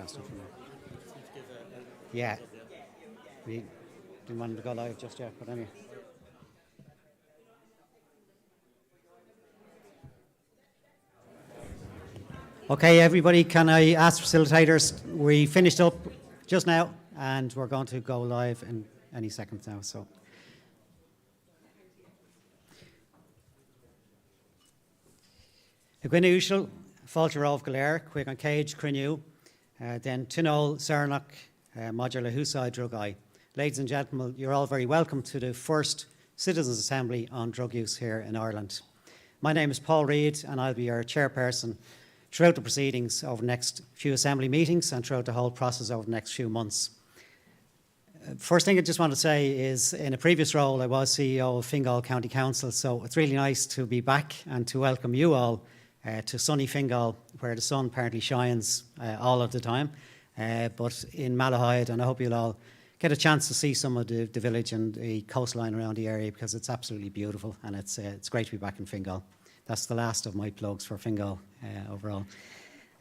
faster from there. Yeah. We didn't want to go live just yet, but anyway. Okay, everybody, can I ask facilitators? We finished up just now, and we're going to go live in any second now. So, Gwyn usual, Falter of Galer, Quick on Cage, Crinu, then Tinol, Cernach, Modular Husai, Drugai. Ladies and gentlemen, you're all very welcome to the first Citizens' Assembly on Drug Use here in Ireland. My name is Paul Reid, and I'll be your chairperson throughout the proceedings over the next few Assembly meetings and throughout the whole process over the next few months. First thing I just want to say is, in a previous role, I was CEO of Fingal County Council, so it's really nice to be back and to welcome you all to sunny Fingal, where the sun apparently shines all of the time, but in Malahide, and I hope you'll all get a chance to see some of the village and the coastline around the area, because it's absolutely beautiful, and it's great to be back in Fingal. That's the last of my plugs for Fingal overall.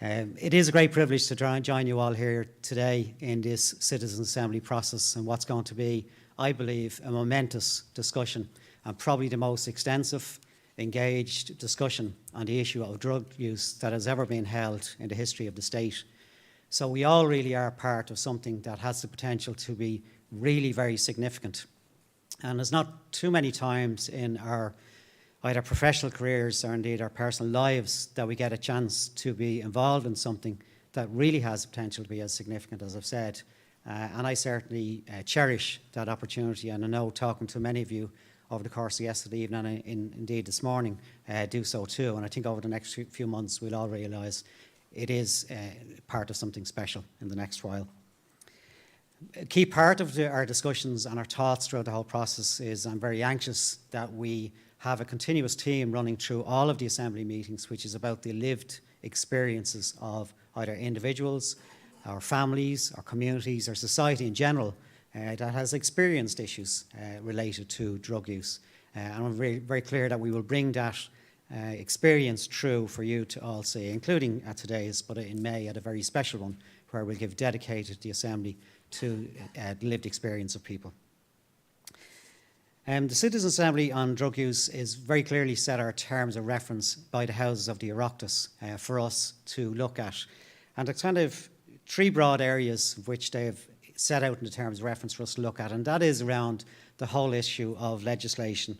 It is a great privilege to join you all here today in this Citizens' Assembly process, and what's going to be, I believe, a momentous discussion, and probably the most extensive, engaged discussion on the issue of drug use that has ever been held in the history of the state. So we all really are part of something that has the potential to be really very significant. And there's not too many times in our either professional careers or indeed our personal lives that we get a chance to be involved in something that really has the potential to be as significant as I've said. And I certainly cherish that opportunity, and I know, talking to many of you over the course of yesterday evening and indeed this morning, do so too. And I think over the next few months we'll all realise it is part of something special in the next while. A key part of our discussions and our thoughts throughout the whole process is, I'm very anxious that we have a continuous theme running through all of the Assembly meetings, which is about the lived experiences of either individuals, our families, our communities, our society in general that has experienced issues related to drug use. And I'm very clear that we will bring that experience through for you to all see, including at today's, but in May at a very special one, where we'll give dedicated the Assembly to the lived experience of people. The Citizens' Assembly on Drug Use is very clearly set our terms of reference by the Houses of the Oireachtas for us to look at. And it's kind of three broad areas which they've set out in the terms of reference for us to look at, and that is around the whole issue of legislation.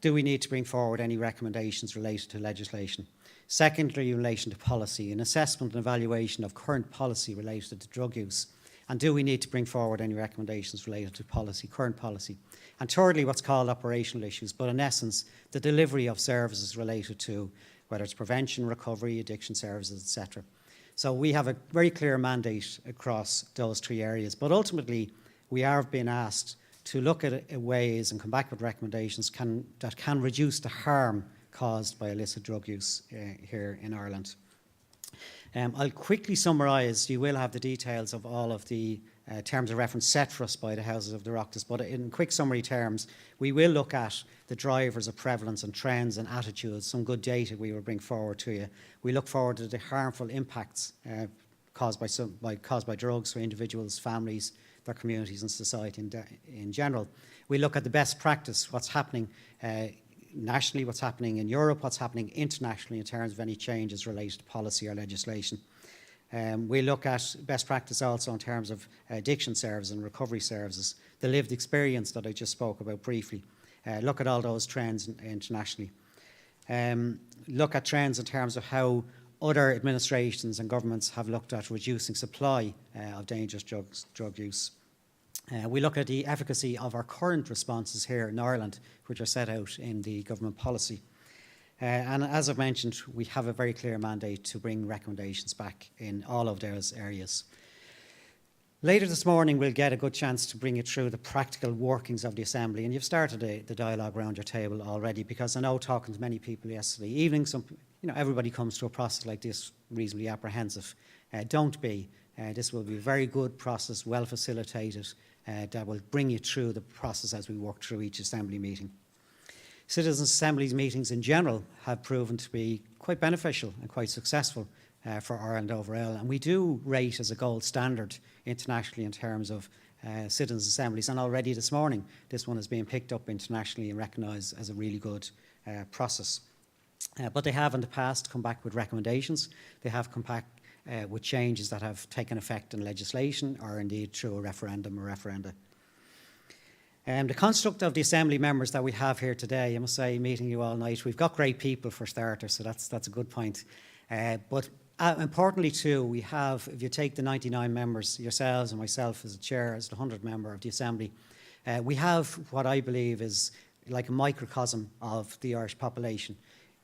Do we need to bring forward any recommendations related to legislation? Secondly, in relation to policy, an assessment and evaluation of current policy related to drug use. And do we need to bring forward any recommendations related to policy, current policy? And thirdly, what's called operational issues, but in essence, the delivery of services related to whether it's prevention, recovery, addiction services, etc. So we have a very clear mandate across those three areas, but ultimately we are being asked to look at ways and come back with recommendations that can reduce the harm caused by illicit drug use here in Ireland. I'll quickly summarise. You will have the details of all of the terms of reference set for us by the Houses of the Oireachtas, but in quick summary terms, we will look at the drivers of prevalence and trends and attitudes, some good data we will bring forward to you. We look forward to the harmful impacts caused by drugs for individuals, families, their communities and society in general. We look at the best practice, what's happening nationally, what's happening in Europe, what's happening internationally in terms of any changes related to policy or legislation. We look at best practice also in terms of addiction services and recovery services, the lived experience that I just spoke about briefly. Look at all those trends internationally. Look at trends in terms of how other administrations and governments have looked at reducing supply of dangerous drug use. We look at the efficacy of our current responses here in Ireland, which are set out in the government policy. And as I've mentioned, we have a very clear mandate to bring recommendations back in all of those areas. Later this morning, we'll get a good chance to bring you through the practical workings of the Assembly, and you've started the dialogue around your table already, because I know, talking to many people yesterday evening, everybody comes to a process like this reasonably apprehensive. Don't be. This will be a very good process, well facilitated, that will bring you through the process as we work through each Assembly meeting. Citizens' Assemblies meetings in general have proven to be quite beneficial and quite successful for Ireland overall. And we do rate as a gold standard internationally in terms of citizens' assemblies. And already this morning, this one is being picked up internationally and recognised as a really good process. But they have in the past come back with recommendations. They have come back with changes that have taken effect in legislation or indeed through a referendum or referenda. The construct of the Assembly members that we have here today, I must say, meeting you all night, we've got great people for starters, so that's a good point. But importantly too, we have, if you take the 99 members, yourselves and myself as a chair, as the 100th member of the Assembly, we have what I believe is like a microcosm of the Irish population.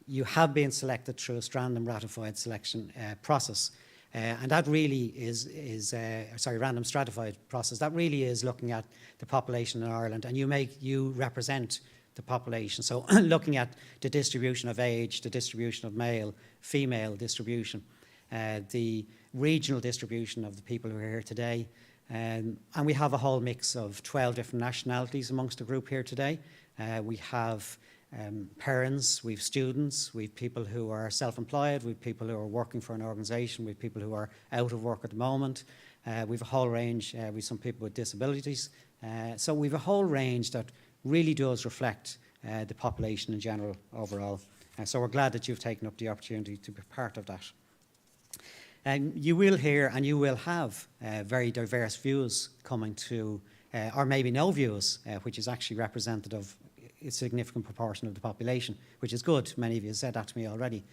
You have been selected through a random ratified selection process. And that really is random stratified process. That really is looking at the population in Ireland, and you represent the population. So looking at the distribution of age, the distribution of male, female distribution, the regional distribution of the people who are here today. And we have a whole mix of 12 different nationalities amongst the group here today. We have parents, we've students, we've people who are self-employed, we've people who are working for an organisation, we've people who are out of work at the moment, we've a whole range, we've some people with disabilities. So we've a whole range that really does reflect the population in general overall. So we're glad that you've taken up the opportunity to be part of that. You will hear and you will have very diverse views coming to, or maybe no views, which is actually representative a significant proportion of the population, which is good. Many of you said that to me already.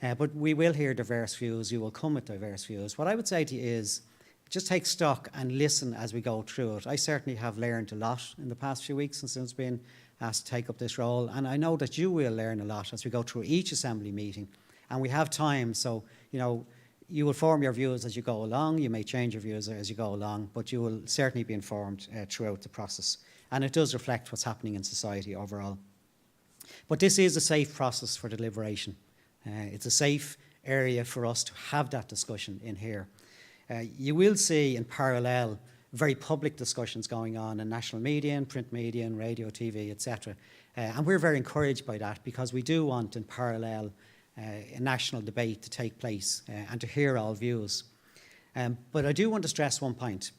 But we will hear diverse views. You will come with diverse views. What I would say to you is just take stock and listen as we go through it. I certainly have learned a lot in the past few weeks since I've been asked to take up this role. And I know that you will learn a lot as we go through each Assembly meeting. And we have time, so, you know, you will form your views as you go along. You may change your views as you go along, but you will certainly be informed throughout the process. And it does reflect what's happening in society overall. But this is a safe process for deliberation. It's a safe area for us to have that discussion in here. You will see in parallel very public discussions going on in national media, in print media, in radio, TV, etc. And we're very encouraged by that because we do want in parallel a national debate to take place and to hear all views. But I do want to stress one point.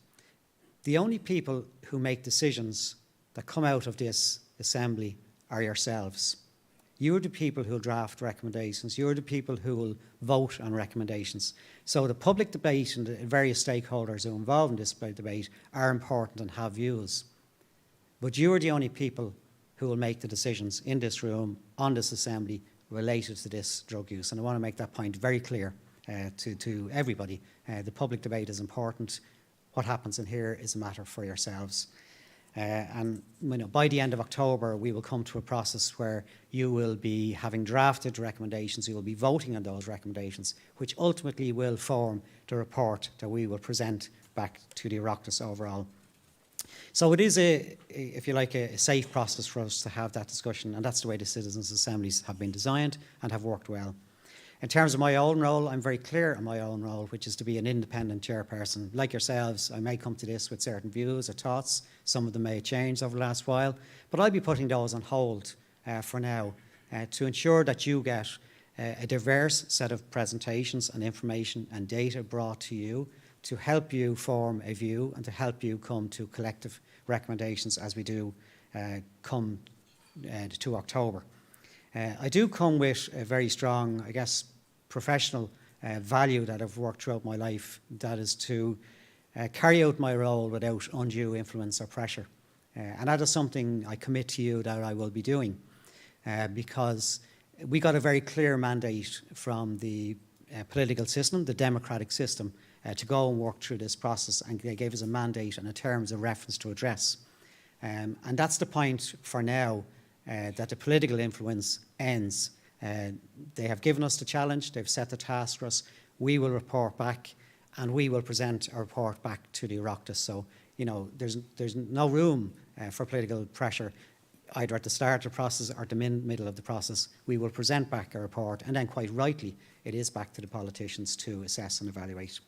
The only people who make decisions that come out of this Assembly are yourselves. You're the people who will draft recommendations. You're the people who will vote on recommendations. So the public debate and the various stakeholders who are involved in this debate are important and have views. But you're the only people who will make the decisions in this room, on this Assembly, related to this drug use. And I want to make that point very clear to everybody. The public debate is important. What happens in here is a matter for yourselves. And you know, by the end of October, we will come to a process where you will be having drafted recommendations, you will be voting on those recommendations, which ultimately will form the report that we will present back to the Oireachtas overall. So it is, if you like, a safe process for us to have that discussion, and that's the way the citizens' assemblies have been designed and have worked well. In terms of my own role, I'm very clear on my own role, which is to be an independent chairperson. Like yourselves, I may come to this with certain views or thoughts. Some of them may have changed over the last while, but I'll be putting those on hold for now to ensure that you get a diverse set of presentations and information and data brought to you to help you form a view and to help you come to collective recommendations as we do come to October. I do come with a very strong, I guess, professional value that I've worked throughout my life, that is to carry out my role without undue influence or pressure. And that is something I commit to you that I will be doing because we got a very clear mandate from the political system, the democratic system, to go and work through this process, and they gave us a mandate and a terms of reference to address. And that's the point for now, that the political influence ends. They have given us the challenge, they've set the task for us, we will report back and we will present a report back to the Oireachtas. So, you know, there's no room for political pressure either at the start of the process or the middle of the process. We will present back a report, and then quite rightly it is back to the politicians to assess and evaluate.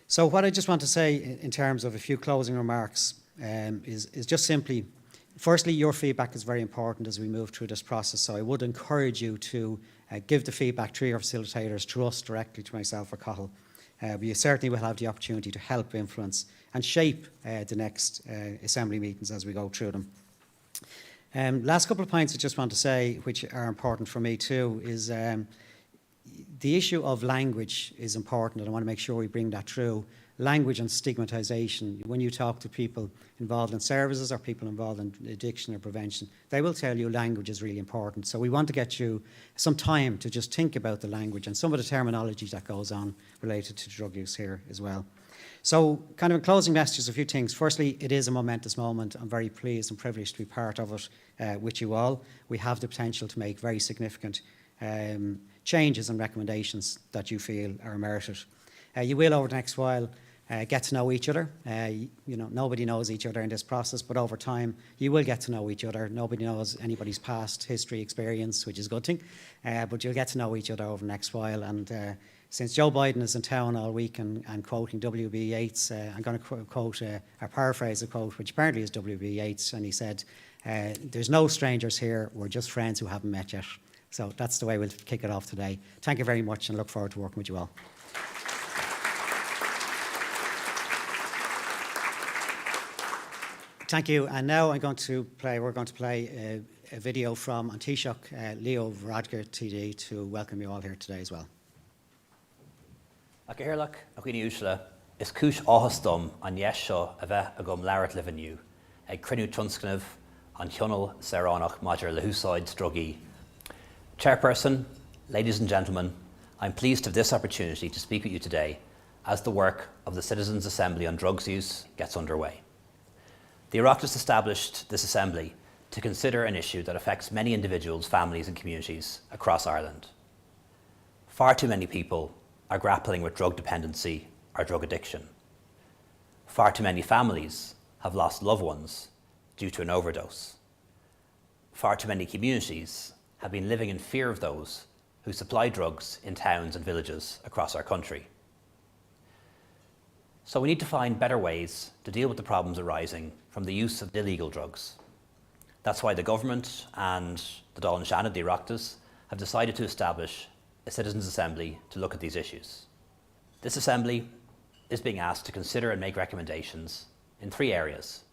So what I just want to say in terms of a few closing remarks is just simply Firstly, your feedback is very important as we move through this process, so I would encourage you to give the feedback to your facilitators, to us directly, to myself or Cathal. You certainly will have the opportunity to help influence and shape the next Assembly meetings as we go through them. Last couple of points I just want to say, which are important for me too, is the issue of language is important, and I want to make sure we bring that through. Language and stigmatisation. When you talk to people involved in services or people involved in addiction or prevention, they will tell you language is really important. So we want to get you some time to just think about the language and some of the terminology that goes on related to drug use here as well. So kind of in closing messages, a few things. Firstly, it is a momentous moment. I'm very pleased and privileged to be part of it with you all. We have the potential to make very significant changes and recommendations that you feel are merited. You will, over the next while, get to know each other. Nobody knows each other in this process, but over time, you will get to know each other. Nobody knows anybody's past history, experience, which is a good thing, but you'll get to know each other over the next while. And since Joe Biden is in town all week and quoting W.B. Yeats, I'm going to quote or paraphrase a quote, which apparently is W.B. Yeats, and he said, "There's no strangers here. We're just friends who haven't met yet." So that's the way we'll kick it off today. Thank you very much, and look forward to working with you all. Thank you. And now we're going to play a video from An Taoiseach Leo Varadkar TD to welcome you all here today as well. Ag Airlach a chuoine úsla is cúis áthas dom an dheis seo a bheith a gom leabhart le bhaniu ag cruinniú tionscnamh an tional Saránach maidir le húsáid drugaí. Chairperson, ladies and gentlemen, I'm pleased to have this opportunity to speak with you today as the work of the Citizens' Assembly on Drugs Use gets underway. The Oireachtas established this assembly to consider an issue that affects many individuals, families and communities across Ireland. Far too many people are grappling with drug dependency or drug addiction. Far too many families have lost loved ones due to an overdose. Far too many communities have been living in fear of those who supply drugs in towns and villages across our country. So we need to find better ways to deal with the problems arising from the use of illegal drugs. That's why the government and the Dáil Seanad, the Oireachtas, have decided to establish a Citizens' Assembly to look at these issues. This assembly is being asked to consider and make recommendations in 3 areas: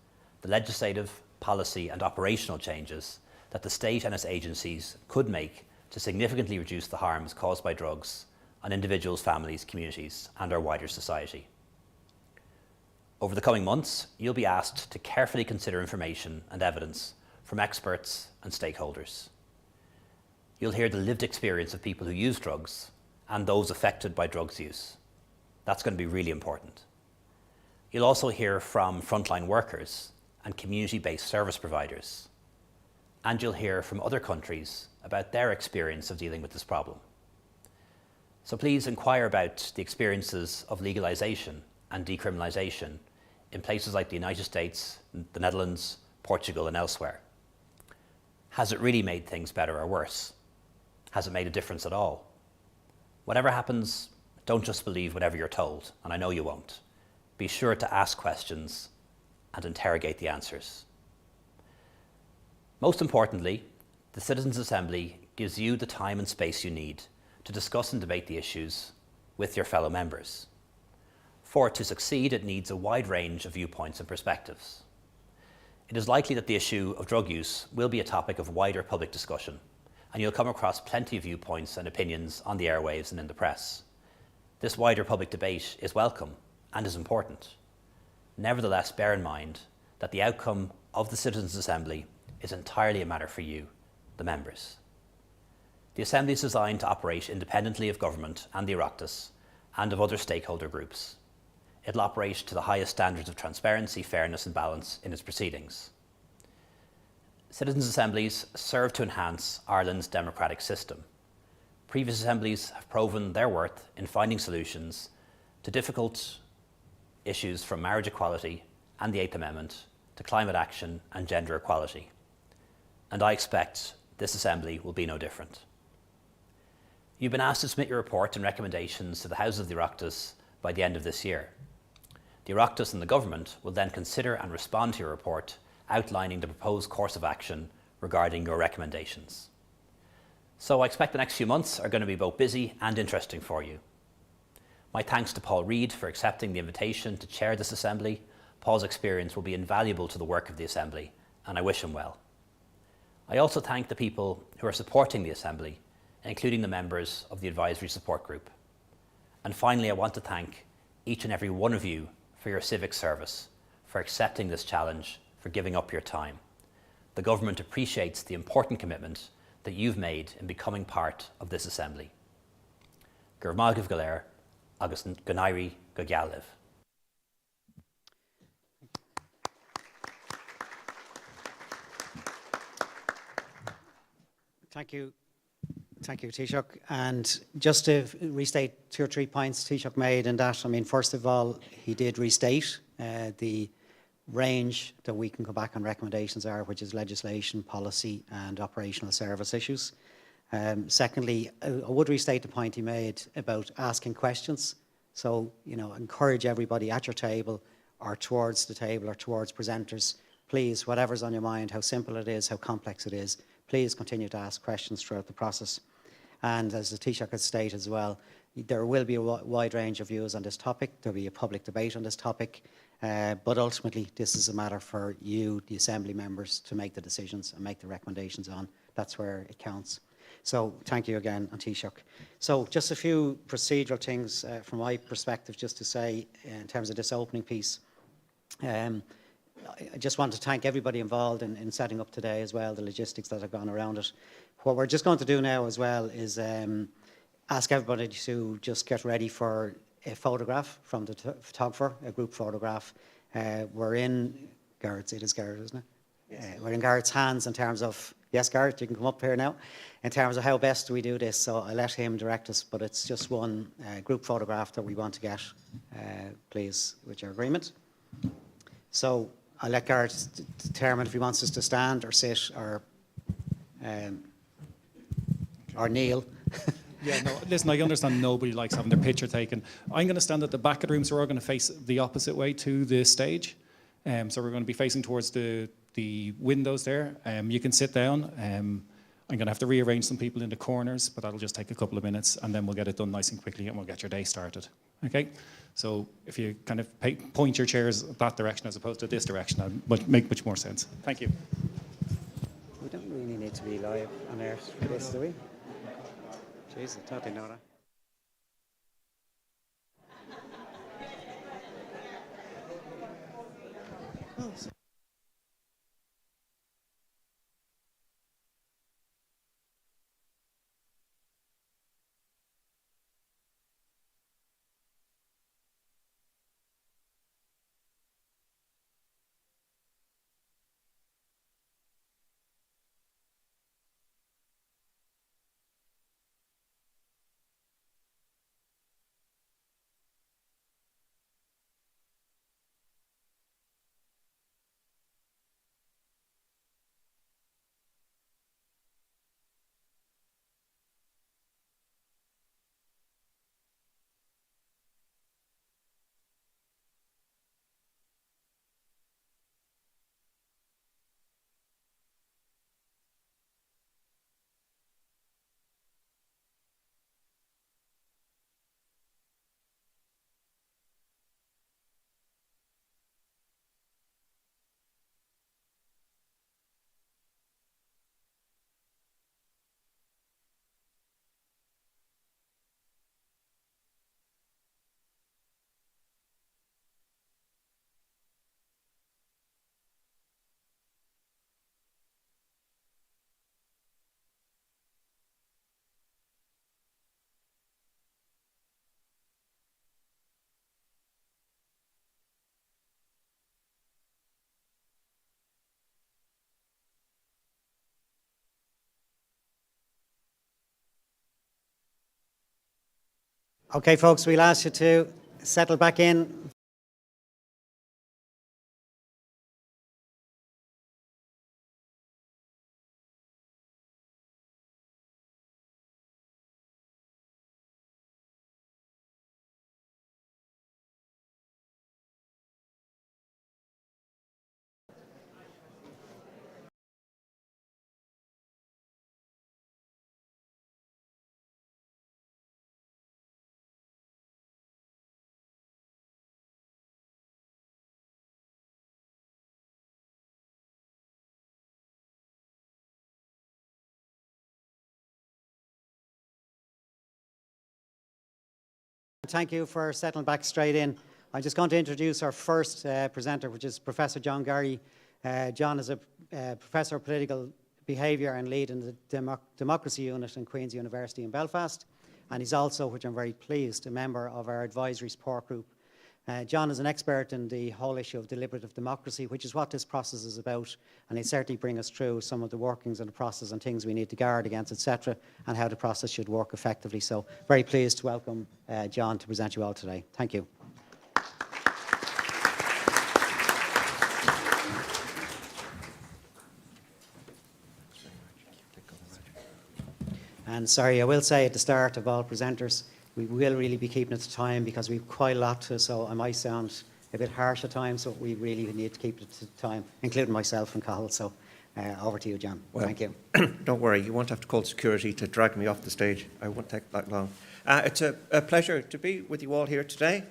the legislative, policy and operational changes that the state and its agencies could make to significantly reduce the harms caused by drugs on individuals, families, communities and our wider society. Over the coming months, you'll be asked to carefully consider information and evidence from experts and stakeholders. You'll hear the lived experience of people who use drugs and those affected by drugs use. That's going to be really important. You'll also hear from frontline workers and community-based service providers. And you'll hear from other countries about their experience of dealing with this problem. So please inquire about the experiences of legalisation and decriminalisation in places like the United States, the Netherlands, Portugal and elsewhere. Has it really made things better or worse? Has it made a difference at all? Whatever happens, don't just believe whatever you're told, and I know you won't. Be sure to ask questions and interrogate the answers. Most importantly, the Citizens' Assembly gives you the time and space you need to discuss and debate the issues with your fellow members. For it to succeed, it needs a wide range of viewpoints and perspectives. It is likely that the issue of drug use will be a topic of wider public discussion, and you'll come across plenty of viewpoints and opinions on the airwaves and in the press. This wider public debate is welcome and is important. Nevertheless, bear in mind that the outcome of the Citizens' Assembly is entirely a matter for you, the members. The Assembly is designed to operate independently of government and the Oireachtas and of other stakeholder groups. It'll operate to the highest standards of transparency, fairness and balance in its proceedings. Citizens' Assemblies serve to enhance Ireland's democratic system. Previous assemblies have proven their worth in finding solutions to difficult issues from marriage equality and the Eighth Amendment to climate action and gender equality. And I expect this assembly will be no different. You've been asked to submit your report and recommendations to the Houses of the Oireachtas by the end of this year. The Oireachtas and the Government will then consider and respond to your report outlining the proposed course of action regarding your recommendations. So I expect the next few months are going to be both busy and interesting for you. My thanks to Paul Reid for accepting the invitation to chair this Assembly. Paul's experience will be invaluable to the work of the Assembly, and I wish him well. I also thank the people who are supporting the Assembly, including the members of the Advisory Support Group. And finally, I want to thank each and every one of you for your civic service, for accepting this challenge, for giving up your time. The government appreciates the important commitment that you've made in becoming part of this Assembly. Gur Mágaibh go léir, agus go n-éirí go geal. Thank you, Taoiseach. And just to restate 2 or 3 points Taoiseach made in that, I mean, first of all, he did restate the range that we can go back on recommendations are, which is legislation, policy and operational service issues. Secondly, I would restate the point he made about asking questions. So, you know, encourage everybody at your table or towards the table or towards presenters, please, whatever's on your mind, how simple it is, how complex it is, please continue to ask questions throughout the process. And as the Taoiseach has stated as well, there will be a wide range of views on this topic. There will be a public debate on this topic. But ultimately, this is a matter for you, the Assembly members, to make the decisions and make the recommendations on. That's where it counts. So thank you again, Taoiseach. So just a few procedural things from my perspective, just to say in terms of this opening piece. I just want to thank everybody involved in setting up today as well, the logistics that have gone around it. What we're just going to do now as well is ask everybody to just get ready for a photograph from the photographer, a group photograph. We're in Garrett's, it is Garrett, isn't it? Yes. We're in Garrett's hands in terms of, yes, Garrett, you can come up here now, in terms of how best we do this. So I'll let him direct us, but it's just one group photograph that we want to get, please, with your agreement. So I'll let Garrett determine if he wants us to stand or sit or kneel. Yeah, no, listen, I understand nobody likes having their picture taken. I'm going to stand at the back of the room, so we're going to face the opposite way to the stage. So we're going to be facing towards the windows there. You can sit down. I'm going to have to rearrange some people in the corners, but that'll just take a couple of minutes, and then we'll get it done nice and quickly, and we'll get your day started. Okay? So if you kind of point your chairs that direction as opposed to this direction, that'll make much more sense. Thank you. We don't really need to be live on air for this, do we? Jeez, I thought they know that. Okay, folks, we'll ask you to settle back in. Thank you for settling back straight in. I'm just going to introduce our first presenter, which is Professor John Garry. John is a Professor of Political Behaviour and lead in the Democracy Unit in Queen's University in Belfast. And he's also, which I'm very pleased, a member of our advisory support group. John is an expert in the whole issue of deliberative democracy, which is what this process is about, and he'll certainly bring us through some of the workings of the process and things we need to guard against, etc., and how the process should work effectively. So very pleased to welcome John to present you all today. Thank you. And sorry, I will say at the start of all presenters, we will really be keeping it to time because we've quite a lot to, so I might sound a bit harsh at times, so we really need to keep it to time, including myself and Cathal. So over to you, John. Well, thank you. Don't worry, you won't have to call security to drag me off the stage. I won't take that long. It's a pleasure to be with you all here today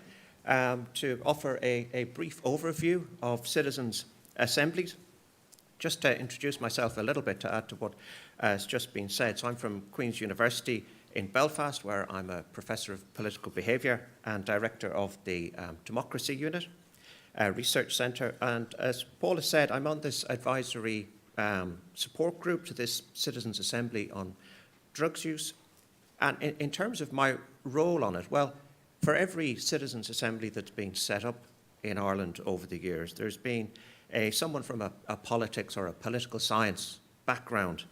to offer a brief overview of citizens' assemblies. Just to introduce myself a little bit to add to what has just been said. So I'm from Queen's University in Belfast, where I'm a Professor of Political Behaviour and Director of the Democracy Unit Research Centre. And as Paul has said, I'm on this advisory support group to this Citizens' Assembly on drugs use. And in terms of my role on it, well, for every Citizens' Assembly that's been set up in Ireland over the years, there's been someone from a politics or a political science background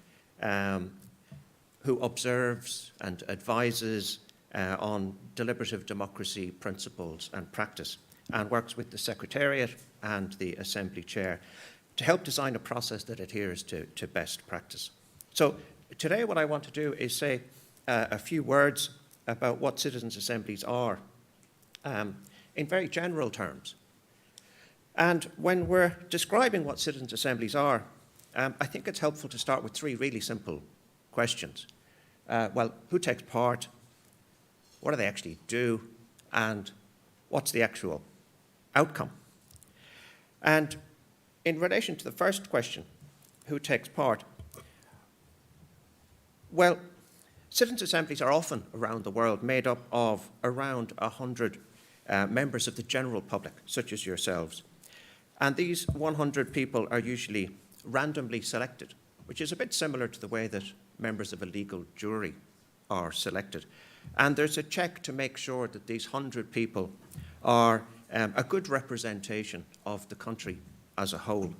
who observes and advises on deliberative democracy principles and practice, and works with the Secretariat and the Assembly Chair to help design a process that adheres to best practice. So today what I want to do is say a few words about what citizens' assemblies are in very general terms. And when we're describing what citizens' assemblies are, I think it's helpful to start with three really simple questions. Well, who takes part? What do they actually do? And what's the actual outcome? And in relation to the first question, who takes part? Well, citizens' assemblies are often around the world made up of around 100 members of the general public, such as yourselves. And these 100 people are usually randomly selected, which is a bit similar to the way that members of a legal jury are selected. And there's a check to make sure that these 100 people are a good representation of the country as a whole,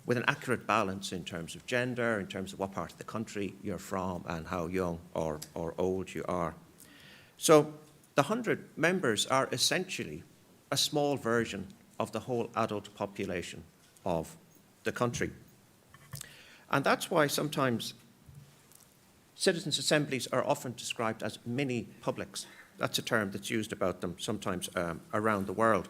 with an accurate balance in terms of gender, in terms of what part of the country you're from, and how young or old you are. So the 100 members are essentially a small version of the whole adult population of the country. And that's why sometimes citizens' assemblies are often described as mini publics. That's a term that's used about them sometimes around the world.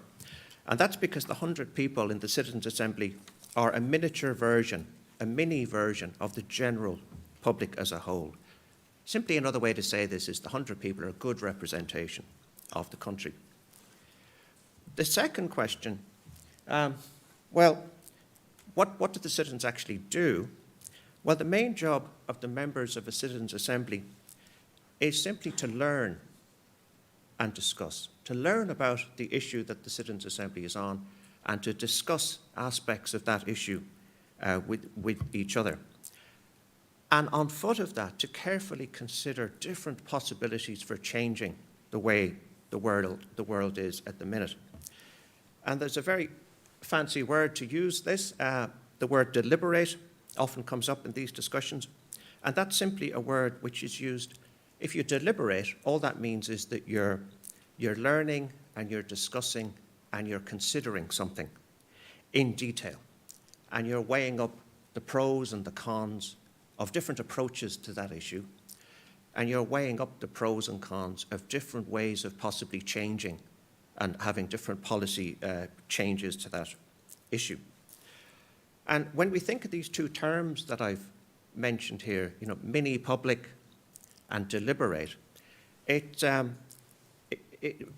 And that's because the 100 people in the citizens' assembly are a miniature version, a mini version of the general public as a whole. Simply another way to say this is the 100 people are a good representation of the country. The second question, well, what do the citizens actually do? Well, the main job of the members of a citizens' assembly is simply to learn and discuss, to learn about the issue that the citizens' assembly is on and to discuss aspects of that issue with each other. And on foot of that, to carefully consider different possibilities for changing the way the world is at the minute. And there's a very fancy word to use this. The word deliberate often comes up in these discussions. And that's simply a word which is used. If you deliberate, all that means is that you're learning and you're discussing and you're considering something in detail. And you're weighing up the pros and the cons of different approaches to that issue. And you're weighing up the pros and cons of different ways of possibly changing and having different policy changes to that issue. And when we think of these two terms that I've mentioned here, mini public and deliberate,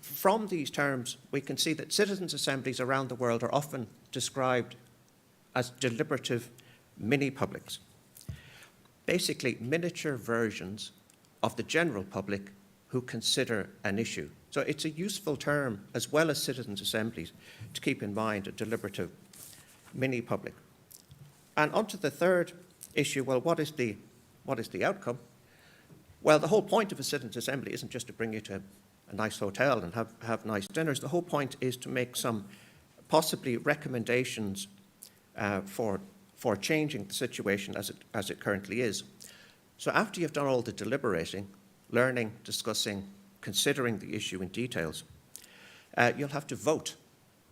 from these terms, we can see that citizens' assemblies around the world are often described as deliberative mini publics. Basically, miniature versions of the general public who consider an issue So it's a useful term, as well as citizens' assemblies, to keep in mind a deliberative mini-public. And on to the third issue, well, what is the outcome? Well, the whole point of a citizens' assembly isn't just to bring you to a nice hotel and have nice dinners. The whole point is to make some possibly recommendations for changing the situation as it currently is. So after you've done all the deliberating, learning, discussing, considering the issue in details, you'll have to vote.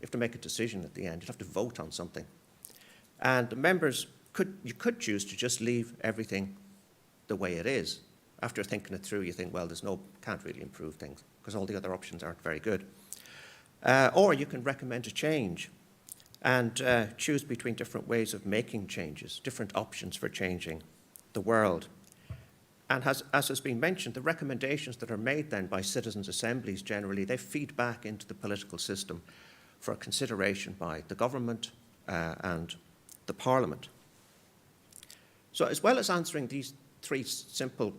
You have to make a decision at the end. You'll have to vote on something. And the members you could choose to just leave everything the way it is. After thinking it through, you think, well, can't really improve things because all the other options aren't very good. Or you can recommend a change and choose between different ways of making changes, different options for changing the world. And as has been mentioned, the recommendations that are made then by citizens' assemblies generally, they feed back into the political system for consideration by the government and the Parliament. So as well as answering these three simple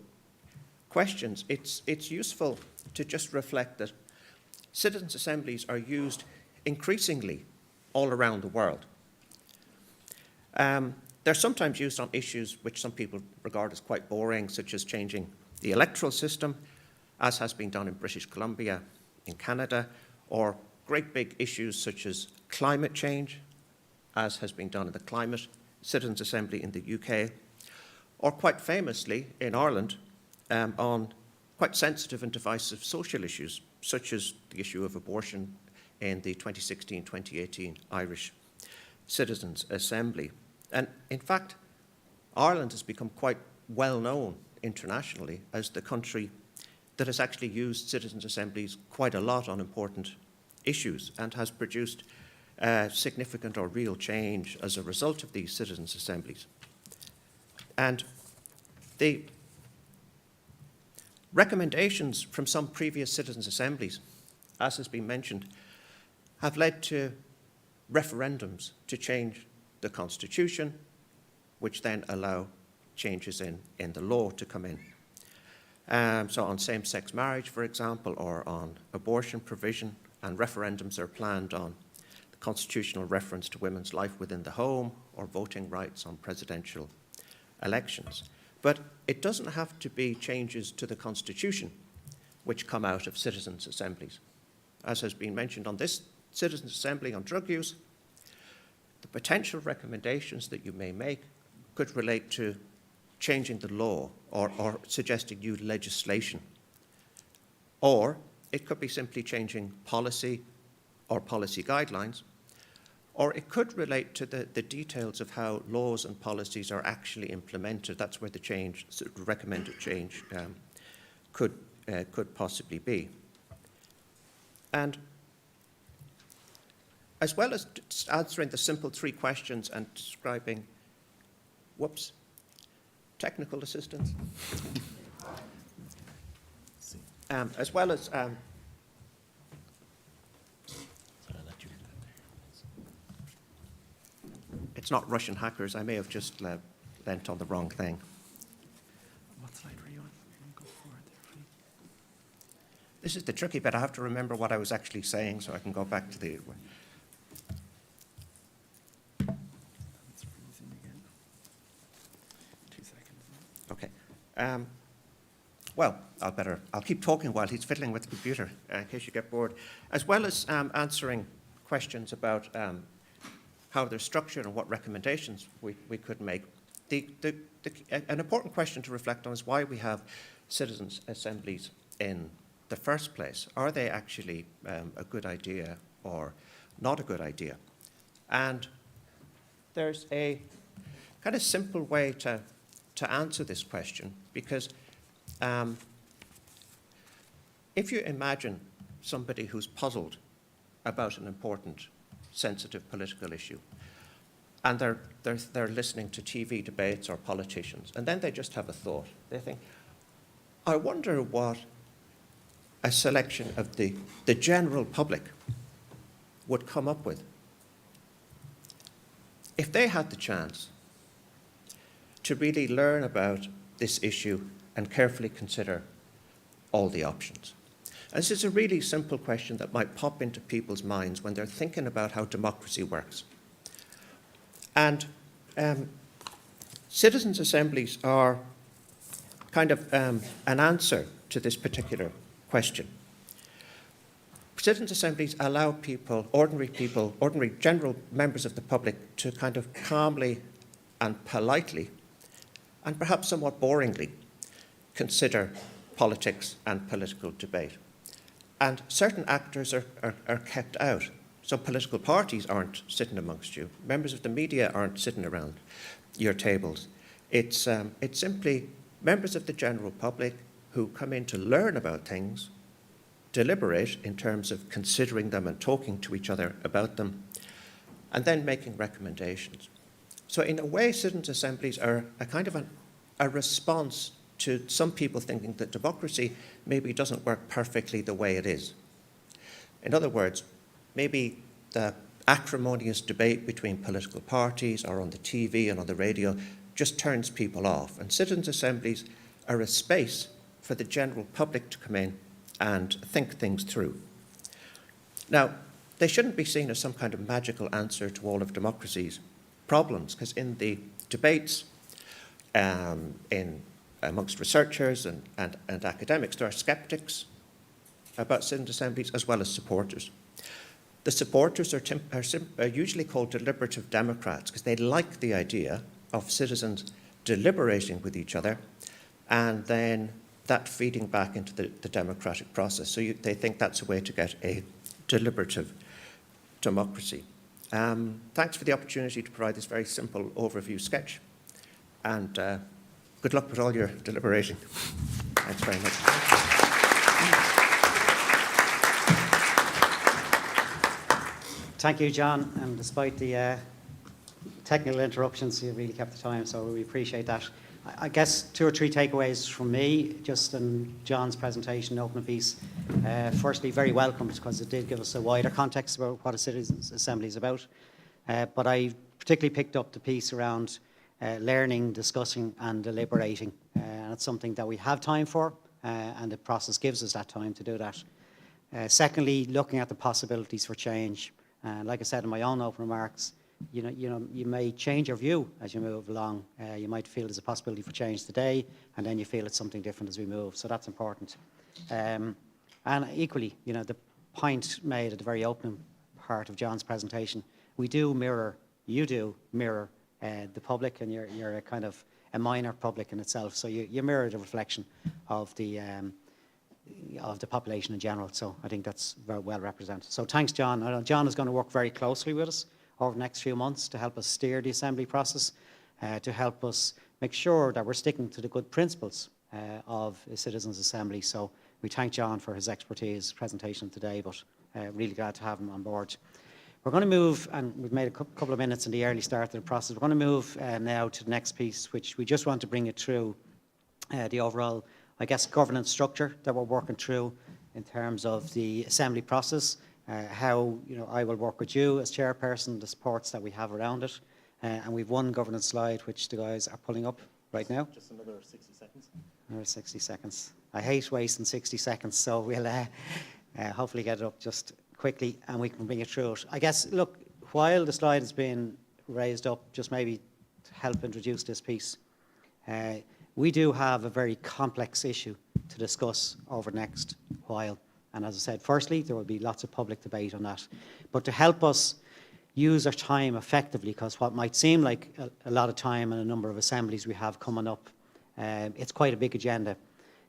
questions, it's useful to just reflect that citizens' assemblies are used increasingly all around the world. They're sometimes used on issues which some people regard as quite boring, such as changing the electoral system, as has been done in British Columbia, in Canada, or great big issues such as climate change, as has been done in the Climate Citizens' Assembly in the UK, or quite famously in Ireland on quite sensitive and divisive social issues, such as the issue of abortion in the 2016-2018 Irish Citizens' Assembly. And in fact, Ireland has become quite well known internationally as the country that has actually used citizens' assemblies quite a lot on important issues and has produced significant or real change as a result of these citizens' assemblies. And the recommendations from some previous citizens' assemblies, as has been mentioned, have led to referendums to change the constitution, which then allow changes in the law to come in. So on same-sex marriage, for example, or on abortion provision, and referendums are planned on the constitutional reference to women's life within the home or voting rights on presidential elections. But it doesn't have to be changes to the constitution which come out of citizens' assemblies. As has been mentioned on this citizens' assembly on drug use, the potential recommendations that you may make could relate to changing the law or suggesting new legislation. Or it could be simply changing policy or policy guidelines. Or it could relate to the details of how laws and policies are actually implemented. That's where the change, recommended change, could possibly be. And as well as answering the simple three questions and describing, technical assistance, as well as it's not Russian hackers. I may have just lent on the wrong thing. What slide were you on? Go forward there, please. This is the tricky bit. I have to remember what I was actually saying so I can go back to the... It's freezing again. 2 seconds. Okay. Well, I'll keep talking while he's fiddling with the computer in case you get bored. As well as answering questions about how they're structured and what recommendations we could make. An important question to reflect on is why we have citizens' assemblies in the first place. Are they actually a good idea or not a good idea? And there's a kind of simple way to answer this question, because if you imagine somebody who's puzzled about an important sensitive political issue, and they're listening to TV debates or politicians, and then they just have a thought. They think, I wonder what a selection of the general public would come up with if they had the chance to really learn about this issue and carefully consider all the options. And this is a really simple question that might pop into people's minds when they're thinking about how democracy works. And citizens' assemblies are kind of an answer to this particular question. Citizens' assemblies allow ordinary general members of the public to kind of calmly and politely, and perhaps somewhat boringly, consider politics and political debate. And certain actors are kept out. Some political parties aren't sitting amongst you. Members of the media aren't sitting around your tables. It's simply members of the general public who come in to learn about things, deliberate in terms of considering them and talking to each other about them, and then making recommendations. So in a way, citizens' assemblies are a kind of a response to some people thinking that democracy maybe doesn't work perfectly the way it is. In other words, maybe the acrimonious debate between political parties or on the TV and on the radio just turns people off. And citizens' assemblies are a space for the general public to come in and think things through. Now, they shouldn't be seen as some kind of magical answer to all of democracy's problems, because in the debates amongst researchers and academics, there are skeptics about citizen assemblies as well as supporters. The supporters are usually called deliberative Democrats because they like the idea of citizens deliberating with each other and then that feeding back into the democratic process. So they think that's a way to get a deliberative democracy. Thanks for the opportunity to provide this very simple overview sketch. And good luck with all your deliberation. Thanks very much. Thank you, John. And despite the technical interruptions, you really kept the time, so we appreciate that. I guess 2 or 3 takeaways from me, just in John's presentation, opening piece. Firstly, very welcome, because it did give us a wider context about what a citizens' assembly is about. But I particularly picked up the piece around learning, discussing and deliberating. And it's something that we have time for, and the process gives us that time to do that. Secondly, looking at the possibilities for change. Like I said in my own opening remarks, you may change your view as you move along. You might feel there's a possibility for change today, and then you feel it's something different as we move. So that's important. And equally, the point made at the very opening part of John's presentation, you do mirror the public, and you're a kind of a minor public in itself. So you mirror the reflection of the population in general. So I think that's very well represented. So thanks, John. I know John is going to work very closely with us over the next few months to help us steer the assembly process, to help us make sure that we're sticking to the good principles of a citizens' assembly. So we thank John for his expertise presentation today, but really glad to have him on board. We're going to move, and we've made a couple of minutes in the early start of the process. We're going to move now to the next piece, which we just want to bring it through the overall, I guess, governance structure that we're working through in terms of the assembly process, how I will work with you as chairperson, the supports that we have around it, and we've one governance slide which the guys are pulling up right now. Just another 60 seconds. Another 60 seconds. I hate wasting 60 seconds, so we'll hopefully get it up just quickly and we can bring it through it. I guess, look, while the slide has been raised up, just maybe to help introduce this piece, we do have a very complex issue to discuss over the next while. And as I said, firstly, there will be lots of public debate on that. But to help us use our time effectively, because what might seem like a lot of time and a number of assemblies we have coming up, it's quite a big agenda.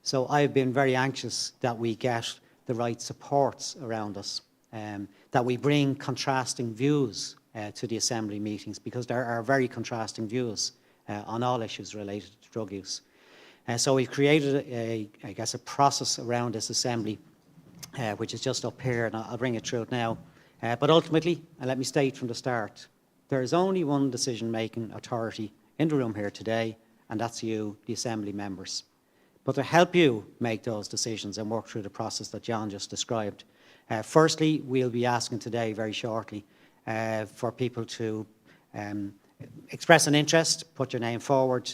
So I've been very anxious that we get the right supports around us, that we bring contrasting views to the assembly meetings, because there are very contrasting views on all issues related to drug use. So we've created I guess a process around this assembly, which is just up here, and I'll bring it through it now. But ultimately, and let me state from the start, there is only one decision-making authority in the room here today, and that's you, the assembly members. But to help you make those decisions and work through the process that John just described, firstly, we'll be asking today very shortly for people to express an interest, put your name forward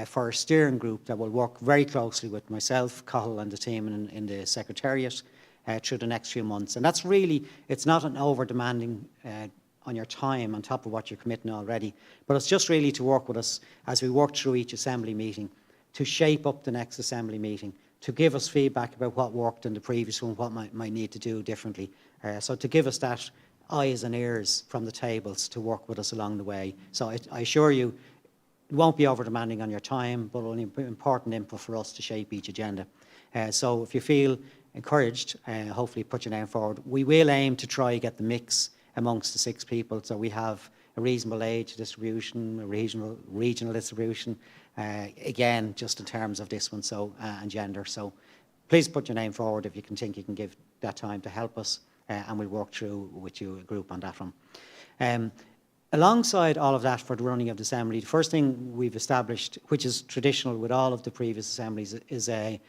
for a steering group that will work very closely with myself, Cathal and the team in the Secretariat, through the next few months. And that's really, it's not an over-demanding on your time on top of what you're committing already, but it's just really to work with us as we work through each assembly meeting, to shape up the next assembly meeting, to give us feedback about what worked in the previous one, what might need to do differently. So to give us that eyes and ears from the tables to work with us along the way. So I assure you, it won't be over-demanding on your time, but only important input for us to shape each agenda. So if you feel encouraged, hopefully put your name forward. We will aim to try get the mix amongst the 6 people, so we have a reasonable age distribution, a regional distribution, again, just in terms of this one, so and gender. So please put your name forward if you can think you can give that time to help us, and we'll work through with you a group on that one. Alongside all of that for the running of the assembly, the first thing we've established, which is traditional with all of the previous assemblies, is a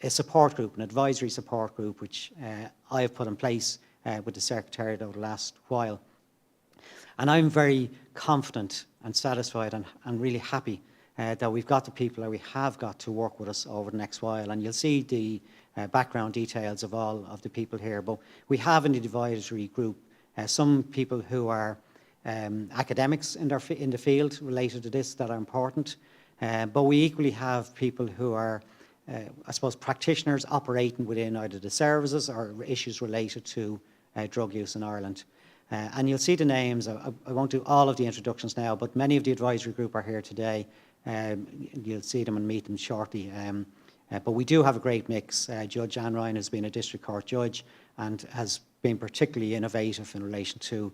support group, an advisory support group, which I have put in place with the Secretariat over the last while. And I'm very confident and satisfied and really happy that we've got the people that we have got to work with us over the next while. And you'll see the background details of all of the people here. But we have in the advisory group some people who are academics in the field related to this that are important. But we equally have people who are, I suppose, practitioners operating within either the services or issues related to drug use in Ireland. And you'll see the names. I won't do all of the introductions now, but many of the advisory group are here today. You'll see them and meet them shortly. But we do have a great mix. Judge Anne Ryan has been a district court judge and has been particularly innovative in relation to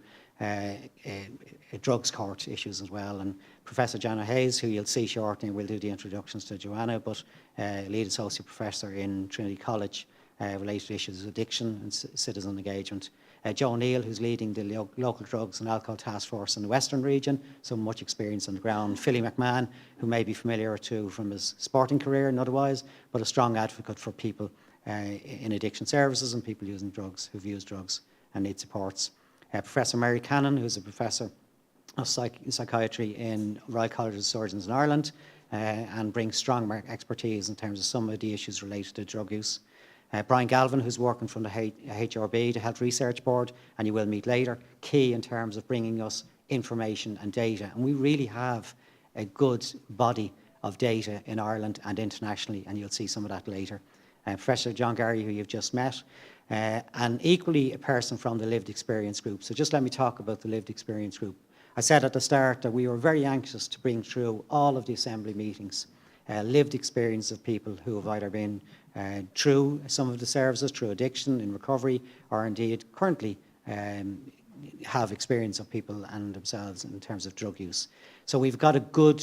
drugs court issues as well. And Professor Joanna Hayes, who you'll see shortly, we'll do the introductions to Joanna, but lead associate professor in Trinity College, related to issues of addiction and citizen engagement. Joe O'Neill, who's leading the local drugs and alcohol task force in the Western region, so much experience on the ground. Philly McMahon, who may be familiar to from his sporting career and otherwise, but a strong advocate for people in addiction services and people using drugs, who've used drugs and need supports. Professor Mary Cannon, who's a professor of psychiatry in Royal College of Surgeons in Ireland, and brings strong expertise in terms of some of the issues related to drug use. Brian Galvin, who's working from the HRB, the Health Research Board, and you will meet later, key in terms of bringing us information and data. And we really have a good body of data in Ireland and internationally, and you'll see some of that later. Professor John Gary, who you've just met, and equally a person from the Lived Experience Group. So just let me talk about the Lived Experience Group. I said at the start that we were very anxious to bring through all of the assembly meetings lived experience of people who have either been through some of the services, through addiction, in recovery, or indeed currently have experience of people and themselves in terms of drug use. So we've got a good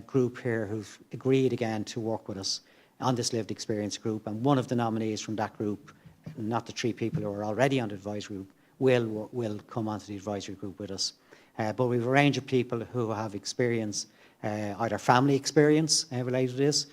group here who've agreed again to work with us on this lived experience group, and one of the nominees from that group, not the 3 people who are already on the advisory group, will come onto the advisory group with us. But we've a range of people who have experience, either family experience related to this,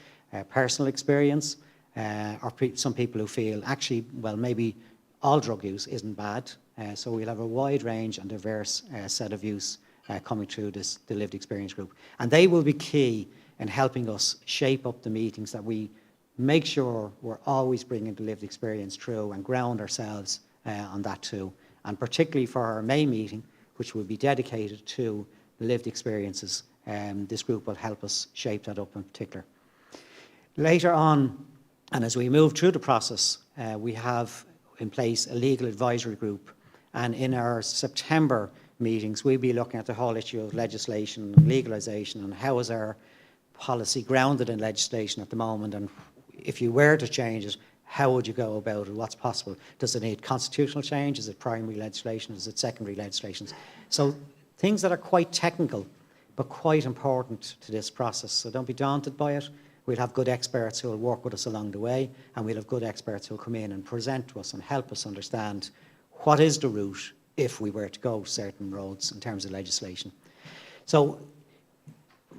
personal experience, or some people who feel actually, well, maybe all drug use isn't bad. So we'll have a wide range and diverse set of views coming through the lived experience group. And they will be key in helping us shape up the meetings, that we make sure we're always bringing the lived experience through and ground ourselves on that too. And particularly for our May meeting, which will be dedicated to the lived experiences, this group will help us shape that up in particular. Later on, and as we move through the process, we have in place a legal advisory group. And in our September meetings, we'll be looking at the whole issue of legislation and legalisation, and how is our policy grounded in legislation at the moment, and if you were to change it, how would you go about it? What's possible? Does it need constitutional change? Is it primary legislation? Is it secondary legislation? So things that are quite technical, but quite important to this process. So don't be daunted by it. We'll have good experts who will work with us along the way, and we'll have good experts who will come in and present to us and help us understand what is the route if we were to go certain roads in terms of legislation. So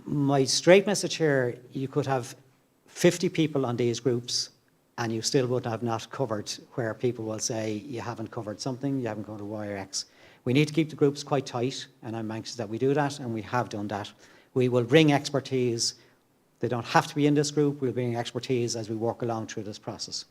my straight message here, you could have 50 people on these groups and you still would have not covered where people will say you haven't covered something, you haven't covered Y or X. We need to keep the groups quite tight, and I'm anxious that we do that, and we have done that. We will bring expertise. They don't have to be in this group. We'll bring expertise as we work along through this process.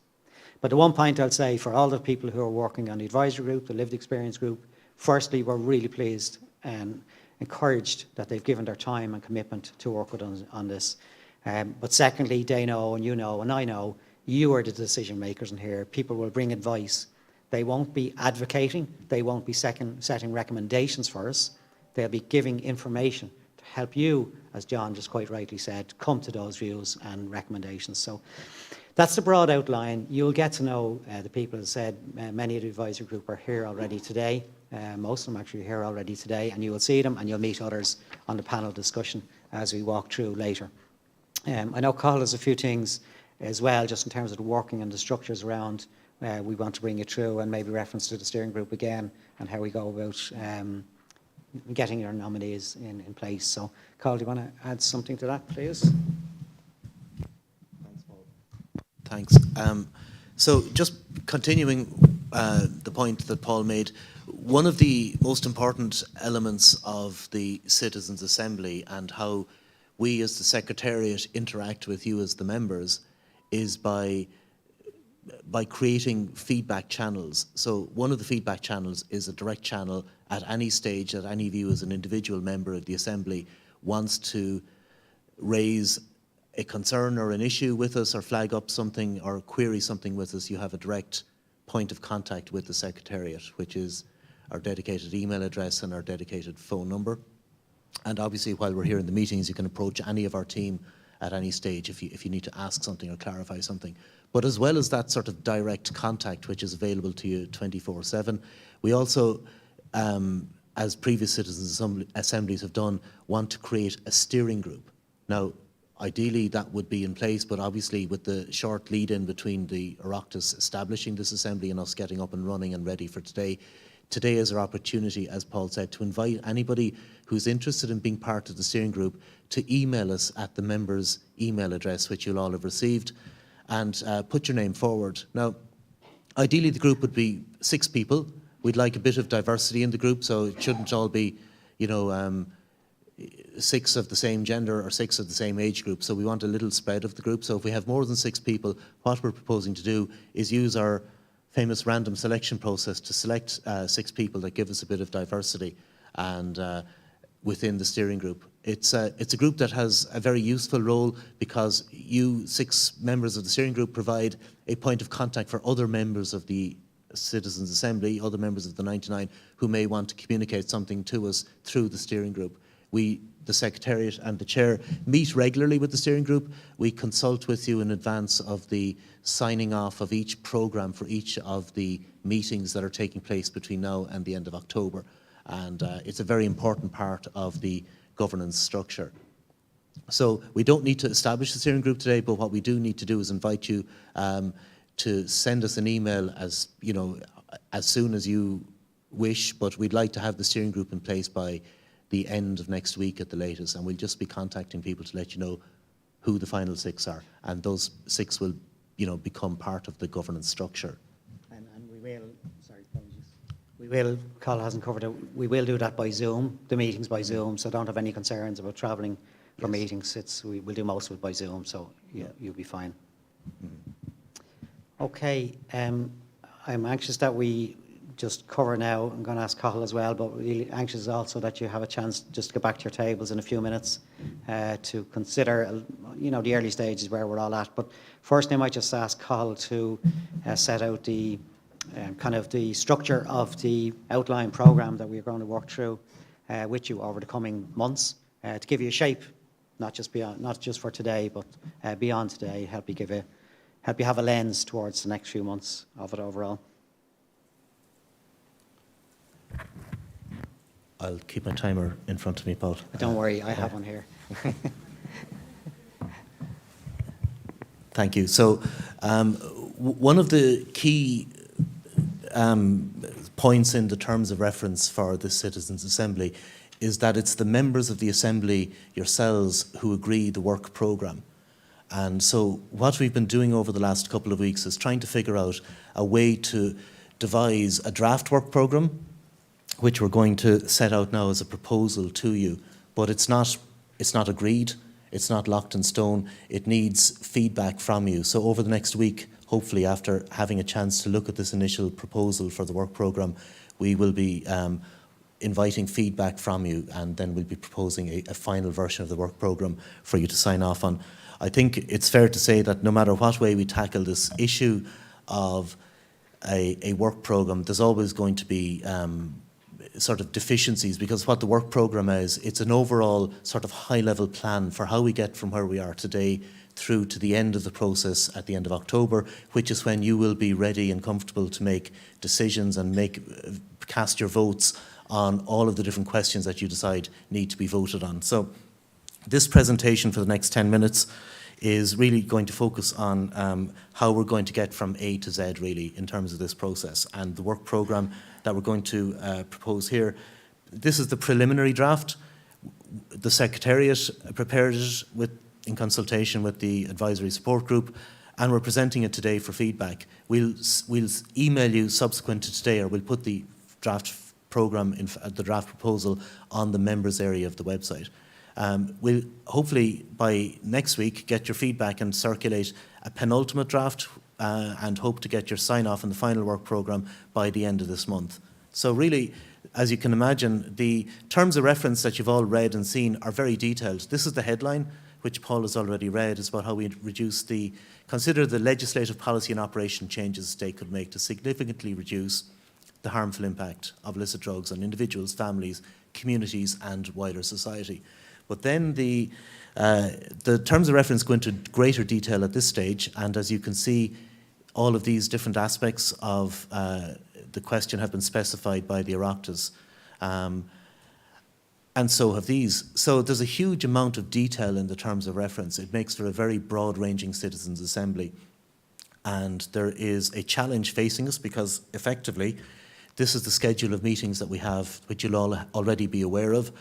But the one point I'll say for all the people who are working on the advisory group, the lived experience group, firstly, we're really pleased and encouraged that they've given their time and commitment to work with us on this. But secondly, they know, and you know, and I know, you are the decision makers in here. People will bring advice. They won't be advocating. They won't be setting recommendations for us. They'll be giving information to help you, as John just quite rightly said, come to those views and recommendations. So that's the broad outline. You'll get to know the people, as I said, many of the advisory group are here already today. Most of them actually here already today, and you will see them and you'll meet others on the panel discussion as we walk through later. I know Cathal has a few things as well, just in terms of the working and the structures around. We want to bring you through, and maybe reference to the steering group again and how we go about getting your nominees in place. So, Cathal, do you want to add something to that, please? Thanks. So just continuing the point that Paul made, one of the most important elements of the Citizens' Assembly and how we as the Secretariat interact with you as the members is by creating feedback channels. So one of the feedback channels is a direct channel at any stage that any of you as an individual member of the Assembly wants to raise a concern or an issue with us, or flag up something or query something with us. You have a direct point of contact with the Secretariat, which is our dedicated email address and our dedicated phone number. And obviously, while we're here in the meetings, you can approach any of our team at any stage if you need to ask something or clarify something. But as well as that sort of direct contact, which is available to you 24/7, we also, as previous Citizens' Assemblies have done, want to create a steering group. Now, ideally that would be in place, but obviously with the short lead-in between the Oireachtas establishing this Assembly and us getting up and running and ready for today, today is our opportunity, as Paul said, to invite anybody who's interested in being part of the steering group to email us at the members' email address, which you'll all have received, and put your name forward. Now, ideally the group would be 6 people. We'd like a bit of diversity in the group, so it shouldn't all be, 6 of the same gender or 6 of the same age group. So we want a little spread of the group. So if we have more than 6 people, what we're proposing to do is use our famous random selection process to select 6 people that give us a bit of diversity and within the steering group. It's a group that has a very useful role because you 6 members of the steering group provide a point of contact for other members of the Citizens' Assembly, other members of the 99 who may want to communicate something to us through the steering group. We, the Secretariat and the Chair, meet regularly with the steering group. We consult with you in advance of the signing off of each programme for each of the meetings that are taking place between now and the end of October. And it's a very important part of the governance structure. So we don't need to establish the steering group today, but what we do need to do is invite you to send us an email as soon as you wish, but we'd like to have the steering group in place by the end of next week at the latest, and we'll just be contacting people to let you know who the final 6 are, and those 6 will, become part of the governance structure. And we will, sorry, apologies. We will, Cathal hasn't covered it, we will do that by Zoom, the meetings by Zoom, so don't have any concerns about travelling for meetings. We'll do most of it by Zoom, so you'll be fine. Okay, I'm anxious that we just cover now. I'm going to ask Cathal as well, but really anxious also that you have a chance just to get back to your tables in a few minutes to consider, the early stages where we're all at. But first, I might just ask Cathal to set out the kind of the structure of the outline programme that we're going to work through with you over the coming months to give you a shape, not just for today, but beyond today. Help you have a lens towards the next few months of it overall. I'll keep my timer in front of me, Paul. Don't worry, I have one here. Thank you. So one of the key points in the terms of reference for the Citizens' Assembly is that it's the members of the Assembly yourselves who agree the work programme. And so what we've been doing over the last couple of weeks is trying to figure out a way to devise a draft work programme, which we're going to set out now as a proposal to you. But it's not agreed, it's not locked in stone, it needs feedback from you. So over the next week, hopefully after having a chance to look at this initial proposal for the work programme, we will be inviting feedback from you, and then we'll be proposing a final version of the work programme for you to sign off on. I think it's fair to say that no matter what way we tackle this issue of a work programme, there's always going to be sort of deficiencies, because what the work programme is, it's an overall sort of high-level plan for how we get from where we are today through to the end of the process at the end of October, which is when you will be ready and comfortable to make decisions and cast your votes on all of the different questions that you decide need to be voted on. So this presentation for the next 10 minutes is really going to focus on how we're going to get from A to Z, really, in terms of this process. And the work programme that we're going to propose here, this is the preliminary draft. The Secretariat prepared it in consultation with the Advisory Support Group, and we're presenting it today for feedback. We'll email you subsequent to today, or we'll put the draft programme, the draft proposal, on the members area of the website. We'll hopefully by next week get your feedback and circulate a penultimate draft and hope to get your sign-off on the final work programme by the end of this month. So really, as you can imagine, the terms of reference that you've all read and seen are very detailed. This is the headline, which Paul has already read, is about how we consider the legislative policy and operation changes the state could make to significantly reduce the harmful impact of illicit drugs on individuals, families, communities and wider society. But then the terms of reference go into greater detail at this stage, and as you can see, all of these different aspects of the question have been specified by the Oireachtas, and so have these. So there's a huge amount of detail in the terms of reference. It makes for a very broad-ranging citizens' assembly, and there is a challenge facing us because effectively this is the schedule of meetings that we have, which you'll all already be aware of.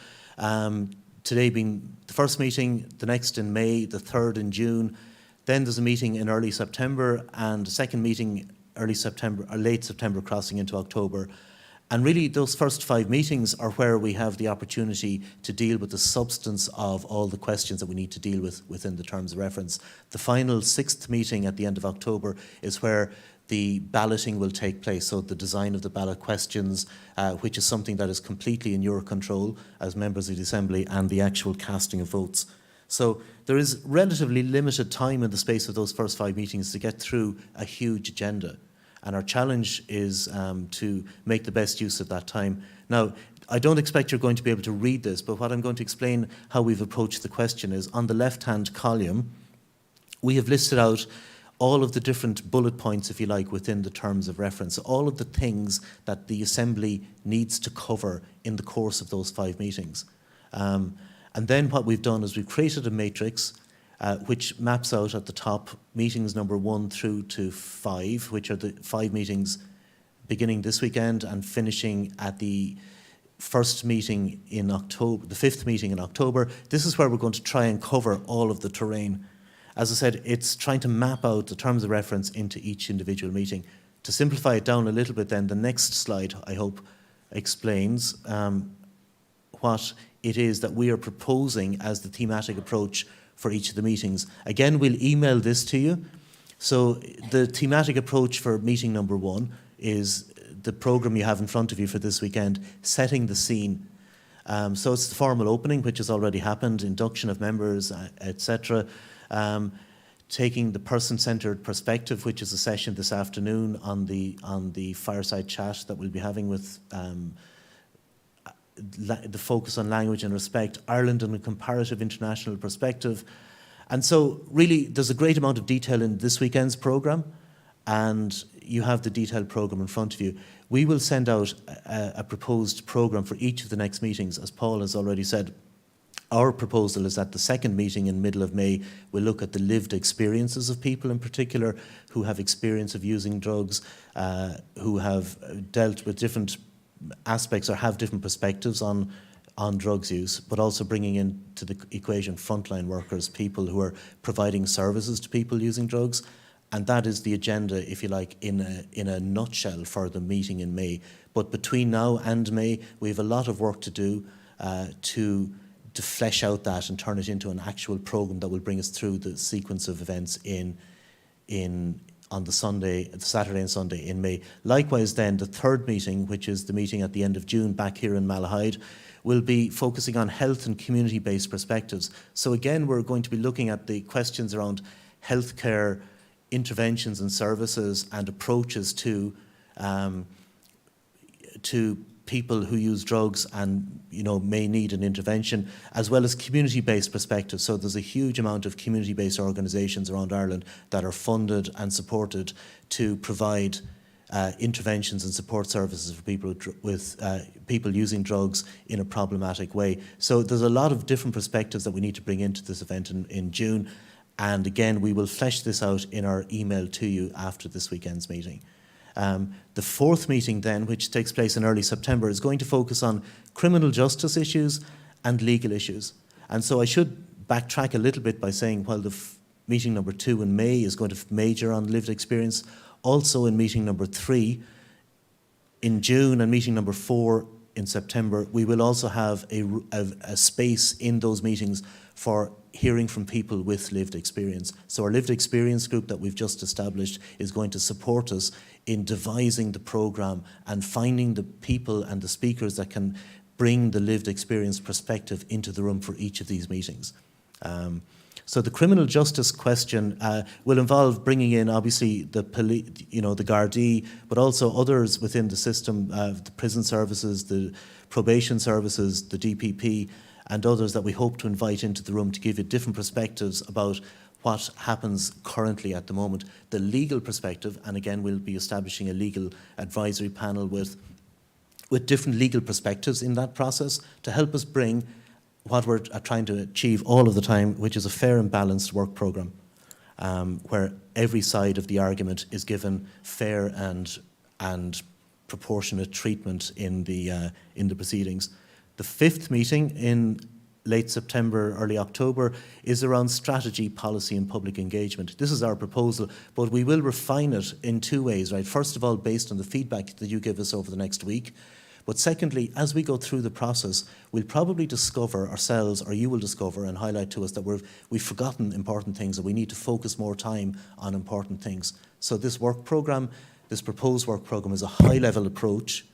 Today being the first meeting, the next in May, the third in June. Then there's a meeting in early September, and a second meeting early September or late September, crossing into October. And really those first 5 meetings are where we have the opportunity to deal with the substance of all the questions that we need to deal with within the terms of reference. The final 6th meeting at the end of October is where the balloting will take place, so the design of the ballot questions, which is something that is completely in your control as members of the Assembly, and the actual casting of votes. So there is relatively limited time in the space of those first 5 meetings to get through a huge agenda. And our challenge is to make the best use of that time. Now, I don't expect you're going to be able to read this, but what I'm going to explain how we've approached the question is, on the left-hand column, we have listed out all of the different bullet points, if you like, within the terms of reference, all of the things that the Assembly needs to cover in the course of those 5 meetings. And then what we've done is we've created a matrix which maps out at the top meetings number 1 through to 5, which are the 5 meetings beginning this weekend and finishing at the first meeting in October, the 5th meeting in October. This is where we're going to try and cover all of the terrain. As I said, it's trying to map out the terms of reference into each individual meeting. To simplify it down a little bit then, the next slide, I hope, explains what it is that we are proposing as the thematic approach for each of the meetings. Again, we'll email this to you. So the thematic approach for meeting number 1 is the programme you have in front of you for this weekend, Setting the Scene. So it's the formal opening, which has already happened, induction of members, etc. Taking the person-centred perspective, which is a session this afternoon on the fireside chat that we'll be having with the focus on language and respect, Ireland in a comparative international perspective. And so really there's a great amount of detail in this weekend's programme, and you have the detailed programme in front of you. We will send out a proposed programme for each of the next meetings. As Paul has already said, our proposal is that the second meeting in middle of May will look at the lived experiences of people in particular who have experience of using drugs, who have dealt with different aspects or have different perspectives on drugs use, but also bringing into the equation frontline workers, people who are providing services to people using drugs. And that is the agenda, if you like, in a nutshell for the meeting in May. But between now and May, we have a lot of work to do to flesh out that and turn it into an actual programme that will bring us through the sequence of events in on the Saturday and Sunday in May. Likewise then, the third meeting, which is the meeting at the end of June back here in Malahide, will be focusing on health and community-based perspectives. So again, we're going to be looking at the questions around healthcare interventions and services and approaches to people who use drugs and may need an intervention, as well as community-based perspectives. So there's a huge amount of community-based organisations around Ireland that are funded and supported to provide interventions and support services for people with people using drugs in a problematic way. So there's a lot of different perspectives that we need to bring into this event in June. And again, we will flesh this out in our email to you after this weekend's meeting. The fourth meeting then, which takes place in early September, is going to focus on criminal justice issues and legal issues. And so I should backtrack a little bit by saying while the meeting number 2 in May is going to major on lived experience, also in meeting number 3 in June and meeting number 4 in September, we will also have a space in those meetings for hearing from people with lived experience. So our lived experience group that we've just established is going to support us in devising the programme and finding the people and the speakers that can bring the lived experience perspective into the room for each of these meetings. So the criminal justice question will involve bringing in obviously the the Gardaí, but also others within the system, the prison services, the probation services, the DPP, and others that we hope to invite into the room to give you different perspectives about what happens currently at the moment. The legal perspective, and again we'll be establishing a legal advisory panel with different legal perspectives in that process to help us bring what we're trying to achieve all of the time, which is a fair and balanced work programme, where every side of the argument is given fair and proportionate treatment in the proceedings. The fifth meeting in late September, early October, is around strategy, policy and public engagement. This is our proposal, but we will refine it in 2 ways, right? First of all, based on the feedback that you give us over the next week. But secondly, as we go through the process, we'll probably discover ourselves, or you will discover and highlight to us that we've forgotten important things and we need to focus more time on important things. So this work programme, this proposed work programme, is a high-level approach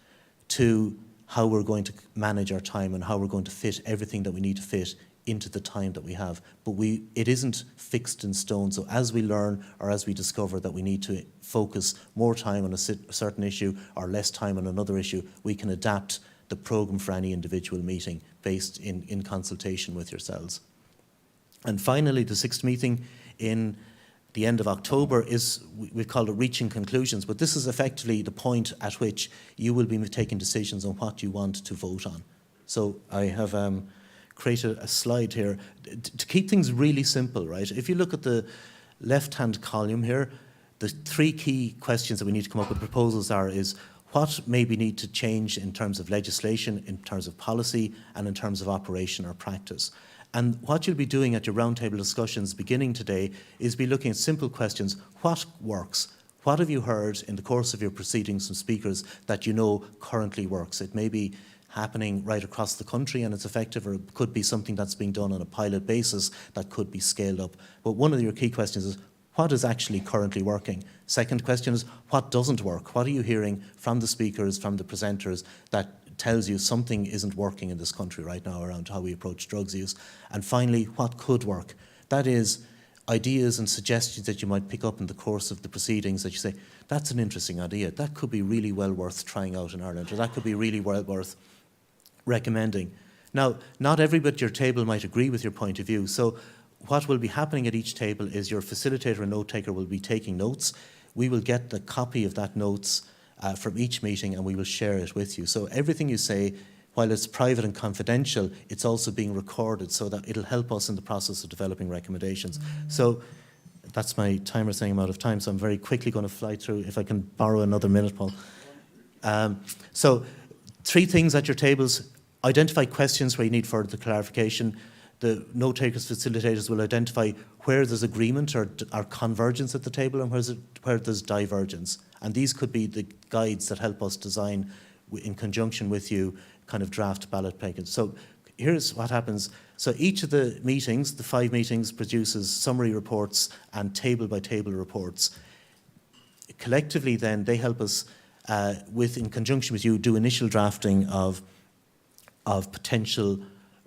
to how we're going to manage our time and how we're going to fit everything that we need to fit into the time that we have. But it isn't fixed in stone. So as we learn or as we discover that we need to focus more time on a certain issue or less time on another issue, we can adapt the programme for any individual meeting based in consultation with yourselves. And finally, the sixth meeting in the end of October is, we've called it Reaching Conclusions, but this is effectively the point at which you will be taking decisions on what you want to vote on. So I have created a slide here to keep things really simple, right? If you look at the left-hand column here, the 3 key questions that we need to come up with proposals is what maybe need to change in terms of legislation, in terms of policy, and in terms of operation or practice. And what you'll be doing at your roundtable discussions beginning today is be looking at simple questions. What works? What have you heard in the course of your proceedings from speakers that you know currently works? It may be happening right across the country and it's effective, or it could be something that's being done on a pilot basis that could be scaled up. But one of your key questions is, what is actually currently working? Second question is, what doesn't work? What are you hearing from the speakers, from the presenters, that tells you something isn't working in this country right now around how we approach drugs use? And finally, what could work? That is, ideas and suggestions that you might pick up in the course of the proceedings that you say, that's an interesting idea, that could be really well worth trying out in Ireland, or that could be really well worth recommending. Now, not everybody at your table might agree with your point of view, so what will be happening at each table is your facilitator and note taker will be taking notes. We will get the copy of that notes from each meeting and we will share it with you. So everything you say, while it's private and confidential, it's also being recorded so that it'll help us in the process of developing recommendations. So that's my timer saying I'm out of time, so I'm very quickly going to fly through, if I can borrow another minute, Paul. So 3 things at your tables. Identify questions where you need further clarification. The note takers, facilitators will identify where there's agreement or convergence at the table and where there's divergence. And these could be the guides that help us design, in conjunction with you, kind of draft ballot packets. So here's what happens. So each of the meetings, the 5 meetings, produces summary reports and table-by-table reports. collectively then they help us in conjunction with you, do initial drafting of potential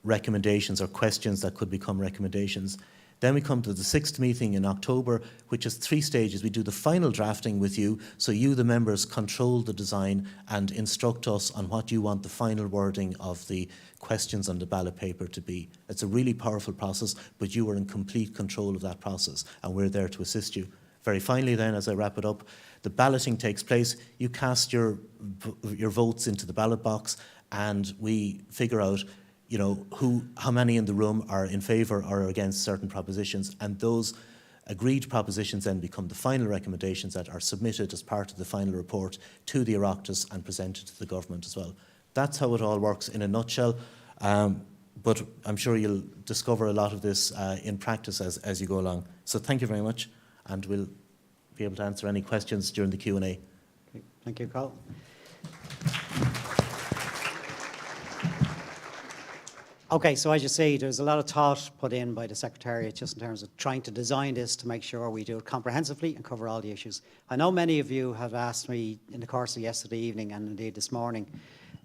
recommendations or questions that could become recommendations. Then we come to the 6th meeting in October, which is 3 stages. We do the final drafting with you, so you, the members, control the design and instruct us on what you want the final wording of the questions on the ballot paper to be. It's a really powerful process, but you are in complete control of that process, and we're there to assist you. Very finally then, as I wrap it up, the balloting takes place. You cast your votes into the ballot box, and we figure out how many in the room are in favour or against certain propositions, and those agreed propositions then become the final recommendations that are submitted as part of the final report to the Oireachtas and presented to the government as well. That's how it all works in a nutshell, but I'm sure you'll discover a lot of this in practice as you go along. So thank you very much, and we'll be able to answer any questions during the Q&A. Okay. Thank you, Carl. Okay, so as you see, there's a lot of thought put in by the Secretariat just in terms of trying to design this to make sure we do it comprehensively and cover all the issues. I know many of you have asked me in the course of yesterday evening and indeed this morning,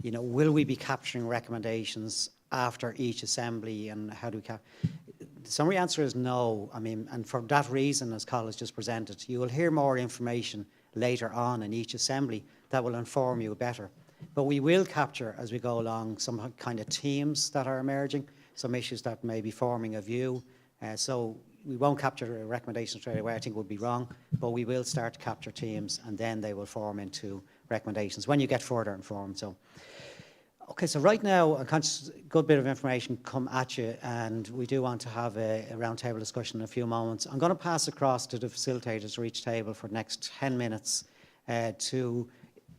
will we be capturing recommendations after each assembly, and how do we the summary answer is no. I mean, and for that reason, as Carl has just presented, you will hear more information later on in each assembly that will inform you better. But we will capture, as we go along, some kind of themes that are emerging, some issues that may be forming a view. So we won't capture a recommendation straight away, I think would be wrong, but we will start to capture themes, and then they will form into recommendations when you get further informed. So, okay, so right now, a good bit of information come at you, and we do want to have a roundtable discussion in a few moments. I'm going to pass across to the facilitators for each table for the next 10 minutes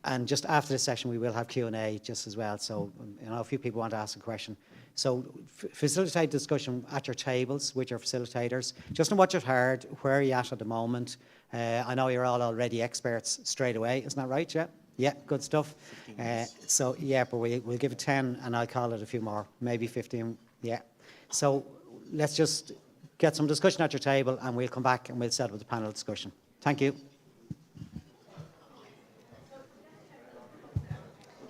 and just after this session, we will have Q&A just as well. So, a few people want to ask a question. So, facilitate discussion at your tables with your facilitators. Just on what you've heard, where are you at the moment? I know you're all already experts straight away. Isn't that right, yeah? Yeah, good stuff. So, yeah, but we'll give it 10 and I'll call it a few more, maybe 15, yeah. So, let's just get some discussion at your table and we'll come back and we'll set up the panel discussion. Thank you.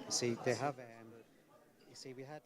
See, they have, you see, we had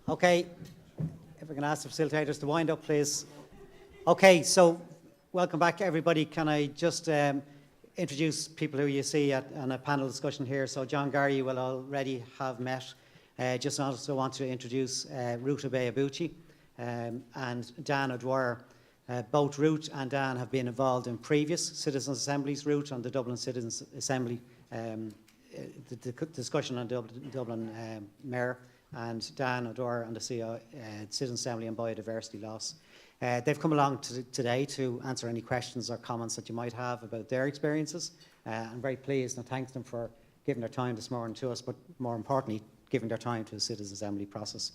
Okay, if I can ask the facilitators to wind up, please. Okay, so welcome back, everybody. Can I just introduce people who you see on a panel discussion here? So John Gary you will already have met. Just also want to introduce Ruth Abeyabuchi and Dan O'Dwyer. Both Ruth and Dan have been involved in previous Citizens' Assemblies. Ruth on the Dublin Citizens' Assembly, the discussion on Dublin Mayor, and Dan O'Dwyer on the Citizens' Assembly on Biodiversity Loss. They've come along today to answer any questions or comments that you might have about their experiences. I'm very pleased and thank them for giving their time this morning to us, but more importantly, giving their time to the Citizens' Assembly process.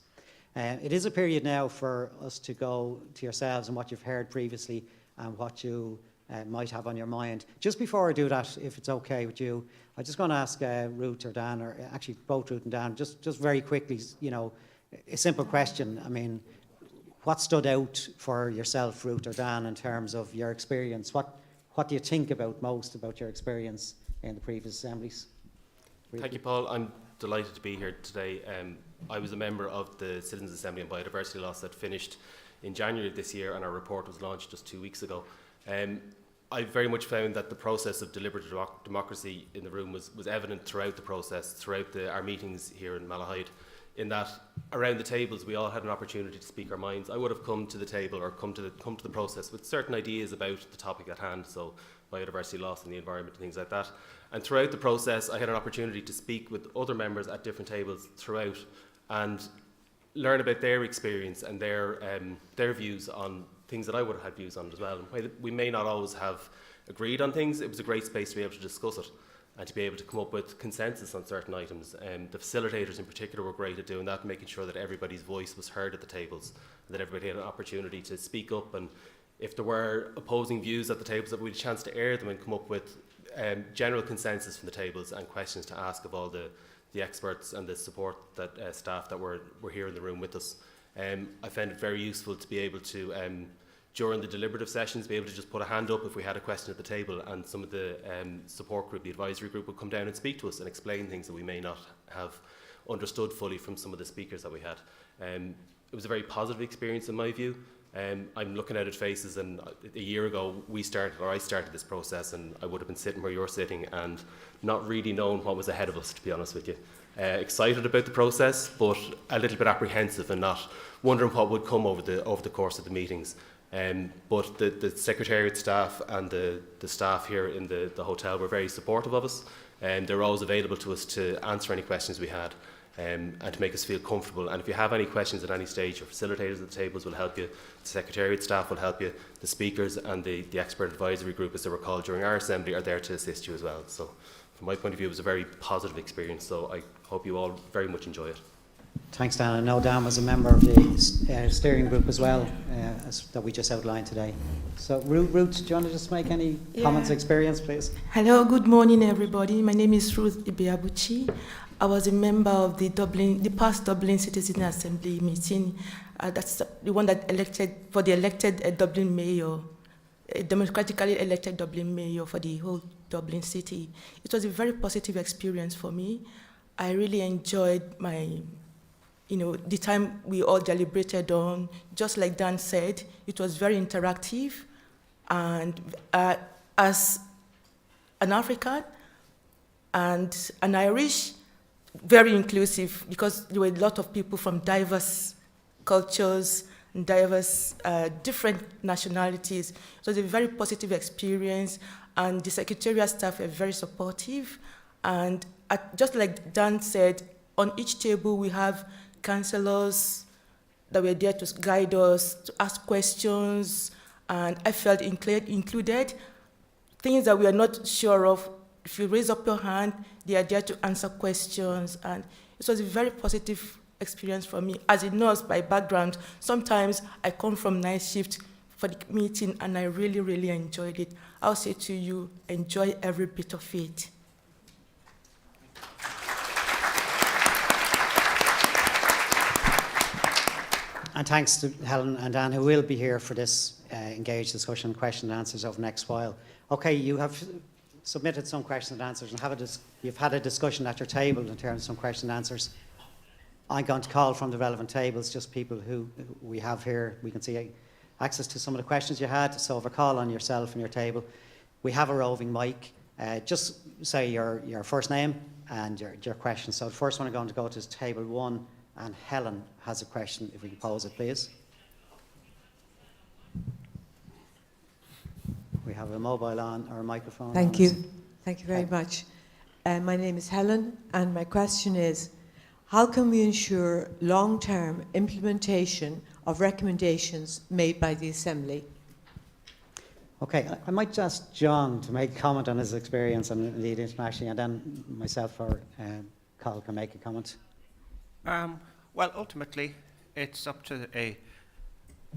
It is a period now for us to go to yourselves and what you've heard previously and what you might have on your mind. Just before I do that, if it's okay with you, I'm just going to ask Ruth or Dan, or actually both Ruth and Dan, just very quickly, you know, a simple question. I mean, what stood out for yourself, Ruth or Dan, in terms of your experience? What do you think about most about your experience in the previous assemblies? Thank you, Paul. I'm delighted to be here today. I was a member of the Citizens' Assembly on Biodiversity Loss that finished in January of this year, and our report was launched just 2 weeks ago. I very much found that the process of deliberative democracy in the room was evident throughout the process, throughout our meetings here in Malahide, in that around the tables we all had an opportunity to speak our minds. I would have come to the table or come to the process with certain ideas about the topic at hand, so biodiversity loss and the environment and things like that. And throughout the process I had an opportunity to speak with other members at different tables throughout and learn about their experience and their views on things that I would have had views on as well. And we may not always have agreed on things, it was a great space to be able to discuss it and to be able to come up with consensus on certain items. The facilitators in particular were great at doing that, making sure that everybody's voice was heard at the tables, and that everybody had an opportunity to speak up, and if there were opposing views at the tables, that we had a chance to air them and come up with general consensus from the tables and questions to ask of all the experts and the support that staff that were here in the room with us. I found it very useful to be able to during the deliberative sessions, be able to just put a hand up if we had a question at the table, and some of the support group, the advisory group, would come down and speak to us and explain things that we may not have understood fully from some of the speakers that we had. It was a very positive experience in my view. I'm looking out at faces, and a year ago I started this process, and I would have been sitting where you're sitting and not really knowing what was ahead of us, to be honest with you. Excited about the process, but a little bit apprehensive and not wondering what would come over the course of the meetings. But the Secretariat staff and the staff here in the hotel were very supportive of us, and they were always available to us to answer any questions we had and to make us feel comfortable. And if you have any questions at any stage, your facilitators at the tables will help you, the Secretariat staff will help you, the speakers and the expert advisory group, as they were called during our assembly, are there to assist you as well. So from my point of view, it was a very positive experience, so I hope you all very much enjoy it. Thanks, Dan. I know Dan was a member of the steering group as well, that we just outlined today. So, Ruth, do you want to just make any comments, experience, please? Hello, good morning, everybody. My name is Ruth Abeyabuchi. I was a member of the past Dublin Citizens' Assembly meeting. That's the one that elected Dublin mayor, a democratically elected Dublin mayor for the whole Dublin city. It was a very positive experience for me. I really enjoyed the time we all deliberated on. Just like Dan said, it was very interactive. And as an African and an Irish, very inclusive, because there were a lot of people from diverse cultures, diverse different nationalities. It was a very positive experience, and the Secretariat staff were very supportive. And just like Dan said, on each table we have councillors that were there to guide us, to ask questions, and I felt included. Things that we are not sure of, if you raise up your hand, they are there to answer questions, and it was a very positive experience for me. As a nurse by background, sometimes I come from night shift for the meeting, and I really, really enjoyed it. I'll say to you, enjoy every bit of it. And thanks to Helen and Dan, who will be here for this engaged discussion, question and answers over the next while. Okay, you have submitted some questions and answers, and you've had a discussion at your table in terms of some question and answers. I'm going to call from the relevant tables, just people who we have here. We can see access to some of the questions you had. So if I call on yourself and your table, we have a roving mic. Just say your first name and your question. So the first one I'm going to go to is table 1, and Helen has a question, if we can pose it, please. We have a mobile on or a microphone. Thank on. you. Thank you very much. My name is Helen, and my question is, how can we ensure long-term implementation of recommendations made by the Assembly? Okay, I might ask John to make a comment on his experience and indeed internationally, and then myself or Carl can make a comment. Well, ultimately, it's up to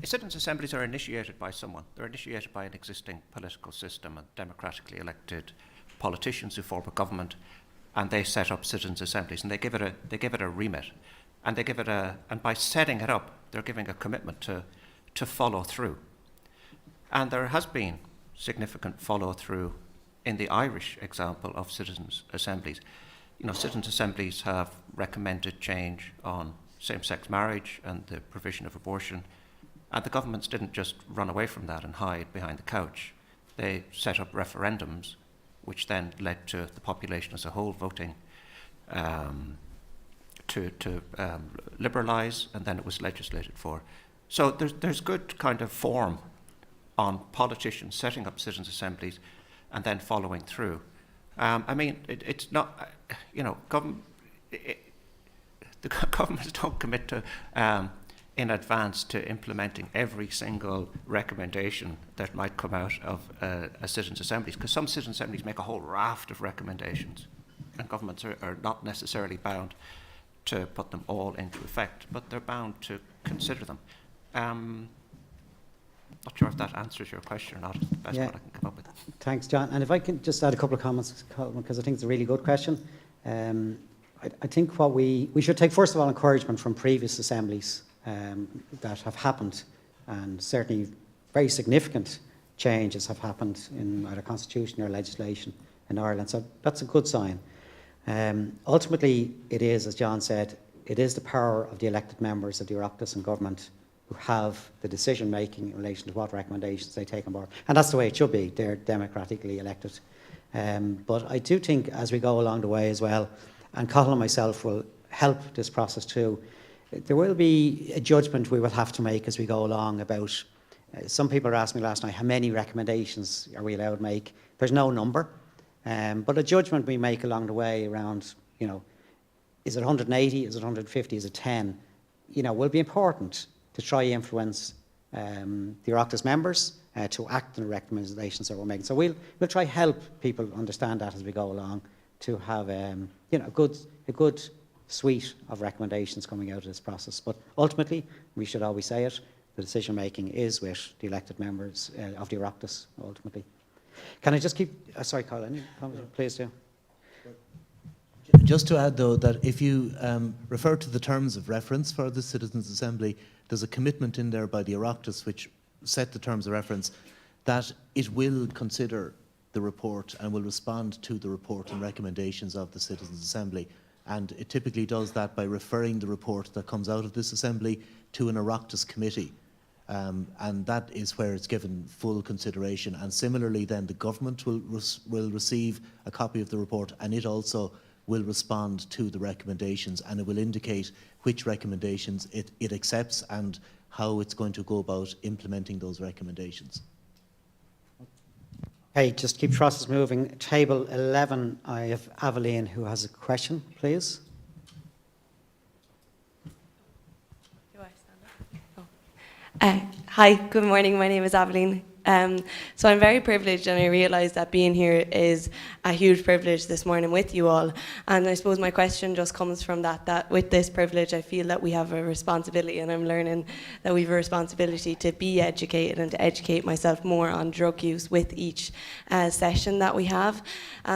citizens' assemblies are initiated by someone. They're initiated by an existing political system and democratically elected politicians who form a government, and they set up citizens' assemblies, and they give it a remit, and and by setting it up, they're giving a commitment to follow through. And there has been significant follow through in the Irish example of citizens' assemblies. You know, citizens' assemblies have recommended change on same-sex marriage and the provision of abortion, and the governments didn't just run away from that and hide behind the couch. They set up referendums, which then led to the population as a whole voting to liberalise, and then it was legislated for. So there's good kind of form on politicians setting up citizens' assemblies and then following through. I mean, it's not, you know, the governments don't commit to in advance to implementing every single recommendation that might come out of a citizens' assemblies, because some citizens' assemblies make a whole raft of recommendations, and governments are not necessarily bound to put them all into effect, but they're bound to consider them. Not sure if that answers your question or not. It's the best one I can come up with. Thanks, John. And if I can just add a couple of comments, because I think it's a really good question. I think what we should take, first of all, encouragement from previous assemblies that have happened, and certainly very significant changes have happened in either constitution or legislation in Ireland. So that's a good sign. Ultimately, it is, as John said, it is the power of the elected members of the Oireachtas and government who have the decision making in relation to what recommendations they take on board. And that's the way it should be. They're democratically elected. But I do think as we go along the way as well, and Cathal and myself will help this process too, there will be a judgment we will have to make as we go along about, some people asked me last night, how many recommendations are we allowed to make? There's no number, but a judgment we make along the way around, you know, is it 180, is it 150, is it 10? You know, will be important to try to influence the Oireachtas members to act on the recommendations that we're making. So we'll try to help people understand that as we go along, to have you know, a good suite of recommendations coming out of this process. But ultimately, we should always say it, the decision making is with the elected members of the Oireachtas ultimately. Can I just keep, sorry Carl, any comment? Please do. Just to add, though, that if you refer to the terms of reference for the Citizens' Assembly, there's a commitment in there by the Oireachtas which set the terms of reference that it will consider the report and will respond to the report and recommendations of the Citizens' Assembly. And it typically does that by referring the report that comes out of this Assembly to an Oireachtas committee. And that is where it's given full consideration. And similarly, then the government will receive a copy of the report, and it also will respond to the recommendations, and it will indicate which recommendations it accepts and how it's going to go about implementing those recommendations. Okay, just keep process moving. Table 11, I have Aveline who has a question, please. Do I stand up? Oh. Hi, good morning. My name is Aveline. So I'm very privileged, and I realise that being here is a huge privilege this morning with you all. And I suppose my question just comes from that with this privilege, I feel that we have a responsibility, and I'm learning that we have a responsibility to be educated and to educate myself more on drug use with each session that we have.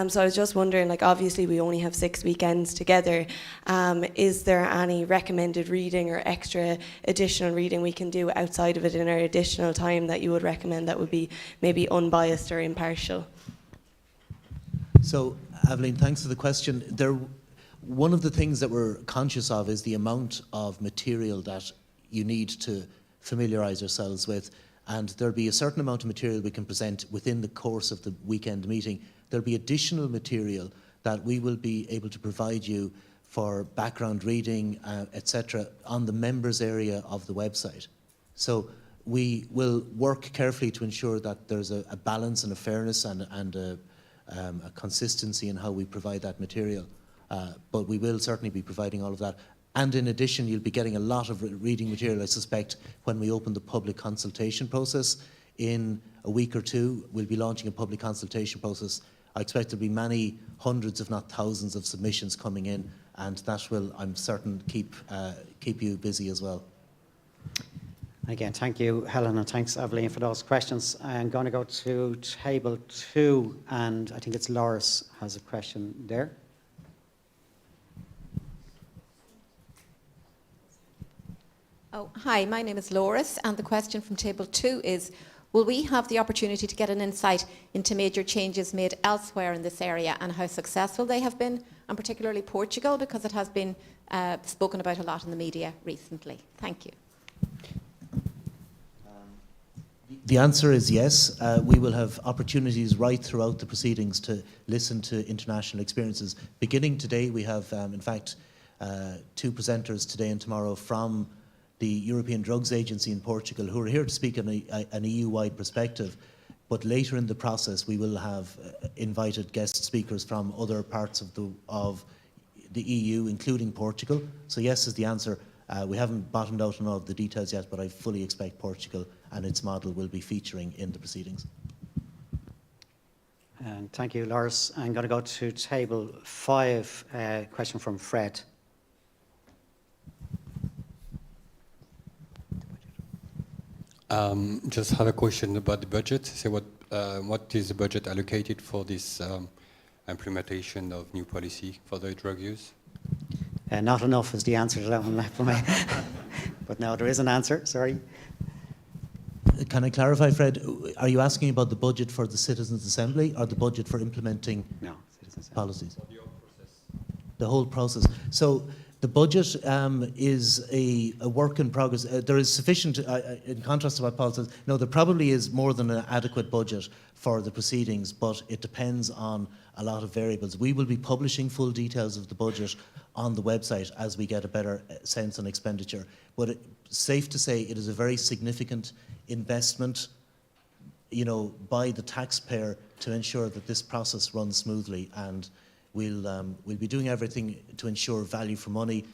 So I was just wondering, like, obviously we only have 6 weekends together. Is there any recommended reading or extra additional reading we can do outside of it in our additional time that you would recommend that would be maybe unbiased or impartial? So, Aveline, thanks for the question. one of the things that we're conscious of is the amount of material that you need to familiarise yourselves with, and there'll be a certain amount of material we can present within the course of the weekend meeting. There'll be additional material that we will be able to provide you for background reading, etc., on the members area of the website. So we will work carefully to ensure that there's a balance and a fairness and a consistency in how we provide that material. But we will certainly be providing all of that. And in addition, you'll be getting a lot of reading material, I suspect, when we open the public consultation process. In a week or two, we'll be launching a public consultation process. I expect there'll be many hundreds, if not thousands, of submissions coming in, and that will, I'm certain, keep you busy as well. Again, thank you, Helen, and thanks, Aveline, for those questions. I'm going to go to table 2, and I think it's Loris has a question there. Oh, hi, my name is Loris, and the question from table 2 is, will we have the opportunity to get an insight into major changes made elsewhere in this area and how successful they have been, and particularly Portugal, because it has been spoken about a lot in the media recently? Thank you. The answer is yes. We will have opportunities right throughout the proceedings to listen to international experiences. Beginning today, we have, in fact, 2 presenters today and tomorrow from the European Drugs Agency in Portugal, who are here to speak on an EU-wide perspective. But later in the process, we will have invited guest speakers from other parts of the EU, including Portugal. So yes is the answer. We haven't bottomed out on all of the details yet, but I fully expect Portugal and its model will be featuring in the proceedings. And thank you, Loris. I'm going to go to table 5, question from Fred. Just have a question about the budget. So what is the budget allocated for this implementation of new policy for the drug use? Not enough is the answer to that one. But no, there is an answer, sorry. Can I clarify, Fred? Are you asking about the budget for the Citizens' Assembly or the budget for implementing policies? The whole process. So the budget is a work in progress. There is sufficient, in contrast to what Paul says, no, there probably is more than an adequate budget for the proceedings, but it depends on a lot of variables. We will be publishing full details of the budget on the website as we get a better sense on expenditure. But it's safe to say it is a very significant investment, you know, by the taxpayer to ensure that this process runs smoothly, and we'll be doing everything to ensure value for money,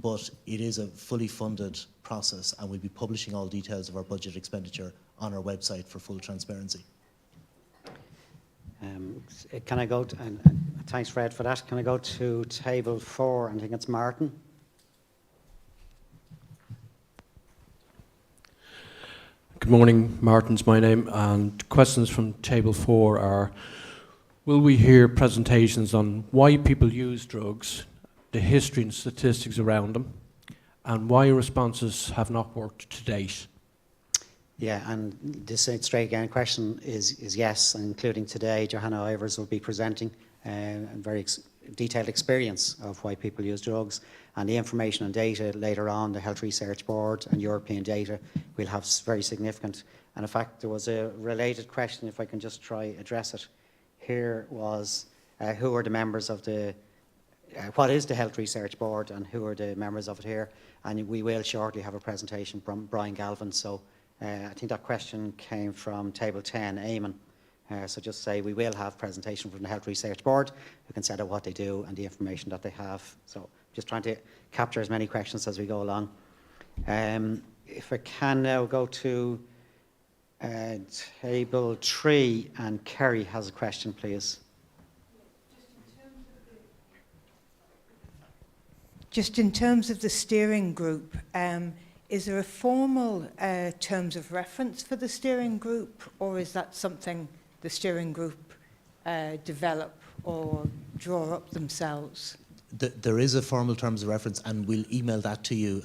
but it is a fully funded process, and we'll be publishing all details of our budget expenditure on our website for full transparency. Can I go to, and thanks, Fred, for that. Can I go to table 4? I think it's Martin. Good morning, Martin's my name, and questions from table 4 are: will we hear presentations on why people use drugs, the history and statistics around them, and why responses have not worked to date? Yeah, and this straight again question is yes, and including today, Johanna Ivers will be presenting a very detailed experience of why people use drugs, and the information and data later on, the Health Research Board and European data will have very significant. And in fact, there was a related question, if I can just try address it here, was who are the members of the, what is the Health Research Board and who are the members of it here? And we will shortly have a presentation from Brian Galvin. So I think that question came from table 10, Eamon. So just say we will have presentation from the Health Research Board who can set out what they do and the information that they have. So just trying to capture as many questions as we go along. If I can now go to table 3, and Kerry has a question, please. Just in terms of the steering group, is there a formal terms of reference for the steering group, or is that something the steering group develop or draw up themselves? There is a formal terms of reference, and we'll email that to you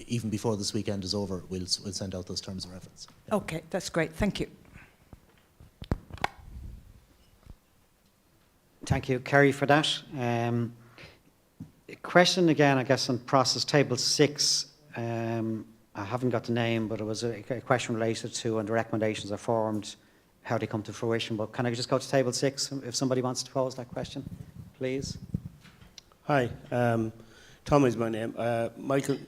even before this weekend is over. We'll send out those terms of reference. Okay, that's great. Thank you. Thank you, Kerry, for that. Question again, I guess, on process table 6. I haven't got the name, but it was a question related to when the recommendations are formed, how they come to fruition. But can I just go to table 6 if somebody wants to pose that question, please? Hi, Tom is my name. Michael,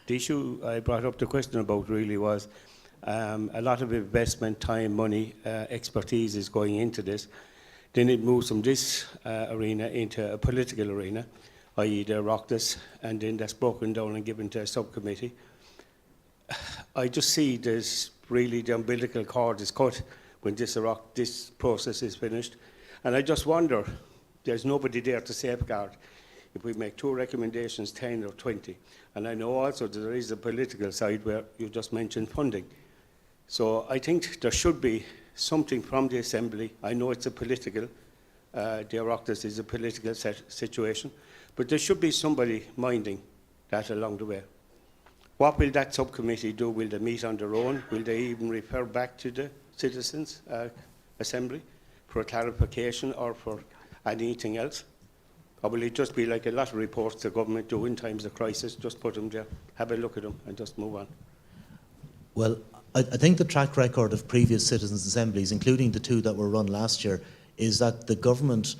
the issue I brought up the question about really was a lot of investment, time, money, expertise is going into this. Then it moves from this arena into a political arena, i.e. the Oireachtas, and then that's broken down and given to a subcommittee. I just see there's really the umbilical cord is cut when this process is finished. And I just wonder, there's nobody there to safeguard if we make 2 recommendations, 10 or 20. And I know also that there is a political side where you just mentioned funding. So I think there should be something from the Assembly. I know it's a political, the Oireachtas is a political situation, but there should be somebody minding that along the way. What will that subcommittee do? Will they meet on their own? Will they even refer back to the Citizens' Assembly for a clarification or for anything else? Or will it just be like a lot of reports the government do in times of crisis, just put them there, have a look at them and just move on? Well, I think the track record of previous citizens' assemblies, including the 2 that were run last year, is that the government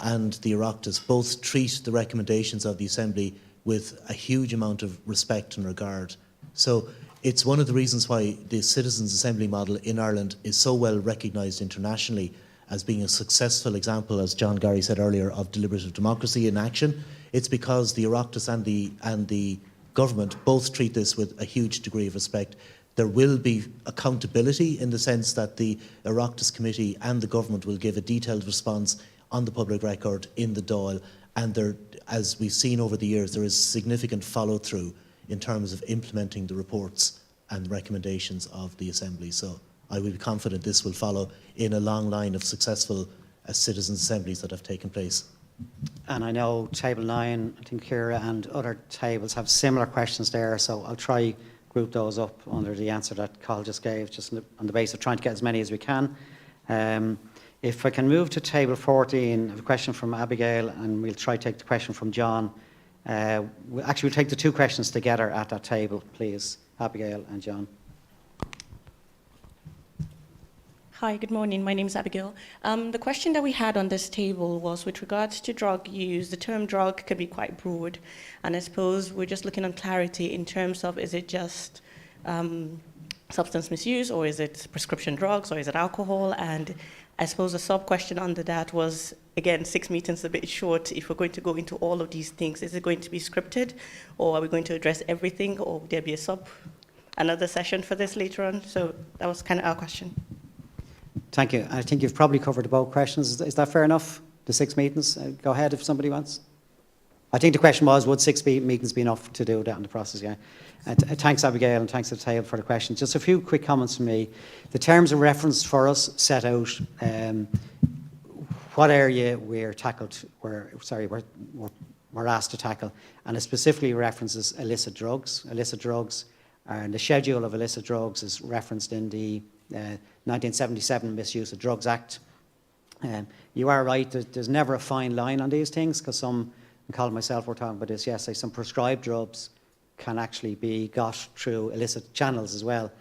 and the Oireachtas both treat the recommendations of the Assembly with a huge amount of respect and regard. So it's one of the reasons why the Citizens' Assembly model in Ireland is so well recognised internationally as being a successful example, as John Gary said earlier, of deliberative democracy in action. It's because the Oireachtas and the government both treat this with a huge degree of respect. There will be accountability in the sense that the Oireachtas Committee and the government will give a detailed response on the public record in the Dáil, and there, as we've seen over the years, there is significant follow-through in terms of implementing the reports and recommendations of the Assembly. So I will be confident this will follow in a long line of successful citizens' assemblies that have taken place. And I know table 9, I think Ciara and other tables have similar questions there, so I'll try group those up under the answer that Carl just gave, just on the basis of trying to get as many as we can. If I can move to table 14, I have a question from Abigail, and we'll try to take the question from John. We'll take the 2 questions together at that table, please, Abigail and John. Hi, good morning. My name is Abigail. The question that we had on this table was with regards to drug use. The term drug can be quite broad, and I suppose we're just looking on clarity in terms of, is it just substance misuse, or is it prescription drugs, or is it alcohol? And I suppose a sub-question under that was, again, 6 meetings a bit short. If we're going to go into all of these things, is it going to be scripted, or are we going to address everything, or will there be another session for this later on? So that was kind of our question. Thank you. I think you've probably covered both questions. Is that fair enough? The 6 meetings? Go ahead if somebody wants. I think the question was, would 6 meetings be enough to do that in the process? Yeah. Thanks, Abigail, and thanks to the table for the question. Just a few quick comments from me. The terms of reference for us set out what area we're asked to tackle, and it specifically references illicit drugs. Illicit drugs, and the schedule of illicit drugs is referenced in the 1977 Misuse of Drugs Act. You are right, there's never a fine line on these things, because some, and Colin and myself were talking about this yesterday, some prescribed drugs can actually be got through illicit channels as well.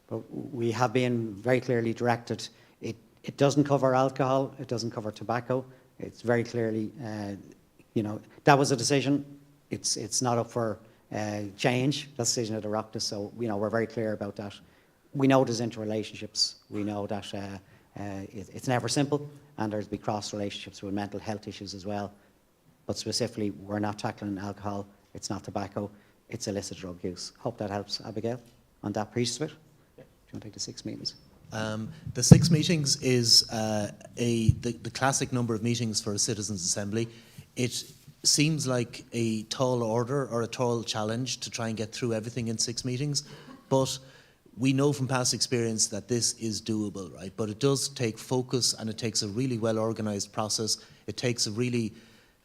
But we have been very clearly directed, it doesn't cover alcohol, it doesn't cover tobacco. It's very clearly, that was a decision. It's not up for change, that decision of the Oireachtas, so we're very clear about that. We know there's interrelationships. We know that it's never simple, and there's big cross relationships with mental health issues as well. But specifically, we're not tackling alcohol, it's not tobacco, it's illicit drug use. Hope that helps, Abigail, on that piece of it. Yeah. Do you want to take the 6 meetings? The 6 meetings is the classic number of meetings for a citizens' assembly. It seems like a tall order or a tall challenge to try and get through everything in 6 meetings, but we know from past experience that this is doable, right? But it does take focus, and it takes a really well-organised process. It takes a really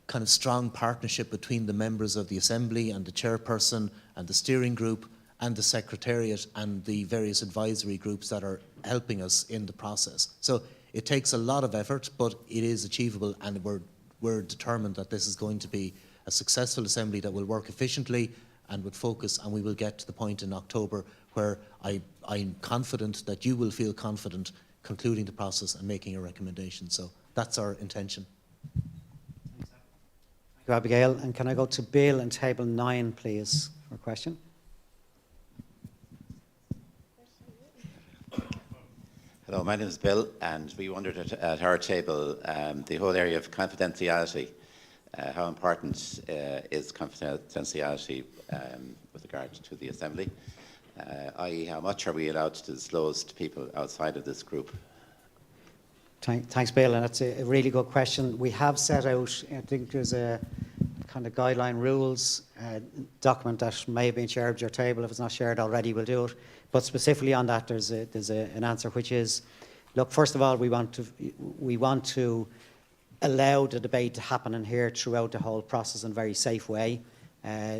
kind of strong partnership between the members of the Assembly and the chairperson and the steering group and the Secretariat and the various advisory groups that are helping us in the process. So it takes a lot of effort, but it is achievable, and we're determined that this is going to be a successful assembly that will work efficiently and with focus, and we will get to the point in October where I'm confident that you will feel confident concluding the process and making a recommendation. So that's our intention. Thank you, Abigail. And can I go to Bill and table 9, please, for a question? Hello, my name is Bill, and we wondered at our table the whole area of confidentiality. How important is confidentiality with regard to the Assembly? I.e., how much are we allowed to disclose to people outside of this group? Thanks, Bill, and that's a really good question. We have set out, I think there's a kind of guideline rules document that may have been shared with your table. If it's not shared already, we'll do it. But specifically on that, there's an answer, which is, look, first of all, we want to allow the debate to happen in here throughout the whole process in a very safe way.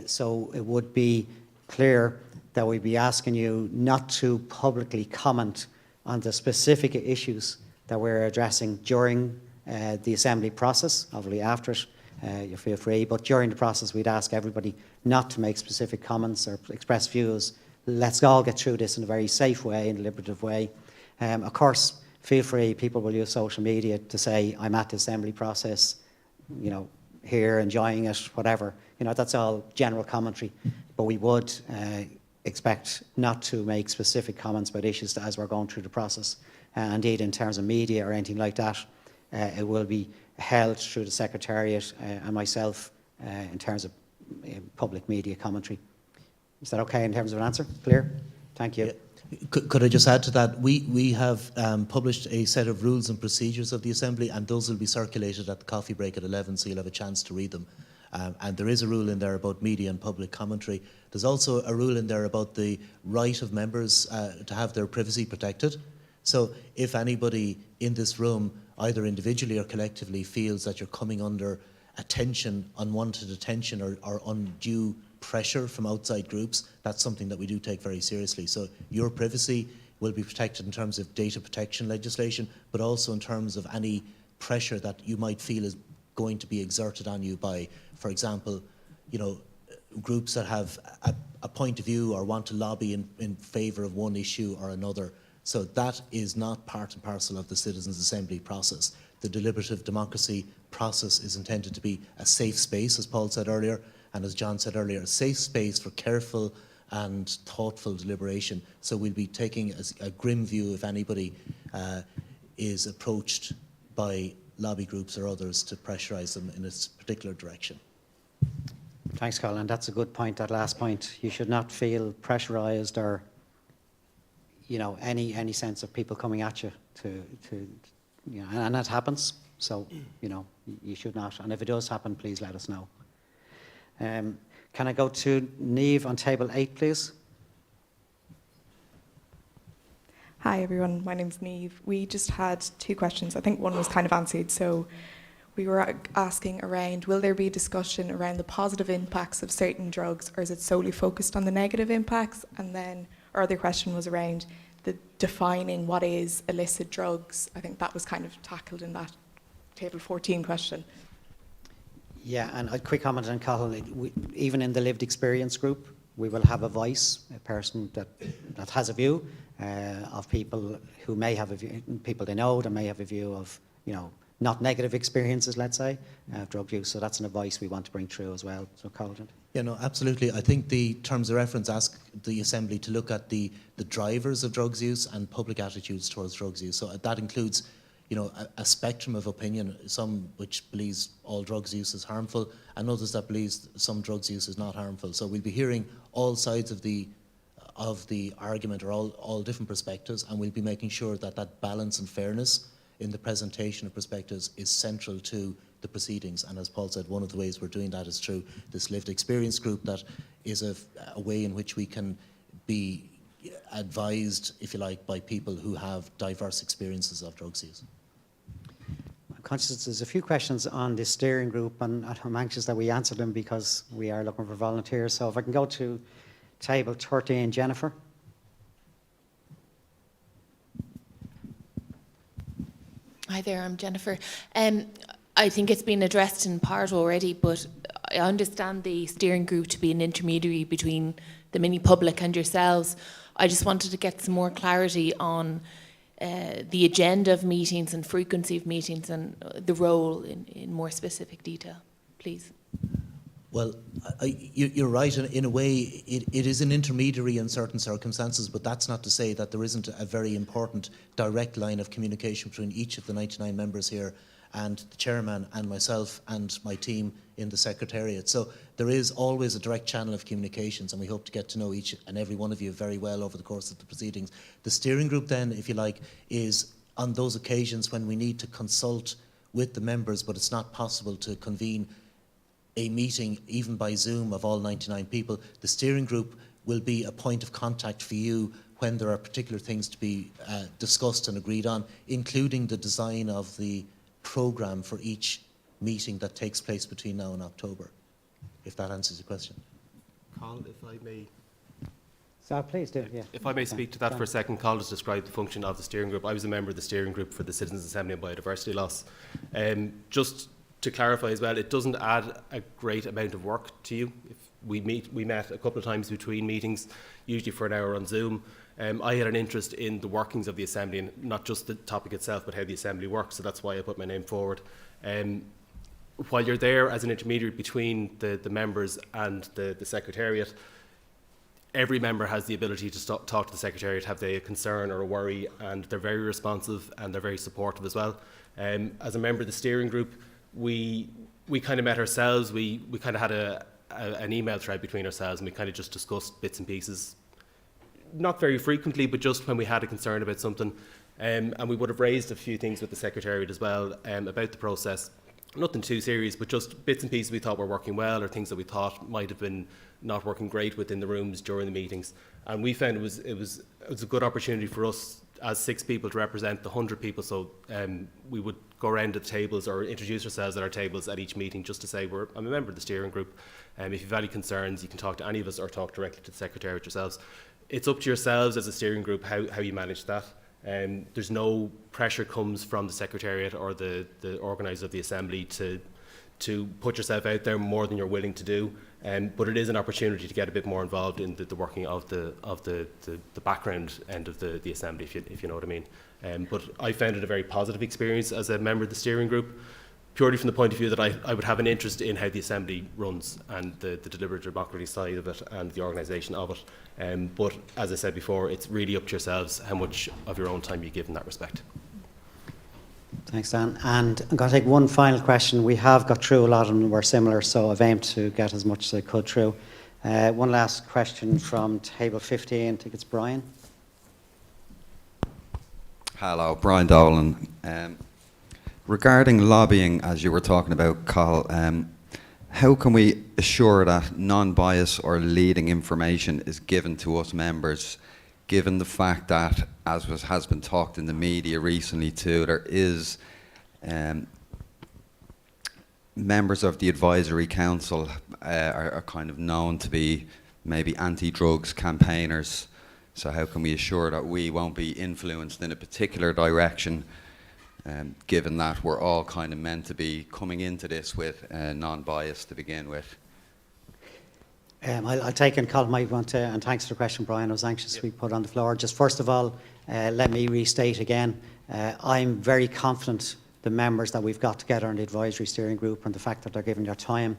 So it would be clear that we'd be asking you not to publicly comment on the specific issues that we're addressing during the assembly process. Obviously after it, you feel free, but during the process we'd ask everybody not to make specific comments or express views. Let's all get through this in a very safe way and deliberative way. Of course, feel free, people will use social media to say, I'm at the assembly process, you know, here, enjoying it, whatever. You know, that's all general commentary, but we would expect not to make specific comments about issues as we're going through the process. Indeed, in terms of media or anything like that, it will be held through the Secretariat and myself in terms of public media commentary. Is that okay in terms of an answer? Clear? Thank you. Yeah. Could I just add to that? We have published a set of rules and procedures of the Assembly, and those will be circulated at the coffee break at 11, so you'll have a chance to read them. And there is a rule in there about media and public commentary. There's also a rule in there about the right of members to have their privacy protected. So if anybody in this room, either individually or collectively, feels that you're coming under attention, unwanted attention or undue pressure from outside groups, that's something that we do take very seriously. So your privacy will be protected in terms of data protection legislation, but also in terms of any pressure that you might feel is going to be exerted on you by, for example, you know, groups that have a point of view or want to lobby in favour of one issue or another. So that is not part and parcel of the Citizens' Assembly process. The deliberative democracy process is intended to be a safe space, as Paul said earlier, and as John said earlier, a safe space for careful and thoughtful deliberation. So we'll be taking a grim view if anybody is approached by lobby groups or others to pressurise them in a particular direction. Thanks, Colin. That's a good point, that last point. You should not feel pressurised or, you know, any sense of people coming at you to you know, and that happens. So, you know, you should not. And if it does happen, please let us know. Can I go to Niamh on table 8, please? Hi everyone, my name's Niamh. We just had 2 questions. I think one was kind of answered. So we were asking around, will there be a discussion around the positive impacts of certain drugs, or is it solely focused on the negative impacts? And then our other question was around the defining what is illicit drugs. I think that was kind of tackled in that table 14 question. Yeah, and a quick comment on Cathal. Even in the lived experience group, we will have a voice, a person that has a view of people who may have a view, people they know that may have a view of, you know, not negative experiences, let's say, of drug use. So that's an advice we want to bring through as well. So, Colin. Yeah, no, absolutely. I think the terms of reference ask the Assembly to look at the drivers of drugs use and public attitudes towards drugs use. So that includes, you know, a spectrum of opinion, some which believes all drugs use is harmful and others that believes some drugs use is not harmful. So we'll be hearing all sides of the argument, or all different perspectives, and we'll be making sure that that balance and fairness in the presentation of perspectives is central to the proceedings. And as Paul said, one of the ways we're doing that is through this lived experience group that is a way in which we can be advised, if you like, by people who have diverse experiences of drugs use. I'm conscious there's a few questions on the steering group, and I'm anxious that we answer them because we are looking for volunteers. So if I can go to table 13, Jennifer. Hi there, I'm Jennifer. I think it's been addressed in part already, but I understand the steering group to be an intermediary between the mini public and yourselves. I just wanted to get some more clarity on the agenda of meetings and frequency of meetings and the role in more specific detail, please. Well, you're right. In a way, it is an intermediary in certain circumstances, but that's not to say that there isn't a very important direct line of communication between each of the 99 members here and the chairman and myself and my team in the secretariat. So there is always a direct channel of communications, and we hope to get to know each and every one of you very well over the course of the proceedings. The steering group then, if you like, is on those occasions when we need to consult with the members, but it's not possible to convene a meeting, even by Zoom, of all 99 people. The steering group will be a point of contact for you when there are particular things to be discussed and agreed on, including the design of the programme for each meeting that takes place between now and October, if that answers your question. Carl, if I may. So please do, yeah. If I may speak to that for a second, Carl has described the function of the steering group. I was a member of the steering group for the Citizens Assembly on Biodiversity Loss. Just to clarify as well, it doesn't add a great amount of work to you. If we met a couple of times between meetings, usually for an hour on Zoom. I had an interest in the workings of the Assembly, and not just the topic itself, but how the Assembly works, so that's why I put my name forward. While you're there as an intermediary between the members and the Secretariat, every member has the ability to talk to the Secretariat, have they a concern or a worry, and they're very responsive and they're very supportive as well. As a member of the steering group, we kind of met ourselves. We kind of had an email thread between ourselves, and we kind of just discussed bits and pieces, not very frequently, but just when we had a concern about something. And we would have raised a few things with the Secretariat as well about the process. Nothing too serious, but just bits and pieces we thought were working well, or things that we thought might have been not working great within the rooms during the meetings. And we found it was a good opportunity for us as 6 people to represent the 100 people. So we would go around the tables or introduce ourselves at our tables at each meeting, just to say I'm a member of the steering group. If you've any concerns, you can talk to any of us or talk directly to the Secretariat yourselves. It's up to yourselves as a steering group how you manage that. There's no pressure comes from the Secretariat or the organisers of the Assembly to put yourself out there more than you're willing to do. But it is an opportunity to get a bit more involved in the working of the background end of the Assembly, if you know what I mean. But I found it a very positive experience as a member of the steering group, purely from the point of view that I would have an interest in how the Assembly runs and the deliberative democracy side of it and the organisation of it. But as I said before, it's really up to yourselves how much of your own time you give in that respect. Thanks, Dan. And I'm going to take one final question. We have got through a lot of them were similar, so I've aimed to get as much as I could through. One last question from table 15. I think it's Brian. Hello, Brian Dolan. Regarding lobbying, as you were talking about, Carl, how can we assure that non-biased or leading information is given to us members, given the fact that, as has been talked in the media recently too, there is members of the advisory council are kind of known to be maybe anti-drugs campaigners. So how can we assure that we won't be influenced in a particular direction, given that we're all kind of meant to be coming into this with non-bias to begin with? I'll take and Colin might want to, and thanks for the question, Brian. I was anxious to be put on the floor. Just first of all, let me restate again, I'm very confident the members that we've got together in the advisory steering group and the fact that they're giving their time,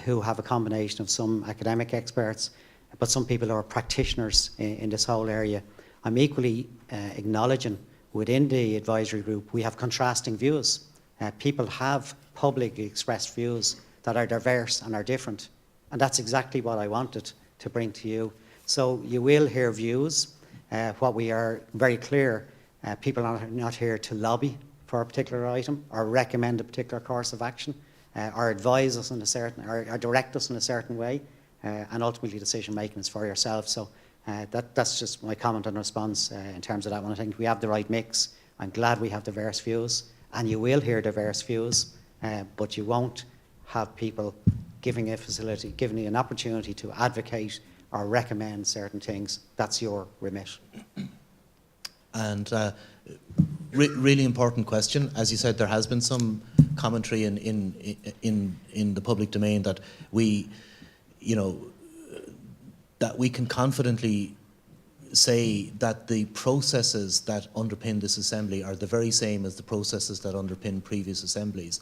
who have a combination of some academic experts, but some people who are practitioners in this whole area. I'm equally acknowledging within the advisory group we have contrasting views. People have publicly expressed views that are diverse and are different. And that's exactly what I wanted to bring to you. So you will hear views. What we are very clear, people are not here to lobby for a particular item or recommend a particular course of action or advise us in a certain, or direct us in a certain way. And ultimately decision making is for yourselves. So that's just my comment and response in terms of that one. I think we have the right mix. I'm glad we have diverse views, and you will hear diverse views, but you won't have people giving you an opportunity to advocate or recommend certain things. That's your remit. And really important question. As you said, there has been some commentary in the public domain that we, that we can confidently say that the processes that underpin this assembly are the very same as the processes that underpin previous assemblies.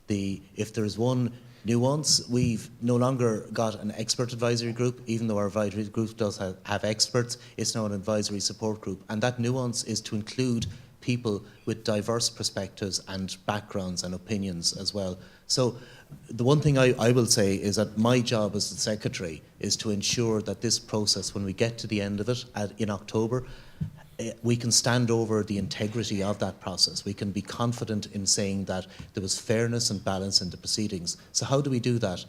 If there is one nuance, we've no longer got an expert advisory group, even though our advisory group does have experts. It's now an advisory support group, and that nuance is to include people with diverse perspectives and backgrounds and opinions as well. So the one thing I will say is that my job as the Secretary is to ensure that this process, when we get to the end of it in October, we can stand over the integrity of that process. We can be confident in saying that there was fairness and balance in the proceedings. So how do we do that?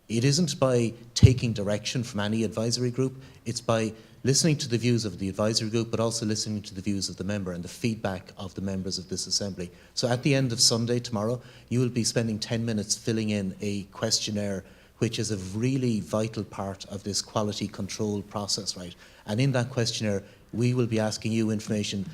It isn't by taking direction from any advisory group, it's by listening to the views of the advisory group, but also listening to the views of the member and the feedback of the members of this assembly. So at the end of Sunday, tomorrow, you will be spending 10 minutes filling in a questionnaire, which is a really vital part of this quality control process, right? And in that questionnaire, we will be asking you information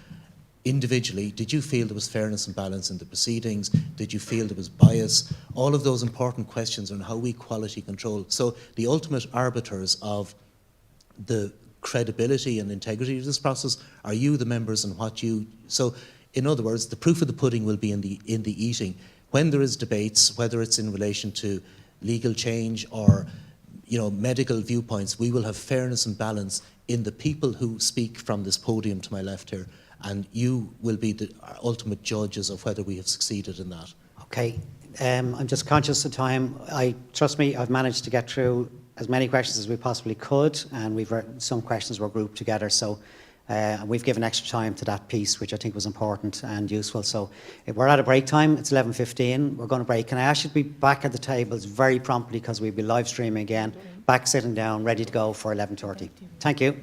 individually. Did you feel there was fairness and balance in the proceedings? Did you feel there was bias? All of those important questions on how we quality control. So the ultimate arbiters of the credibility and integrity of this process are you, the members, and what you. So, in other words, the proof of the pudding will be in the eating. When there is debates, whether it's in relation to legal change or medical viewpoints, we will have fairness and balance in the people who speak from this podium to my left here, and you will be the ultimate judges of whether we have succeeded in that. Okay, I'm just conscious of time. Trust me, I've managed to get through as many questions as we possibly could, and some questions were grouped together, so we've given extra time to that piece, which I think was important and useful. So we're at a break time. It's 11:15. We're going to break. Can I ask you to be back at the tables very promptly, because we'll be live streaming again, back sitting down, ready to go for 11:30. Thank you.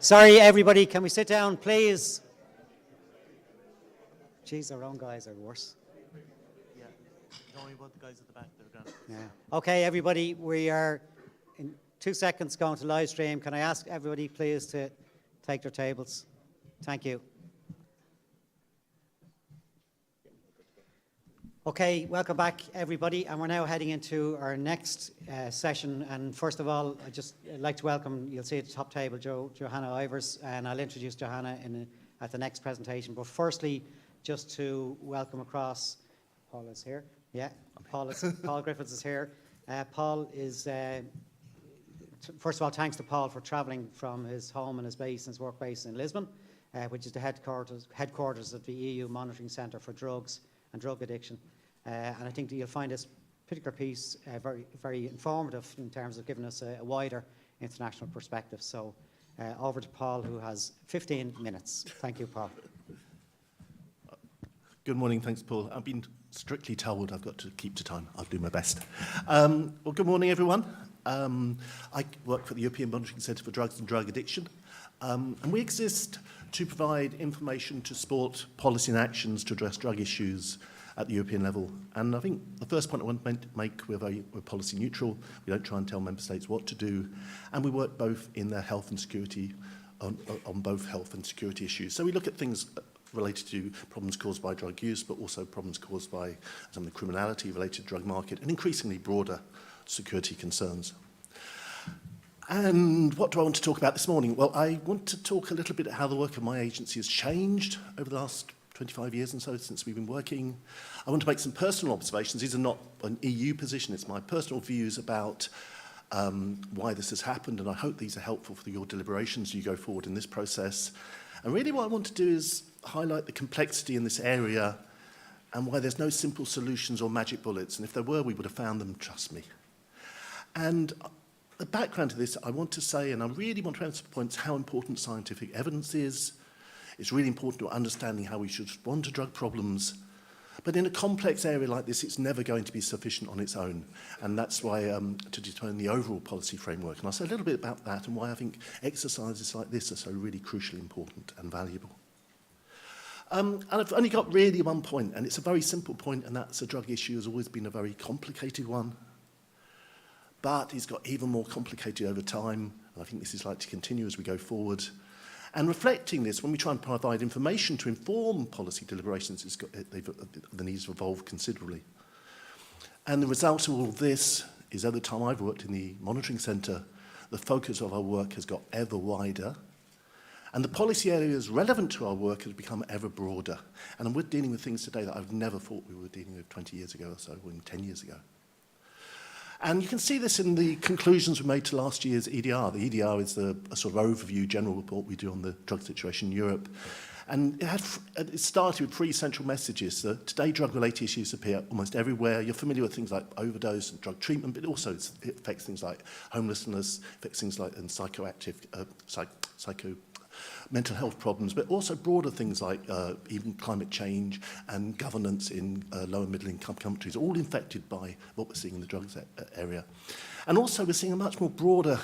Sorry, everybody, can we sit down, please? Jeez, our own guys are worse. Yeah, don't worry about the guys at the back. They're grand. Yeah. Okay, everybody, we are in 2 seconds going to live stream. Can I ask everybody, please, to take their tables? Thank you. Okay, welcome back, everybody, and we're now heading into our next session. And first of all, I'd just like to welcome, you'll see at the top table, Johanna Ivers, and I'll introduce Johanna at the next presentation. But firstly, just to welcome across, Paul is here. Yeah, Paul Griffiths is here. Paul is, first of all, thanks to Paul for travelling from his home and his base and his work base in Lisbon, which is the headquarters of the EU Monitoring Centre for Drugs and Drug Addiction. And I think that you'll find this particular piece very, very informative in terms of giving us a wider international perspective. So over to Paul, who has 15 minutes. Thank you, Paul. Good morning. Thanks, Paul. I've been strictly told I've got to keep to time. I'll do my best. Well, good morning, everyone. I work for the European Monitoring Centre for Drugs and Drug Addiction. And we exist to provide information to support policy and actions to address drug issues at the European level. And I think the first point I want to make, we're policy neutral. We don't try and tell member states what to do. And we work both in their health and security, on both health and security issues. So we look at things related to problems caused by drug use, but also problems caused by some of the criminality related to the drug market, and increasingly broader security concerns. And what do I want to talk about this morning? Well, I want to talk a little bit about how the work of my agency has changed over the last 25 years and so since we've been working. I want to make some personal observations. These are not an EU position, it's my personal views about why this has happened, and I hope these are helpful for your deliberations as you go forward in this process. And really what I want to do is highlight the complexity in this area and why there's no simple solutions or magic bullets. And if there were, we would have found them, trust me. And the background to this, I want to say, and I really want to emphasize points, how important scientific evidence is. It's really important to understanding how we should respond to drug problems. But in a complex area like this, it's never going to be sufficient on its own. And that's why, to determine the overall policy framework. And I'll say a little bit about that and why I think exercises like this are so really crucially important and valuable. And I've only got really one point, and it's a very simple point, and that's the drug issue has always been a very complicated one. But it's got even more complicated over time, and I think this is likely to continue as we go forward. And reflecting this, when we try and provide information to inform policy deliberations, the needs have evolved considerably. And the result of all of this is, at the time I've worked in the monitoring centre, the focus of our work has got ever wider, and the policy areas relevant to our work have become ever broader. And we're dealing with things today that I've never thought we were dealing with 20 years ago or so, or even 10 years ago. And you can see this in the conclusions we made to last year's EDR. The EDR is a sort of overview general report we do on the drug situation in Europe. And it started with 3 central messages. That today, drug-related issues appear almost everywhere. You're familiar with things like overdose and drug treatment, but also it affects things like homelessness, affects things like psychoactive, mental health problems, but also broader things like even climate change and governance in low and middle income countries, all infected by what we're seeing in the drugs area. And also we're seeing a much more broader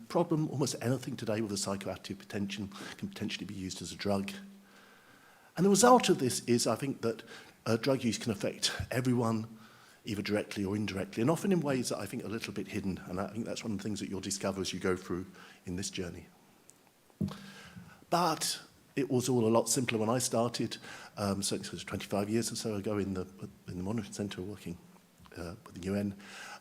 problem. Almost anything today with a psychoactive potential can potentially be used as a drug. And the result of this is, I think, that drug use can affect everyone, either directly or indirectly, and often in ways that I think are a little bit hidden. And I think that's one of the things that you'll discover as you go through in this journey. But it was all a lot simpler when I started, certainly 25 years or so ago in the monitoring centre working with the UN.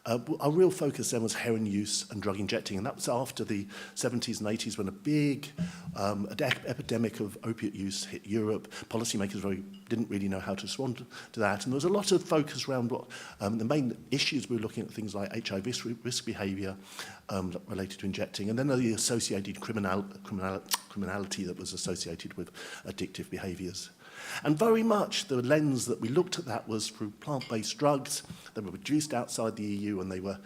Our real focus then was heroin use and drug injecting, and that was after the 70s and 80s when a big epidemic of opiate use hit Europe. Policymakers didn't really know how to respond to that, and there was a lot of focus around what the main issues we were looking at, things like HIV risk behaviour related to injecting, and then the associated criminality that was associated with addictive behaviours. And very much the lens that we looked at that was through plant-based drugs that were produced outside the EU and they were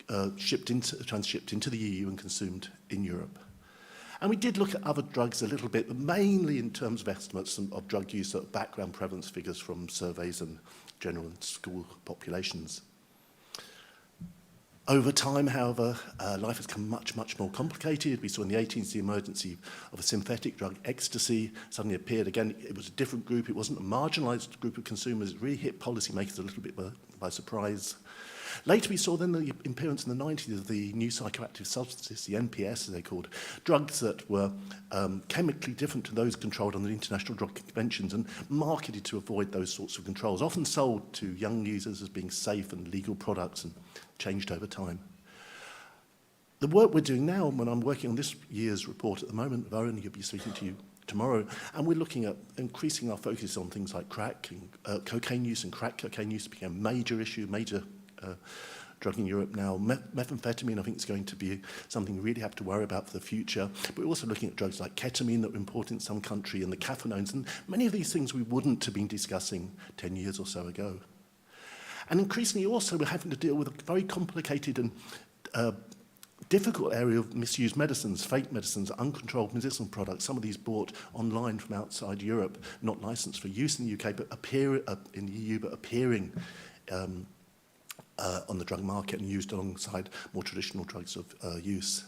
transshipped into the EU and consumed in Europe. And we did look at other drugs a little bit, but mainly in terms of estimates of drug use, background prevalence figures from surveys and general and school populations. Over time, however, life has become much, much more complicated. We saw in the 80s the emergence of a synthetic drug, ecstasy, suddenly appeared. Again, it was a different group. It wasn't a marginalised group of consumers. It really hit policymakers a little bit by surprise. Later, we saw then the appearance in the 90s of the new psychoactive substances, the NPS, as they're called, drugs that were chemically different to those controlled under the International Drug Conventions and marketed to avoid those sorts of controls, often sold to young users as being safe and legal products and changed over time. The work we're doing now, when I'm working on this year's report at the moment, Varun, he'll be speaking to you tomorrow, and we're looking at increasing our focus on things like crack, and, cocaine use, and crack cocaine use became a major issue, major drug in Europe now. Methamphetamine, I think, is going to be something we really have to worry about for the future. But we're also looking at drugs like ketamine that were imported in some country and the caffeinones, and many of these things we wouldn't have been discussing 10 years or so ago. And increasingly also we're having to deal with a very complicated and difficult area of misused medicines, fake medicines, uncontrolled medicinal products, some of these bought online from outside Europe, not licensed for use in the UK, but in the EU, but appearing on the drug market and used alongside more traditional drugs of use.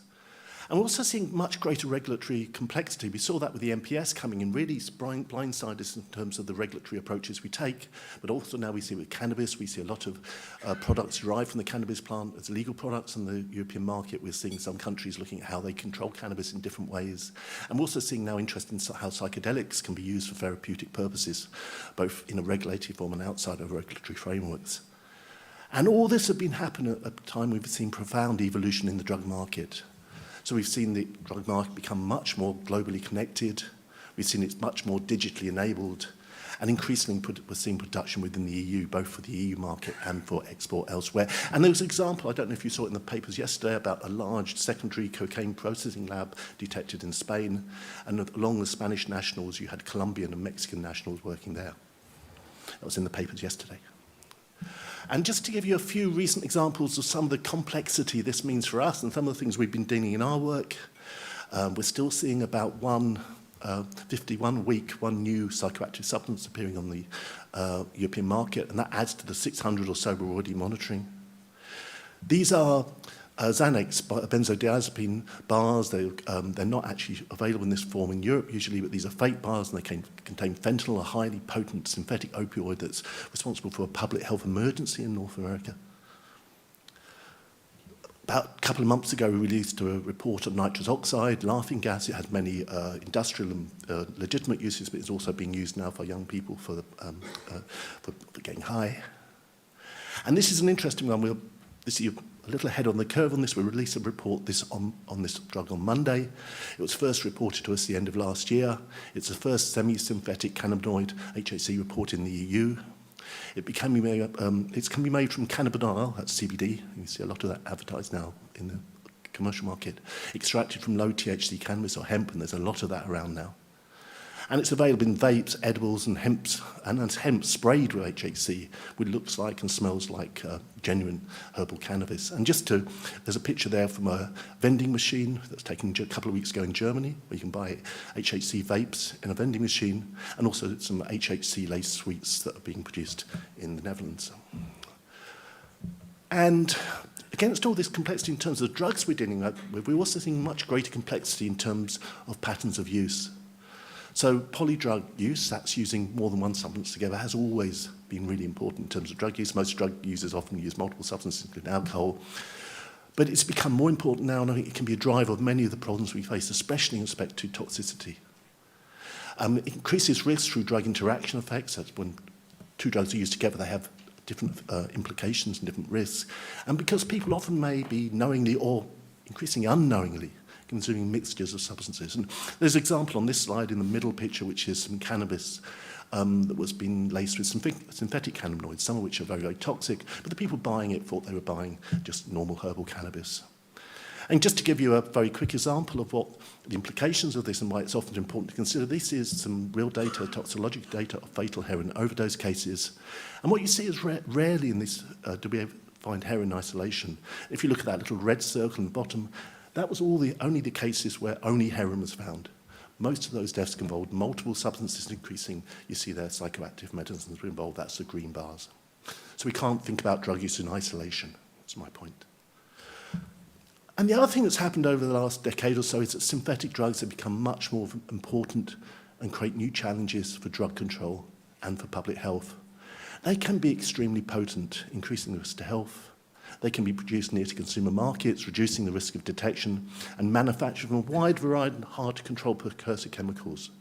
And we're also seeing much greater regulatory complexity. We saw that with the NPS coming in, really blindsided us in terms of the regulatory approaches we take, but also now we see with cannabis, we see a lot of products derived from the cannabis plant as legal products in the European market. We're seeing some countries looking at how they control cannabis in different ways. And we're also seeing now interest in how psychedelics can be used for therapeutic purposes, both in a regulated form and outside of regulatory frameworks. And all this has been happening at a time we've seen profound evolution in the drug market. So we've seen the drug market become much more globally connected. We've seen it's much more digitally enabled. And increasingly we're seeing production within the EU, both for the EU market and for export elsewhere. And there was an example, I don't know if you saw it in the papers yesterday, about a large secondary cocaine processing lab detected in Spain. And along the Spanish nationals, you had Colombian and Mexican nationals working there. That was in the papers yesterday. And just to give you a few recent examples of some of the complexity this means for us and some of the things we've been dealing in our work, we're still seeing about 51 week, one new psychoactive substance appearing on the European market, and that adds to the 600 or so we're already monitoring. These are Xanax, benzodiazepine bars. They're not actually available in this form in Europe usually, but these are fake bars and they contain fentanyl, a highly potent synthetic opioid that's responsible for a public health emergency in North America. About a couple of months ago, we released a report on nitrous oxide, laughing gas. It has many industrial and legitimate uses, but it's also being used now for young people for getting high. And this is an interesting one. This is a little ahead on the curve on this. We released a report on this drug on Monday. It was first reported to us at the end of last year. It's the first semi-synthetic cannabinoid HAC report in the EU. It can be made from cannabidiol, that's CBD. You see a lot of that advertised now in the commercial market. Extracted from low THC cannabis or hemp, and there's a lot of that around now. And it's available in vapes, edibles, and hemp sprayed with HHC, which looks like and smells like genuine herbal cannabis. And there's a picture there from a vending machine that's taken a couple of weeks ago in Germany, where you can buy HHC vapes in a vending machine, and also some HHC-laced sweets that are being produced in the Netherlands. And against all this complexity in terms of the drugs we're dealing with, we're also seeing much greater complexity in terms of patterns of use. So polydrug use, that's using more than one substance together, has always been really important in terms of drug use. Most drug users often use multiple substances, including alcohol. But it's become more important now, and I think it can be a driver of many of the problems we face, especially in respect to toxicity. It increases risk through drug interaction effects. That's when two drugs are used together, they have different implications and different risks. And because people often may be knowingly or increasingly unknowingly consuming mixtures of substances. And there's an example on this slide in the middle picture, which is some cannabis that was being laced with synthetic cannabinoids, some of which are very, very toxic, but the people buying it thought they were buying just normal herbal cannabis. And just to give you a very quick example of what the implications of this and why it's often important to consider, this is some real data, toxicological data of fatal heroin overdose cases. And what you see is rarely in this do we find heroin isolation. If you look at that little red circle in the bottom, that was only the cases where only heroin was found. Most of those deaths involved multiple substances increasing. You see there psychoactive medicines were involved. That's the green bars. So we can't think about drug use in isolation. That's my point. And the other thing that's happened over the last decade or so is that synthetic drugs have become much more important and create new challenges for drug control and for public health. They can be extremely potent, increasing the risk to health. They can be produced near to consumer markets, reducing the risk of detection, and manufactured from a wide variety of hard-to-control precursor chemicals.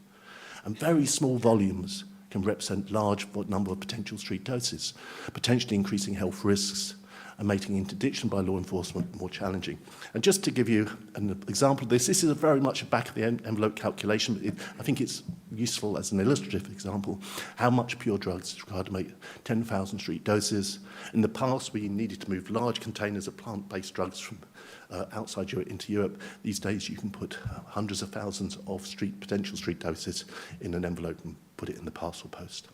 And very small volumes can represent large number of potential street doses, potentially increasing health risks and making interdiction by law enforcement more challenging. And just to give you an example of this is very much a back-of-the-envelope calculation, but I think it's useful as an illustrative example, how much pure drugs is required to make 10,000 street doses. In the past, we needed to move large containers of plant-based drugs from outside Europe into Europe. These days, you can put hundreds of thousands of potential street doses in an envelope and put it in the parcel post.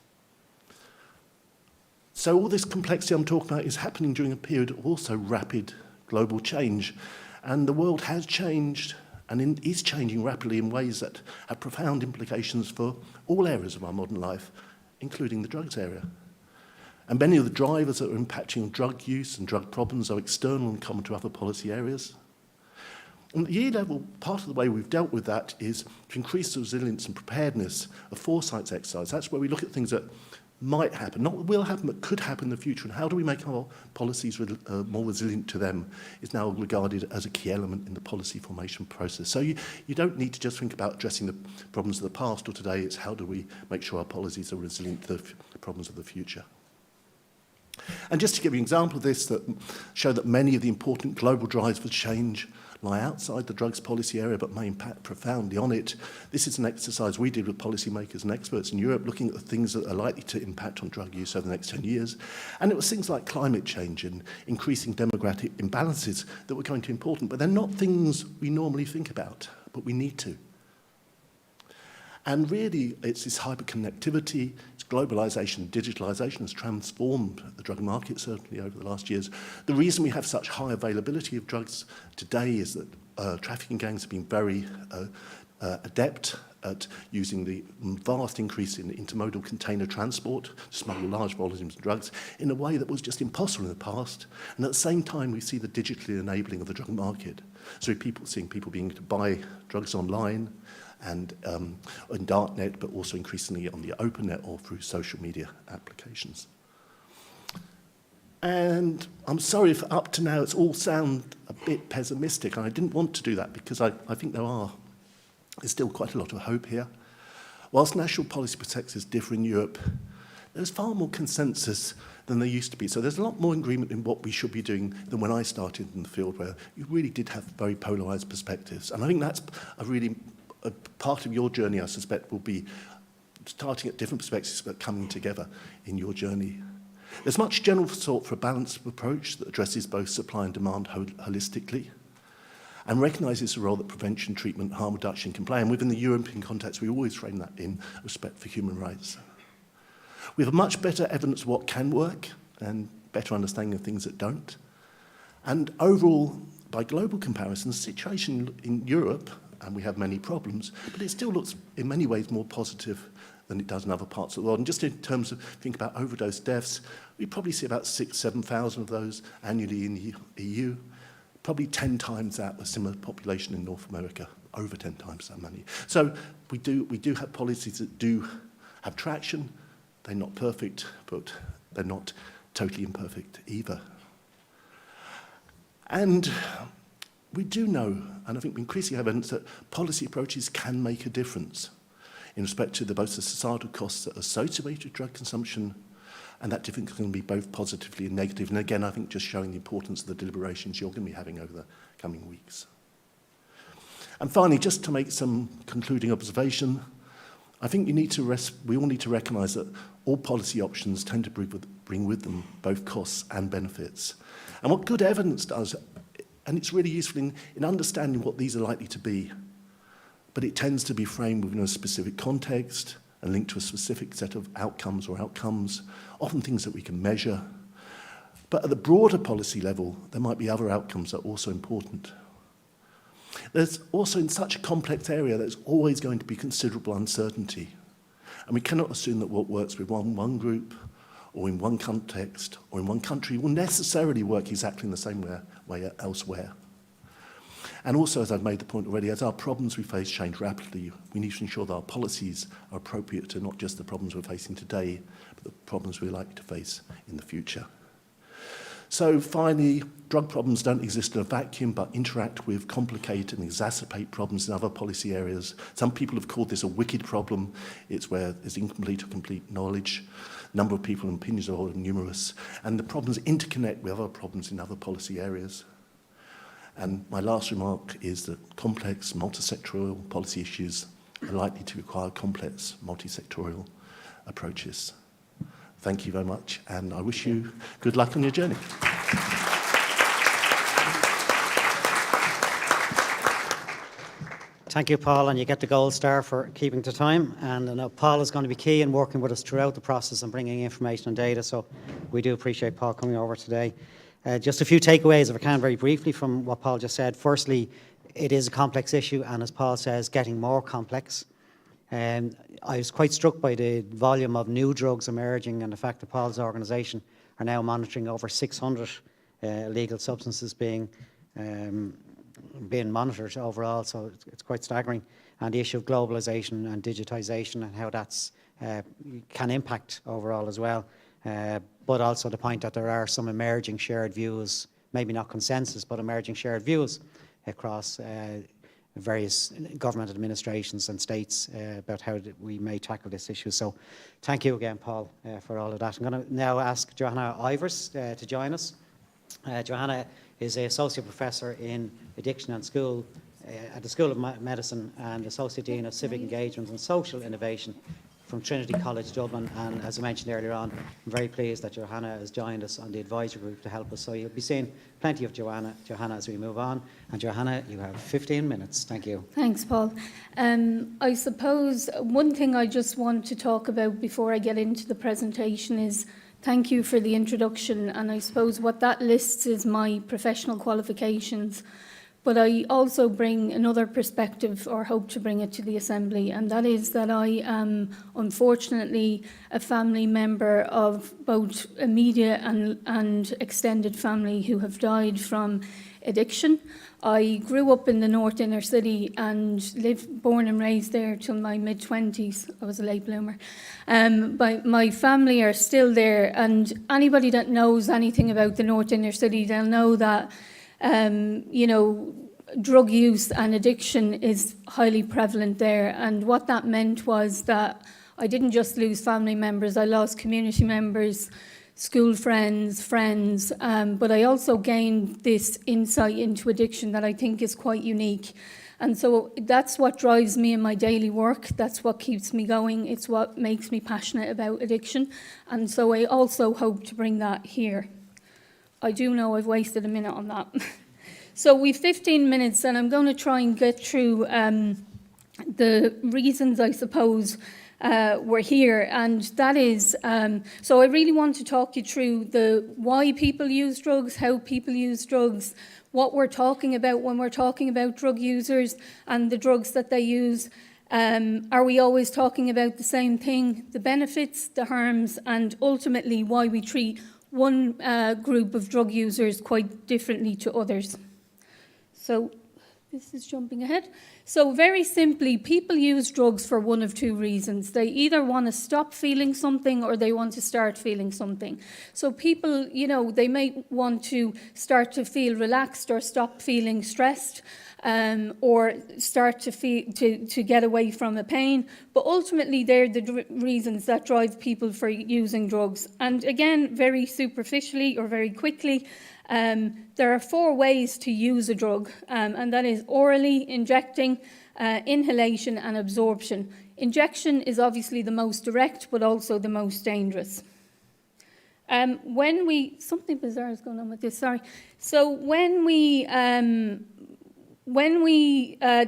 So all this complexity I'm talking about is happening during a period of also rapid global change. And the world has changed and is changing rapidly in ways that have profound implications for all areas of our modern life, including the drugs area. And many of the drivers that are impacting on drug use and drug problems are external and common to other policy areas. And at the EU level, part of the way we've dealt with that is to increase the resilience and preparedness of foresight exercise. That's where we look at things that might happen, not will happen, but could happen in the future. And how do we make our policies more resilient to them is now regarded as a key element in the policy formation process. So you don't need to just think about addressing the problems of the past or today, it's how do we make sure our policies are resilient to the problems of the future. And just to give you an example of this that show that many of the important global drives for change lie outside the drugs policy area but may impact profoundly on it. This is an exercise we did with policymakers and experts in Europe looking at the things that are likely to impact on drug use over the next 10 years. And it was things like climate change and increasing demographic imbalances that were going to be important, but they're not things we normally think about, but we need to. And really, it's this hyperconnectivity, it's globalization, digitalization has transformed the drug market, certainly over the last years. The reason we have such high availability of drugs today is that trafficking gangs have been very adept at using the vast increase in intermodal container transport to smuggle large volumes of drugs in a way that was just impossible in the past. And at the same time, we see the digitally enabling of the drug market. So seeing people being able to buy drugs online, and on darknet, but also increasingly on the open net or through social media applications. And I'm sorry if up to now it's all sound a bit pessimistic, and I didn't want to do that because I think there's still quite a lot of hope here. Whilst national policy perspectives differ in Europe, there's far more consensus than there used to be. So there's a lot more agreement in what we should be doing than when I started in the field, where you really did have very polarised perspectives. And I think that's a part of your journey, I suspect, will be starting at different perspectives but coming together in your journey. There's much general thought for a balanced approach that addresses both supply and demand holistically and recognises the role that prevention, treatment, harm reduction can play. And within the European context, we always frame that in respect for human rights. We have much better evidence of what can work and better understanding of things that don't. And overall, by global comparison, the situation in Europe, and we have many problems, but it still looks in many ways more positive than it does in other parts of the world. And just in terms of think about overdose deaths, we probably see about 6,000-7,000 of those annually in the EU, probably 10 times that with similar population in North America, over 10 times that many. So we do have policies that do have traction. They're not perfect, but they're not totally imperfect either. And we do know, and I think we increasingly have evidence, that policy approaches can make a difference in respect to both the societal costs that are associated with drug consumption, and that difference can be both positively and negative. And again, I think just showing the importance of the deliberations you're going to be having over the coming weeks. And finally, just to make some concluding observation, I think we all need to recognise that all policy options tend to bring with them both costs and benefits. And what good evidence does, and it's really useful in understanding what these are likely to be, but it tends to be framed within a specific context and linked to a specific set of outcomes, often things that we can measure. But at the broader policy level, there might be other outcomes that are also important. There's also, in such a complex area, there's always going to be considerable uncertainty. And we cannot assume that what works with one group or in one context or in one country will necessarily work exactly in the same way elsewhere. And also, as I've made the point already, as our problems we face change rapidly, we need to ensure that our policies are appropriate to not just the problems we're facing today, but the problems we're likely to face in the future. So finally, drug problems don't exist in a vacuum, but interact with, complicate and exacerbate problems in other policy areas. Some people have called this a wicked problem. It's where there's incomplete or complete knowledge. Number of people and opinions are numerous, and the problems interconnect with other problems in other policy areas. And my last remark is that complex, multi-sectoral policy issues are likely to require complex, multi-sectoral approaches. Thank you very much, and I wish you good luck on your journey. Thank you, Paul, and you get the gold star for keeping to time. And I know Paul is going to be key in working with us throughout the process and bringing information and data, so we do appreciate Paul coming over today. Just a few takeaways, if I can, very briefly from what Paul just said. Firstly, it is a complex issue, and as Paul says, getting more complex. I was quite struck by the volume of new drugs emerging and the fact that Paul's organisation are now monitoring over 600 illegal substances being monitored overall, so it's quite staggering. And the issue of globalisation and digitisation and how that's can impact overall as well. But also the point that there are some emerging shared views, maybe not consensus, but emerging shared views across various government administrations and states about how we may tackle this issue. So thank you again, Paul, for all of that. I'm going to now ask Johanna Ivers to join us. Johanna is an Associate Professor in Addiction and School at the School of Medicine and Associate Dean of Civic Engagement and Social Innovation from Trinity College Dublin, and as I mentioned earlier on, I'm very pleased that Johanna has joined us on the advisory group to help us, so you'll be seeing plenty of Johanna as we move on. And Johanna, you have 15 minutes. Thank you. Thanks, Paul. I suppose one thing I just want to talk about before I get into the presentation is thank you for the introduction, and I suppose what that lists is my professional qualifications. But I also bring another perspective, or hope to bring it to the Assembly, and that is that I am unfortunately a family member of both immediate and extended family who have died from addiction. I grew up in the North Inner City and born and raised there till my mid-20s. I was a late bloomer. But my family are still there, and anybody that knows anything about the North Inner City, they'll know that drug use and addiction is highly prevalent there. And what that meant was that I didn't just lose family members, I lost community members, school friends, but I also gained this insight into addiction that I think is quite unique. And so that's what drives me in my daily work. That's what keeps me going. It's what makes me passionate about addiction. And so I also hope to bring that here. I do know I've wasted a minute on that. So we've 15 minutes, and I'm going to try and get through the reasons, I suppose, we're here. And that is, so I really want to talk you through the why people use drugs, how people use drugs, what we're talking about when we're talking about drug users and the drugs that they use. Are we always talking about the same thing? The benefits, the harms, and ultimately why we treat one group of drug users quite differently to others. So this is jumping ahead. So very simply, people use drugs for one of two reasons. They either want to stop feeling something or they want to start feeling something. So people, they may want to start to feel relaxed or stop feeling stressed, or start to get away from a pain. But ultimately, they're the reasons that drive people for using drugs. And again, very superficially or very quickly, there are 4 ways to use a drug, and that is orally, injecting, inhalation and absorption. Injection is obviously the most direct, but also the most dangerous. Something bizarre is going on with this, sorry. So when we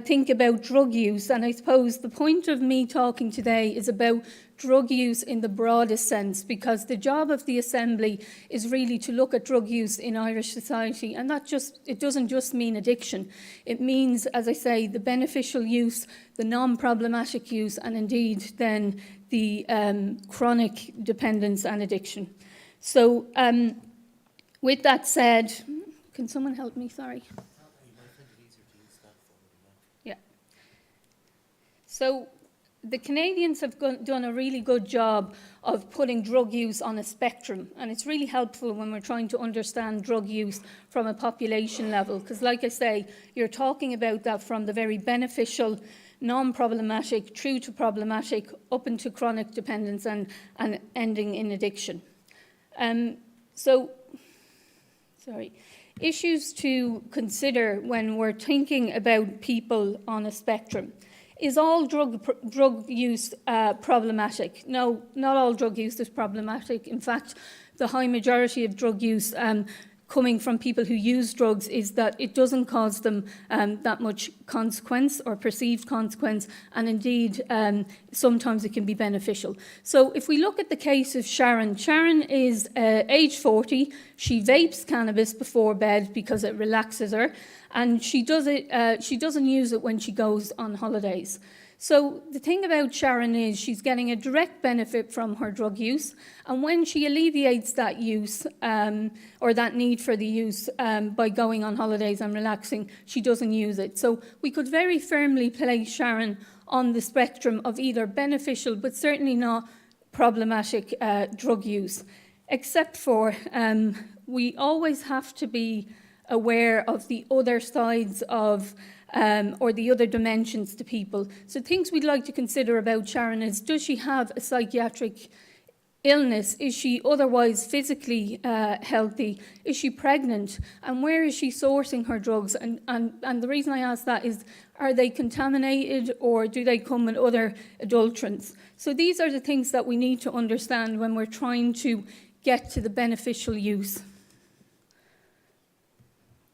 think about drug use, and I suppose the point of me talking today is about drug use in the broadest sense, because the job of the Assembly is really to look at drug use in Irish society, and it doesn't just mean addiction. It means, as I say, the beneficial use, the non-problematic use, and indeed then the chronic dependence and addiction. So with that said, can someone help me? Sorry. So the Canadians have done a really good job of putting drug use on a spectrum, and it's really helpful when we're trying to understand drug use from a population level, because like I say, you're talking about that from the very beneficial, non-problematic, through to problematic, up into chronic dependence and ending in addiction. Issues to consider when we're thinking about people on a spectrum. Is all drug use problematic? No, not all drug use is problematic. In fact, the high majority of drug use coming from people who use drugs is that it doesn't cause them that much consequence or perceived consequence, and indeed sometimes it can be beneficial. So if we look at the case of Sharon, Sharon is age 40, she vapes cannabis before bed because it relaxes her, and she doesn't use it when she goes on holidays. So the thing about Sharon is she's getting a direct benefit from her drug use, and when she alleviates that use or that need for the use by going on holidays and relaxing, she doesn't use it. So we could very firmly place Sharon on the spectrum of either beneficial but certainly not problematic drug use, except for we always have to be aware of the other sides of or the other dimensions to people. So things we'd like to consider about Sharon is, does she have a psychiatric illness? Is she otherwise physically healthy? Is she pregnant? And where is she sourcing her drugs? And the reason I ask that is, are they contaminated or do they come with other adulterants? So these are the things that we need to understand when we're trying to get to the beneficial use.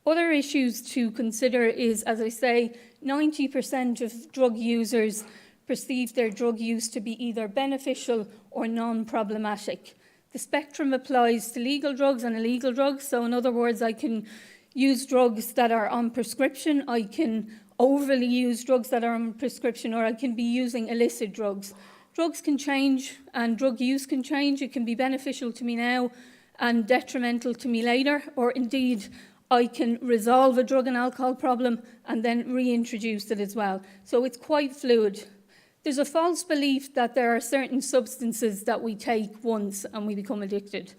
Other issues to consider is, as I say, 90% of drug users perceive their drug use to be either beneficial or non-problematic. The spectrum applies to legal drugs and illegal drugs. So in other words, I can use drugs that are on prescription, I can overly use drugs that are on prescription, or I can be using illicit drugs. Drugs can change and drug use can change. It can be beneficial to me now and detrimental to me later, or indeed I can resolve a drug and alcohol problem and then reintroduce it as well. So it's quite fluid. There's a false belief that there are certain substances that we take once and we become addicted.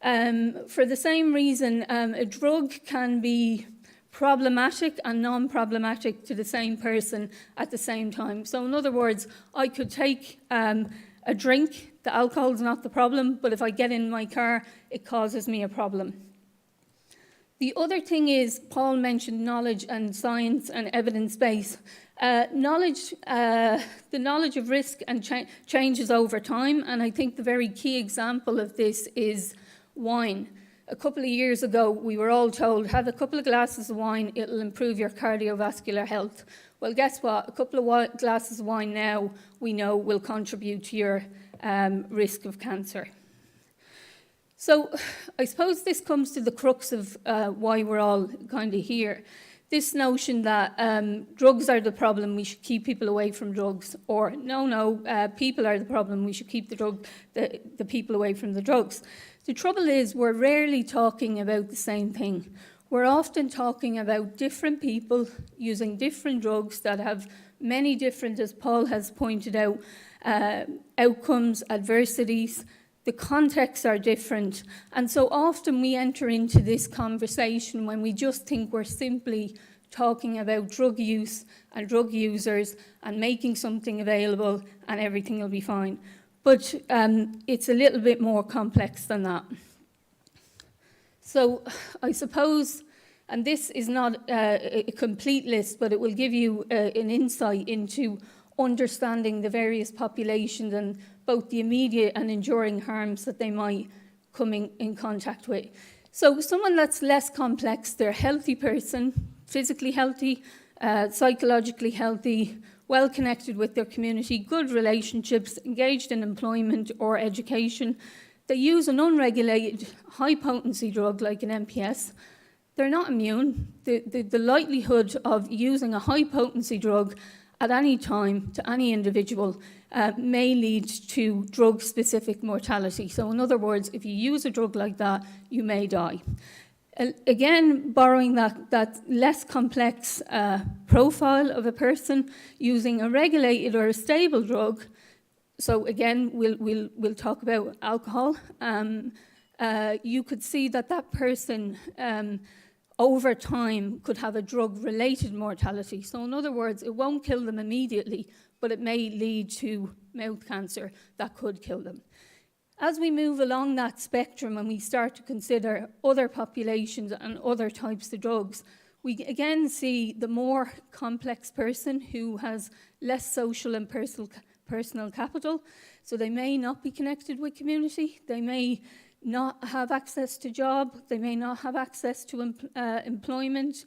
For the same reason, a drug can be problematic and non-problematic to the same person at the same time. So in other words, I could take a drink, the alcohol is not the problem, but if I get in my car, it causes me a problem. The other thing is, Paul mentioned knowledge and science and evidence base. The knowledge of risk and changes over time, and I think the very key example of this is wine. A couple of years ago, we were all told, have a couple of glasses of wine, it'll improve your cardiovascular health. Well, guess what? A couple of glasses of wine now, we know, will contribute to your risk of cancer. So I suppose this comes to the crux of why we're all kind of here. This notion that drugs are the problem, we should keep people away from drugs, or no, people are the problem, we should keep the people away from the drugs. The trouble is we're rarely talking about the same thing. We're often talking about different people using different drugs that have many different, as Paul has pointed out, outcomes, adversities. The contexts are different, and so often we enter into this conversation when we just think we're simply talking about drug use and drug users and making something available and everything will be fine. But it's a little bit more complex than that. So I suppose, and this is not a complete list, but it will give you an insight into understanding the various populations and both the immediate and enduring harms that they might come in contact with. So someone that's less complex, they're a healthy person, physically healthy, psychologically healthy, well connected with their community, good relationships, engaged in employment or education. They use an unregulated high potency drug like an MPS. They're not immune. The likelihood of using a high potency drug at any time to any individual may lead to drug-specific mortality. So in other words, if you use a drug like that, you may die. Again, borrowing that less complex profile of a person using a regulated or a stable drug. So again, we'll talk about alcohol. You could see that person over time could have a drug-related mortality. So in other words, it won't kill them immediately, but it may lead to mouth cancer that could kill them. As we move along that spectrum and we start to consider other populations and other types of drugs, we again see the more complex person who has less social and personal capital. So they may not be connected with community, they may not have access to job, they may not have access to employment,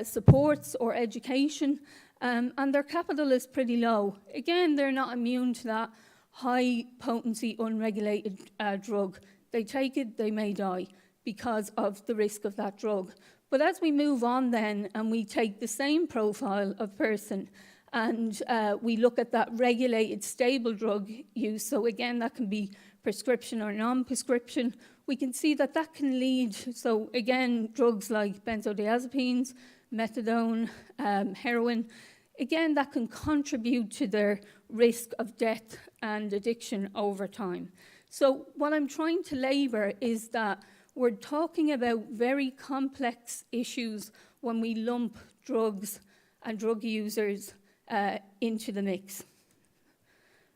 supports or education, and their capital is pretty low. Again, they're not immune to that high potency unregulated drug. They take it, they may die because of the risk of that drug. But as we move on then and we take the same profile of person and we look at that regulated stable drug use, so again that can be prescription or non-prescription, we can see that can lead, so again drugs like benzodiazepines, methadone, heroin, again that can contribute to their risk of death and addiction over time. So what I'm trying to labour is that we're talking about very complex issues when we lump drugs and drug users into the mix.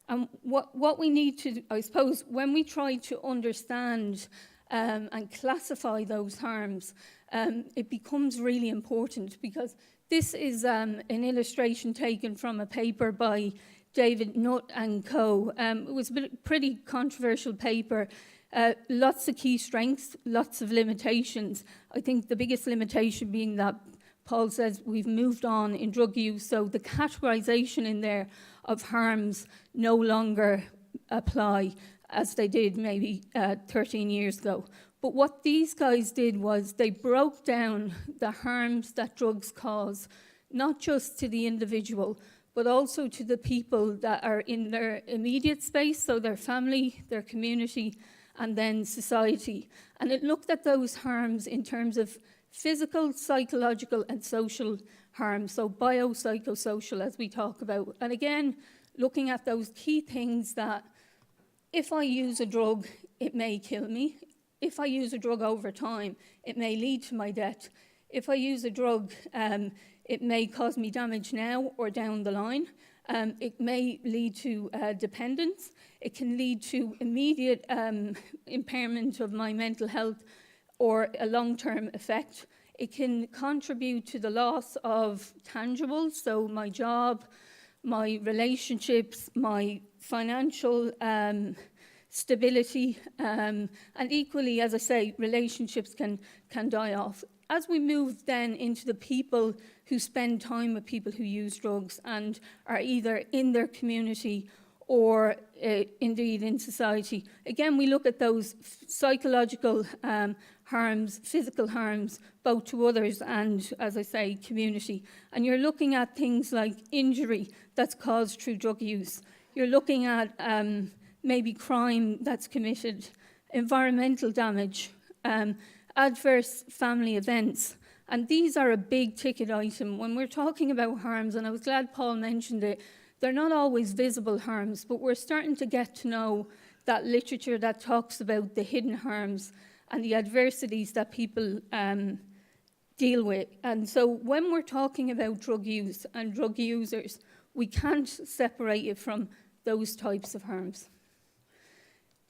And what we need to, I suppose, when we try to understand and classify those harms, it becomes really important, because this is an illustration taken from a paper by David Nutt and co. It was a pretty controversial paper. Lots of key strengths, lots of limitations. I think the biggest limitation being that Paul says we've moved on in drug use, so the categorization in there of harms no longer apply as they did maybe 13 years ago. But what these guys did was they broke down the harms that drugs cause, not just to the individual, but also to the people that are in their immediate space, so their family, their community, and then society. And it looked at those harms in terms of physical, psychological, and social harms, so biopsychosocial as we talk about. And again, looking at those key things that if I use a drug, it may kill me. If I use a drug over time, it may lead to my death. If I use a drug, it may cause me damage now or down the line. It may lead to dependence. It can lead to immediate impairment of my mental health or a long-term effect. It can contribute to the loss of tangibles, so my job, my relationships, my financial stability, and equally, as I say, relationships can die off. As we move then into the people who spend time with people who use drugs and are either in their community or indeed in society, again, we look at those psychological harms, physical harms, both to others and, as I say, community. And you're looking at things like injury that's caused through drug use. You're looking at maybe crime that's committed, environmental damage, adverse family events. And these are a big ticket item. When we're talking about harms, and I was glad Paul mentioned it, they're not always visible harms, but we're starting to get to know that literature that talks about the hidden harms and the adversities that people deal with. And so when we're talking about drug use and drug users, we can't separate it from those types of harms.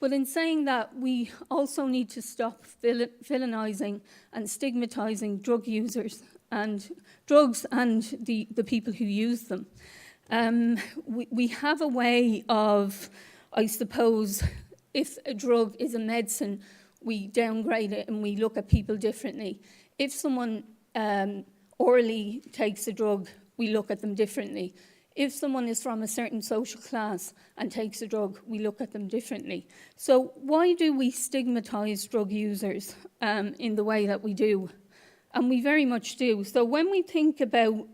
But in saying that, we also need to stop villainizing and stigmatizing drug users and drugs and the people who use them. We have a way of, I suppose, if a drug is a medicine, we downgrade it and we look at people differently. If someone orally takes a drug, we look at them differently. If someone is from a certain social class and takes a drug, we look at them differently. So why do we stigmatize drug users in the way that we do? And we very much do. So when we think about,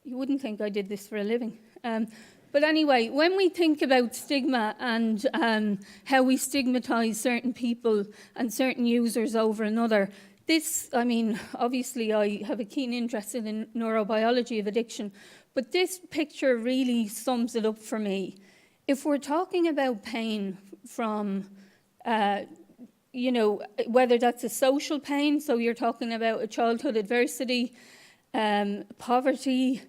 you wouldn't think I did this for a living. But anyway, when we think about stigma and how we stigmatise certain people and certain users over another, this, I mean, obviously I have a keen interest in neurobiology of addiction, but this picture really sums it up for me. If we're talking about pain from, you know, whether that's a social pain, so you're talking about a childhood adversity, poverty,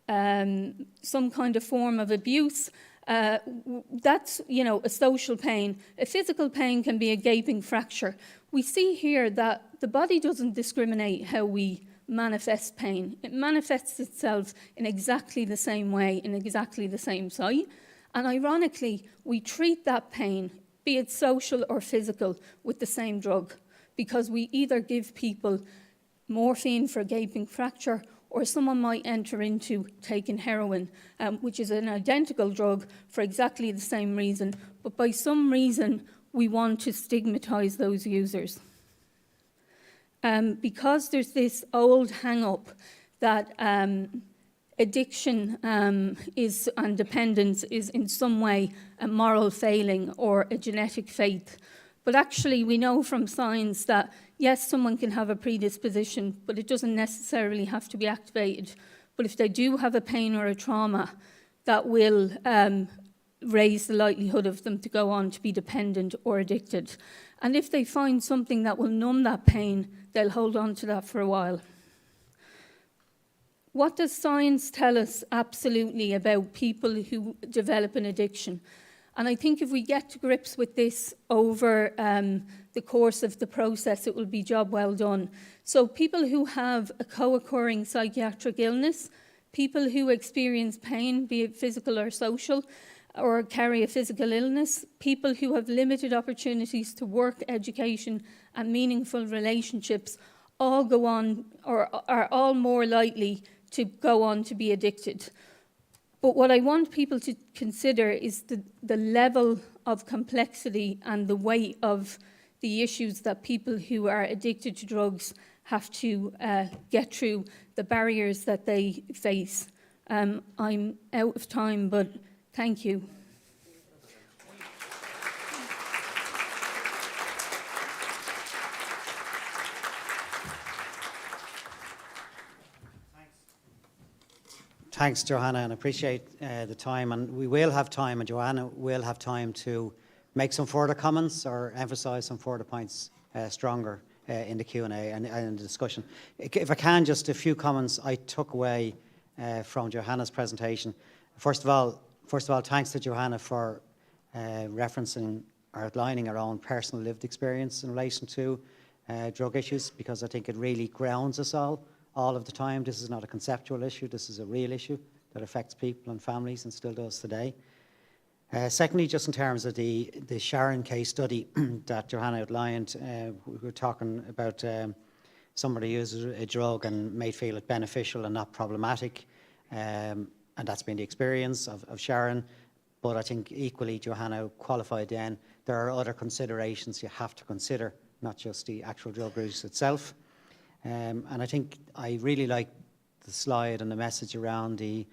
some kind of form of abuse, that's, you know, a social pain. A physical pain can be a gaping fracture. We see here that the body doesn't discriminate how we manifest pain. It manifests itself in exactly the same way, in exactly the same site. And ironically, we treat that pain, be it social or physical, with the same drug, because we either give people morphine for a gaping fracture, or someone might enter into taking heroin, which is an identical drug for exactly the same reason, but by some reason we want to stigmatise those users. Because there's this old hang-up that addiction is and dependence is in some way a moral failing or a genetic fate. But actually we know from science that yes, someone can have a predisposition, but it doesn't necessarily have to be activated. But if they do have a pain or a trauma, that will raise the likelihood of them to go on to be dependent or addicted. And if they find something that will numb that pain, they'll hold on to that for a while. What does science tell us absolutely about people who develop an addiction? And I think if we get to grips with this over the course of the process, it will be job well done. So people who have a co-occurring psychiatric illness, people who experience pain, be it physical or social, or carry a physical illness, people who have limited opportunities to work, education, and meaningful relationships, all go on, or are all more likely to go on to be addicted. But what I want people to consider is the level of complexity and the weight of the issues that people who are addicted to drugs have to get through, the barriers that they face. I'm out of time, but thank you. Thanks, Johanna, and appreciate the time. And we will have time, and Johanna will have time to make some further comments or emphasise some further points stronger in the Q&A and in the discussion. If I can, just a few comments I took away from Johanna's presentation. First of all, thanks to Johanna for referencing or outlining her own personal lived experience in relation to drug issues, because I think it really grounds us all of the time. This is not a conceptual issue, this is a real issue that affects people and families and still does today. Secondly, just in terms of the Sharon case study that Johanna outlined, we were talking about somebody who uses a drug and may feel it beneficial and not problematic, and that's been the experience of Sharon. But I think equally, Johanna qualified then, there are other considerations you have to consider, not just the actual drug use itself. And I think I really like the slide and the message around the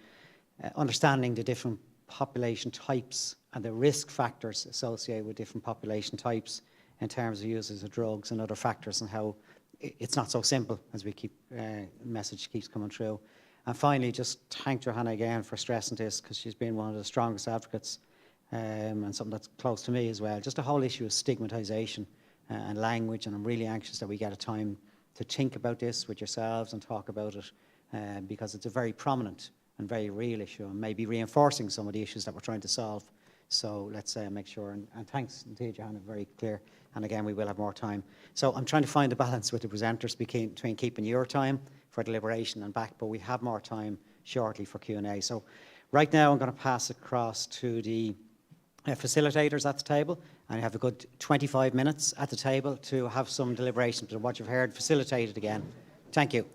understanding the different population types and the risk factors associated with different population types in terms of users of drugs and other factors, and how it's not so simple as we keep message keeps coming through. And finally, just thank Johanna again for stressing this, because she's been one of the strongest advocates and something that's close to me as well. Just the whole issue of stigmatisation and language, and I'm really anxious that we get a time to think about this with yourselves and talk about it, because it's a very prominent and very real issue, and maybe reinforcing some of the issues that we're trying to solve. So let's make sure, and thanks indeed, Johanna, very clear. And again, we will have more time. So I'm trying to find a balance with the presenters between keeping your time for deliberation and back, but we have more time shortly for Q&A. So right now I'm going to pass across to the facilitators at the table, and you have a good 25 minutes at the table to have some deliberations on what you've heard facilitated again. Thank you.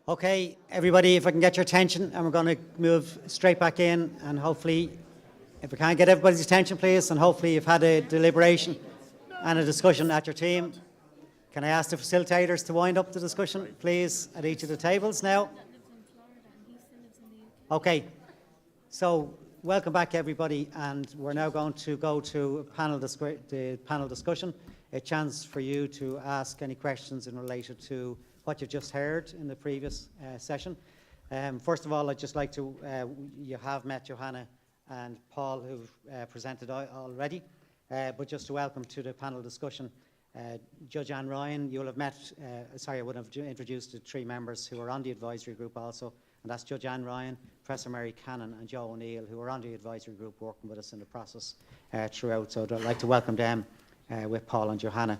Okay, everybody, if I can get your attention, and we're going to move straight back in, and hopefully, if we can't get everybody's attention, please, and hopefully you've had a deliberation and a discussion at your team. Can I ask the facilitators to wind up the discussion, please, at each of the tables now? Okay, so welcome back, everybody, and we're now going to go to the panel discussion, a chance for you to ask any questions in relation to what you've just heard in the previous session. First of all, I'd just like to, you have met Johanna and Paul, who've presented already, but just to welcome to the panel discussion Judge Anne Ryan. You'll have met, I would have introduced the three members who are on the advisory group also, and that's Judge Anne Ryan, Professor Mary Cannon and Joe O'Neill, who are on the advisory group working with us in the process throughout. So I'd like to welcome them with Paul and Johanna.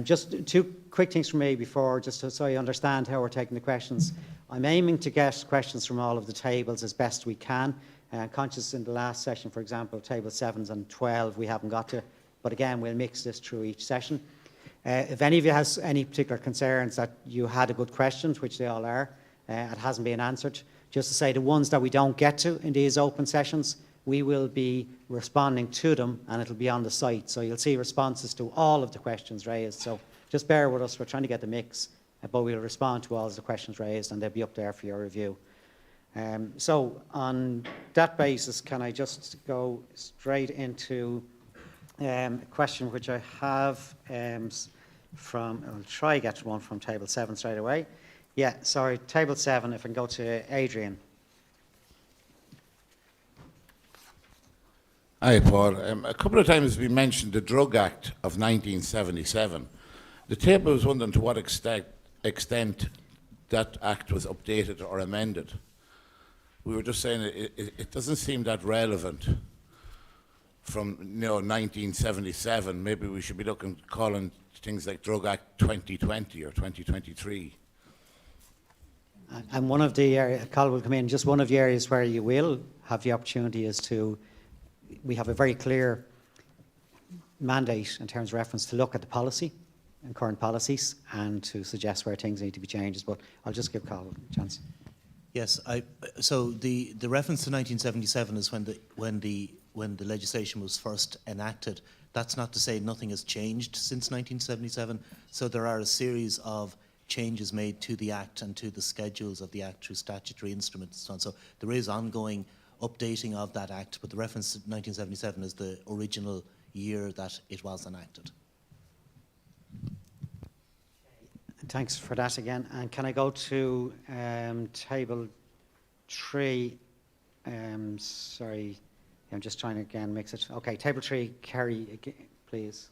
Just two quick things from me before, just so you understand how we're taking the questions. I'm aiming to get questions from all of the tables as best we can. Conscious in the last session, for example, table 7 and 12, we haven't got to, but again, we'll mix this through each session. If any of you has any particular concerns that you had a good questions, which they all are, it hasn't been answered, just to say the ones that we don't get to in these open sessions, we will be responding to them and it'll be on the site. So you'll see responses to all of the questions raised. So just bear with us, we're trying to get the mix, but we'll respond to all of the questions raised and they'll be up there for your review. So on that basis, can I just go straight into a question which I have from, I'll try to get one from table 7 straight away. Yeah, sorry, table 7, if I can go to Adrian. Hi, Paul. A couple of times we mentioned the Drug Act of 1977. The table was wondering to what extent that act was updated or amended. We were just saying it doesn't seem that relevant from 1977. Maybe we should be calling things like Drug Act 2020 or 2023. And one of the areas, Carl will come in, just one of the areas where you will have the opportunity is to, we have a very clear mandate in terms of reference to look at the policy and current policies and to suggest where things need to be changed. But I'll just give Carl a chance. Yes, so the reference to 1977 is when the legislation was first enacted. That's not to say nothing has changed since 1977. So there are a series of changes made to the Act and to the schedules of the Act through statutory instruments and so on. So there is ongoing updating of that Act, but the reference to 1977 is the original year that it was enacted. Thanks for that again. And can I go to table 3? Sorry, I'm just trying to again mix it. Okay, table 3, Kerry, please.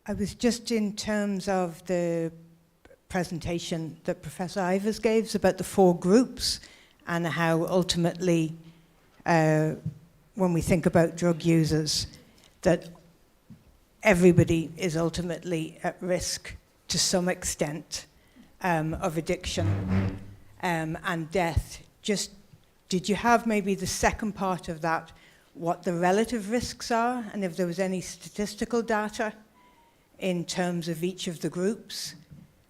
I was just in terms of the presentation that Professor Ivers gave about the 4 groups and how ultimately, when we think about drug users, that everybody is ultimately at risk to some extent of addiction and death. Just, did you have maybe the second part of that, what the relative risks are, and if there was any statistical data in terms of each of the groups,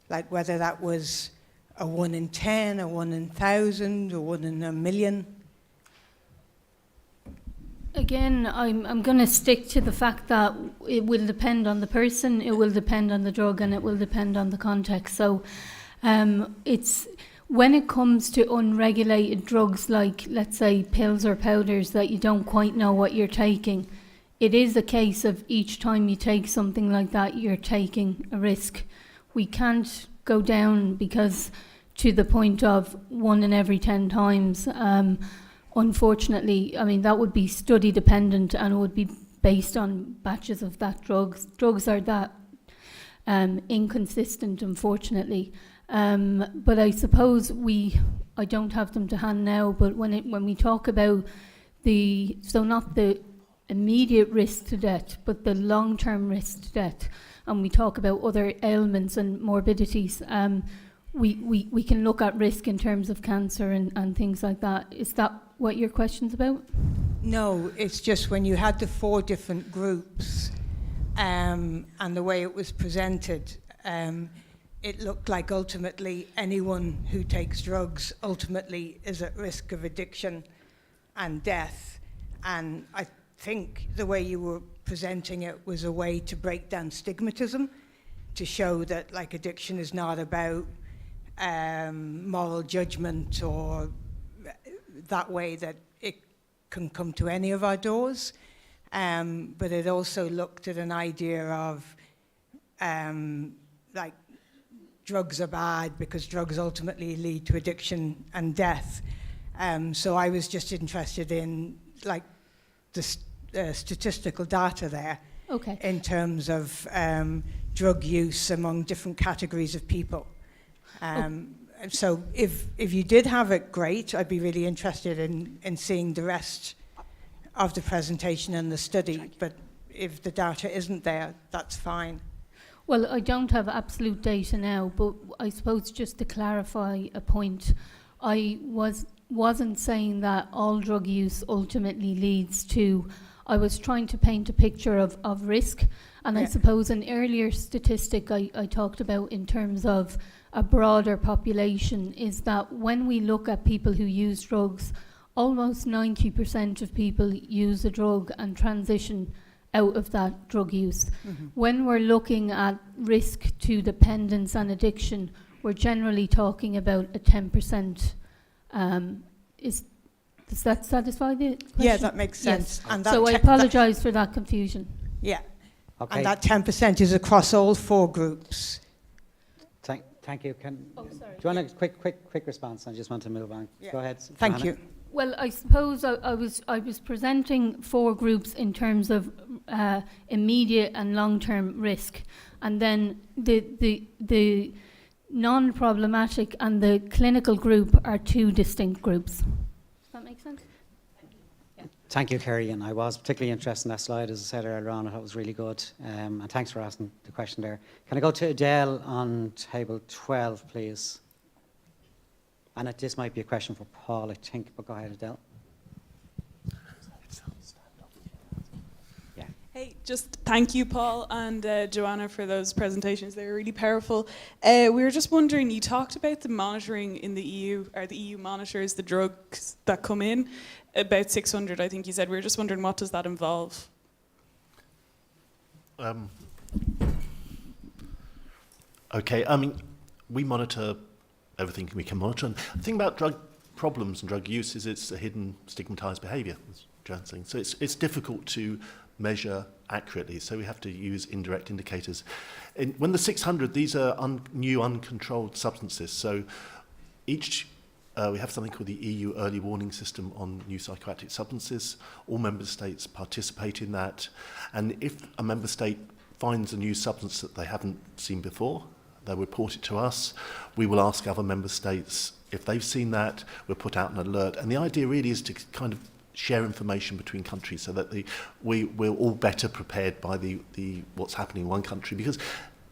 like whether that was a 1 in 10, a 1 in 1,000, or 1 in a million? Again, I'm going to stick to the fact that it will depend on the person, it will depend on the drug, and it will depend on the context. So it's when it comes to unregulated drugs like, let's say, pills or powders that you don't quite know what you're taking, it is a case of each time you take something like that, you're taking a risk. We can't go down because to the point of 1 in every 10 times. Unfortunately, I mean, that would be study dependent and it would be based on batches of that drugs. Drugs are that inconsistent, unfortunately. But I suppose I don't have them to hand now, but when we talk about so not the immediate risk to death, but the long-term risk to death, and we talk about other ailments and morbidities, we can look at risk in terms of cancer and things like that. Is that what your question's about? No, it's just when you had the 4 different groups and the way it was presented, it looked like ultimately anyone who takes drugs ultimately is at risk of addiction and death. And I think the way you were presenting it was a way to break down stigmatism, to show that like addiction is not about moral judgment or that way that it can come to any of our doors. But it also looked at an idea of like drugs are bad because drugs ultimately lead to addiction and death. So I was just interested in like the statistical data there, Okay. in terms of drug use among different categories of people. So if you did have it, great. I'd be really interested in seeing the rest of the presentation and the study. But if the data isn't there, that's fine. Well, I don't have absolute data now, but I suppose just to clarify a point, I wasn't saying that all drug use ultimately leads to. I was trying to paint a picture of risk, and I suppose an earlier statistic I talked about in terms of a broader population is that when we look at people who use drugs, almost 90% of people use a drug and transition out of that drug use. Mm-hmm. When we're looking at risk to dependence and addiction, we're generally talking about a 10%. Does that satisfy the question? Yeah, that makes sense. Yes. And So I apologise for that confusion. Yeah. Okay. And that 10% is across all 4 groups. Thank you. Sorry. Do you want a quick response? I just want to move on. Yeah. Go ahead. Thank Johanna. you. Well, I suppose I was presenting 4 groups in terms of immediate and long-term risk, and then the non-problematic and the clinical group are 2 distinct groups. Does that make sense? Thank you, Kerry, and I was particularly interested in that slide, as I said earlier on. I thought it was really good, and thanks for asking the question there. Can I go to Adele on table 12, please? And this might be a question for Paul, I think, but go ahead, Adele. Yeah. Hey, just thank you, Paul and Joanna, for those presentations. They were really powerful. We were just wondering, you talked about the monitoring in the EU, or the EU monitors the drugs that come in, about 600, I think you said. We were just wondering, what does that involve? Okay, I mean, we monitor everything we can monitor. And the thing about drug problems and drug use is it's a hidden, stigmatized behavior, as Joanne's saying. So it's difficult to measure accurately, so we have to use indirect indicators. When the 600, these are new uncontrolled substances. So each, we have something called the EU Early Warning System on new psychoactive substances. All member states participate in that. And if a member state finds a new substance that they haven't seen before, they'll report it to us. We will ask other member states if they've seen that. We'll put out an alert. And the idea really is to kind of share information between countries so that we're all better prepared by the what's happening in one country. Because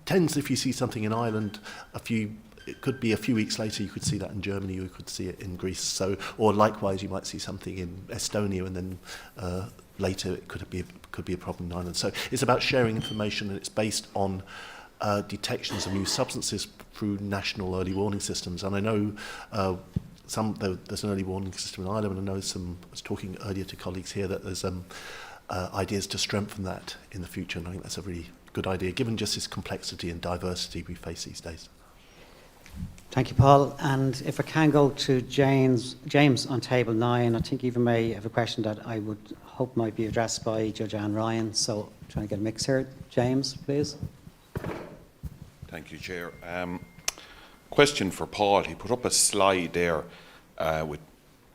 if you see something in Ireland, it could be a few weeks later, you could see that in Germany, you could see it in Greece. So, or likewise, you might see something in Estonia, and then later it could be a problem in Ireland. So it's about sharing information, and it's based on detections of new substances through national early warning systems. And I know there's an early warning system in Ireland, and I know I was talking earlier to colleagues here that there's ideas to strengthen that in the future, and I think that's a really good idea, given just this complexity and diversity we face these days. Thank you, Paul. And if I can go to James on table 9, I think Eva may have a question that I would hope might be addressed by Judge Anne Ryan. So trying to get a mix here. James, please. Thank you, Chair. Question for Paul. He put up a slide there with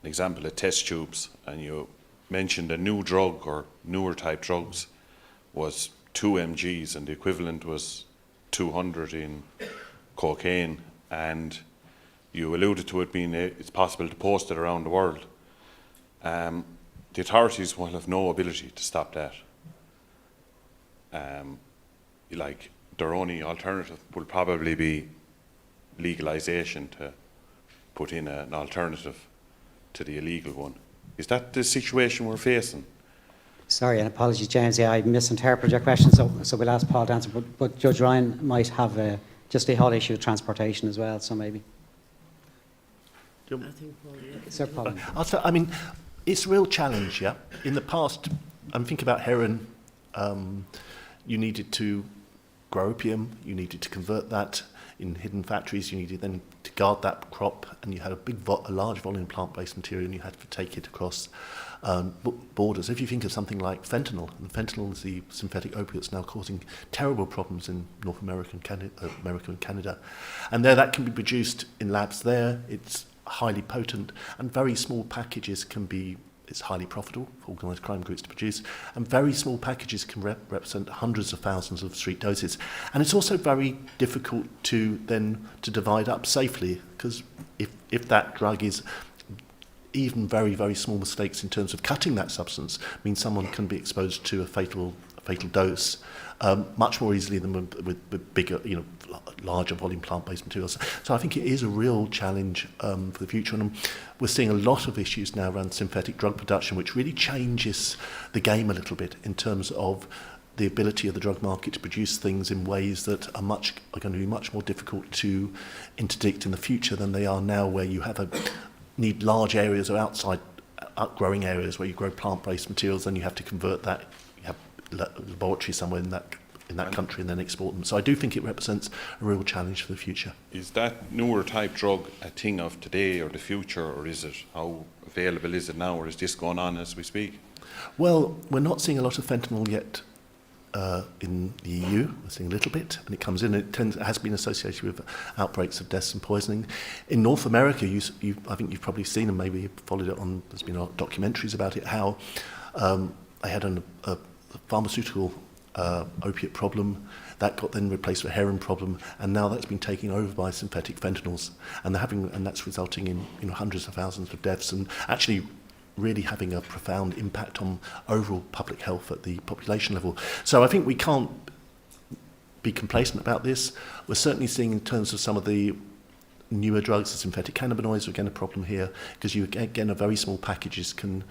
an example of test tubes, and you mentioned a new drug or newer type drugs was 2 mgs, and the equivalent was 200 in cocaine. And you alluded to it being it's possible to post it around the world. The authorities will have no ability to stop that. Their only alternative will probably be legalisation, to put in an alternative to the illegal one. Is that the situation we're facing? Sorry, and apologies, James. Yeah, I misinterpreted your question, so we'll ask Paul to answer. But Judge Ryan might have just the whole issue of transportation as well, so maybe. Sir Paul. I mean, it's a real challenge, yeah. In the past, think about heroin. You needed to grow opium, you needed to convert that in hidden factories, you needed then to guard that crop, and you had a large volume plant-based material, and you had to take it across borders. If you think of something like fentanyl, and fentanyl is the synthetic opiates now causing terrible problems in North America and Canada. And there that can be produced in labs there, it's highly potent, and very small packages it's highly profitable for organised crime groups to produce, and very small packages can represent hundreds of thousands of street doses. And it's also very difficult to divide up safely, because if that drug is even very, very small mistakes in terms of cutting that substance means someone can be exposed to a fatal dose much more easily than with bigger, larger volume plant-based materials. So I think it is a real challenge for the future, and we're seeing a lot of issues now around synthetic drug production, which really changes the game a little bit in terms of the ability of the drug market to produce things in ways that are going to be much more difficult to interdict in the future than they are now, where you need large areas or outside upgrowing areas where you grow plant-based materials, and you have to convert that. You have laboratories somewhere in that country and then export them. So I do think it represents a real challenge for the future. Is that newer type drug a thing of today or the future, or is it, how available is it now, or is this going on as we speak? Well, we're not seeing a lot of fentanyl yet in the EU. We're seeing a little bit, and it comes in. It has been associated with outbreaks of deaths and poisoning. In North America, I think you've probably seen, and maybe followed it on, there's been documentaries about it, how they had a pharmaceutical opiate problem that got then replaced with a heroin problem, and now that's been taken over by synthetic fentanyls, and that's resulting in hundreds of thousands of deaths, and actually really having a profound impact on overall public health at the population level. So I think we can't be complacent about this. We're certainly seeing, in terms of some of the newer drugs, the synthetic cannabinoids are again a problem here, because very small packages can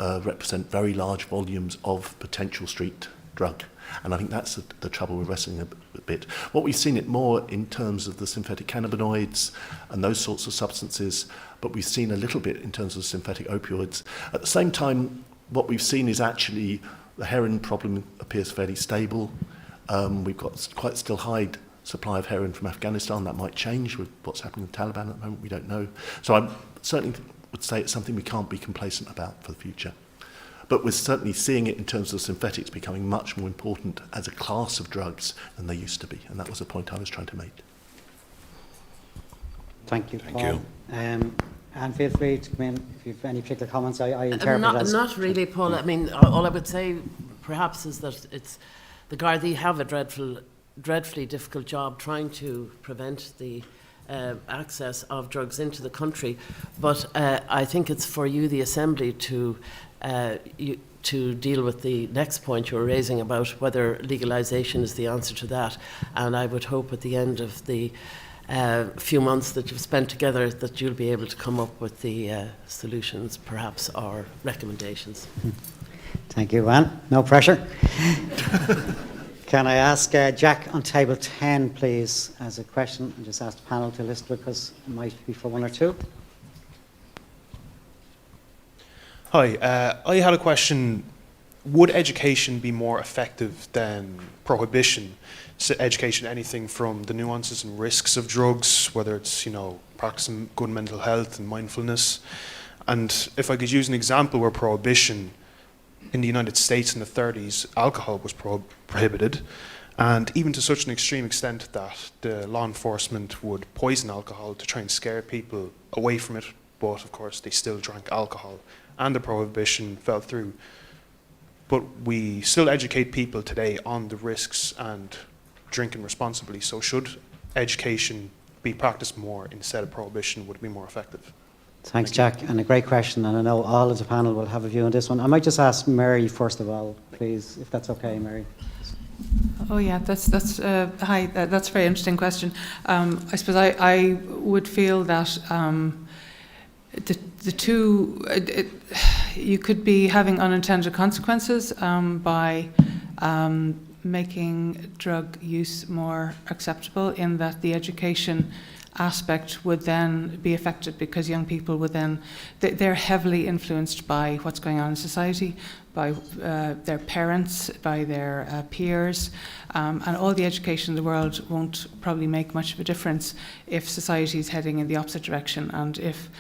represent very large volumes of potential street drug. And I think that's the trouble we're wrestling a bit. What we've seen it more in terms of the synthetic cannabinoids and those sorts of substances, but we've seen a little bit in terms of synthetic opioids. At the same time, what we've seen is actually the heroin problem appears fairly stable. We've got quite still high supply of heroin from Afghanistan. That might change with what's happening with Taliban at the moment. We don't know. So I certainly would say it's something we can't be complacent about for the future. But we're certainly seeing it in terms of synthetics becoming much more important as a class of drugs than they used to be. And that was the point I was trying to make. Thank you, Paul. And feel free to come in if you have any particular comments. I interpret not really, Paul. I mean, all I would say perhaps is that the Gardaí have a dreadfully difficult job trying to prevent the access of drugs into the country. But I think it's for you, the Assembly, to deal with the next point you were raising about whether legalisation is the answer to that. And I would hope at the end of the few months that you've spent together that you'll be able to come up with the solutions, perhaps, or recommendations. Thank you, Anne. No pressure. Can I ask Jack on table 10, please, as a question, and just ask the panel to list because it might be for one or two. Hi, I had a question. Would education be more effective than prohibition? So education, anything from the nuances and risks of drugs, whether it's, practicing good mental health and mindfulness. And if I could use an example where prohibition in the United States in the 30s, alcohol was prohibited, and even to such an extreme extent that the law enforcement would poison alcohol to try and scare people away from it, but of course they still drank alcohol, and the prohibition fell through. But we still educate people today on the risks and drinking responsibly. So should education be practiced more instead of prohibition? Would it be more effective? Thanks, Jack, and a great question, and I know all of the panel will have a view on this one. I might just ask Mary first of all, please, if that's okay, Mary. Oh yeah, that's hi. That's a very interesting question. I suppose I would feel that the two, you could be having unintended consequences by making drug use more acceptable, in that the education aspect would then be affected, because young people would then, they're heavily influenced by what's going on in society, by their parents, by their peers, and all the education in the world won't probably make much of a difference if society is heading in the opposite direction, and if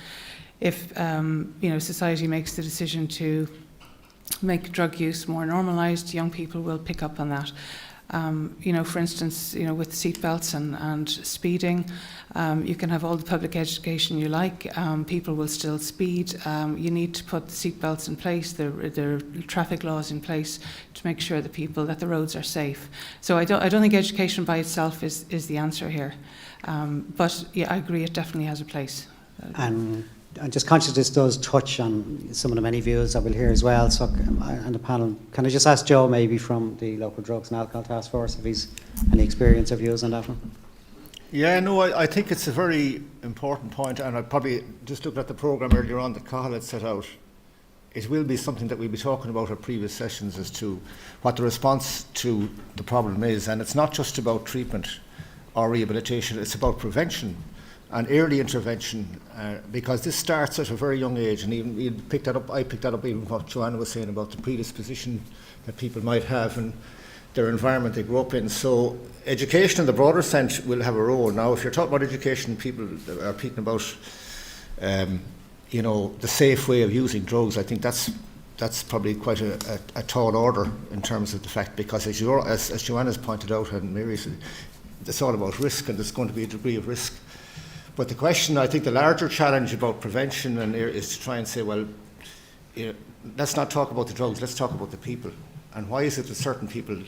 society makes the decision to make drug use more normalised, young people will pick up on that. For instance, with seatbelts and speeding, you can have all the public education you like. People will still speed. You need to put the seatbelts in place, the traffic laws in place, to make sure that the roads are safe. So I don't think education by itself is the answer here. But yeah, I agree, it definitely has a place. And I'm just conscious this does touch on some of the many views that we'll hear as well. So, on the panel, can I just ask Joe, maybe from the local Drugs and Alcohol Task Force, if he's any experience or views on that one? Yeah, no, I think it's a very important point, and I probably just looked at the programme earlier on that Cathal had set out. It will be something that we'll be talking about at previous sessions as to what the response to the problem is, and it's not just about treatment or rehabilitation, it's about prevention and early intervention, because this starts at a very young age, and even I picked that up even what Joanna was saying about the predisposition that people might have and their environment they grow up in. So education in the broader sense will have a role. Now, if you're talking about education, people are speaking about the safe way of using drugs. I think that's probably quite a tall order in terms of the fact, because as Joanna's pointed out and Mary said, it's all about risk, and there's going to be a degree of risk. But the question, I think the larger challenge about prevention is to try and say, well, let's not talk about the drugs, let's talk about the people. And why is it that certain people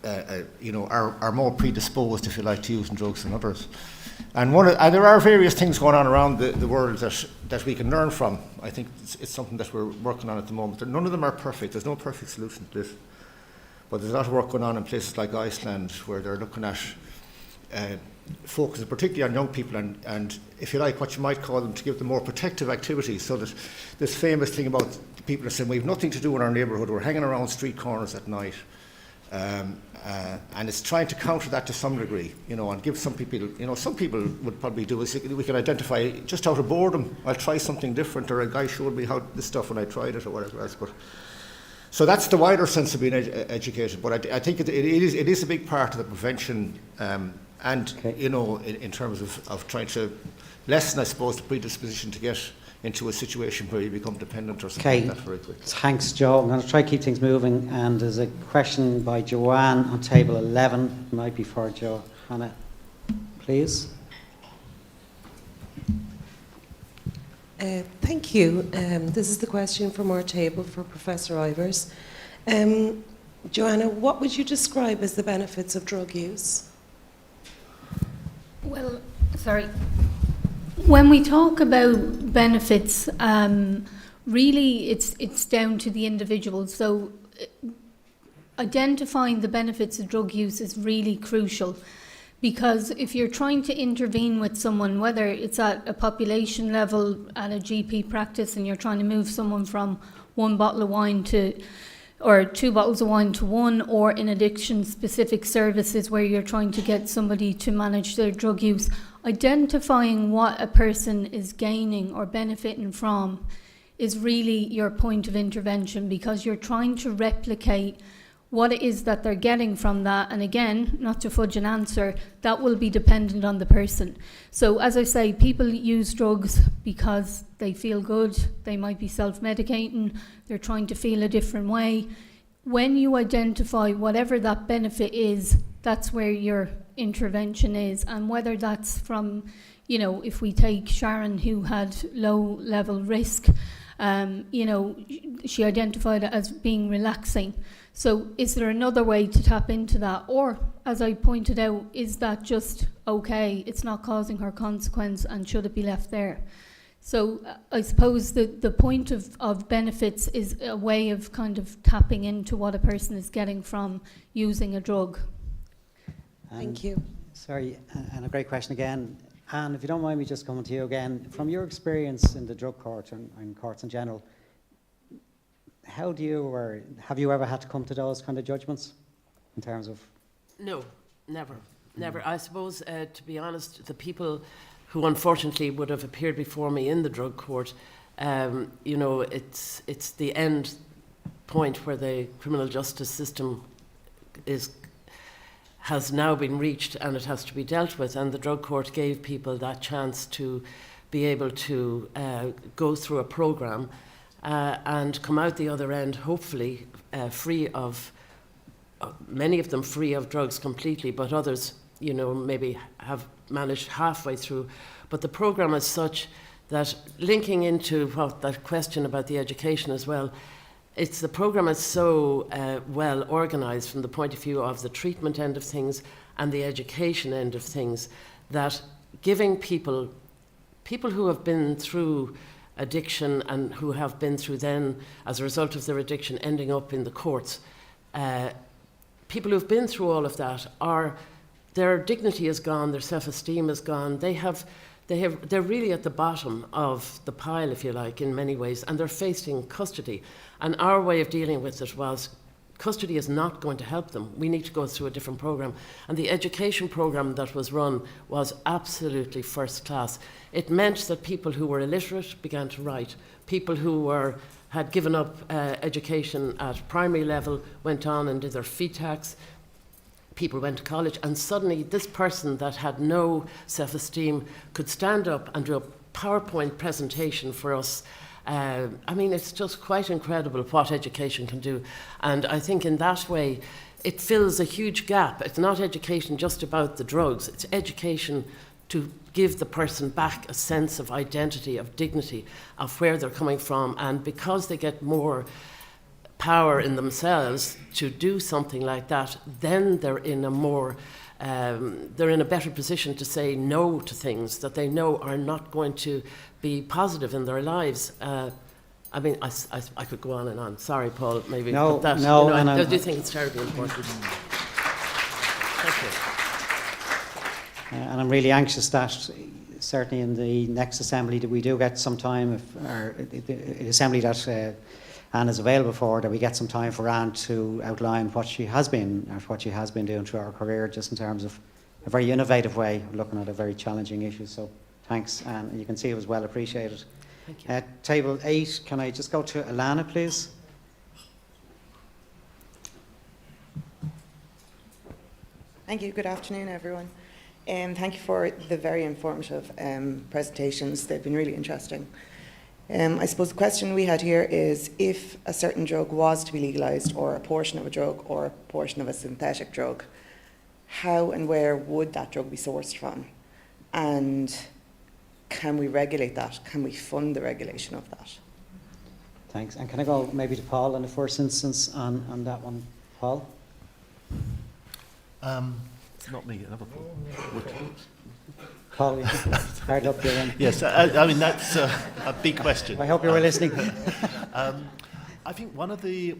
are more predisposed, if you like, to using drugs than others? And there are various things going on around the world that we can learn from. I think it's something that we're working on at the moment. None of them are perfect. There's no perfect solution to this. But there's a lot of work going on in places like Iceland, where they're looking at focus particularly on young people and, if you like, what you might call them, to give them more protective activities. So that this famous thing about people are saying, we have nothing to do in our neighbourhood, we're hanging around street corners at night. And it's trying to counter that to some degree, and give some people would probably do is we can identify just out of boredom, I'll try something different, or a guy showed me how this stuff when I tried it or whatever else. But so that's the wider sense of being educated. But I think it is a big part of the prevention, and in terms of trying to lessen, I suppose, the predisposition to get into a situation where you become dependent or something like that very quickly. Thanks, Joe. I'm going to try to keep things moving. And there's a question by Joanne on table 11. It might be for Johanna, please. Thank you. This is the question from our table for Professor Ivers. Joanna, what would you describe as the benefits of drug use? Well, sorry. When we talk about benefits, really it's down to the individual. So identifying the benefits of drug use is really crucial, because if you're trying to intervene with someone, whether it's at a population level, at a GP practice, and you're trying to move someone from one bottle of wine or 2 bottles of wine to 1, or in addiction-specific services where you're trying to get somebody to manage their drug use, identifying what a person is gaining or benefiting from is really your point of intervention, because you're trying to replicate what it is that they're getting from that. And again, not to fudge an answer, that will be dependent on the person. So as I say, people use drugs because they feel good, they might be self-medicating, they're trying to feel a different way. When you identify whatever that benefit is, that's where your intervention is. And whether that's from, if we take Sharon, who had low level risk, she identified it as being relaxing. So is there another way to tap into that? Or, as I pointed out, is that just okay? It's not causing her consequence, and should it be left there? So I suppose the point of benefits is a way of kind of tapping into what a person is getting from using a drug. Thank you. Sorry, and a great question again. And if you don't mind me just coming to you again, from your experience in the drug court and courts in general, how do you, or have you ever had to come to those kind of judgments in terms of? No, never. Never. I suppose, to be honest, the people who unfortunately would have appeared before me in the drug court, you know, it's the end point where the criminal justice system has now been reached and it has to be dealt with, and the drug court gave people that chance to be able to go through a programme and come out the other end, hopefully free of, many of them free of drugs completely, but others, you know, maybe have managed halfway through. But the programme is such that, linking into what that question about the education as well, the programme is so well organised from the point of view of the treatment end of things and the education end of things, that giving people who have been through addiction and who have been through then, as a result of their addiction, ending up in the courts, people who've been through all of that, their dignity is gone, their self-esteem is gone. They're really at the bottom of the pile, if you like, in many ways, and they're facing custody. And our way of dealing with it was, custody is not going to help them. We need to go through a different programme. And the education programme that was run was absolutely first class. It meant that people who were illiterate began to write. People who had given up education at primary level went on and did their FETACs. People went to college, and suddenly this person that had no self-esteem could stand up and do a PowerPoint presentation for us. I mean, it's just quite incredible what education can do. And I think in that way, it fills a huge gap. It's not education just about the drugs. It's education to give the person back a sense of identity, of dignity, of where they're coming from. And because they get more power in themselves to do something like that, then they're in a better position to say no to things that they know are not going to be positive in their lives. I mean, I could go on and on. Sorry, Paul, maybe. No, but that, no, you know, and I do think it's terribly important. Thank you. And I'm really anxious that, certainly in the next assembly, that we do get some time, or the assembly that Anne is available for, that we get some time for Anne to outline what she has been doing through her career, just in terms of a very innovative way of looking at a very challenging issue. So thanks, Anne. And you can see it was well appreciated. Thank you. Table 8, can I just go to Alana, please? Thank you. Good afternoon, everyone. Thank you for the very informative presentations. They've been really interesting. I suppose the question we had here is, if a certain drug was to be legalised, or a portion of a drug, or a portion of a synthetic drug, how and where would that drug be sourced from? And can we regulate that? Can we fund the regulation of that? Thanks. And can I go maybe to Paul in the first instance on that one? Paul? Not me, another Paul. Paul, hard up your end. Yes, I mean, that's a big question. I hope you were listening. I think one of the...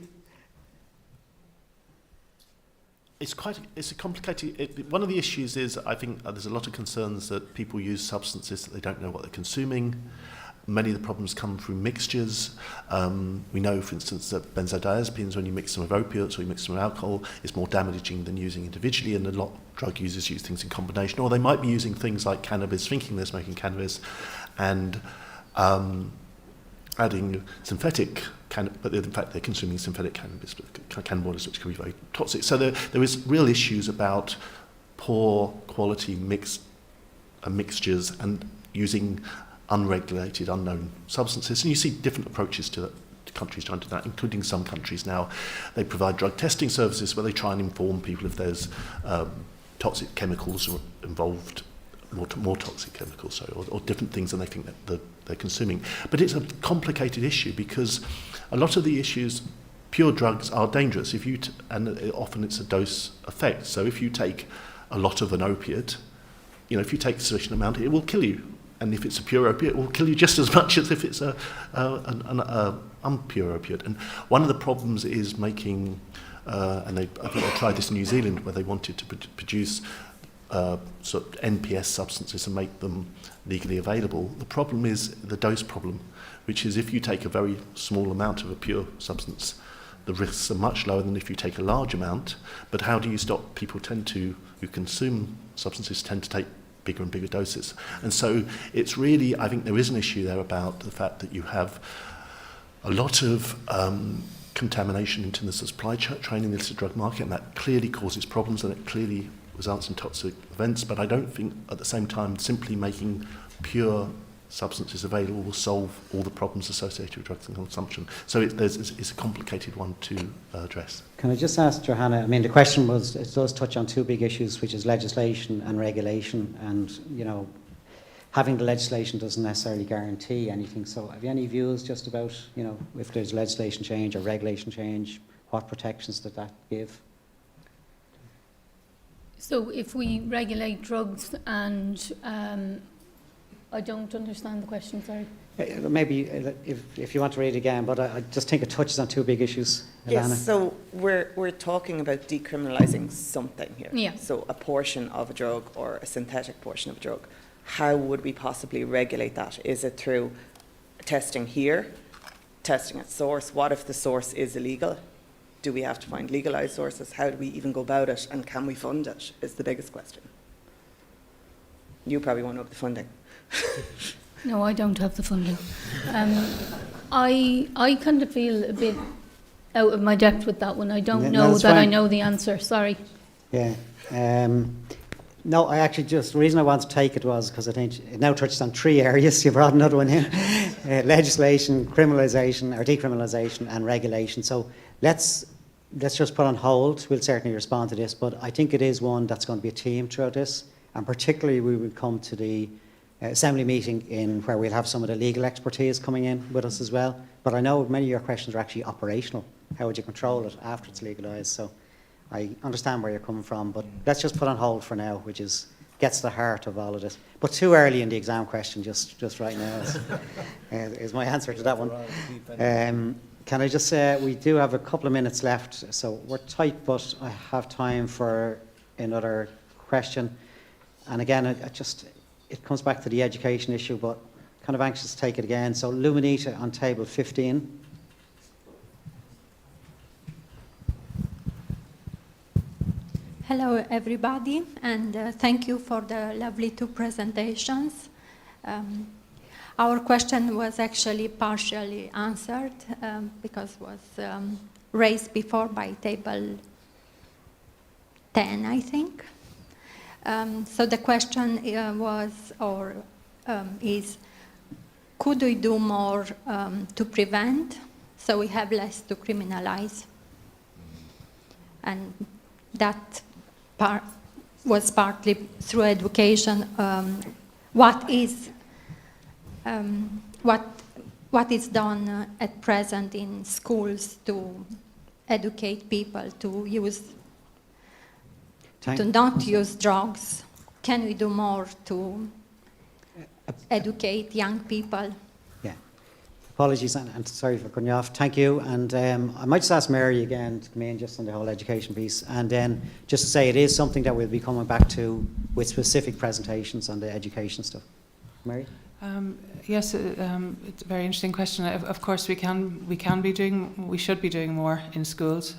It's a complicated... one of the issues is, I think there's a lot of concerns that people use substances that they don't know what they're consuming. Many of the problems come through mixtures. We know, for instance, that benzodiazepines, when you mix them with opiates or you mix them with alcohol, is more damaging than using individually, and a lot of drug users use things in combination. Or they might be using things like cannabis, thinking they're smoking cannabis, and adding synthetic cannabis, but in fact they're consuming synthetic cannabis, cannabinoids, which can be very toxic. So there is real issues about poor quality mixtures and using unregulated, unknown substances. And you see different approaches to countries trying to do that, including some countries now. They provide drug testing services where they try and inform people if there's toxic chemicals involved, more toxic chemicals, so, or different things than they think that they're consuming. But it's a complicated issue because a lot of the issues, pure drugs are dangerous. And often it's a dose effect. So if you take a lot of an opiate, if you take a sufficient amount, it will kill you. And if it's a pure opiate, it will kill you just as much as if it's an unpure opiate. And one of the problems is making, I think they tried this in New Zealand, where they wanted to produce sort of NPS substances and make them legally available. The problem is the dose problem, which is if you take a very small amount of a pure substance, the risks are much lower than if you take a large amount. But how do you stop people who consume substances tend to take bigger and bigger doses? And so it's really, I think there is an issue there about the fact that you have a lot of contamination into the supply chain in the illicit drug market, and that clearly causes problems and it clearly results in toxic events. But I don't think at the same time simply making pure substances available will solve all the problems associated with drugs and consumption. So it's a complicated one to address. Can I just ask Johanna, I mean, the question was, it does touch on two big issues, which is legislation and regulation, and, you know, having the legislation doesn't necessarily guarantee anything. So have you any views just about, you know, if there's legislation change or regulation change, what protections did that give? So if we regulate drugs and I don't understand the question, sorry. Maybe if you want to read it again, but I just think it touches on two big issues. Ilana. Yes, so we're talking about decriminalising something here. Yeah. So a portion of a drug or a synthetic portion of a drug. How would we possibly regulate that? Is it through testing here, testing at source? What if the source is illegal? Do we have to find legalised sources? How do we even go about it? And can we fund it is the biggest question. You probably won't know the funding. No, I don't have the funding. I kind of feel a bit out of my depth with that one. I don't know that I know the answer, sorry. Yeah. No, I actually just, the reason I wanted to take it was because I think it now touches on three areas. You brought another one in. Legislation, criminalisation or decriminalisation and regulation. So let's just put on hold. We'll certainly respond to this, but I think it is one that's going to be a theme throughout this, and particularly we will come to the Assembly meeting in where we'll have some of the legal expertise coming in with us as well. But I know many of your questions are actually operational. How would you control it after it's legalised? So I understand where you're coming from, but let's just put on hold for now, which gets to the heart of all of this. But too early in the exam question, just right now, is my answer to that one. Can I just say, we do have a couple of minutes left, so we're tight, but I have time for another question. And again, it comes back to the education issue, but kind of anxious to take it again. So Luminita on table 15. Hello, everybody, and thank you for the lovely two presentations. Our question was actually partially answered because it was raised before by table 10, I think. So the question is, could we do more to prevent so we have less to criminalize? And that part was partly through education. What is done at present in schools to educate people to not use drugs? Can we do more to educate young people? Yeah. Apologies, and sorry for cutting you off. Thank you. And I might just ask Mary again to come in just on the whole education piece. And then just to say it is something that we'll be coming back to with specific presentations on the education stuff. Mary? Yes, it's a very interesting question. Of course, we should be doing more in schools.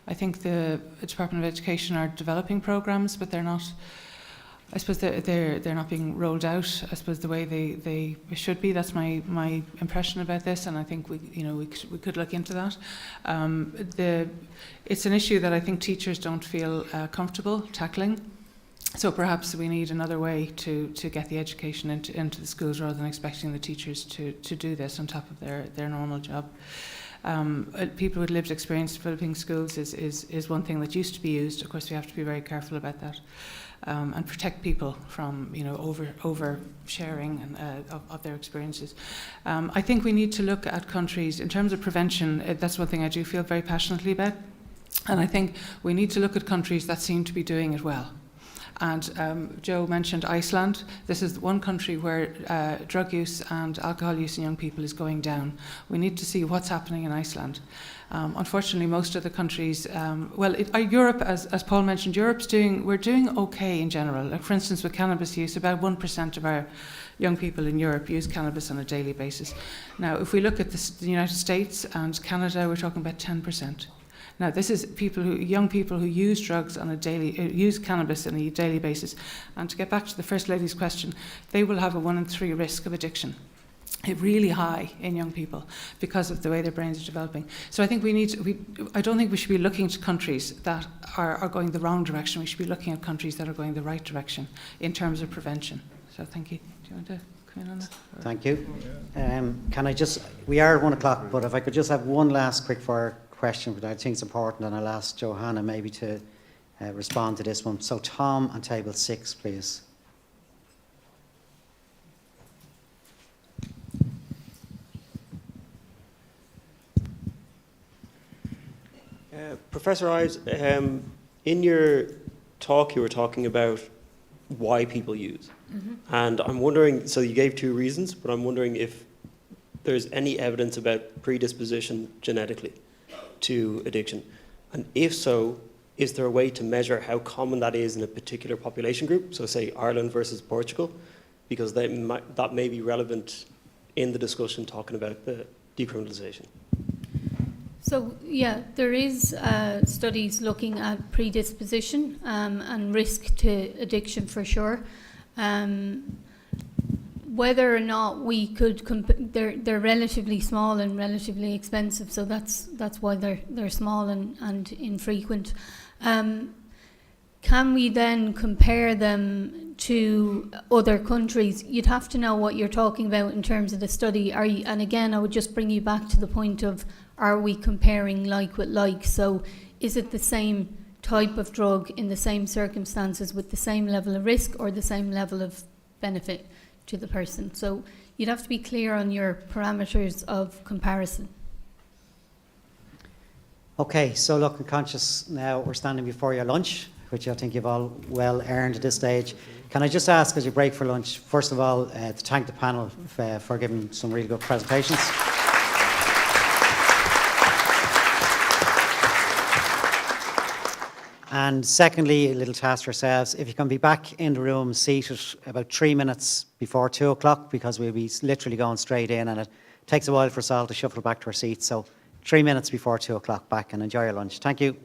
I think the Department of Education are developing programs, but they're not. I suppose they're not being rolled out. I suppose the way they should be. That's my impression about this, and I think we could look into that. It's an issue that I think teachers don't feel comfortable tackling. So perhaps we need another way to get the education into the schools rather than expecting the teachers to do this on top of their normal job. People with lived experience developing schools is one thing that used to be used. Of course, we have to be very careful about that and protect people from over sharing of their experiences. I think we need to look at countries in terms of prevention. That's one thing I do feel very passionately about, and I think we need to look at countries that seem to be doing it well. And Joe mentioned Iceland. This is one country where drug use and alcohol use in young people is going down. We need to see what's happening in Iceland. Unfortunately, most of the countries, Europe, as Paul mentioned, we're doing okay in general. Like, for instance, with cannabis use, about 1% of our young people in Europe use cannabis on a daily basis. Now, if we look at the United States and Canada, we're talking about 10%. Now, this is young people who use drugs on a use cannabis on a daily basis. And to get back to the First Lady's question, they will have a 1 in 3 risk of addiction. Really high in young people because of the way their brains are developing. So I think I don't think we should be looking to countries that are going the wrong direction. We should be looking at countries that are going the right direction in terms of prevention. So thank you. Do you want to come in on that? Thank you. Can I just, we are at 1 o'clock, but if I could just have one last quick fire question, but I think it's important, and I'll ask Johanna maybe to respond to this one. So Tom on table 6, please. Professor Ives, in your talk you were talking about why people use. And I'm wondering, so you gave 2 reasons, but I'm wondering if there's any evidence about predisposition genetically to addiction. And if so, is there a way to measure how common that is in a particular population group? So say Ireland versus Portugal, because that may be relevant in the discussion talking about the decriminalisation. So, yeah, there is studies looking at predisposition and risk to addiction for sure. Whether or not we could, they're relatively small and relatively expensive, so that's why they're small and infrequent. Can we then compare them to other countries? You'd have to know what you're talking about in terms of the study. And again, I would just bring you back to the point of, are we comparing like with like? So is it the same type of drug in the same circumstances with the same level of risk or the same level of benefit to the person? So you'd have to be clear on your parameters of comparison. Okay, so look, I'm conscious now we're standing before your lunch, which I think you've all well earned at this stage. Can I just ask, as you break for lunch, first of all, to thank the panel for giving some really good presentations. And secondly, a little task for yourselves, if you can be back in the room seated about 3 minutes before 2 o'clock, because we'll be literally going straight in, and it takes a while for us all to shuffle back to our seats. So 3 minutes before 2 o'clock back, and enjoy your lunch. Thank you.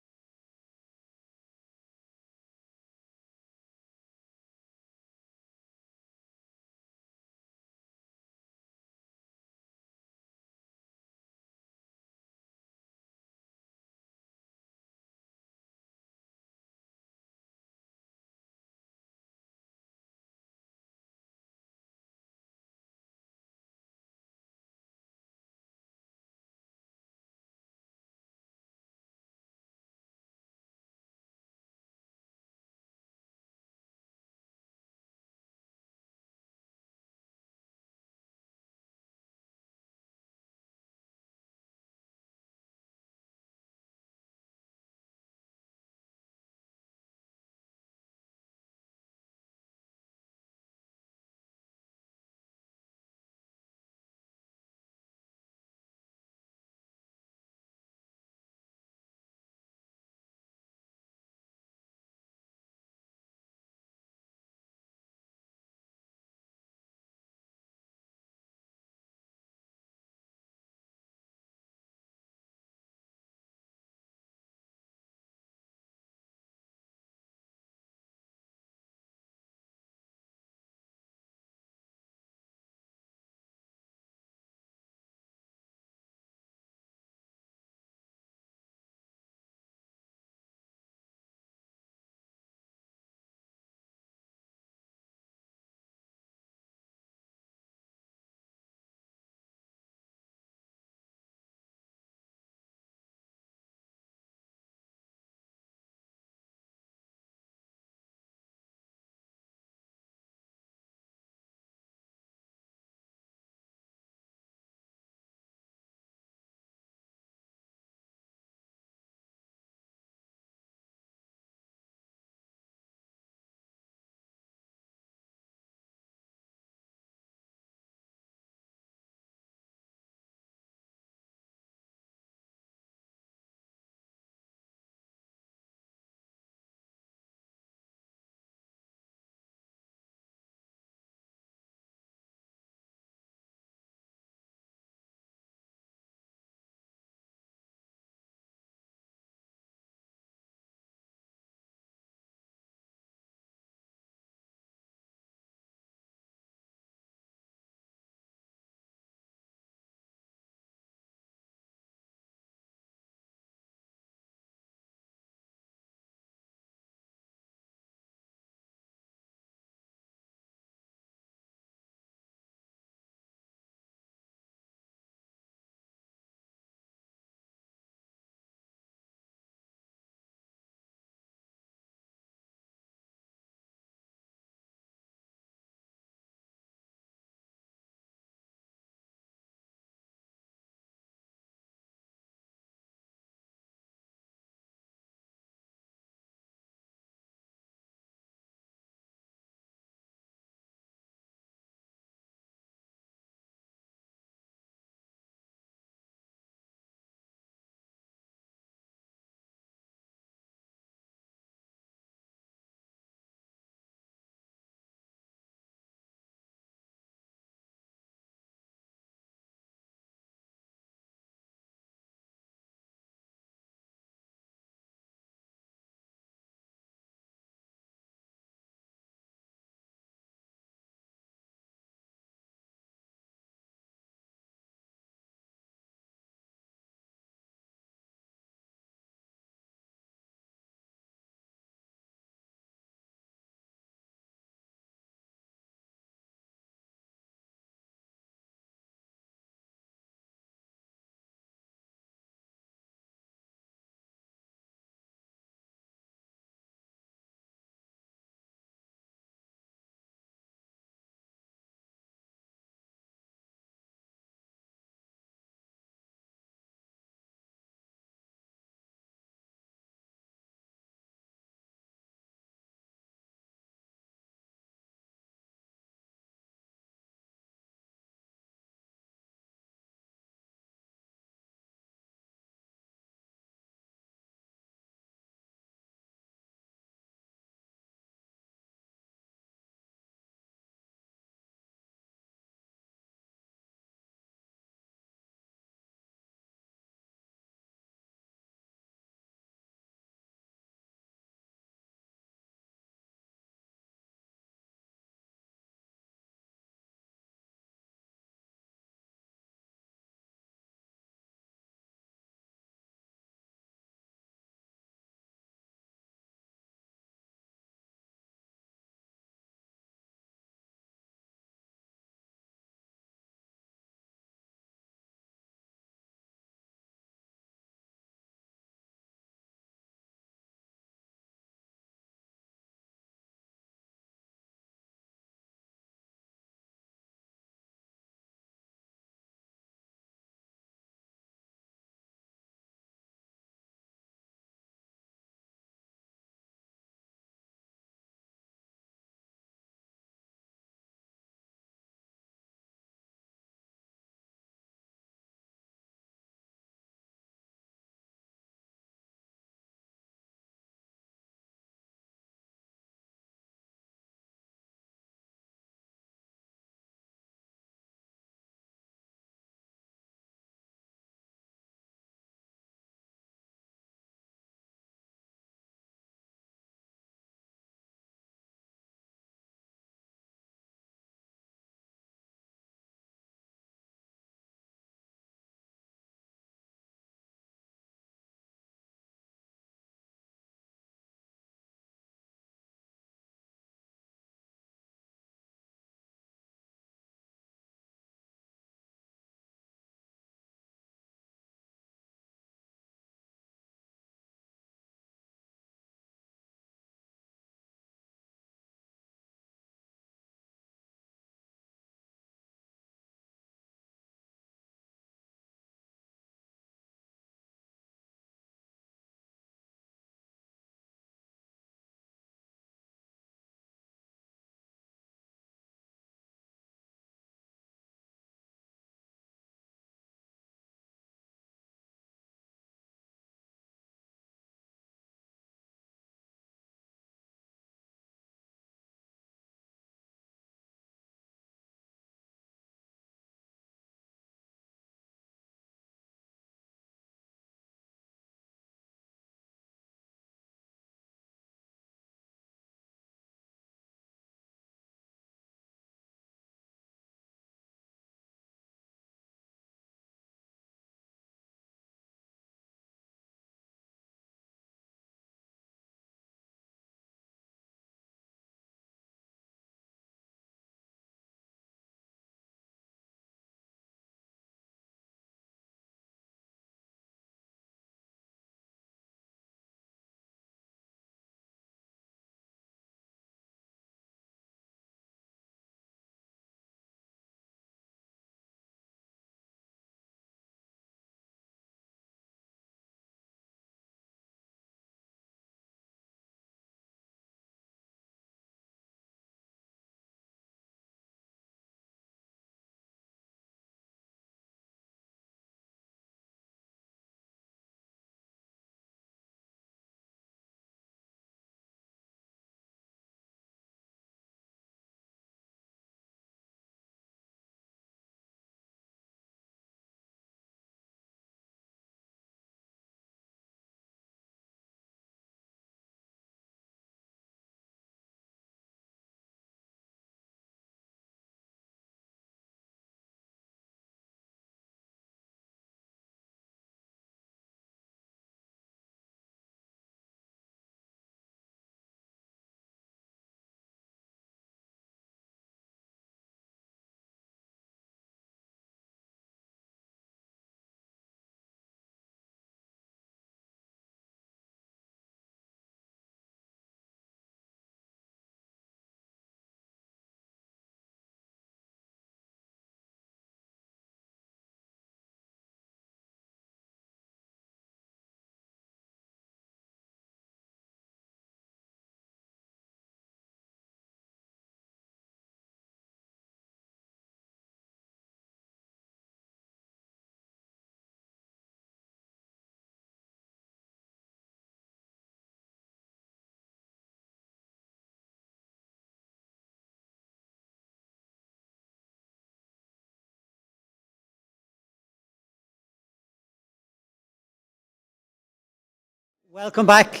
Welcome back,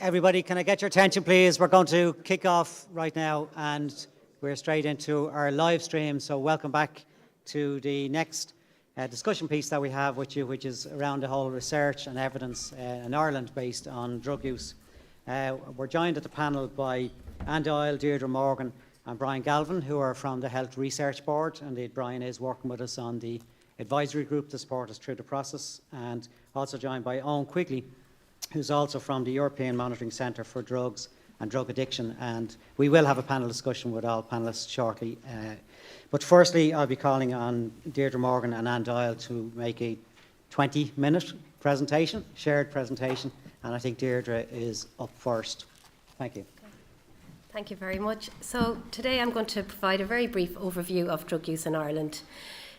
everybody. Can I get your attention, please? We're going to kick off right now, and we're straight into our live stream. So welcome back to the next discussion piece that we have with you, which is around the whole research and evidence in Ireland based on drug use. We're joined at the panel by Anne Doyle, Deirdre Morgan and Brian Galvin, who are from the Health Research Board. Indeed, Brian is working with us on the advisory group to support us through the process, and also joined by Owen Quigley, who's also from the European Monitoring Centre for Drugs and Drug Addiction. And we will have a panel discussion with all panellists shortly. But firstly, I'll be calling on Deirdre Morgan and Anne Doyle to make a 20-minute presentation, shared presentation, and I think Deirdre is up first. Thank you. Thank you very much. So today I'm going to provide a very brief overview of drug use in Ireland,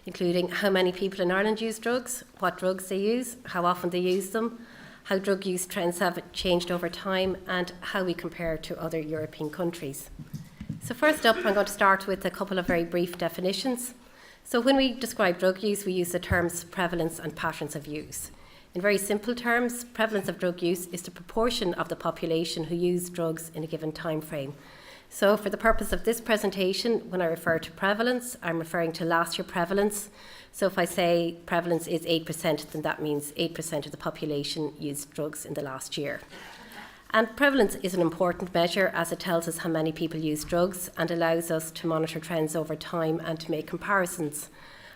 including how many people in Ireland use drugs, what drugs they use, how often they use them, how drug use trends have changed over time, and how we compare to other European countries. So first up, I'm going to start with a couple of very brief definitions. So when we describe drug use, we use the terms prevalence and patterns of use. In very simple terms, prevalence of drug use is the proportion of the population who use drugs in a given time frame. So for the purpose of this presentation, when I refer to prevalence, I'm referring to last year prevalence. So if I say prevalence is 8%, then that means 8% of the population used drugs in the last year. And prevalence is an important measure as it tells us how many people use drugs and allows us to monitor trends over time and to make comparisons.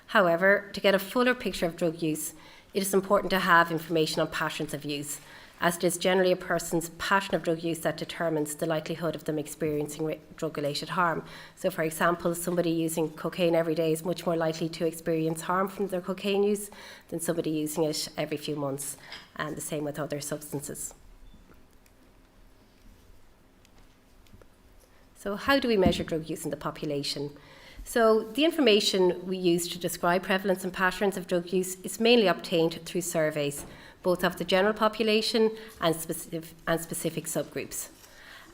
However, to get a fuller picture of drug use, it is important to have information on patterns of use, as it is generally a person's pattern of drug use that determines the likelihood of them experiencing drug-related harm. So, for example, somebody using cocaine every day is much more likely to experience harm from their cocaine use than somebody using it every few months, and the same with other substances. So how do we measure drug use in the population? So the information we use to describe prevalence and patterns of drug use is mainly obtained through surveys, both of the general population and specific subgroups.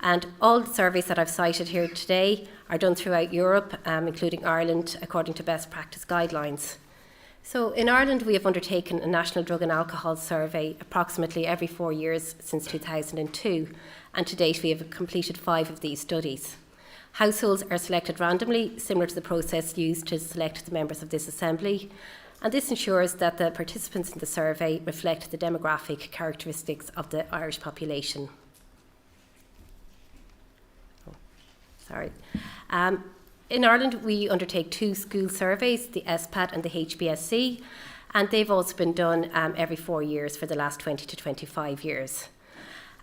And all the surveys that I've cited here today are done throughout Europe, including Ireland, according to best practice guidelines. So in Ireland, we have undertaken a national drug and alcohol survey approximately every 4 years since 2002, and to date we have completed 5 of these studies. Households are selected randomly, similar to the process used to select the members of this assembly, and this ensures that the participants in the survey reflect the demographic characteristics of the Irish population. In Ireland, we undertake 2 school surveys, the SPAT and the HBSC, and they've also been done every 4 years for the last 20 to 25 years.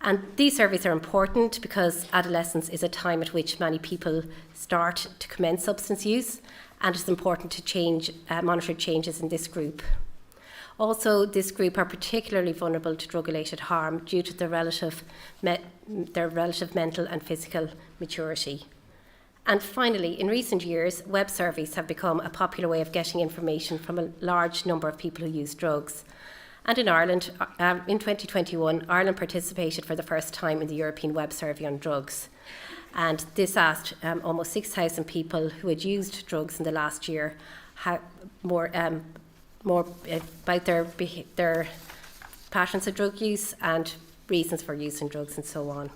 And these surveys are important because adolescence is a time at which many people start to commence substance use, and it's important to monitor changes in this group. Also, this group are particularly vulnerable to drug-related harm due to their relative mental and physical maturity. And finally, in recent years, web surveys have become a popular way of getting information from a large number of people who use drugs. And in Ireland, in 2021, Ireland participated for the first time in the European Web Survey on Drugs. And this asked almost 6,000 people who had used drugs in the last year more about their patterns of drug use and reasons for using drugs and so on.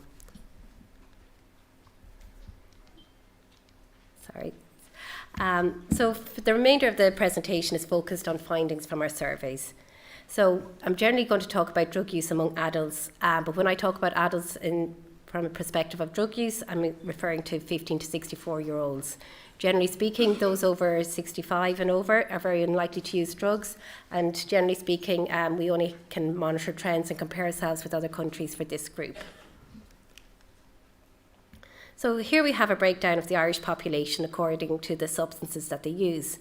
So the remainder of the presentation is focused on findings from our surveys. So I'm generally going to talk about drug use among adults, but when I talk about adults from a perspective of drug use, I'm referring to 15 to 64-year-olds. Generally speaking, those over 65 and over are very unlikely to use drugs, and generally speaking, we only can monitor trends and compare ourselves with other countries for this group. So here we have a breakdown of the Irish population according to the substances that they use.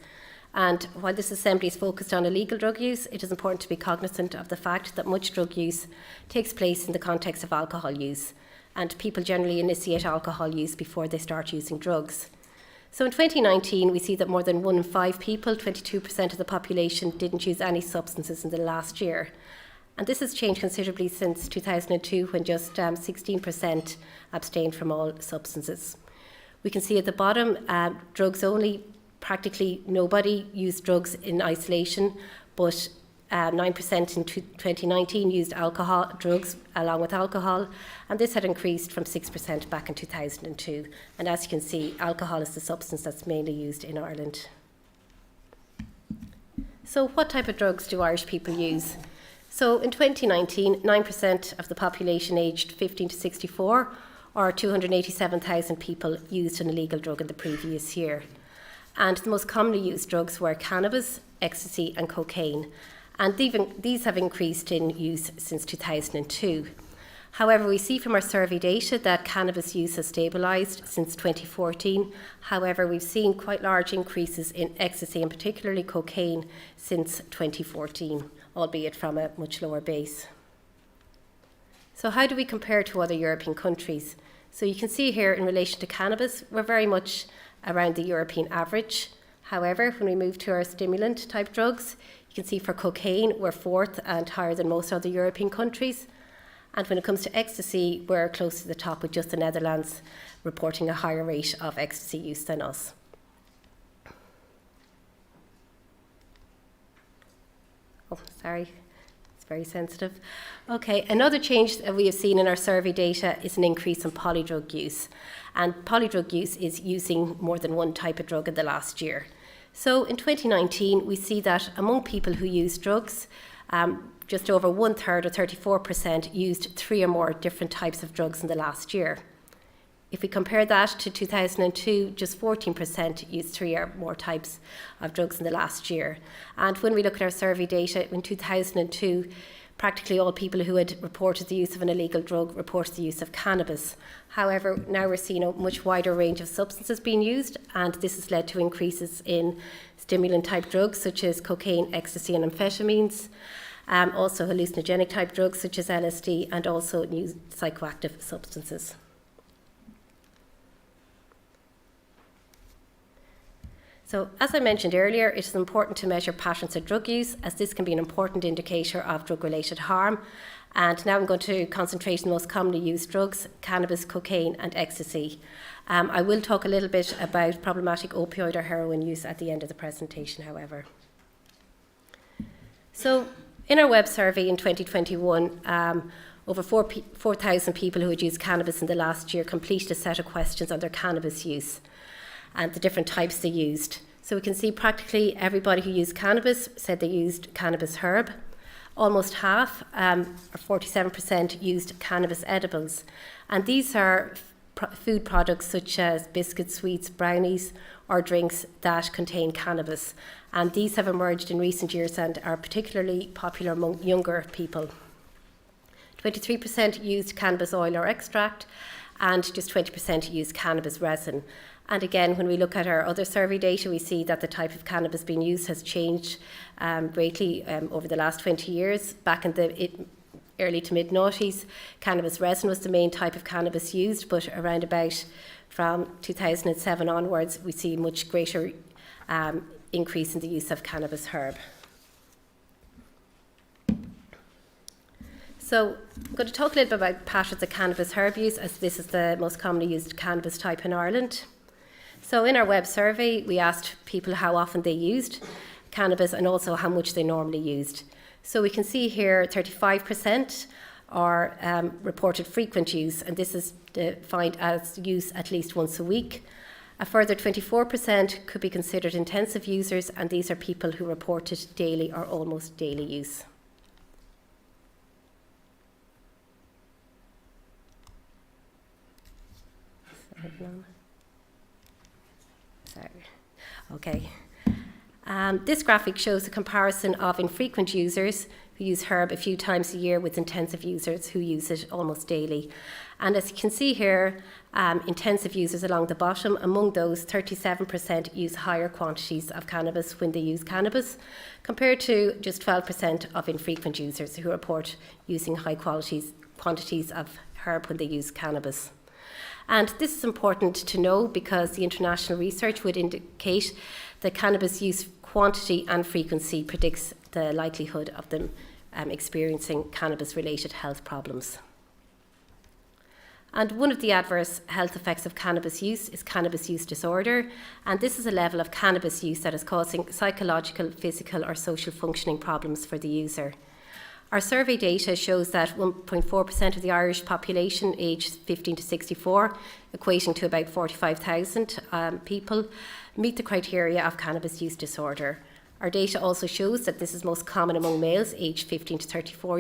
And while this assembly is focused on illegal drug use, it is important to be cognizant of the fact that much drug use takes place in the context of alcohol use, and people generally initiate alcohol use before they start using drugs. So in 2019, we see that more than 1 in 5 people, 22% of the population, didn't use any substances in the last year. And this has changed considerably since 2002, when just 16% abstained from all substances. We can see at the bottom, drugs only. Practically nobody used drugs in isolation, but 9% in 2019 used drugs along with alcohol, and this had increased from 6% back in 2002. And as you can see, alcohol is the substance that's mainly used in Ireland. So what type of drugs do Irish people use? So in 2019, 9% of the population aged 15 to 64, or 287,000 people, used an illegal drug in the previous year. And the most commonly used drugs were cannabis, ecstasy and cocaine. And these have increased in use since 2002. However, we see from our survey data that cannabis use has stabilised since 2014. However, we've seen quite large increases in ecstasy and particularly cocaine since 2014, albeit from a much lower base. So how do we compare to other European countries? So you can see here in relation to cannabis, we're very much around the European average. However, when we move to our stimulant type drugs, you can see for cocaine, we're fourth and higher than most other European countries. And when it comes to ecstasy, we're close to the top, with just the Netherlands reporting a higher rate of ecstasy use than us. Oh, sorry, it's very sensitive. Okay, another change that we have seen in our survey data is an increase in polydrug use. And polydrug use is using more than one type of drug in the last year. So in 2019, we see that among people who use drugs, just over 1/3 or 34% used 3 or more different types of drugs in the last year. If we compare that to 2002, just 14% used 3 or more types of drugs in the last year. And when we look at our survey data in 2002, practically all people who had reported the use of an illegal drug reported the use of cannabis. However, now we're seeing a much wider range of substances being used, and this has led to increases in stimulant type drugs such as cocaine, ecstasy and amphetamines, also hallucinogenic type drugs such as LSD, and also new psychoactive substances. So, as I mentioned earlier, it is important to measure patterns of drug use, as this can be an important indicator of drug-related harm. And now I'm going to concentrate on the most commonly used drugs: cannabis, cocaine and ecstasy. I will talk a little bit about problematic opioid or heroin use at the end of the presentation, however. So, in our web survey in 2021, over 4,000 people who had used cannabis in the last year completed a set of questions on their cannabis use and the different types they used. So we can see practically everybody who used cannabis said they used cannabis herb. Almost half, or 47%, used cannabis edibles. And these are food products such as biscuits, sweets, brownies, or drinks that contain cannabis. And these have emerged in recent years and are particularly popular among younger people. 23% used cannabis oil or extract, and just 20% used cannabis resin. And again, when we look at our other survey data, we see that the type of cannabis being used has changed greatly over the last 20 years. Back in the early to mid-noughties, cannabis resin was the main type of cannabis used, but around about from 2007 onwards, we see much greater increase in the use of cannabis herb. So I'm going to talk a little bit about patterns of cannabis herb use, as this is the most commonly used cannabis type in Ireland. So in our web survey, we asked people how often they used cannabis and also how much they normally used. So we can see here 35% are reported frequent use, and this is defined as use at least once a week. A further 24% could be considered intensive users, and these are people who reported daily or almost daily use. Sorry. Okay. This graphic shows a comparison of infrequent users who use herb a few times a year with intensive users who use it almost daily. And as you can see here, intensive users along the bottom, among those 37% use higher quantities of cannabis when they use cannabis, compared to just 12% of infrequent users who report using high quantities of herb when they use cannabis. And this is important to know because the international research would indicate that cannabis use quantity and frequency predicts the likelihood of them experiencing cannabis-related health problems. And one of the adverse health effects of cannabis use is cannabis use disorder, and this is a level of cannabis use that is causing psychological, physical or social functioning problems for the user. Our survey data shows that 1.4% of the Irish population aged 15 to 64, equating to about 45,000 people, meet the criteria of cannabis use disorder. Our data also shows that this is most common among males aged 15 to 34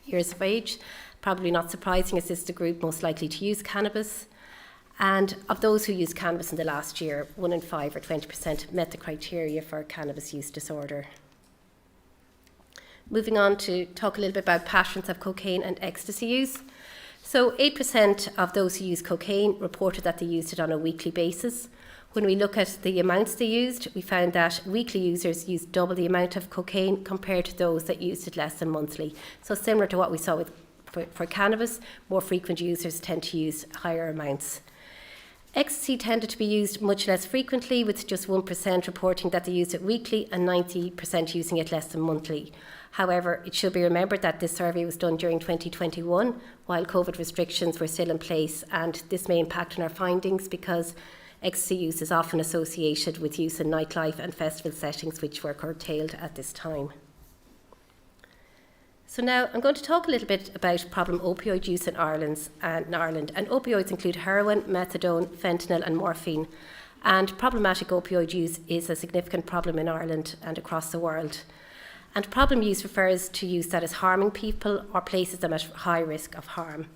years of age. Probably not surprising, as this is the group most likely to use cannabis. And of those who used cannabis in the last year, 1 in 5 or 20% met the criteria for cannabis use disorder. Moving on to talk a little bit about patterns of cocaine and ecstasy use. So 8% of those who used cocaine reported that they used it on a weekly basis. When we look at the amounts they used, we found that weekly users used double the amount of cocaine compared to those that used it less than monthly. So similar to what we saw for cannabis, more frequent users tend to use higher amounts. Ecstasy tended to be used much less frequently, with just 1% reporting that they used it weekly and 90% using it less than monthly. However, it should be remembered that this survey was done during 2021 while COVID restrictions were still in place, and this may impact on our findings because ecstasy use is often associated with use in nightlife and festival settings, which were curtailed at this time. So now I'm going to talk a little bit about problem opioid use in Ireland. And opioids include heroin, methadone, fentanyl and morphine. And problematic opioid use is a significant problem in Ireland and across the world. And problem use refers to use that is harming people or places them at high risk of harm.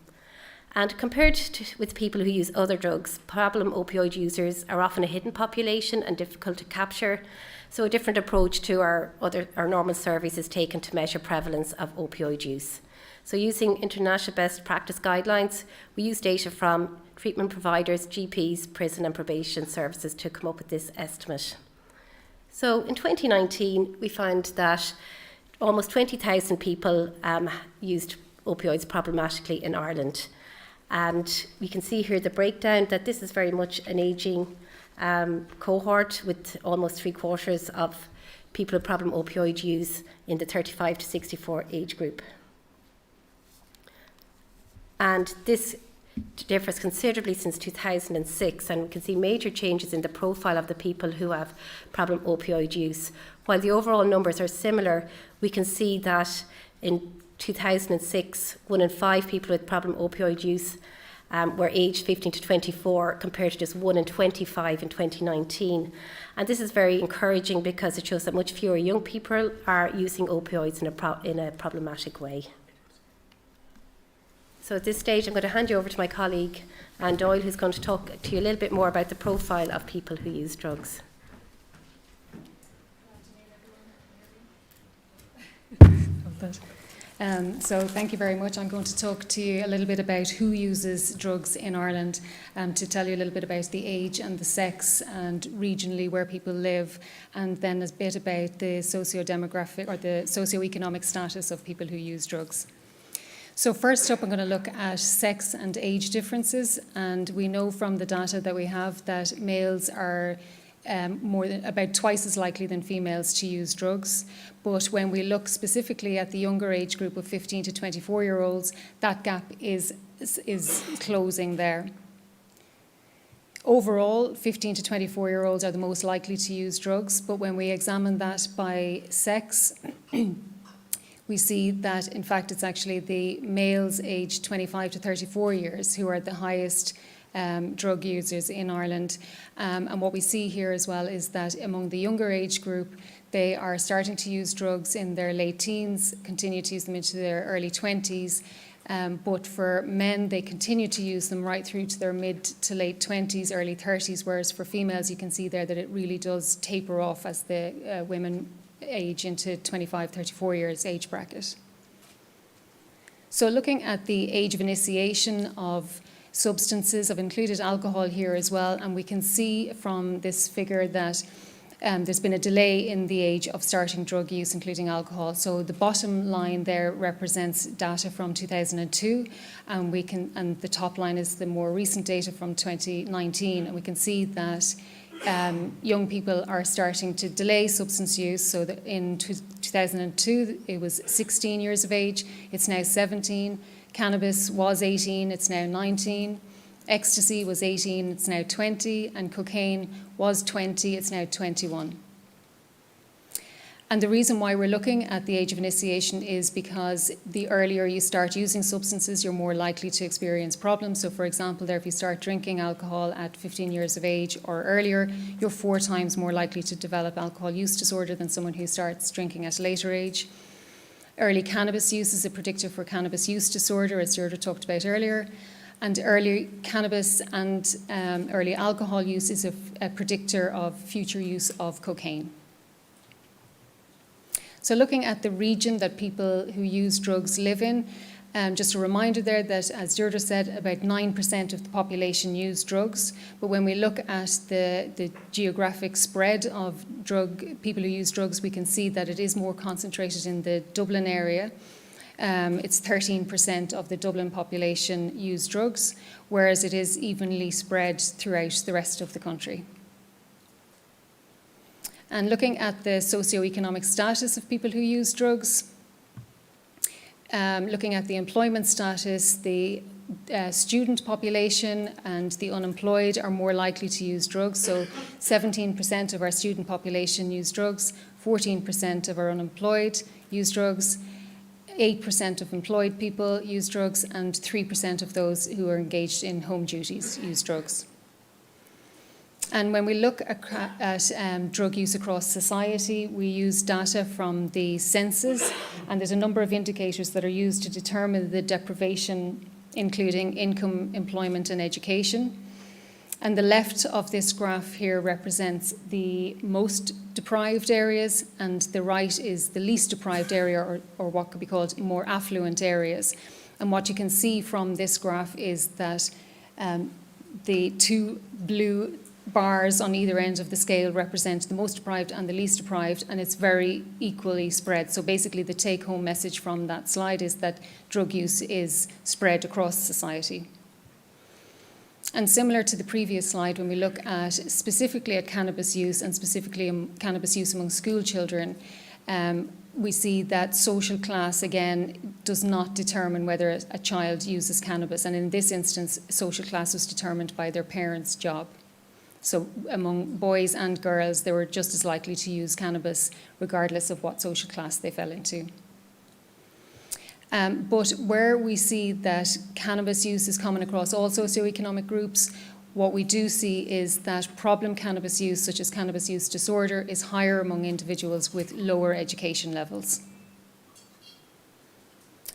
And compared with people who use other drugs, problem opioid users are often a hidden population and difficult to capture. So a different approach to our normal surveys is taken to measure prevalence of opioid use. So using international best practice guidelines, we use data from treatment providers, GPs, prison and probation services to come up with this estimate. So in 2019, we found that almost 20,000 people used opioids problematically in Ireland. And we can see here the breakdown that this is very much an ageing cohort, with almost 3/4 of people with problem opioid use in the 35 to 64 age group. And this differs considerably since 2006, and we can see major changes in the profile of the people who have problem opioid use. While the overall numbers are similar, we can see that in 2006, 1 in 5 people with problem opioid use were aged 15 to 24, compared to just 1 in 25 in 2019. And this is very encouraging because it shows that much fewer young people are using opioids in a problematic way. So at this stage, I'm going to hand you over to my colleague, Anne Doyle, who's going to talk to you a little bit more about the profile of people who use drugs. So thank you very much. I'm going to talk to you a little bit about who uses drugs in Ireland, to tell you a little bit about the age and the sex and regionally where people live, and then a bit about the socio-demographic or the socio-economic status of people who use drugs. So first up, I'm going to look at sex and age differences, and we know from the data that we have that males are about twice as likely than females to use drugs. But when we look specifically at the younger age group of 15 to 24-year-olds, that gap is closing there. Overall, 15 to 24-year-olds are the most likely to use drugs, but when we examine that by sex, we see that, in fact, it's actually the males aged 25 to 34 years who are the highest drug users in Ireland. And what we see here as well is that among the younger age group, they are starting to use drugs in their late teens, continue to use them into their early 20s. But for men, they continue to use them right through to their mid to late 20s, early 30s, whereas for females, you can see there that it really does taper off as the women age into 25, 34 years age bracket. So looking at the age of initiation of substances, I've included alcohol here as well, and we can see from this figure that there's been a delay in the age of starting drug use, including alcohol. So the bottom line there represents data from 2002, and the top line is the more recent data from 2019, and we can see that young people are starting to delay substance use. So that in 2002, it was 16 years of age. It's now 17. Cannabis was 18, it's now 19. Ecstasy was 18, it's now 20. And cocaine was 20, it's now 21. And the reason why we're looking at the age of initiation is because the earlier you start using substances, you're more likely to experience problems. So for example, there, if you start drinking alcohol at 15 years of age or earlier, you're 4 times more likely to develop alcohol use disorder than someone who starts drinking at a later age. Early cannabis use is a predictor for cannabis use disorder, as Deirdre talked about earlier. And early cannabis and early alcohol use is a predictor of future use of cocaine. So looking at the region that people who use drugs live in, just a reminder there that, as Deirdre said, about 9% of the population use drugs. But when we look at the geographic spread of people who use drugs, we can see that it is more concentrated in the Dublin area. It's 13% of the Dublin population use drugs, whereas it is evenly spread throughout the rest of the country. And looking at the socioeconomic status of people who use drugs, looking at the employment status, the student population and the unemployed are more likely to use drugs. So 17% of our student population use drugs, 14% of our unemployed use drugs, 8% of employed people use drugs, and 3% of those who are engaged in home duties use drugs. And when we look at drug use across society, we use data from the census, and there's a number of indicators that are used to determine the deprivation, including income, employment, and education. And the left of this graph here represents the most deprived areas, and the right is the least deprived area, or what could be called more affluent areas. And what you can see from this graph is that the 2 blue bars on either end of the scale represent the most deprived and the least deprived, and it's very equally spread. So basically the take-home message from that slide is that drug use is spread across society. And similar to the previous slide, when we look at specifically at cannabis use and specifically cannabis use among school children, we see that social class, again, does not determine whether a child uses cannabis. And in this instance, social class was determined by their parents' job. So among boys and girls, they were just as likely to use cannabis regardless of what social class they fell into. But where we see that cannabis use is common across all socioeconomic groups, what we do see is that problem cannabis use, such as cannabis use disorder, is higher among individuals with lower education levels.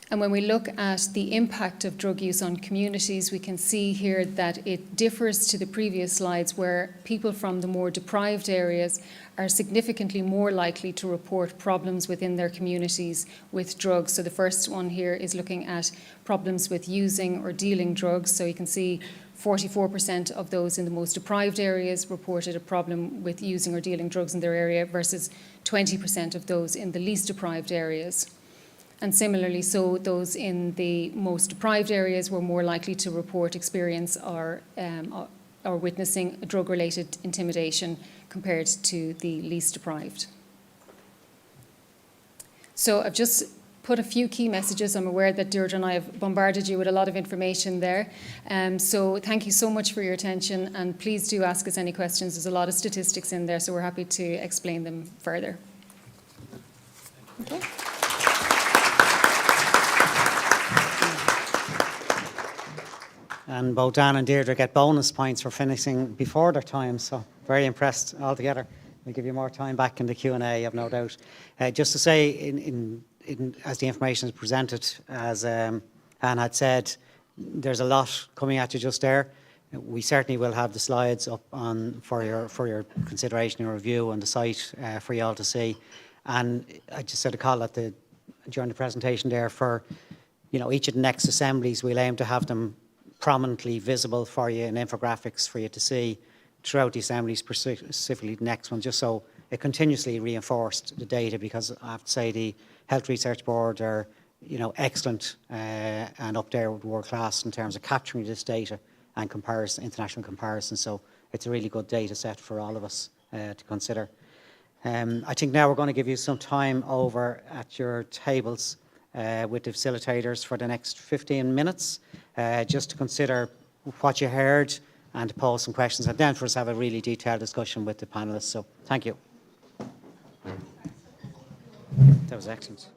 And when we look at the impact of drug use on communities, we can see here that it differs to the previous slides, where people from the more deprived areas are significantly more likely to report problems within their communities with drugs. So the first one here is looking at problems with using or dealing drugs. So you can see 44% of those in the most deprived areas reported a problem with using or dealing drugs in their area versus 20% of those in the least deprived areas. And similarly, so those in the most deprived areas were more likely to report experience or witnessing drug-related intimidation compared to the least deprived. So I've just put a few key messages. I'm aware that Deirdre and I have bombarded you with a lot of information there. So thank you so much for your attention, and please do ask us any questions. There's a lot of statistics in there, so we're happy to explain them further. Okay. And both Dan and Deirdre get bonus points for finishing before their time, so very impressed altogether. We'll give you more time back in the Q&A, I've no doubt. Just to say, as the information is presented, as Anne had said, there's a lot coming at you just there. We certainly will have the slides up on for your consideration and review on the site for you all to see. And I just said a call during the presentation there for, each of the next assemblies. We'll aim to have them prominently visible for you in infographics for you to see throughout the assemblies, specifically the next one, just so it continuously reinforced the data, because I have to say the Health Research Board are excellent and up there with world class in terms of capturing this data and international comparison. So it's a really good data set for all of us to consider. I think now we're going to give you some time over at your tables with the facilitators for the next 15 minutes, just to consider what you heard and to pose some questions, and then for us to have a really detailed discussion with the panellists. So thank you. That was excellent.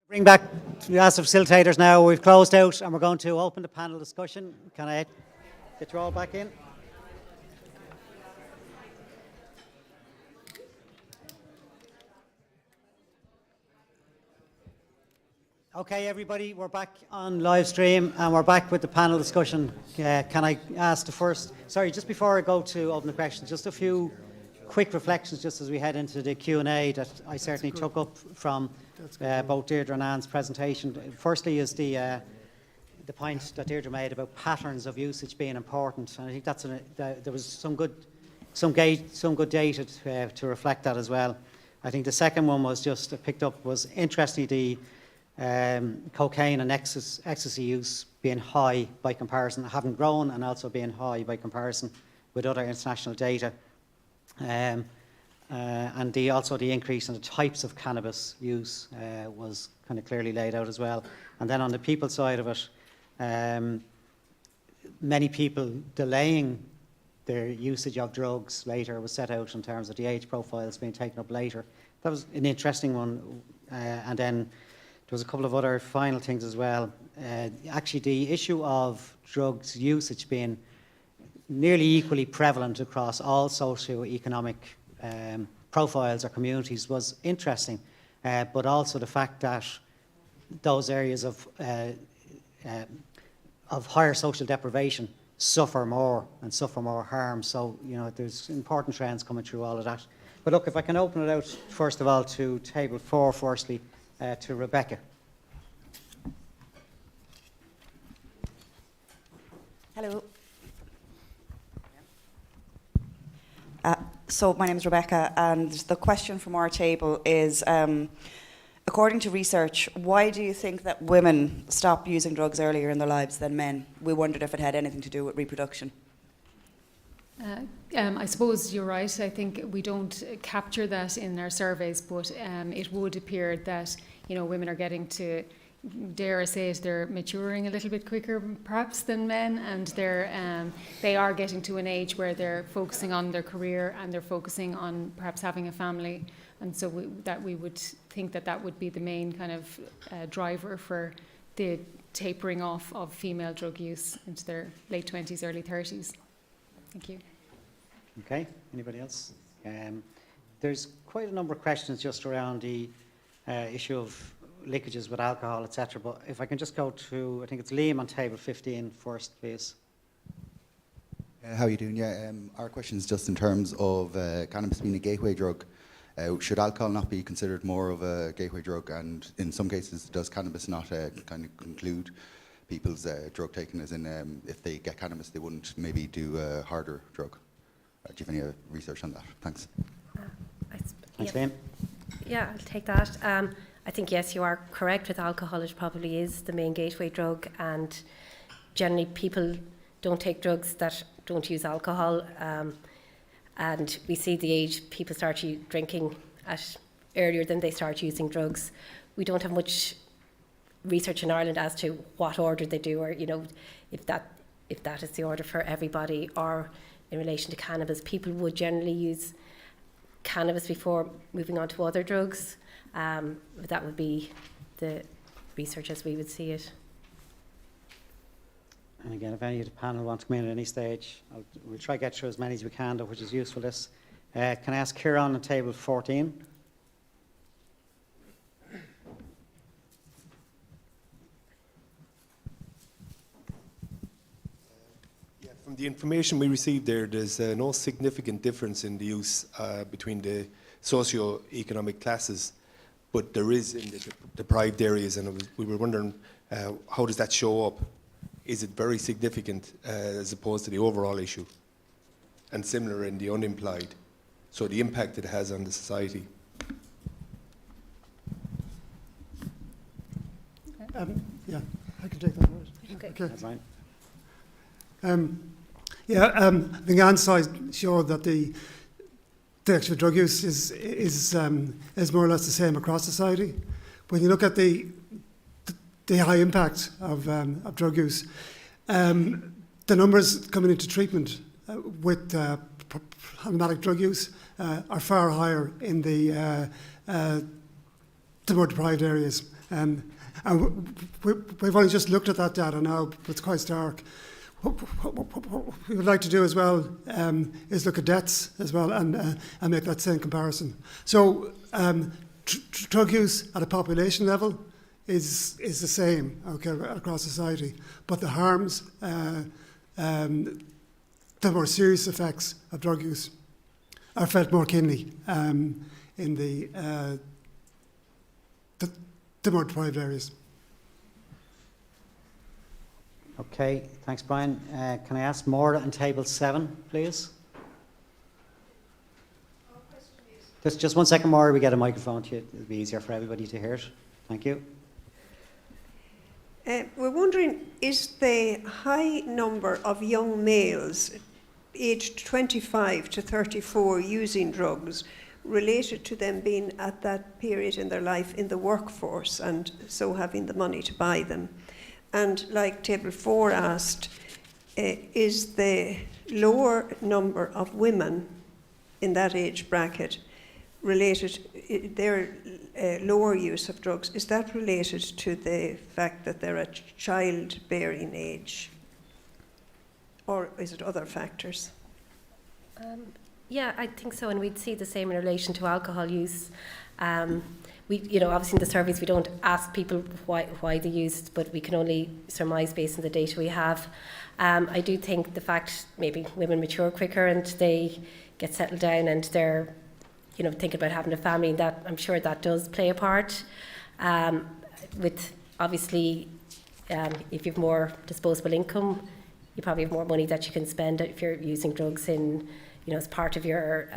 Bring back the ask of facilitators now. We've closed out and we're going to open the panel discussion. Can I get you all back in? Okay, everybody, we're back on live stream and we're back with the panel discussion. Can I ask the first? Sorry, just before I go to open the questions, just a few quick reflections just as we head into the Q&A that I certainly took up from both Deirdre and Anne's presentation. Firstly is the point that Deirdre made about patterns of usage being important, and I think that's there was some good data to reflect that as well. I think the second one was just picked up was interestingly the cocaine and ecstasy use being high by comparison, having grown and also being high by comparison with other international data. And also the increase in the types of cannabis use was kind of clearly laid out as well. And then on the people side of it, many people delaying their usage of drugs later was set out in terms of the age profiles being taken up later. That was an interesting one. And then there was a couple of other final things as well. Actually, the issue of drugs usage being nearly equally prevalent across all socio-economic profiles or communities was interesting, but also the fact that those areas of higher social deprivation suffer more and suffer more harm. So, you know, there's important trends coming through all of that. But look, if I can open it out, first of all, to table 4, firstly, to Rebecca. Hello. So my name is Rebecca, and the question from our table is, according to research, why do you think that women stop using drugs earlier in their lives than men? We wondered if it had anything to do with reproduction. I suppose you're right. I think we don't capture that in our surveys, but it would appear that, you know, women are getting to, dare I say it, they're maturing a little bit quicker perhaps than men, and they are getting to an age where they're focusing on their career and they're focusing on perhaps having a family, and so we would think that would be the main kind of driver for the tapering off of female drug use into their late 20s, early 30s. Thank you. Okay, anybody else? There's quite a number of questions just around the issue of leakages with alcohol, etc. But if I can just go to, I think it's Liam on table 15 first, please. How are you doing? Yeah, our question is just in terms of cannabis being a gateway drug. Should alcohol not be considered more of a gateway drug? And in some cases, does cannabis not kind of conclude people's drug taking, as in if they get cannabis, they wouldn't maybe do a harder drug? Do you have any research on that? Thanks. Thanks, Liam. Yeah, I'll take that. I think, yes, you are correct with alcohol. It probably is the main gateway drug, and generally people don't take drugs that don't use alcohol. And we see the age people start drinking at earlier than they start using drugs. We don't have much research in Ireland as to what order they do, or, you know, if that is the order for everybody, or in relation to cannabis. People would generally use cannabis before moving on to other drugs. But that would be the research as we would see it. And again, if any of the panel want to come in at any stage, we'll try to get through as many as we can, though, which is useful. Can I ask Kieran on table 14? From the information we received there's no significant difference in the use between the socio-economic classes, but there is in the deprived areas, and we were wondering how does that show up? Is it very significant as opposed to the overall issue? And similar in the unemployed, so the impact it has on the society. Yeah, I can take that one. Okay. That's fine. I think Anne's side showed that the actual drug use is more or less the same across society. When you look at the high impact of drug use, the numbers coming into treatment with problematic drug use are far higher in the more deprived areas. And we've only just looked at that data now, but it's quite stark. What we would like to do as well is look at deaths as well and make that same comparison. So drug use at a population level is the same, okay, across society, but the harms, the more serious effects of drug use are felt more keenly in the more deprived areas. Okay, thanks, Brian. Can I ask Maura on table 7, please? Just 1 second, Maura. We get a microphone to you. It'll be easier for everybody to hear it. Thank you. We're wondering, is the high number of young males aged 25 to 34 using drugs related to them being at that period in their life in the workforce and so having the money to buy them? And like Table 4 asked, is the lower number of women in that age bracket related, their lower use of drugs, is that related to the fact that they're at childbearing age? Or is it other factors? Yeah, I think so, and we'd see the same in relation to alcohol use. We, obviously in the surveys we don't ask people why they use, but we can only surmise based on the data we have. I do think the fact maybe women mature quicker and they get settled down and they're, thinking about having a family, that I'm sure that does play a part. With obviously, if you have more disposable income, you probably have more money that you can spend if you're using drugs in, as part of your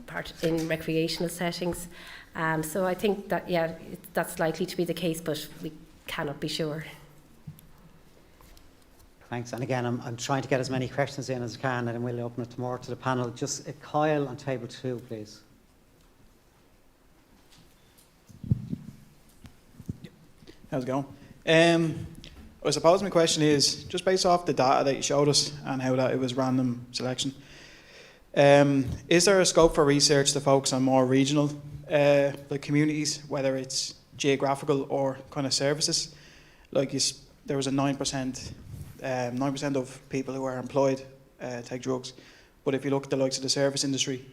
part in recreational settings. So I think that, that's likely to be the case, but we cannot be sure. Thanks. And again, I'm trying to get as many questions in as I can, and then we'll open it more to the panel. Just Kyle on table 2, please. How's it going? I suppose my question is, just based off the data that you showed us and how that it was random selection, is there a scope for research to focus on more regional like communities, whether it's geographical or kind of services? Like there was a 9% of people who are employed take drugs, but if you look at the likes of the service industry,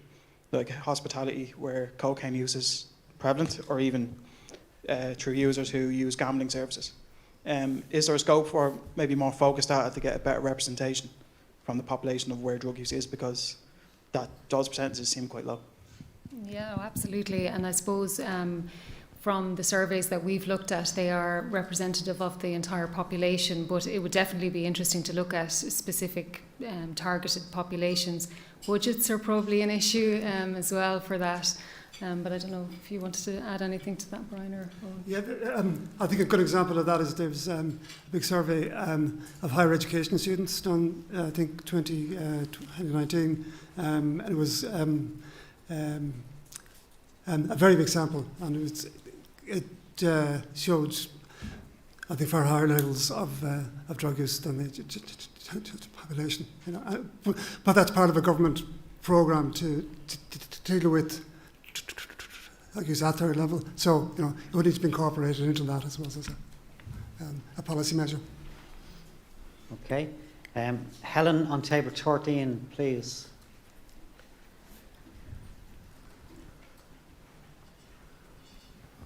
like hospitality, where cocaine use is prevalent, or even through users who use gambling services, is there a scope for maybe more focused data to get a better representation from the population of where drug use is, because those percentages seem quite low? Yeah, absolutely. And I suppose from the surveys that we've looked at, they are representative of the entire population, but it would definitely be interesting to look at specific targeted populations. Budgets are probably an issue as well for that. But I don't know if you wanted to add anything to that, Brian? Or Yeah, I think a good example of that is there was a big survey of higher education students done, I think 2019, and it was a very big sample, and it showed, I think, far higher levels of drug use than the population. But that's part of a government programme to deal with drug use at their level. So it would need to be incorporated into that as well as a policy measure. Okay, Helen on table 13, please.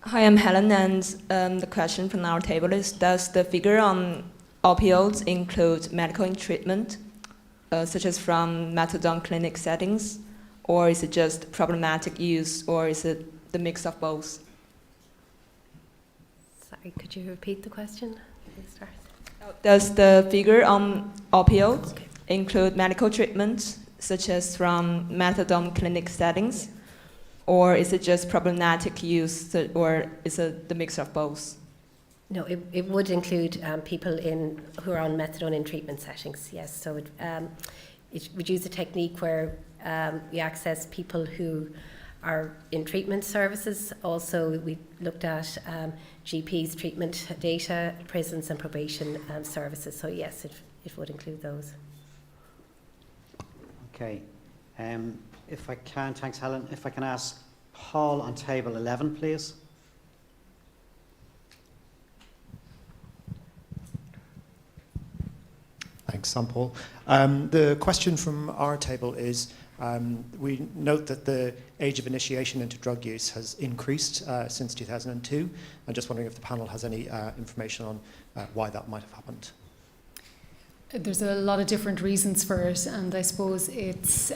Hi, I'm Helen, and the question from our table is, does the figure on opioids include medical treatment, such as from methadone clinic settings, or is it just problematic use, or is it the mix of both? Sorry, could you repeat the question? Does the figure on opioids include medical treatment, such as from methadone clinic settings? Or is it just problematic use, or is it the mix of both? No, it would include people who are on methadone in treatment settings, yes. So it would use a technique where we access people who are in treatment services. Also, we looked at GPs, treatment data, prisons and probation services. So yes, it would include those. Okay. If I can, thanks Helen, if I can ask Paul on table 11, please. Thanks, I'm Paul. The question from our table is, we note that the age of initiation into drug use has increased since 2002. I'm just wondering if the panel has any information on why that might have happened. There's a lot of different reasons for it, and I suppose it's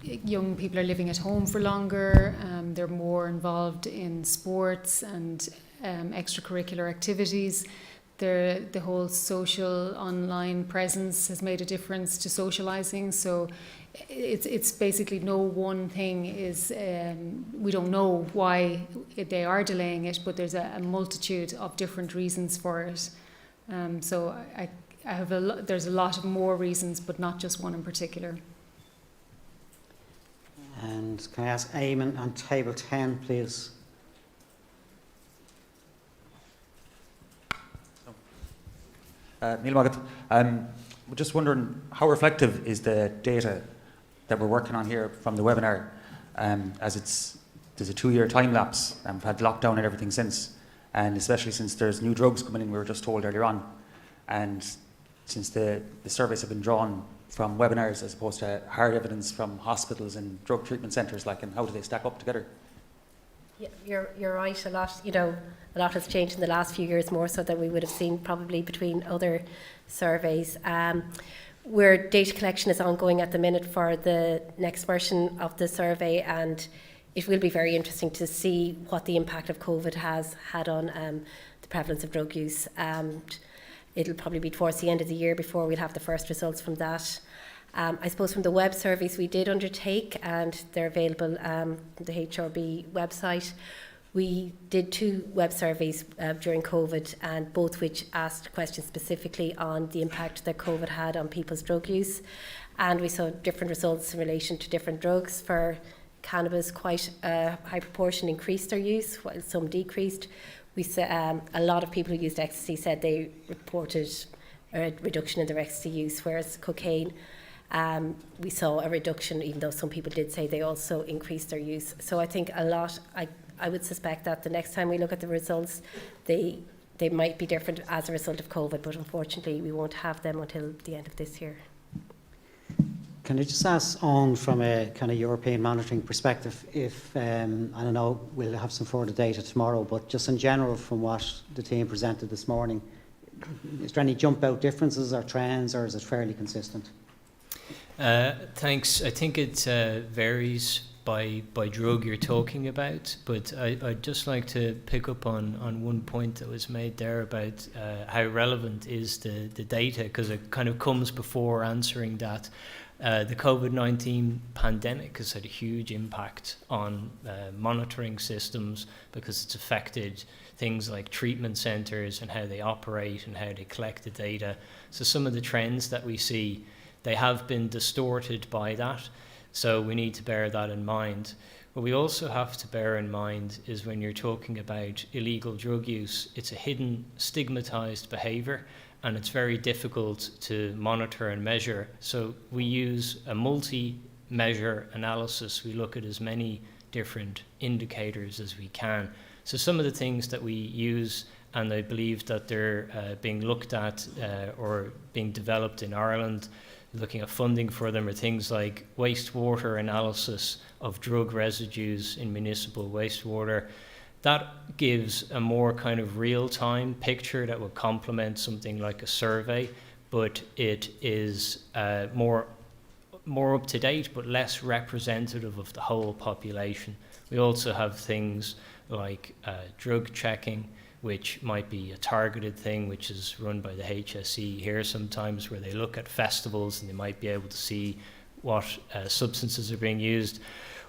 young people are living at home for longer, they're more involved in sports and extracurricular activities. The whole social online presence has made a difference to socialising, so it's basically no one thing is, we don't know why they are delaying it, but there's a multitude of different reasons for it. So I have there's a lot of more reasons, but not just one in particular. And can I ask Eamon on table 10, please? Neil Moggatt. We're just wondering, how reflective is the data that we're working on here from the webinar, as there's a 2-year time lapse, and we've had lockdown and everything since, and especially since there's new drugs coming in, we were just told earlier on, and since the surveys have been drawn from webinars as opposed to hard evidence from hospitals and drug treatment centres, and how do they stack up together? Yeah, you're right. A lot has changed in the last few years, more so than we would have seen probably between other surveys. Where data collection is ongoing at the minute for the next version of the survey, and it will be very interesting to see what the impact of COVID has had on the prevalence of drug use. It'll probably be towards the end of the year before we'll have the first results from that. I suppose from the web surveys we did undertake, and they're available on the HRB website, we did 2 web surveys during COVID, and both which asked questions specifically on the impact that COVID had on people's drug use. And we saw different results in relation to different drugs. For cannabis, quite a high proportion increased their use, while some decreased. We saw a lot of people who used ecstasy said they reported a reduction in their ecstasy use, whereas cocaine, we saw a reduction, even though some people did say they also increased their use. So I think I would suspect that the next time we look at the results, they might be different as a result of COVID, but unfortunately we won't have them until the end of this year. Can I just ask on from a kind of European monitoring perspective, if, I don't know, we'll have some further data tomorrow, but just in general from what the team presented this morning, is there any jump out differences or trends, or is it fairly consistent? Thanks. I think it varies by drug you're talking about, but I'd just like to pick up on one point that was made there about how relevant is the data, because it kind of comes before answering that. The COVID-19 pandemic has had a huge impact on monitoring systems, because it's affected things like treatment centres and how they operate and how they collect the data. So some of the trends that we see, they have been distorted by that. So we need to bear that in mind. What we also have to bear in mind is when you're talking about illegal drug use, it's a hidden, stigmatized behavior, and it's very difficult to monitor and measure. So we use a multi-measure analysis. We look at as many different indicators as we can. So some of the things that we use, and I believe that they're being looked at or being developed in Ireland, looking at funding for them, are things like wastewater analysis of drug residues in municipal wastewater. That gives a more kind of real-time picture that would complement something like a survey, but it is more up-to-date but less representative of the whole population. We also have things like drug checking, which might be a targeted thing, which is run by the HSE here sometimes, where they look at festivals and they might be able to see what substances are being used,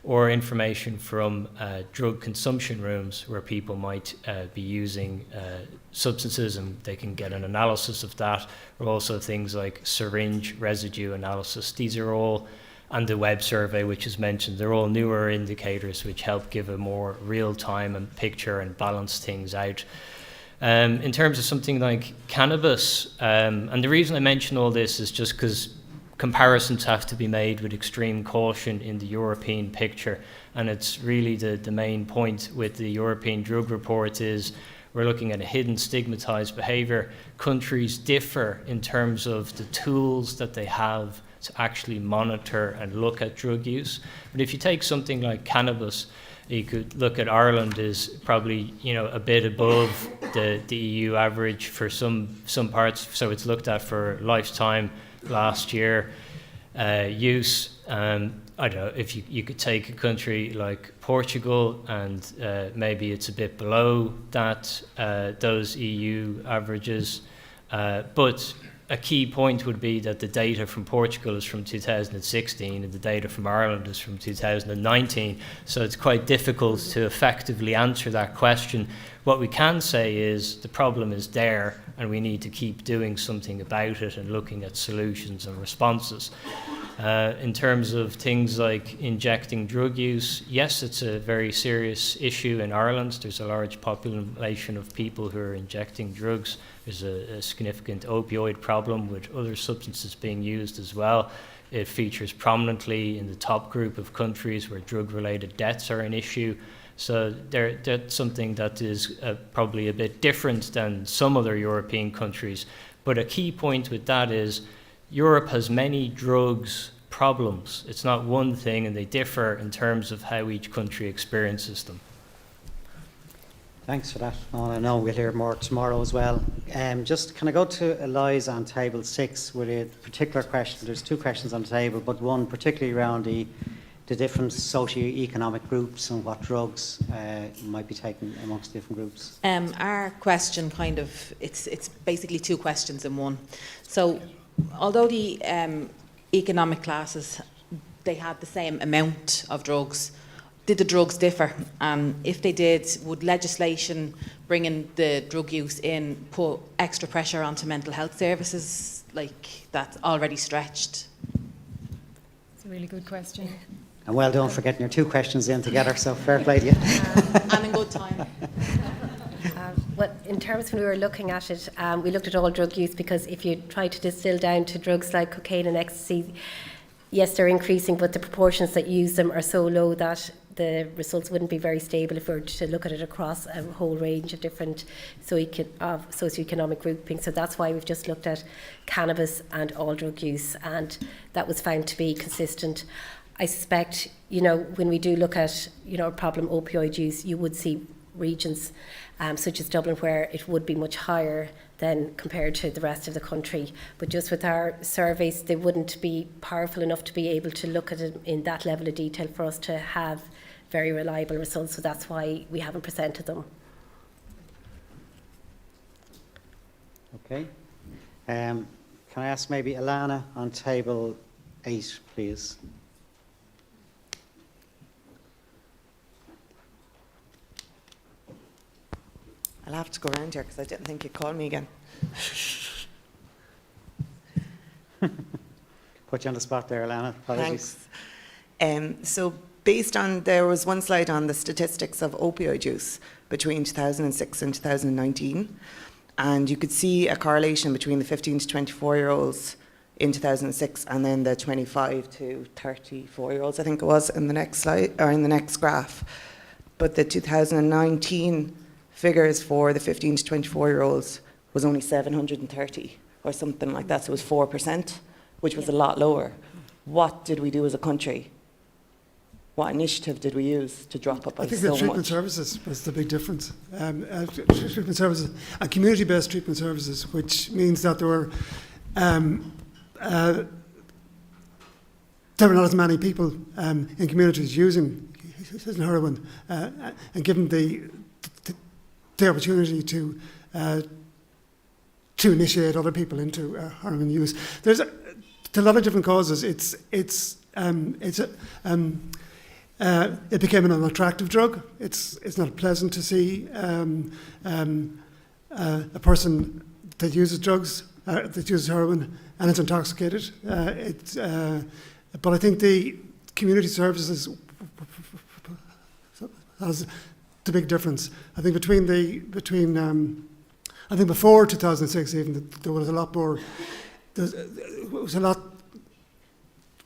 or information from drug consumption rooms where people might be using substances, and they can get an analysis of that, or also things like syringe residue analysis. These are all, and the web survey which is mentioned, they're all newer indicators which help give a more real-time and picture and balance things out. In terms of something like cannabis, and the reason I mention all this is just because comparisons have to be made with extreme caution in the European picture, and it's really the main point with the European Drug Report is we're looking at a hidden stigmatized behavior. Countries differ in terms of the tools that they have to actually monitor and look at drug use. But if you take something like cannabis, you could look at Ireland is probably, you know, a bit above the EU average for some parts. So it's looked at for lifetime last year use. I don't know, if you could take a country like Portugal and maybe it's a bit below that, those EU averages. But a key point would be that the data from Portugal is from 2016 and the data from Ireland is from 2019. So it's quite difficult to effectively answer that question. What we can say is the problem is there and we need to keep doing something about it and looking at solutions and responses. In terms of things like injecting drug use, yes, it's a very serious issue in Ireland. There's a large population of people who are injecting drugs. There's a significant opioid problem with other substances being used as well. It features prominently in the top group of countries where drug-related deaths are an issue. So that's something that is probably a bit different than some other European countries. But a key point with that is Europe has many drugs problems. It's not one thing, and they differ in terms of how each country experiences them. Thanks for that. Oh, I know we'll hear more tomorrow as well. Just can I go to Eliza on table 6 with a particular question? There's 2 questions on the table, but one particularly around the different socio-economic groups and what drugs might be taken amongst different groups. Our question kind of, it's basically 2 questions in one. So although the economic classes, they had the same amount of drugs, did the drugs differ? If they did, would legislation bringing the drug use in put extra pressure onto mental health services like that's already stretched? It's a really good question. And well done for getting your 2 questions in together, so fair play to you. And in good time. Well, in terms when we were looking at it, we looked at all drug use because if you try to distill down to drugs like cocaine and ecstasy, yes, they're increasing, but the proportions that use them are so low that the results wouldn't be very stable if we were to look at it across a whole range of different socioeconomic groupings. So that's why we've just looked at cannabis and all drug use, and that was found to be consistent. I suspect, you know, when we do look at, you know, problem opioid use, you would see regions such as Dublin where it would be much higher than compared to the rest of the country. But just with our surveys, they wouldn't be powerful enough to be able to look at it in that level of detail for us to have very reliable results. So that's why we haven't presented them. Okay. Can I ask maybe Alana on table 8, please? I'll have to go around here because I didn't think you'd call me again. Put you on the spot there, Alana. Apologies. Thanks. So based on, there was one slide on the statistics of opioid use between 2006 and 2019. And you could see a correlation between the 15 to 24-year-olds in 2006 and then the 25 to 34-year-olds, I think it was, in the next slide, or in the next graph. But the 2019 figures for the 15 to 24-year-olds was only 730 or something like that, so it was 4%, which was a lot lower. What did we do as a country? What initiative did we use to drop it by so much? I think the treatment services was the big difference. Treatment services and community-based treatment services, which means that there were not as many people in communities using heroin, and given the opportunity to initiate other people into heroin use. There's a lot of different causes. It became an unattractive drug. It's not pleasant to see a person that uses drugs, that uses heroin, and is intoxicated. But I think the community services has the big difference. I think I think before 2006 even there was a lot more. There was a lot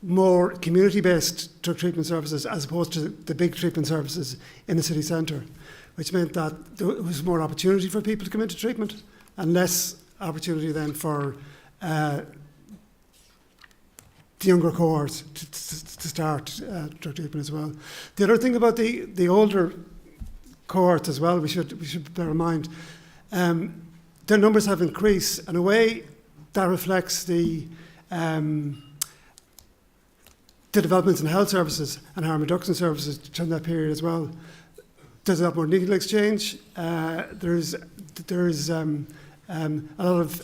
more community-based drug treatment services as opposed to the big treatment services in the city centre, which meant that there was more opportunity for people to come into treatment and less opportunity then for the younger cohorts to start drug treatment as well. The other thing about the older cohorts as well, we should bear in mind, their numbers have increased. In a way, that reflects the developments in health services and harm reduction services during that period as well. There's a lot more needle exchange. There's a lot of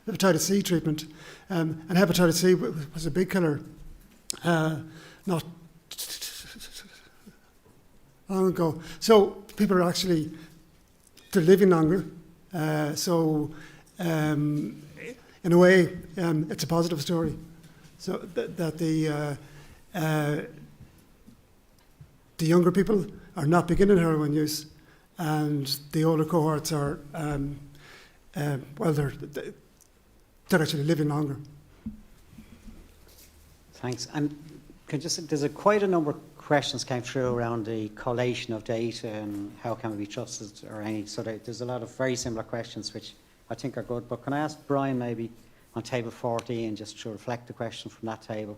hepatitis C treatment, and hepatitis C was a big killer not long ago. So people are actually, they're living longer. In a way, it's a positive story. So that the younger people are not beginning heroin use, and the older cohorts are, they're actually living longer. Thanks. And there's quite a number of questions came through around the collation of data and how can we be trusted or any. So there's a lot of very similar questions which I think are good. But can I ask Brian maybe on table 14 just to reflect the question from that table?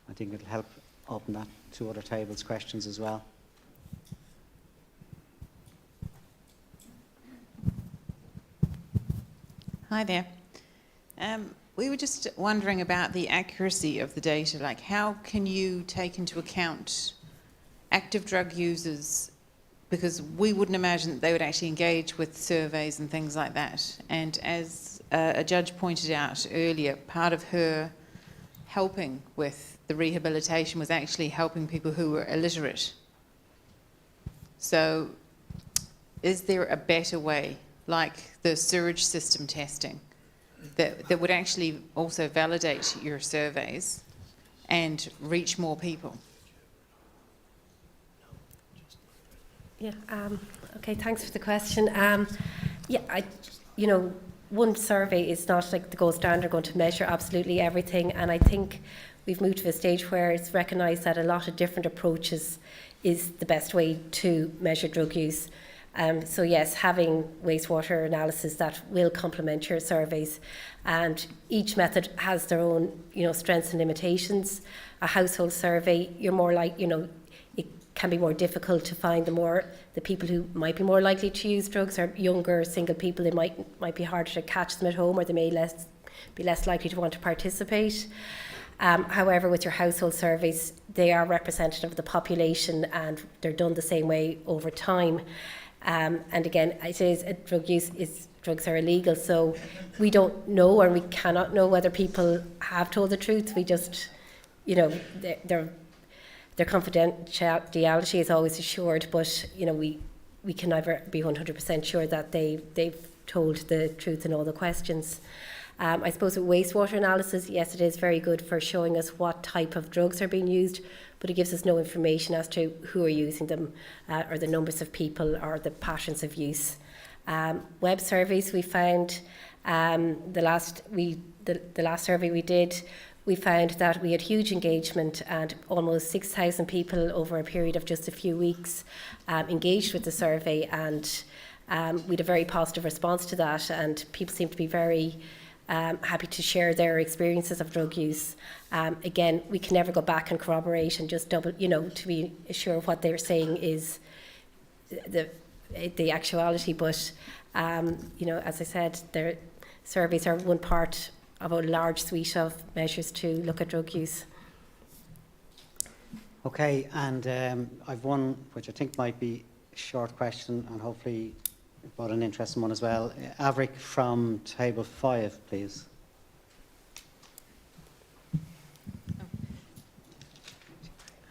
I think it'll help open that to other tables' questions as well. Hi there. We were just wondering about the accuracy of the data. Like, how can you take into account active drug users? Because we wouldn't imagine that they would actually engage with surveys and things like that. And as a judge pointed out earlier, part of her helping with the rehabilitation was actually helping people who were illiterate. So is there a better way, like the sewage system testing, that would actually also validate your surveys and reach more people? Yeah, okay, thanks for the question. One survey is not like the gold standard going to measure absolutely everything, and I think we've moved to a stage where it's recognised that a lot of different approaches is the best way to measure drug use. So yes, having wastewater analysis that will complement your surveys, and each method has their own, strengths and limitations. A household survey, you're more like, it can be more difficult to find the people who might be more likely to use drugs, or younger single people. It might be harder to catch them at home, or they may be less likely to want to participate. However, with your household surveys, they are representative of the population, and they're done the same way over time. And again, it is drugs are illegal, so we don't know, or we cannot know whether people have told the truth. We just, their confidentiality is always assured, but we can never be 100% sure that they've told the truth in all the questions. I suppose with wastewater analysis, yes, it is very good for showing us what type of drugs are being used, but it gives us no information as to who are using them, or the numbers of people, or the patterns of use. Web surveys, we found the last survey we did, we found that we had huge engagement, and almost 6,000 people over a period of just a few weeks engaged with the survey, and we had a very positive response to that, and people seem to be very happy to share their experiences of drug use. Again, we can never go back and corroborate and just double, to be sure what they're saying is the actuality. But, as I said, their surveys are one part of a large suite of measures to look at drug use. Okay, and I've one which I think might be a short question, and hopefully about an interesting one as well. Avrik from table 5, please.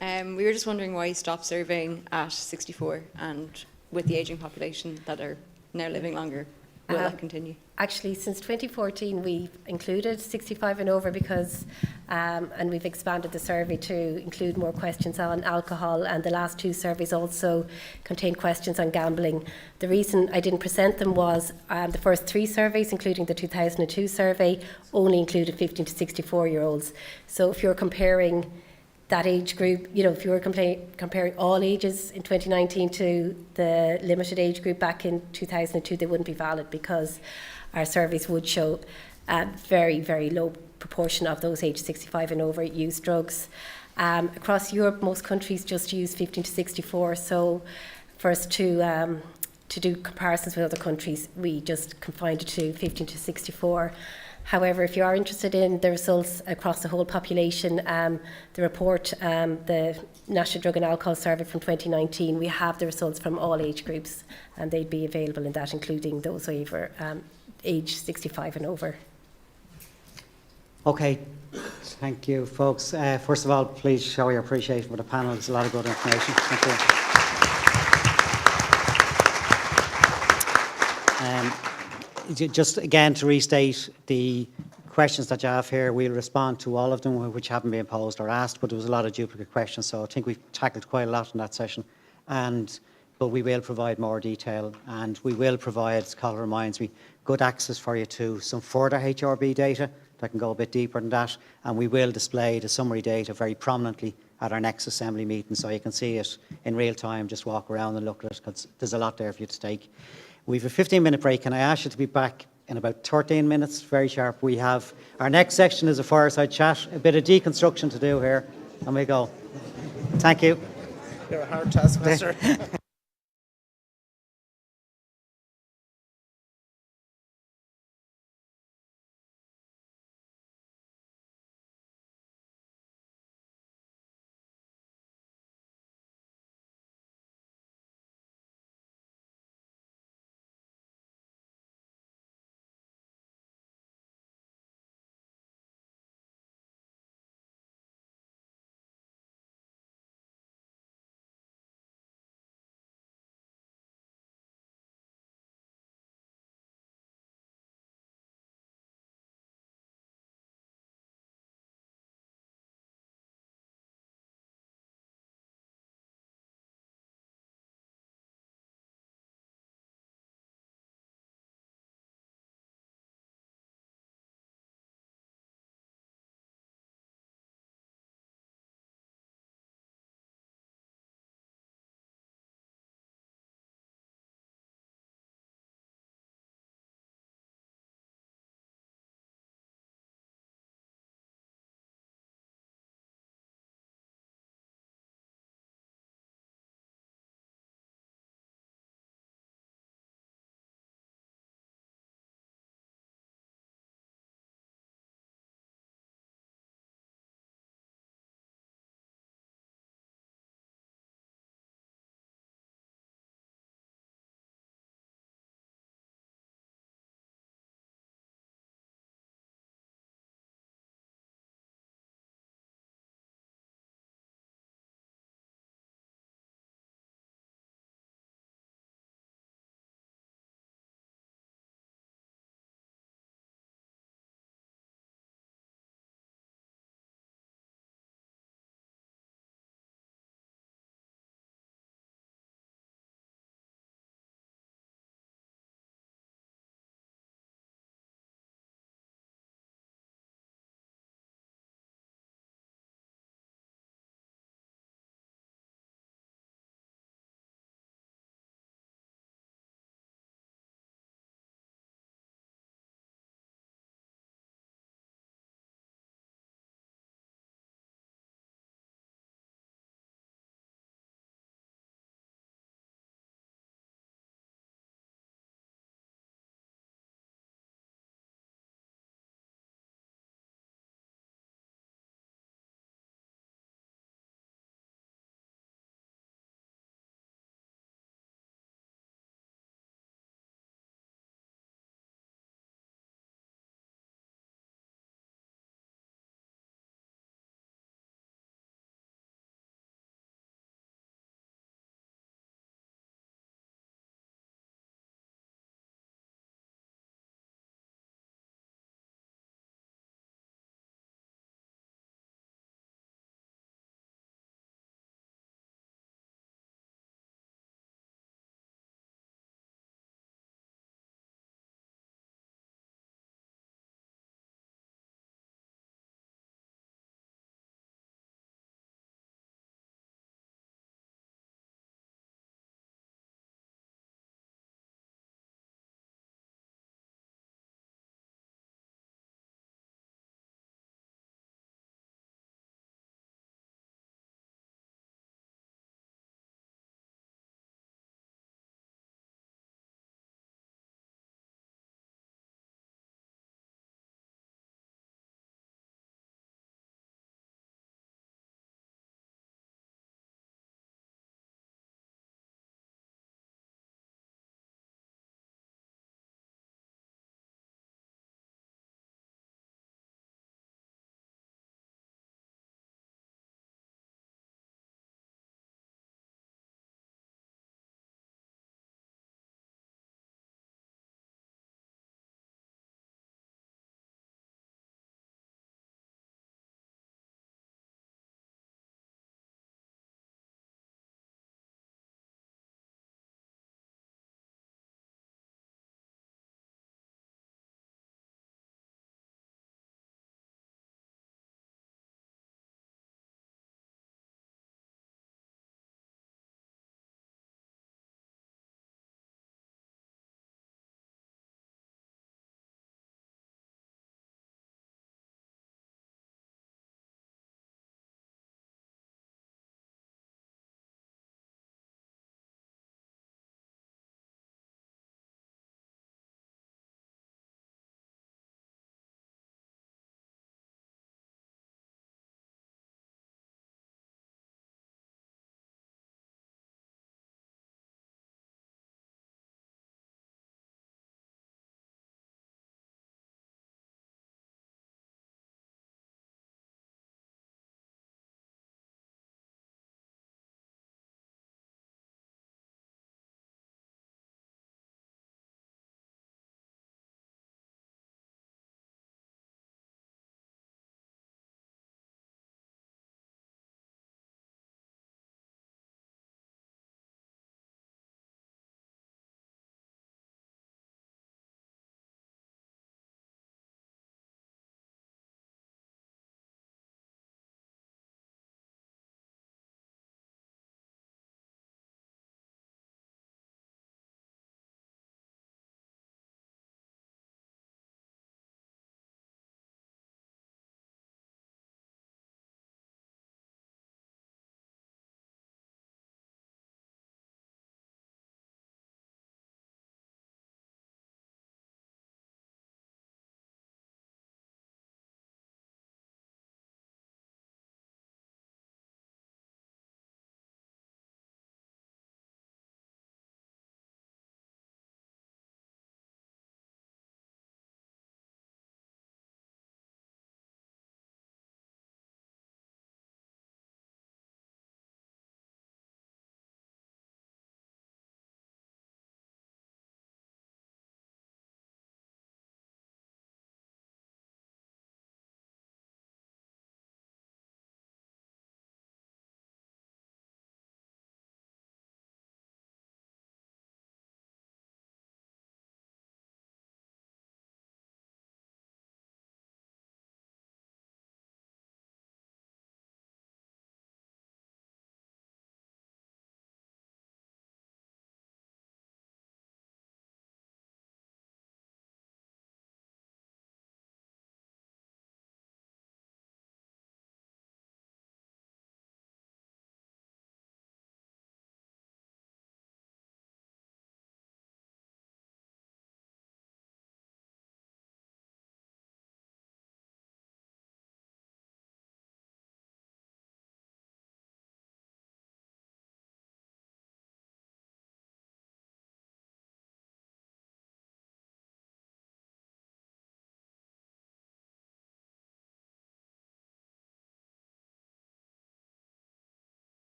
We were just wondering why you stopped surveying at 64, and with the ageing population that are now living longer, will that continue? Actually, since 2014, we've included 65 and over because, and we've expanded the survey to include more questions on alcohol, and the last 2 surveys also contain questions on gambling. The reason I didn't present them was the first 3 surveys, including the 2002 survey, only included 15 to 64-year-olds. So if you're comparing that age group, you know, if you were comparing all ages in 2019 to the limited age group back in 2002, they wouldn't be valid, because our surveys would show a very, very low proportion of those aged 65 and over use drugs. Across Europe, most countries just use 15 to 64. So for us to do comparisons with other countries, we just confined it to 15 to 64. However, if you are interested in the results across the whole population, the report, the National Drug and Alcohol Survey from 2019, we have the results from all age groups, and they'd be available in that, including those over age 65 and over. Okay, thank you, folks. First of all, please show your appreciation for the panel. There's a lot of good information. Thank you. Just again to restate the questions that you have here, we'll respond to all of them which haven't been posed or asked, but there was a lot of duplicate questions, so I think we've tackled quite a lot in that session. But we will provide more detail, and we will provide, as Colin reminds me, good access for you to some further HRB data that can go a bit deeper than that, and we will display the summary data very prominently at our next assembly meeting, so you can see it in real time. Just walk around and look at it, because there's a lot there for you to take. We have a 15-minute break, and I ask you to be back in about 13 minutes, very sharp. We have our next section is a fireside chat, a bit of deconstruction to do here, and we go. Thank you. You're a hard taskmaster.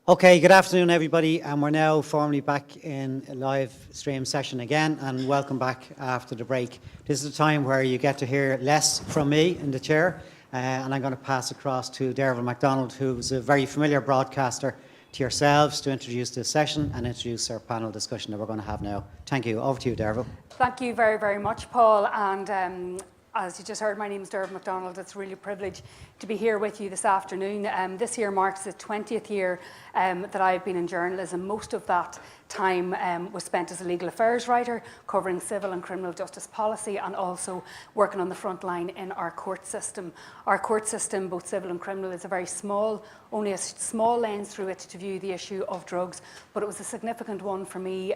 Okay, good afternoon, everybody, and we're now formally back in a live stream session again, and welcome back after the break. This is a time where you get to hear less from me in the chair, and I'm going to pass across to Derval MacDonald, who's a very familiar broadcaster, to yourselves to introduce this session and introduce our panel discussion that we're going to have now. Thank you. Over to you, Derval. Thank you very, very much, Paul. And as you just heard, my name is Derval MacDonald. It's really a privilege to be here with you this afternoon. This year marks the 20th year that I've been in journalism. Most of that time was spent as a legal affairs writer, covering civil and criminal justice policy, and also working on the front line in our court system. Our court system, both civil and criminal, is a very small, only a small lens through it to view the issue of drugs, but it was a significant one for me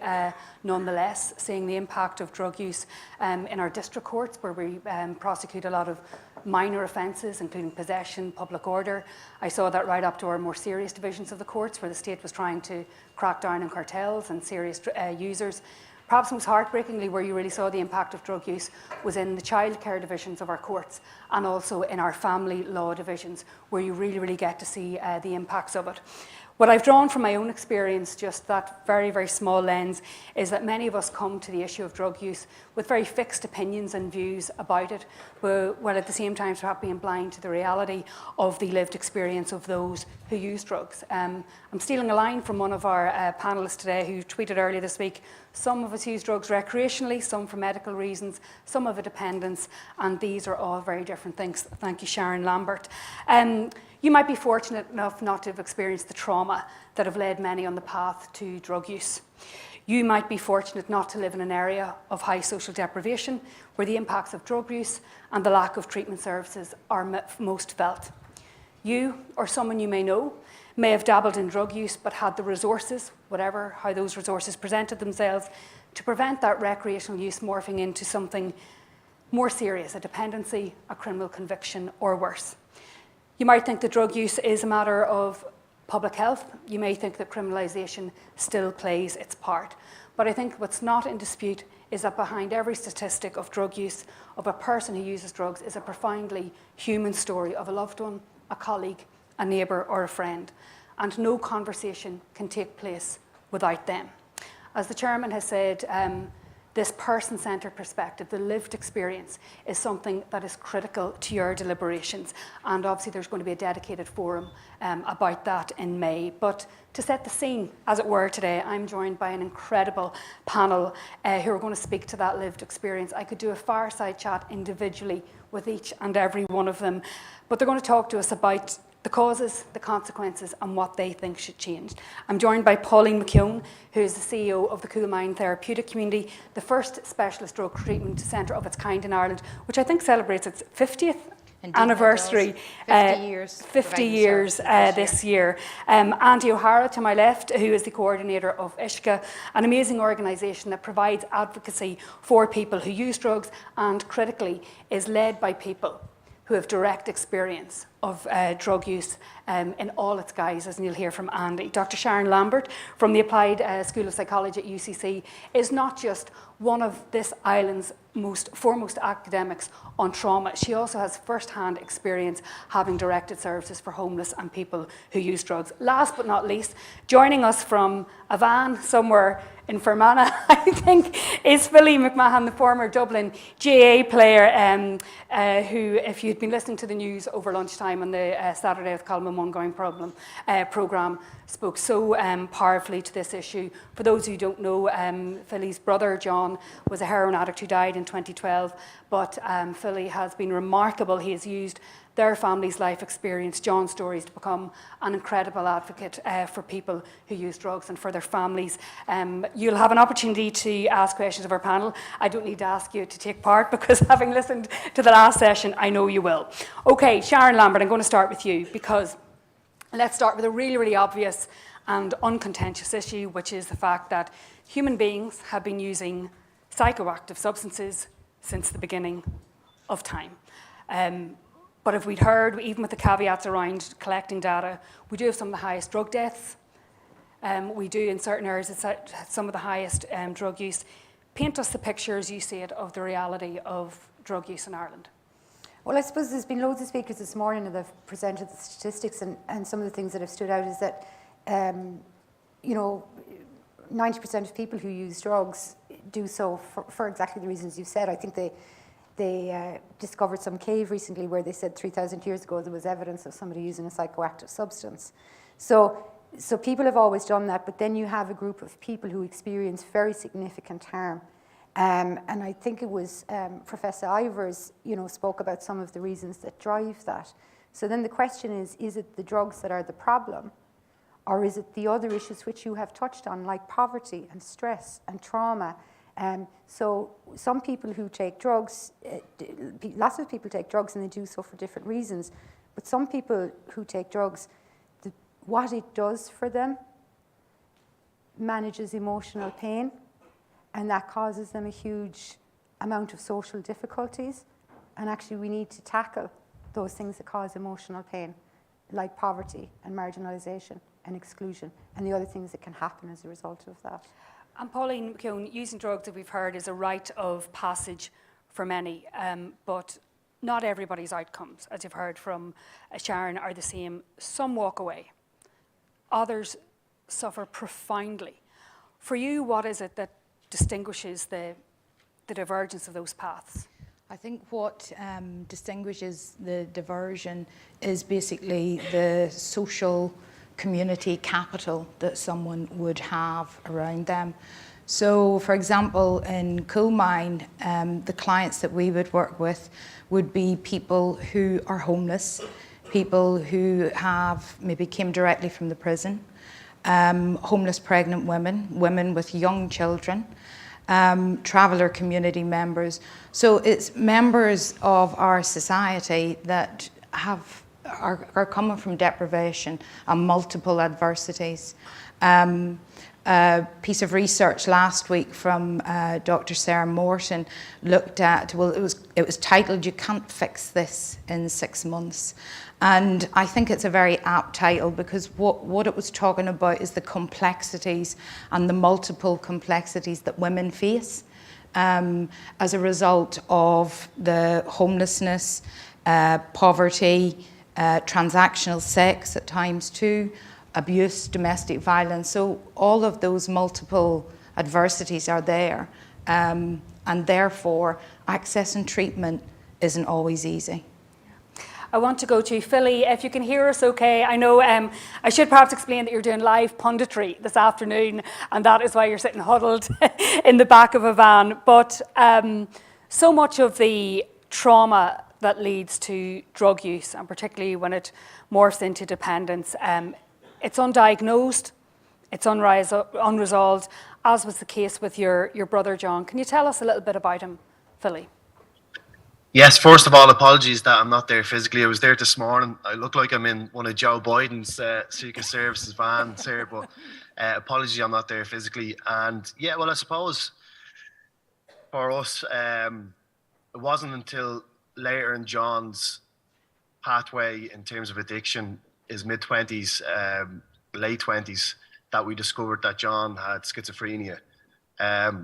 nonetheless, seeing the impact of drug use in our district courts, where we prosecute a lot of minor offences, including possession, public order. I saw that right up to our more serious divisions of the courts, where the state was trying to crack down on cartels and serious users. Perhaps most heartbreakingly, where you really saw the impact of drug use was in the childcare divisions of our courts, and also in our family law divisions, where you really, really get to see the impacts of it. What I've drawn from my own experience, just that very, very small lens, is that many of us come to the issue of drug use with very fixed opinions and views about it, while at the same time perhaps being blind to the reality of the lived experience of those who use drugs. I'm stealing a line from one of our panellists today who tweeted earlier this week, some of us use drugs recreationally, some for medical reasons, some of a dependence, and these are all very different things. Thank you, Sharon Lambert. You might be fortunate enough not to have experienced the trauma that have led many on the path to drug use. You might be fortunate not to live in an area of high social deprivation, where the impacts of drug use and the lack of treatment services are most felt. You, or someone you may know, may have dabbled in drug use but had the resources, whatever how those resources presented themselves, to prevent that recreational use morphing into something more serious, a dependency, a criminal conviction, or worse. You might think that drug use is a matter of public health. You may think that criminalisation still plays its part. But I think what's not in dispute is that behind every statistic of drug use of a person who uses drugs is a profoundly human story of a loved one, a colleague, a neighbour, or a friend. And no conversation can take place without them. As the chairman has said, this person-centred perspective, the lived experience, is something that is critical to your deliberations. And obviously there's going to be a dedicated forum about that in May. But to set the scene, as it were, today, I'm joined by an incredible panel who are going to speak to that lived experience. I could do a fireside chat individually with each and every one of them, but they're going to talk to us about the causes, the consequences, and what they think should change. I'm joined by Pauline McKeown, who is the CEO of the Coolmine Therapeutic Community, the first specialist drug treatment centre of its kind in Ireland, which I think celebrates its 50th anniversary. 50 years this year. Andy O'Hara to my left, who is the coordinator of Ishka, an amazing organisation that provides advocacy for people who use drugs and, critically, is led by people who have direct experience of drug use in all its guises, and you'll hear from Andy. Dr. Sharon Lambert from the Applied School of Psychology at UCC is not just one of this island's foremost academics on trauma. She also has first-hand experience having directed services for homeless and people who use drugs. Last but not least, joining us from a van somewhere in Fermanagh, I think, is Philly McMahon, the former Dublin GAA player, who, if you'd been listening to the news over lunchtime on the Saturday with Colm One Going programme, spoke so powerfully to this issue. For those who don't know, Philly's brother, John, was a heroin addict who died in 2012, but Philly has been remarkable. He has used their family's life experience, John's stories, to become an incredible advocate for people who use drugs and for their families. You'll have an opportunity to ask questions of our panel. I don't need to ask you to take part, because having listened to the last session, I know you will. Okay, Sharon Lambert, I'm going to start with you, because let's start with a really, really obvious and uncontentious issue, which is the fact that human beings have been using psychoactive substances since the beginning of time. But if we'd heard, even with the caveats around collecting data, we do have some of the highest drug deaths. We do, in certain areas, some of the highest drug use. Paint us the picture, as you see it, of the reality of drug use in Ireland. Well, I suppose there's been loads of speakers this morning that have presented the statistics, and some of the things that have stood out is that you know, 90% of people who use drugs do so for exactly the reasons you said. I think they discovered some cave recently where they said 3,000 years ago there was evidence of somebody using a psychoactive substance. So people have always done that, but then you have a group of people who experience very significant harm. And I think it was Professor Ivers, you know, spoke about some of the reasons that drive that. So then the question is it the drugs that are the problem? Or is it the other issues which you have touched on, like poverty and stress and trauma? So some people who take drugs, lots of people take drugs and they do so for different reasons. But some people who take drugs, what it does for them manages emotional pain, and that causes them a huge amount of social difficulties. And actually we need to tackle those things that cause emotional pain, like poverty and marginalisation and exclusion, and the other things that can happen as a result of that. And Pauline McKeown, using drugs that we've heard is a rite of passage for many, but not everybody's outcomes, as you've heard from Sharon, are the same. Some walk away, others suffer profoundly. For you, what is it that distinguishes the divergence of those paths? I think what distinguishes the diversion is basically the social community capital that someone would have around them. So, for example, in Coalmine, the clients that we would work with would be people who are homeless, people who have maybe came directly from the prison, homeless pregnant women, women with young children, traveller community members. So it's members of our society that are coming from deprivation and multiple adversities. A piece of research last week from Dr. Sarah Morton looked at, well, it was titled "You Can't Fix This in 6 Months." And I think it's a very apt title because what it was talking about is the complexities and the multiple complexities that women face as a result of the homelessness, poverty, transactional sex at times too, abuse, domestic violence. So all of those multiple adversities are there, and therefore access and treatment isn't always easy. I want to go to Philly, if you can hear us okay. I know I should perhaps explain that you're doing live punditry this afternoon, and that is why you're sitting huddled in the back of a van. But so much of the trauma that leads to drug use, and particularly when it morphs into dependence, it's undiagnosed, it's unresolved, as was the case with your brother John. Can you tell us a little bit about him, Philly? Yes, first of all, apologies that I'm not there physically. I was there this morning. I look like I'm in one of Joe Biden's Secret Services vans here, but apologies I'm not there physically. And yeah, well, I suppose for us, it wasn't until later in John's pathway in terms of addiction, his mid-20s, late 20s, that we discovered that John had schizophrenia.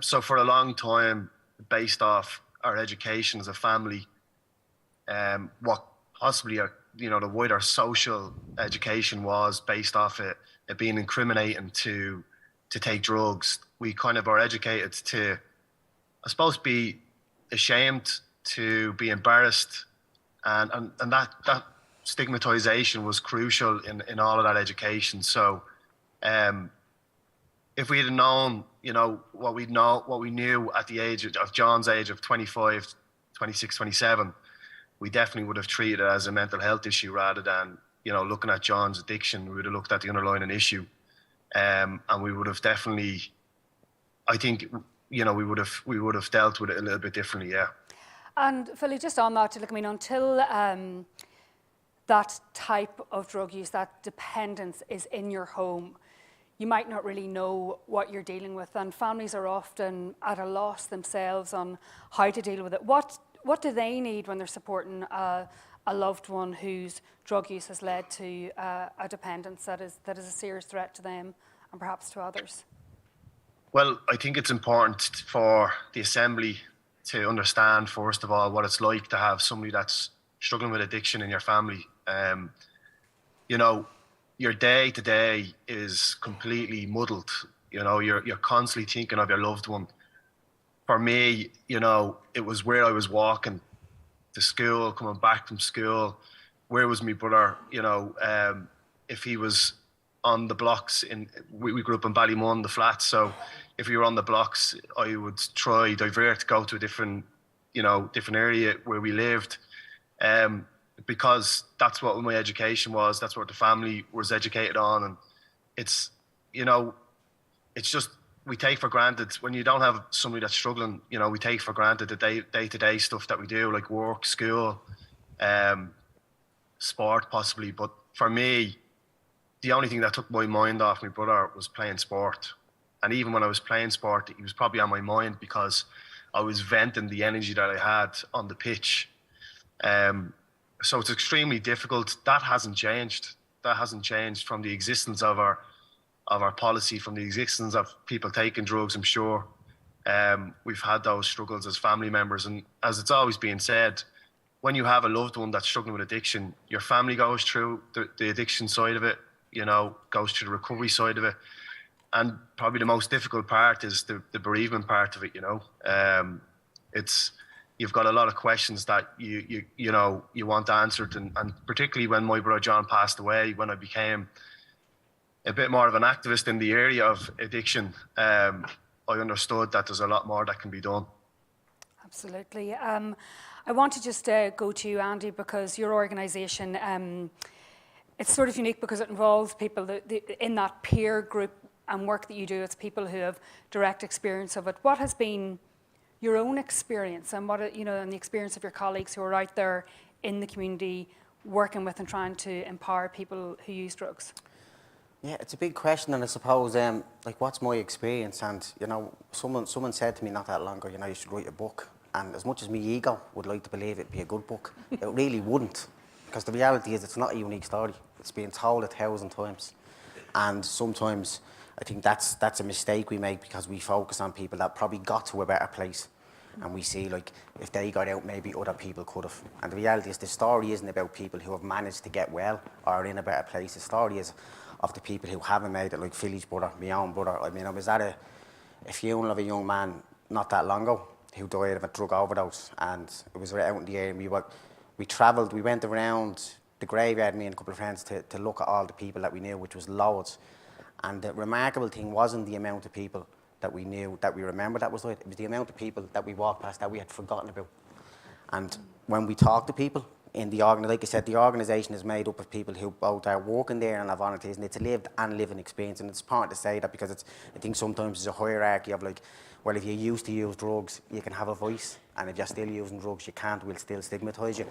So for a long time, based off our education as a family, what possibly the wider social education was based off it being incriminating to take drugs. We kind of are educated to, I suppose, be ashamed, to be embarrassed, and that stigmatization was crucial in all of that education. So if we had known, what we knew at the age of John's age of 25, 26, 27, we definitely would have treated it as a mental health issue rather than, looking at John's addiction. We would have looked at the underlying issue, and we would have definitely, I think, we would have dealt with it a little bit differently, yeah. And Philly, just on that, until that type of drug use, that dependence is in your home, you might not really know what you're dealing with, and families are often at a loss themselves on how to deal with it. What do they need when they're supporting a loved one whose drug use has led to a dependence that is a serious threat to them and perhaps to others? Well, I think it's important for the Assembly to understand, first of all, what it's like to have somebody that's struggling with addiction in your family. your day to day is completely muddled. You know, you're constantly thinking of your loved one. For me, you know, it was where I was walking to school, coming back from school. Where was my brother? You know, if he was on the blocks we grew up in Ballymun, the flats. So if you were on the blocks, I would divert, go to a different area where we lived. Because that's what my education was, that's what the family was educated on. And it's, you know, it's just, we take for granted when you don't have somebody that's struggling, you know, we take for granted the day-to-day stuff that we do, like work, school, sport possibly. But for me, the only thing that took my mind off my brother was playing sport. And even when I was playing sport, he was probably on my mind because I was venting the energy that I had on the pitch. So it's extremely difficult. That hasn't changed. That hasn't changed from the existence of our policy, from the existence of people taking drugs, I'm sure. We've had those struggles as family members. And as it's always been said, when you have a loved one that's struggling with addiction, your family goes through the addiction side of it, you know, goes through the recovery side of it. And probably the most difficult part is the bereavement part of it, you know. You've got a lot of questions that you want answered, and particularly when my brother John passed away, when I became a bit more of an activist in the area of addiction, I understood that there's a lot more that can be done. Absolutely. I want to just go to you, Andy, because your organisation, it's sort of unique because it involves people in that peer group and work that you do. It's people who have direct experience of it. What has been your own experience, and and the experience of your colleagues who are out there in the community working with and trying to empower people who use drugs? Yeah, it's a big question, and I suppose, like, what's my experience? And you know, someone said to me not that long ago, you know, you should write a book. And as much as my ego would like to believe it'd be a good book, it really wouldn't, because the reality is it's not a unique story. It's been told 1,000 times, and sometimes I think that's a mistake we make because we focus on people that probably got to a better place. And we see, like, if they got out, maybe other people could have. And the reality is the story isn't about people who have managed to get well or are in a better place. The story is of the people who haven't made it, like Philly's brother, my own brother. I mean, I was at a funeral of a young man not that long ago who died of a drug overdose. And it was right out in the area. We travelled, we went around the graveyard, me and a couple of friends, to look at all the people that we knew, which was loads. And the remarkable thing wasn't the amount of people that we knew, that we remembered that was right. It was the amount of people that we walked past that we had forgotten about. And when we talk to people in the organisation, like I said, the organisation is made up of people who both are working there and are volunteers, and it's a lived and living experience. And it's important to say that because I think sometimes there's a hierarchy of, like, well, if you used to use drugs, you can have a voice, and if you're still using drugs, you can't, we'll still stigmatise you.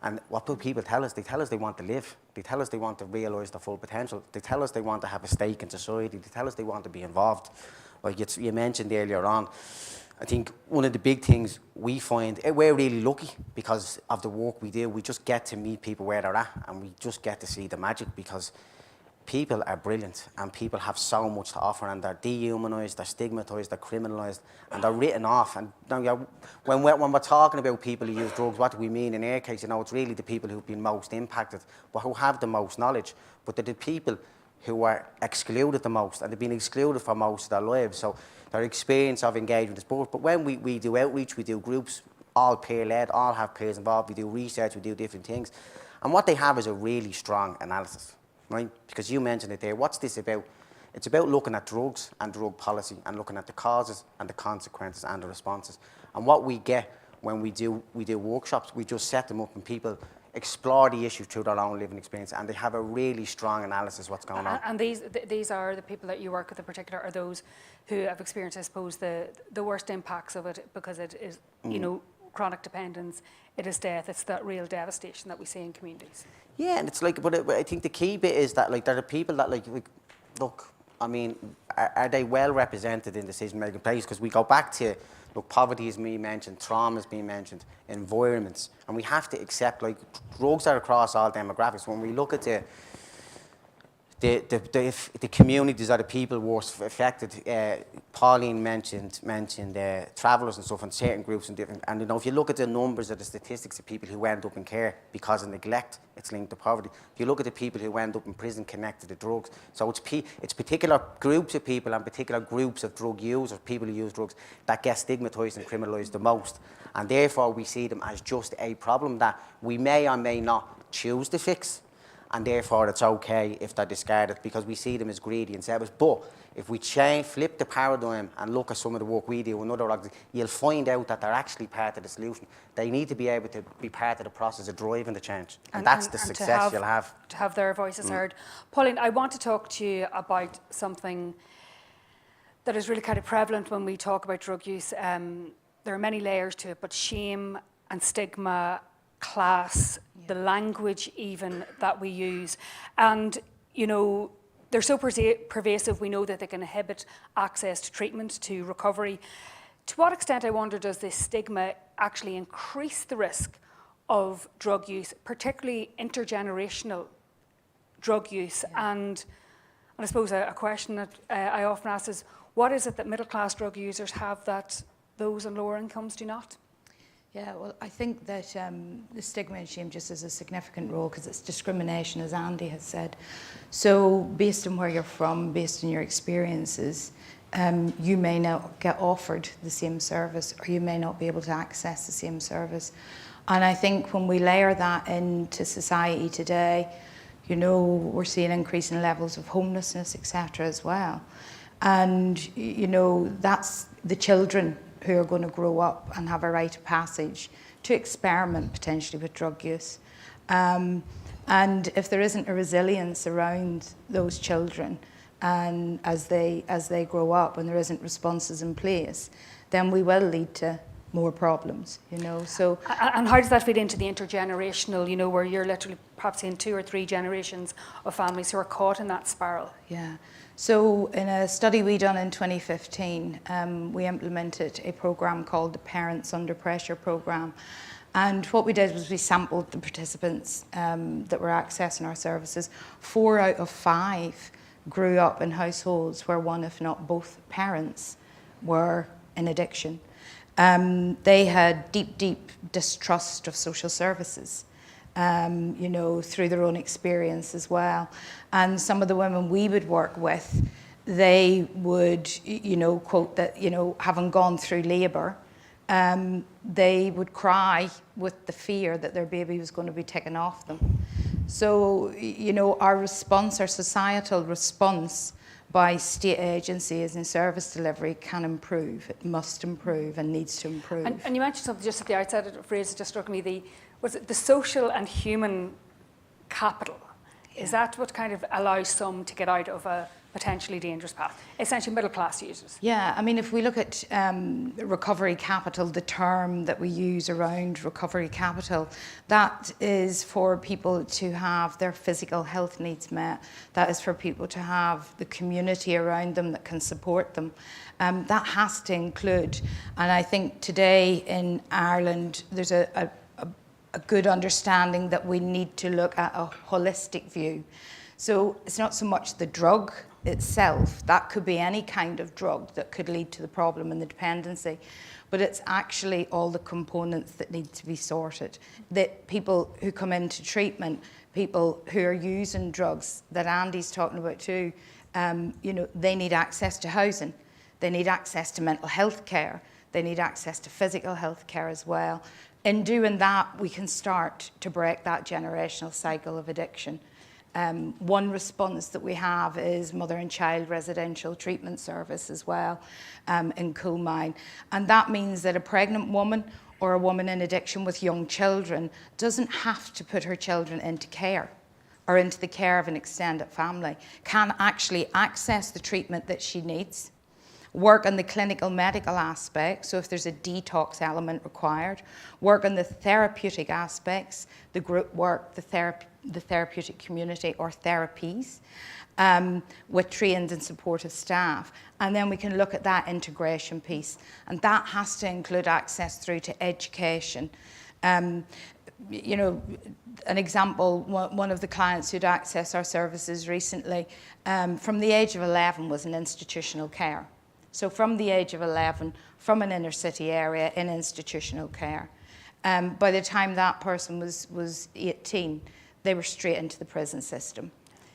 And what do people tell us? They tell us they want to live. They tell us they want to realise their full potential. They tell us they want to have a stake in society. They tell us they want to be involved. Like you mentioned earlier on, I think one of the big things we find, we're really lucky because of the work we do. We just get to meet people where they're at, and we just get to see the magic, because people are brilliant and people have so much to offer, and they're dehumanised, they're stigmatised, they're criminalised, and they're written off. And now, when we're talking about people who use drugs, what do we mean? In our case, you know, it's really the people who've been most impacted, but who have the most knowledge. But they're the people who are excluded the most, and they've been excluded for most of their lives. So their experience of engagement is poor. But when we do outreach, we do groups, all peer-led, all have peers involved, we do research, we do different things. And what they have is a really strong analysis, right? Because you mentioned it there. What's this about? It's about looking at drugs and drug policy and looking at the causes and the consequences and the responses. And what we get when we do workshops, we just set them up and people explore the issue through their own living experience, and they have a really strong analysis of what's going on. And these are the people that you work with in particular, are those who have experienced, I suppose, the worst impacts of it, because it is, you know, chronic dependence, it is death, it's that real devastation that we see in communities. Yeah, and it's like, but I think the key bit is that, like, there are people that, like look, I mean, are they well represented in decision-making places? Because we go back to, look, poverty is being mentioned, trauma is being mentioned, environments, and we have to accept, like, drugs are across all demographics. When we look at the communities are the people worst affected. Pauline mentioned travellers and stuff, and certain groups and different. And you know, if you look at the numbers of the statistics of people who end up in care because of neglect, it's linked to poverty. If you look at the people who end up in prison connected to drugs, so it's particular groups of people and particular groups of drug users, people who use drugs, that get stigmatised and criminalised the most. And therefore, we see them as just a problem that we may or may not choose to fix. And therefore it's okay if they're discarded, because we see them as greedy and selfish. But if we flip the paradigm and look at some of the work we do in other organisations, you'll find out that they're actually part of the solution. They need to be able to be part of the process of driving the change. And that's the success you'll have. To have their voices heard. Pauline, I want to talk to you about something that is really kind of prevalent when we talk about drug use. There are many layers to it, but shame and stigma, class, the language even that we use. And, you know, they're so pervasive, we know that they can inhibit access to treatment, to recovery. To what extent, I wonder, does this stigma actually increase the risk of drug use, particularly intergenerational drug use? And I suppose a question that I often ask is, what is it that middle-class drug users have that those on lower incomes do not? Yeah, well, I think that the stigma and shame just has a significant role because it's discrimination, as Andy has said. So based on where you're from, based on your experiences, you may not get offered the same service, or you may not be able to access the same service. And I think when we layer that into society today, you know, we're seeing increasing levels of homelessness, etc. as well. And, you know, that's the children who are going to grow up and have a rite of passage to experiment potentially with drug use. And if there isn't a resilience around those children, and as they grow up and there isn't responses in place, then we will lead to more problems, you know. So, and how does that fit into the intergenerational, you know, where you're literally perhaps in 2 or 3 generations of families who are caught in that spiral? Yeah. So in a study we done in 2015, we implemented a program called the Parents Under Pressure program. And what we did was we sampled the participants that were accessing our services. 4 out of 5 grew up in households where one, if not both parents, were in addiction. They had deep, deep distrust of social services. You know, through their own experience as well. And some of the women we would work with, they would, you know, quote that, you know, having gone through labour, they would cry with the fear that their baby was going to be taken off them. So, you know, our response, our societal response by state agencies in service delivery can improve. It must improve and needs to improve. And you mentioned something just at the outset, a phrase that just struck me, was it the social and human capital? Yeah. Is that what kind of allows some to get out of a potentially dangerous path? Essentially middle class users. Yeah, I mean, if we look at recovery capital, the term that we use around recovery capital, that is for people to have their physical health needs met. That is for people to have the community around them that can support them. That has to include, and I think today in Ireland, there's a good understanding that we need to look at a holistic view. So it's not so much the drug itself, that could be any kind of drug that could lead to the problem and the dependency, but it's actually all the components that need to be sorted. That people who come into treatment, people who are using drugs that Andy's talking about too, you know, they need access to housing, they need access to mental health care, they need access to physical health care as well. In doing that, we can start to break that generational cycle of addiction. One response that we have is Mother and Child Residential Treatment Service as well in Coolmine. And that means that a pregnant woman or a woman in addiction with young children doesn't have to put her children into care or into the care of an extended family, can actually access the treatment that she needs, work on the clinical medical aspect, so if there's a detox element required, work on the therapeutic aspects, the group work, the therapeutic community or therapies, with trained and supportive staff. And then we can look at that integration piece. And that has to include access through to education, You know, an example, one of the clients who'd accessed our services recently, from the age of 11 was in institutional care. So from the age of 11, from an inner city area in institutional care. By the time that person was 18, they were straight into the prison system.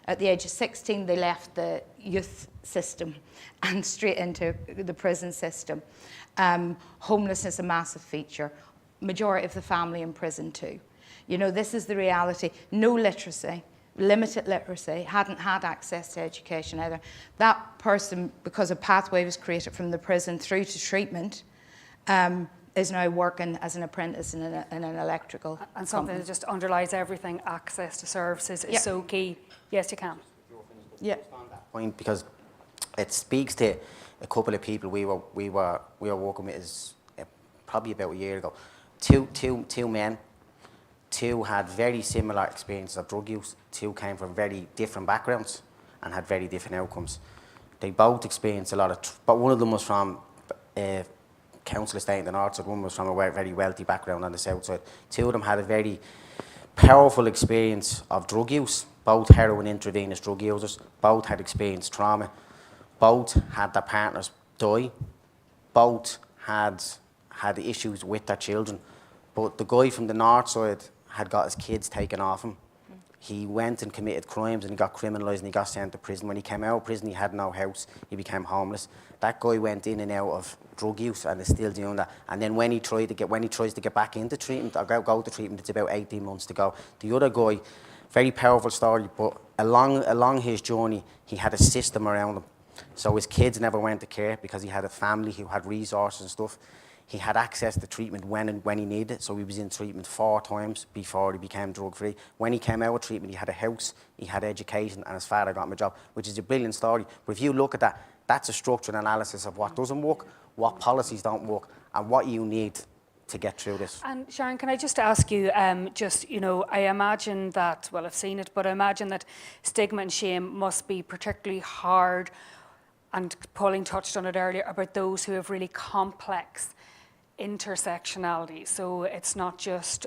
At the age of 16, they left the youth system and straight into the prison system. Homelessness, a massive feature. Majority of the family in prison too. You know, this is the reality. No literacy, limited literacy, hadn't had access to education either. That person, because a pathway was created from the prison through to treatment, is now working as an apprentice in an electrical And something company. that just underlies everything, access to services is so key. Yes, you can. Yeah. Point, because it speaks to a couple of people we were working with is probably about a year ago. Two men. Two had very similar experiences of drug use. Two came from very different backgrounds and had very different outcomes. They both experienced a lot of, but one of them was from council estate in the north side, one was from a very wealthy background on the south side. Two of them had a very powerful experience of drug use. Both heroin intravenous drug users. Both had experienced trauma. Both had their partners die. Both had issues with their children. But the guy from the north side had got his kids taken off him. He went and committed crimes and he got criminalised and he got sent to prison. When he came out of prison, he had no house. He became homeless. That guy went in and out of drug use and is still doing that. And then when he tries to get back into treatment or go to treatment, it's about 18 months to go. The other guy, very powerful story, but along his journey, he had a system around him. So his kids never went to care because he had a family who had resources and stuff. He had access to treatment when he needed it, so he was in treatment 4 times before he became drug-free. When he came out of treatment, he had a house, he had education, and his father got him a job, which is a brilliant story. But if you look at that, that's a structured analysis of what doesn't work, what policies don't work, and what you need to get through this. And Sharon, can I just ask you, I imagine that, well, I've seen it, but I imagine that stigma and shame must be particularly hard, and Pauline touched on it earlier, about those who have really complex intersectionality. So it's not just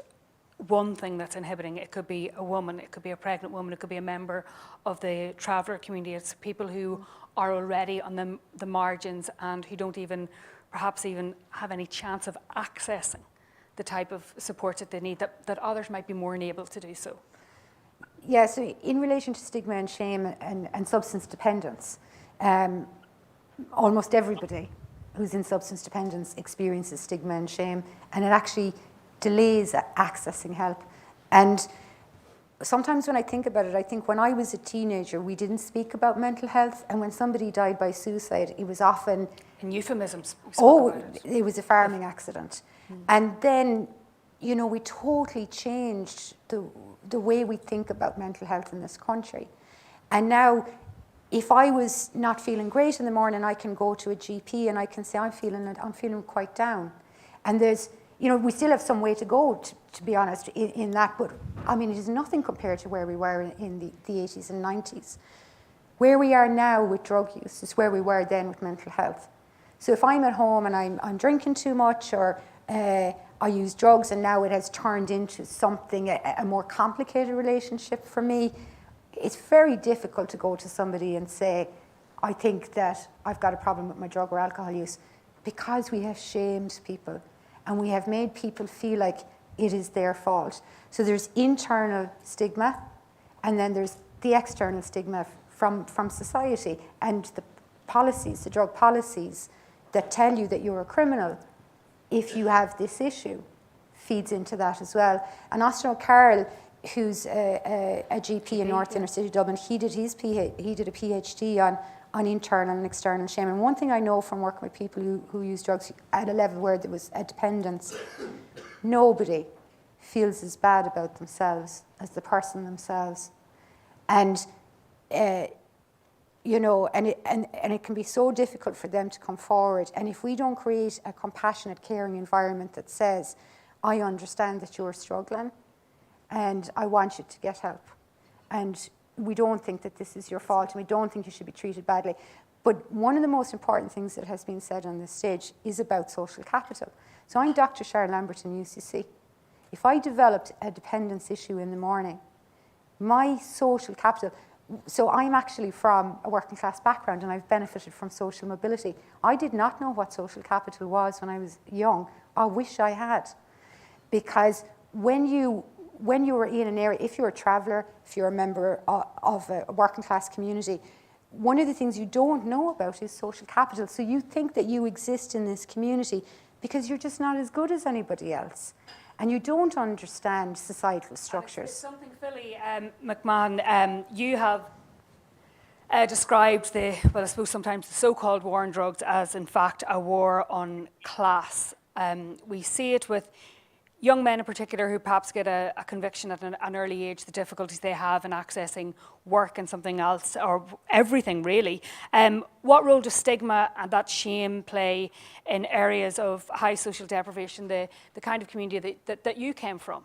one thing that's inhibiting. It could be a woman, it could be a pregnant woman, it could be a member of the traveller community. It's people who are already on the margins and who don't perhaps even have any chance of accessing the type of support that they need, that others might be more enabled to do so. Yeah, so in relation to stigma and shame and substance dependence, almost everybody who's in substance dependence experiences stigma and shame, and it actually delays accessing help. And sometimes when I think about it, I think when I was a teenager, we didn't speak about mental health, and when somebody died by suicide, it was often... In euphemisms. It was a farming accident. And then, you know, we totally changed the way we think about mental health in this country. And now, if I was not feeling great in the morning, I can go to a GP and I can say, I'm feeling quite down. And there's, you know, we still have some way to go, to be honest, in that. But, I mean, it is nothing compared to where we were in the 80s and 90s. Where we are now with drug use is where we were then with mental health. So if I'm at home and I'm drinking too much, or I use drugs and now it has turned into something, a more complicated relationship for me, it's very difficult to go to somebody and say, I think that I've got a problem with my drug or alcohol use, because we have shamed people and we have made people feel like it is their fault. So there's internal stigma, and then there's the external stigma from society, and the policies, the drug policies that tell you that you're a criminal if you have this issue feeds into that as well. And Austin O'Carroll, who's a GP in North Inner City Dublin, he did a PhD on internal and external shame. And one thing I know from working with people who use drugs at a level where there was a dependence, nobody feels as bad about themselves as the person themselves. And you know, and it can be so difficult for them to come forward. And if we don't create a compassionate, caring environment that says, I understand that you're struggling, and I want you to get help. And we don't think that this is your fault, and we don't think you should be treated badly. But one of the most important things that has been said on this stage is about social capital. So I'm Dr. Sharon Lambert in UCC. If I developed a dependence issue in the morning, my social capital, so I'm actually from a working class background and I've benefited from social mobility. I did not know what social capital was when I was young. I wish I had. Because when you were in an area, if you're a traveller, if you're a member of a working class community, one of the things you don't know about is social capital. So you think that you exist in this community because you're just not as good as anybody else. And you don't understand societal structures. It's something, Philly McMahon, you have described well, I suppose sometimes the so-called war on drugs as, in fact, a war on class. We see it with young men in particular who perhaps get a conviction at an early age, the difficulties they have in accessing work and something else, or everything really. What role does stigma and that shame play in areas of high social deprivation, the kind of community that you came from?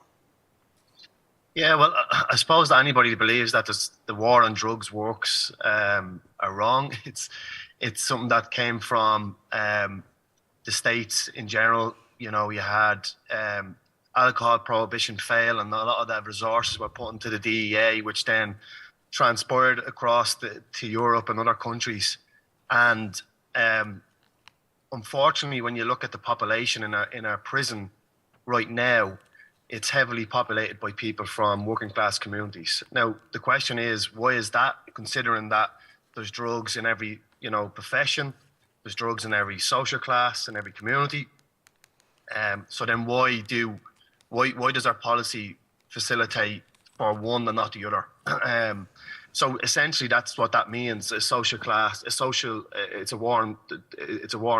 Yeah, well, I suppose that anybody who believes that the war on drugs works are wrong. It's something that came from the States in general. You know, you had alcohol prohibition fail, and a lot of the resources were put into the DEA, which then transpired across to Europe and other countries. And unfortunately, when you look at the population in our prison right now, it's heavily populated by people from working class communities. Now, the question is, why is that? Considering that there's drugs in every profession, there's drugs in every social class, in every community. So then why does our policy facilitate for one and not the other? So essentially, that's what that means. A social class, it's a war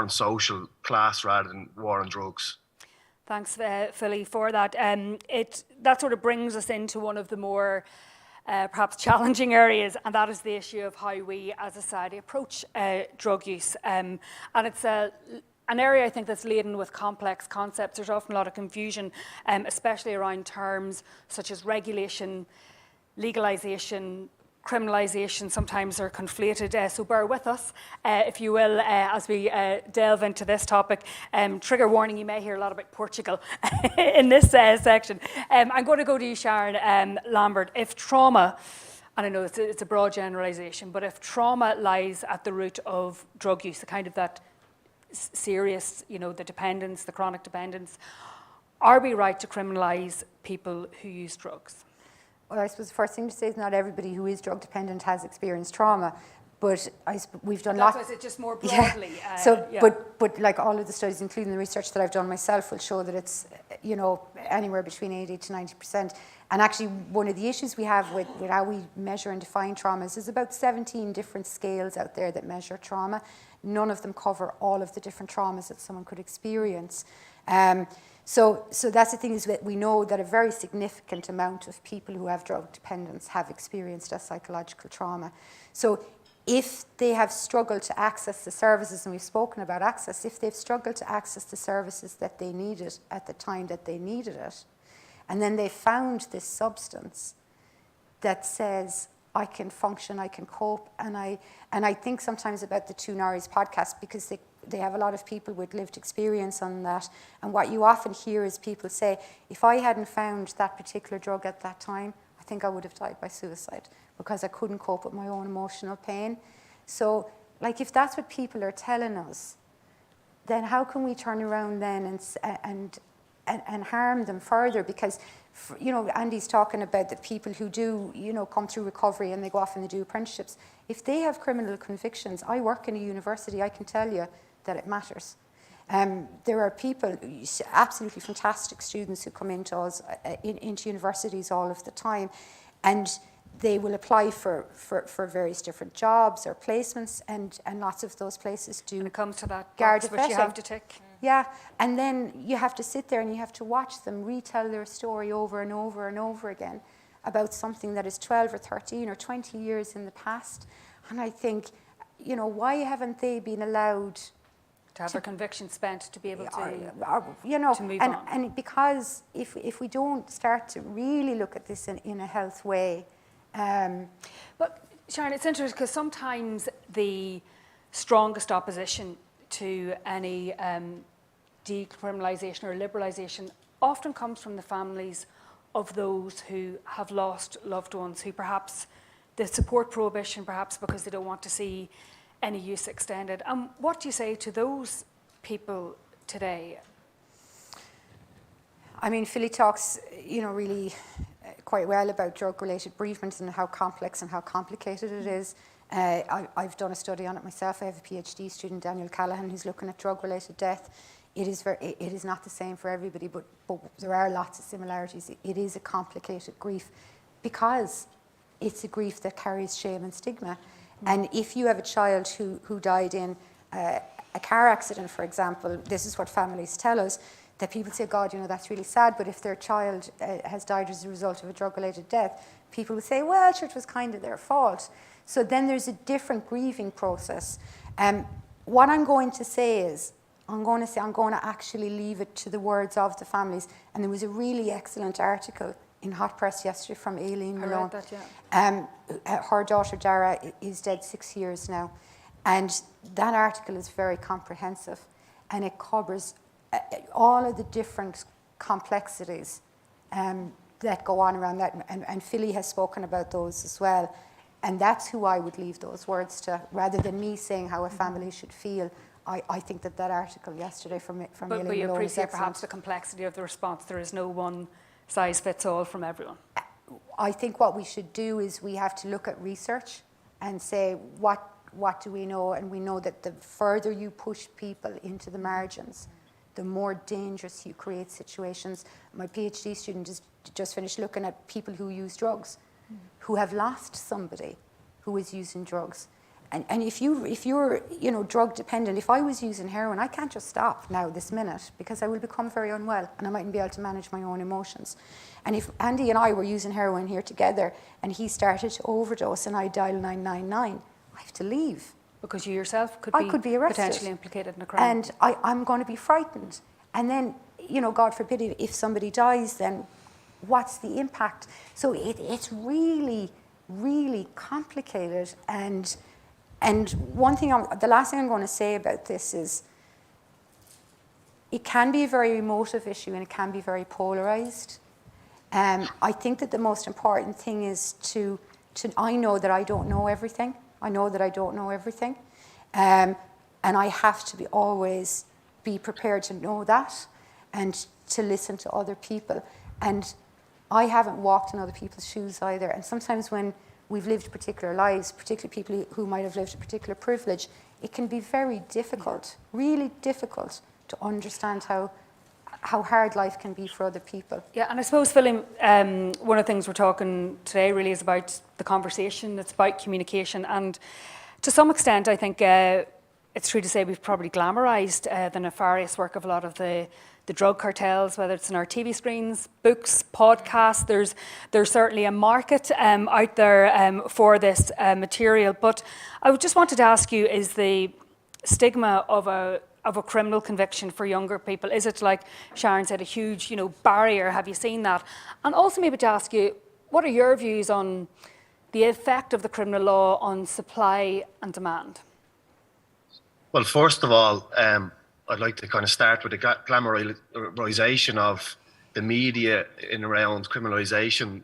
on social class rather than war on drugs. Thanks, Philly, for that. That sort of brings us into one of the more perhaps challenging areas, and that is the issue of how we as a society approach drug use. And it's an area, I think, that's laden with complex concepts. There's often a lot of confusion, especially around terms such as regulation, legalisation, criminalisation. Sometimes they're conflated, so bear with us, if you will, as we delve into this topic. Trigger warning, you may hear a lot about Portugal in this section. I'm going to go to you, Sharon Lambert. If trauma, and I know it's a broad generalisation, but if trauma lies at the root of drug use, the kind of that serious, the dependence, the chronic dependence, are we right to criminalise people who use drugs? Well, I suppose the first thing to say is not everybody who is drug dependent has experienced trauma, but we've done lots. That's why it's just more broadly. Yeah. But like all of the studies, including the research that I've done myself, will show that it's anywhere between 80 to 90%. And actually, one of the issues we have with how we measure and define traumas is about 17 different scales out there that measure trauma. None of them cover all of the different traumas that someone could experience. So that's the thing, is that we know that a very significant amount of people who have drug dependence have experienced a psychological trauma. So if they have struggled to access the services, and we've spoken about access, if they've struggled to access the services that they needed at the time that they needed it, and then they found this substance that says, I can function, I can cope, and I think sometimes about the Two Norries podcast, because they have a lot of people with lived experience on that. And what you often hear is people say, if I hadn't found that particular drug at that time, I think I would have died by suicide because I couldn't cope with my own emotional pain. So, like, if that's what people are telling us, then how can we turn around then and harm them further? Because, Andy's talking about the people who do, come through recovery and they go off and they do apprenticeships. If they have criminal convictions, I work in a university, I can tell you that it matters. There are people, absolutely fantastic students, who come into us, into universities all of the time, and they will apply for various different jobs or placements, and lots of those places do. When it comes to that guard box, which you have to tick. Yeah, and then you have to sit there and you have to watch them retell their story over and over and over again about something that is 12 or 13 or 20 years in the past. And I think, why haven't they been allowed to have their conviction spent to be able to move on? And because if we don't start to really look at this in a health way. But Sharon, it's interesting because sometimes the strongest opposition to any decriminalisation or liberalisation often comes from the families of those who have lost loved ones, who perhaps they support prohibition, perhaps because they don't want to see any use extended. And what do you say to those people today? I mean, Philly talks, really quite well about drug-related bereavement and how complex and how complicated it is. I've done a study on it myself. I have a PhD student, Daniel Callahan, who's looking at drug-related death. It is not the same for everybody, but there are lots of similarities. It is a complicated grief because it's a grief that carries shame and stigma. And if you have a child who died in a car accident, for example, this is what families tell us, that people say, God, that's really sad, but if their child has died as a result of a drug-related death, people will say, well, it was kind of their fault. So then there's a different grieving process. What I'm going to say is, I'm going to actually leave it to the words of the families. And there was a really excellent article in Hot Press yesterday from Aileen Malone. I read that, yeah. Her daughter Dara is dead 6 years now. And that article is very comprehensive. And it covers all of the different complexities that go on around that. And Philly has spoken about those as well. And that's who I would leave those words to, rather than me saying how a family should feel. I think that article yesterday from Aileen But you Malone is appreciate excellent. perhaps the complexity of the response. There is no one size fits all from everyone. I think what we should do is we have to look at research and say what do we know, and we know that the further you push people into the margins, the more dangerous you create situations. My PhD student just finished looking at people who use drugs, who have lost somebody who is using drugs. And if you're drug dependent, if I was using heroin, I can't just stop now this minute because I will become very unwell and I mightn't be able to manage my own emotions. And if Andy and I were using heroin here together and he started to overdose and I dial 999, I have to leave. Because you yourself could be arrested, potentially implicated in a crime. And I'm going to be frightened. And then, God forbid, if somebody dies, then what's the impact? So it's really, really complicated. And the last thing I'm going to say about this is it can be a very emotive issue and it can be very polarized. I think that the most important thing is I know that I don't know everything. I know that I don't know everything. And I have to always be prepared to know that and to listen to other people. And I haven't walked in other people's shoes either. And sometimes when we've lived particular lives, particularly people who might have lived a particular privilege, it can be very difficult, really difficult to understand how hard life can be for other people. Yeah, and I suppose, Philly, one of the things we're talking today really is about the conversation. It's about communication. And to some extent, I think it's true to say we've probably glamorised the nefarious work of a lot of the drug cartels, whether it's in our TV screens, books, podcasts. There's certainly a market out there for this material. But I just wanted to ask you, is the stigma of a criminal conviction for younger people, is it, like Sharon said, a huge barrier? Have you seen that? And also maybe to ask you, what are your views on the effect of the criminal law on supply and demand? Well, first of all, I'd like to kind of start with the glamorization of the media in around criminalisation.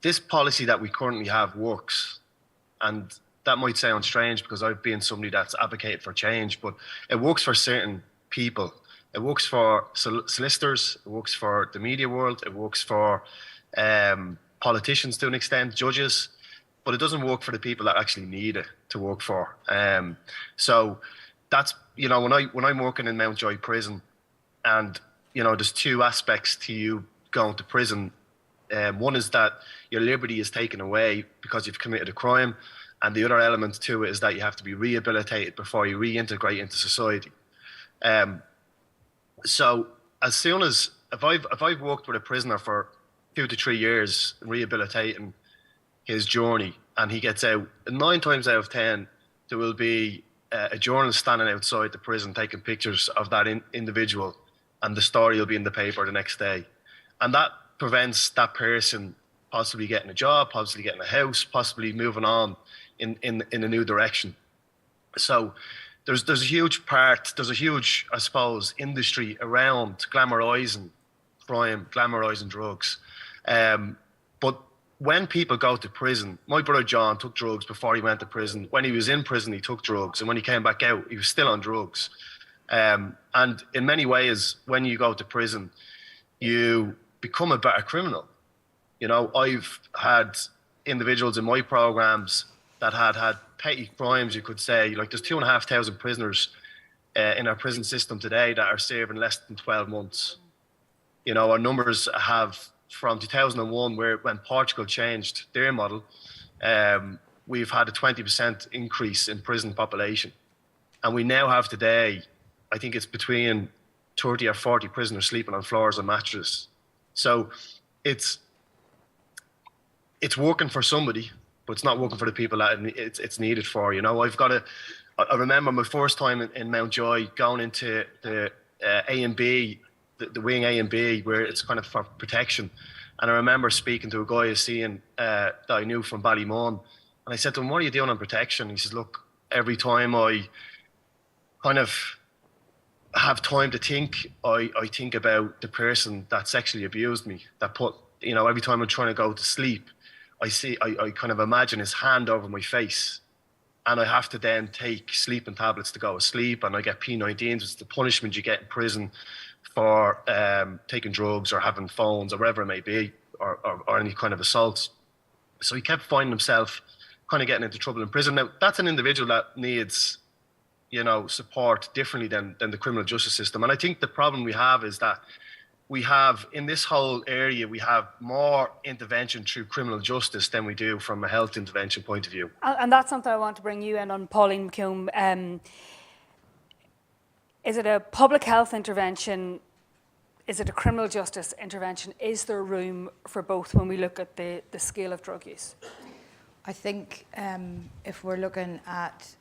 This policy that we currently have works, and that might sound strange because I've been somebody that's advocated for change, but it works for certain people. It works for solicitors, it works for the media world, it works for politicians to an extent, judges, but it doesn't work for the people that actually need it to work for. So that's, when I'm working in Mountjoy Prison, and, there's two aspects to you going to prison. One is that your liberty is taken away because you've committed a crime. And the other element to it is that you have to be rehabilitated before you reintegrate into society. So as soon as, if I've worked with a prisoner for 2 to 3 years, rehabilitating his journey, and he gets out, 9 times out of 10, there will be a journalist standing outside the prison taking pictures of that individual, and the story will be in the paper the next day. And that prevents that person possibly getting a job, possibly getting a house, possibly moving on in a new direction. So there's a huge part, there's a huge, I suppose, industry around glamorising crime, glamorising drugs. But when people go to prison, my brother John took drugs before he went to prison. When he was in prison, he took drugs. And when he came back out, he was still on drugs. And in many ways, when you go to prison, you become a better criminal. You know, I've had individuals in my programs that had petty crimes, you could say. Like, there's 2,500 prisoners in our prison system today that are serving less than 12 months. You know, our numbers have, from 2001, when Portugal changed their model, we've had a 20% increase in prison population. And we now have today, I think it's between 30 or 40 prisoners sleeping on floors and mattresses. So it's working for somebody, but it's not working for the people that it's needed for. You know, I remember my first time in Mountjoy going into the A and B, the wing A and B, where it's kind of for protection. And I remember speaking to a guy that I knew from Ballymun, and I said to him, "What are you doing on protection?" He says, "Look, every time I kind of have time to think, I think about the person that sexually abused me, that put, you know, every time I'm trying to go to sleep, I kind of imagine his hand over my face, and I have to then take sleeping tablets to go to sleep, and I get P19s, it's the punishment you get in prison for taking drugs or having phones or whatever it may be, or any kind of assaults." So he kept finding himself kind of getting into trouble in prison. Now, that's an individual that needs, you know, support differently than the criminal justice system. And I think the problem we have is that we have, in this whole area, we have more intervention through criminal justice than we do from a health intervention point of view. And that's something I want to bring you in on, Pauline McComb. Is it a public health intervention? Is it a criminal justice intervention? Is there room for both when we look at the scale of drug use? I think if we're looking at